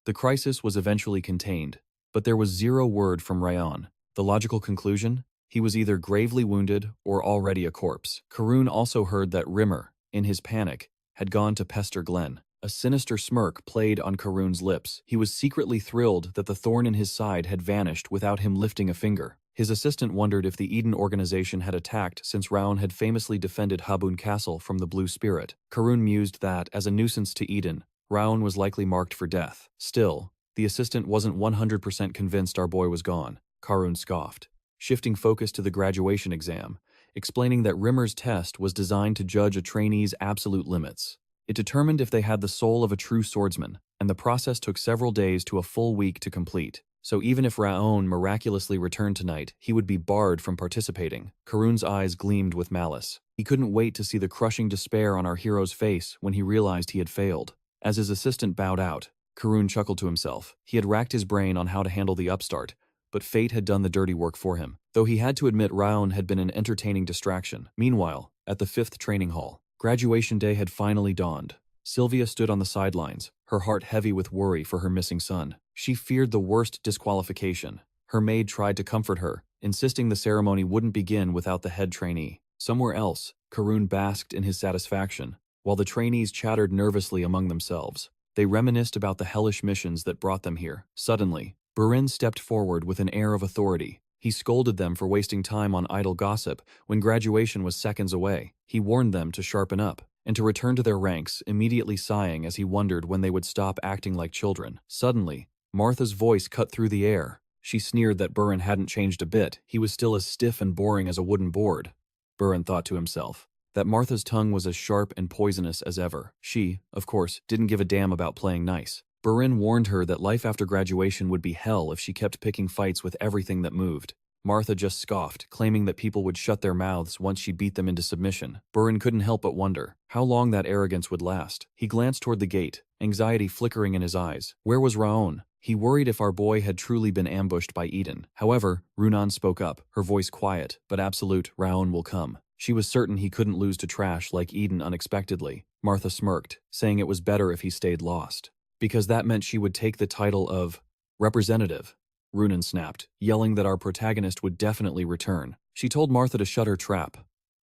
The crisis was eventually contained, but there was zero word from Raon. The logical conclusion? He was either gravely wounded or already a corpse. Karun also heard that Rimmer, in his panic, had gone to pester Glenn. A sinister smirk played on Karun's lips. He was secretly thrilled that the thorn in his side had vanished without him lifting a finger. His assistant wondered if the Eden organization had attacked since Raon had famously defended Habun Castle from the Blue Spirit. Karun mused that, as a nuisance to Eden, Raon was likely marked for death. Still, the assistant wasn't 100% convinced our boy was gone. Karun scoffed, shifting focus to the graduation exam, explaining that Rimmer's test was designed to judge a trainee's absolute limits. It determined if they had the soul of a true swordsman, and the process took several days to a full week to complete. So even if Raon miraculously returned tonight, he would be barred from participating. Karun's eyes gleamed with malice. He couldn't wait to see the crushing despair on our hero's face when he realized he had failed. As his assistant bowed out, Karun chuckled to himself. He had racked his brain on how to handle the upstart, but fate had done the dirty work for him, though he had to admit Raon had been an entertaining distraction. Meanwhile, at the 5th training hall, graduation day had finally dawned. Sylvia stood on the sidelines, her heart heavy with worry for her missing son. She feared the worst disqualification. Her maid tried to comfort her, insisting the ceremony wouldn't begin without the head trainee. Somewhere else, Karun basked in his satisfaction, while the trainees chattered nervously among themselves. They reminisced about the hellish missions that brought them here. Suddenly, Burin stepped forward with an air of authority. He scolded them for wasting time on idle gossip when graduation was seconds away. He warned them to sharpen up and to return to their ranks, immediately sighing as he wondered when they would stop acting like children. Suddenly, Martha's voice cut through the air. She sneered that Burin hadn't changed a bit. He was still as stiff and boring as a wooden board. Burin thought to himself that Martha's tongue was as sharp and poisonous as ever. She, of course, didn't give a damn about playing nice. Burin warned her that life after graduation would be hell if she kept picking fights with everything that moved. Martha just scoffed, claiming that people would shut their mouths once she beat them into submission. Burin couldn't help but wonder how long that arrogance would last. He glanced toward the gate, anxiety flickering in his eyes. Where was Raon? He worried if our boy had truly been ambushed by Eden. However, Runan spoke up, her voice quiet, but absolute. Raon will come. She was certain he couldn't lose to trash like Eden unexpectedly. Martha smirked, saying it was better if he stayed lost, because that meant she would take the title of representative. Runan snapped, yelling that our protagonist would definitely return. She told Martha to shut her trap.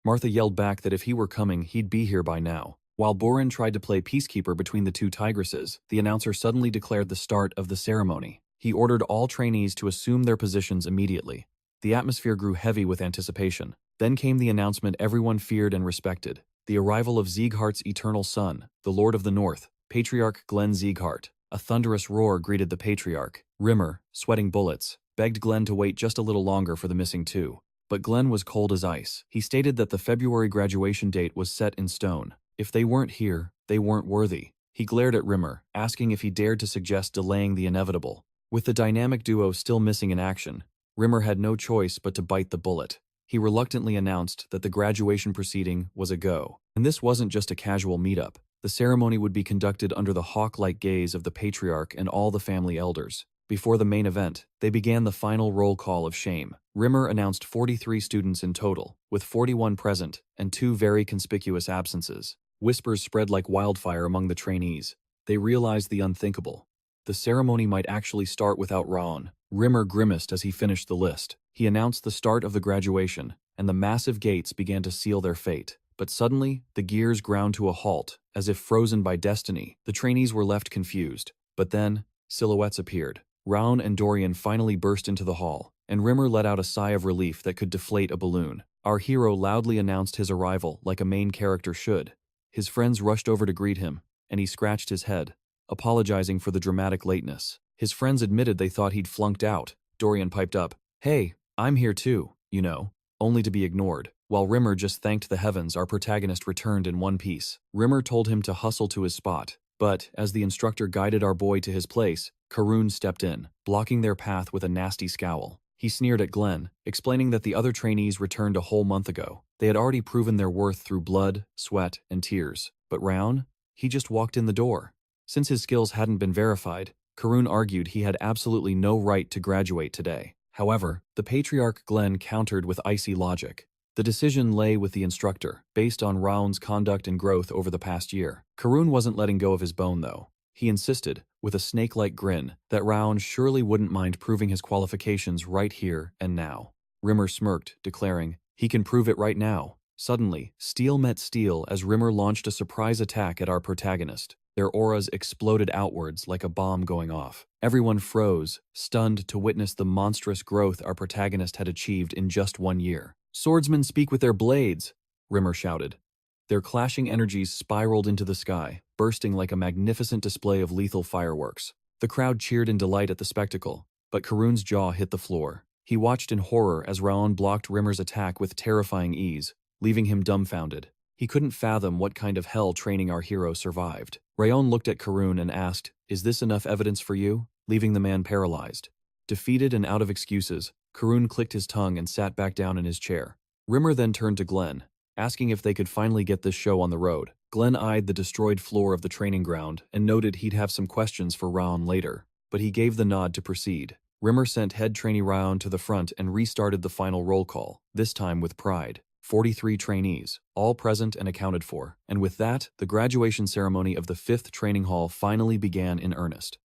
Martha yelled back that if he were coming, he'd be here by now. While Burin tried to play peacekeeper between the two tigresses, the announcer suddenly declared the start of the ceremony. He ordered all trainees to assume their positions immediately. The atmosphere grew heavy with anticipation. Then came the announcement everyone feared and respected: the arrival of Zieghart's eternal son, the Lord of the North, Patriarch Glenn Zieghart. A thunderous roar greeted the patriarch. Rimmer, sweating bullets, begged Glenn to wait just a little longer for the missing two. But Glenn was cold as ice. He stated that the February graduation date was set in stone. If they weren't here, they weren't worthy. He glared at Rimmer, asking if he dared to suggest delaying the inevitable. With the dynamic duo still missing in action, Rimmer had no choice but to bite the bullet. He reluctantly announced that the graduation proceeding was a go. And this wasn't just a casual meetup. The ceremony would be conducted under the hawk-like gaze of the patriarch and all the family elders. Before the main event, they began the final roll call of shame. Rimmer announced 43 students in total, with 41 present and 2 very conspicuous absences. Whispers spread like wildfire among the trainees. They realized the unthinkable. The ceremony might actually start without Raon. Rimmer grimaced as he finished the list. He announced the start of the graduation, and the massive gates began to seal their fate. But suddenly, the gears ground to a halt, as if frozen by destiny. The trainees were left confused. But then, silhouettes appeared. Raon and Dorian finally burst into the hall, and Rimmer let out a sigh of relief that could deflate a balloon. Our hero loudly announced his arrival like a main character should. His friends rushed over to greet him, and he scratched his head, apologizing for the dramatic lateness. His friends admitted they thought he'd flunked out. Dorian piped up, "Hey, I'm here too, you know," only to be ignored. While Rimmer just thanked the heavens, our protagonist returned in one piece. Rimmer told him to hustle to his spot, but as the instructor guided our boy to his place, Karun stepped in, blocking their path with a nasty scowl. He sneered at Glenn, explaining that the other trainees returned a whole month ago. They had already proven their worth through blood, sweat, and tears. But Raon? He just walked in the door. Since his skills hadn't been verified, Karun argued he had absolutely no right to graduate today. However, the patriarch Glenn countered with icy logic. The decision lay with the instructor, based on Raon's conduct and growth over the past year. Karun wasn't letting go of his bone, though. He insisted, with a snake-like grin, that Raon surely wouldn't mind proving his qualifications right here and now. Rimmer smirked, declaring, "He can prove it right now." Suddenly, steel met steel as Rimmer launched a surprise attack at our protagonist. Their auras exploded outwards like a bomb going off. Everyone froze, stunned to witness the monstrous growth our protagonist had achieved in just 1 year. "Swordsmen speak with their blades," Rimmer shouted. Their clashing energies spiraled into the sky, bursting like a magnificent display of lethal fireworks. The crowd cheered in delight at the spectacle, but Karun's jaw hit the floor. He watched in horror as Raon blocked Rimmer's attack with terrifying ease, leaving him dumbfounded. He couldn't fathom what kind of hell training our hero survived. Raon looked at Karun and asked, "Is this enough evidence for you?" leaving the man paralyzed. Defeated and out of excuses, Karun clicked his tongue and sat back down in his chair. Rimmer then turned to Glenn, asking if they could finally get this show on the road. Glenn eyed the destroyed floor of the training ground and noted he'd have some questions for Raon later, but he gave the nod to proceed. Rimmer sent head trainee Raon to the front and restarted the final roll call, this time with pride. 43 trainees, all present and accounted for, and with that, the graduation ceremony of the 5th training hall finally began in earnest.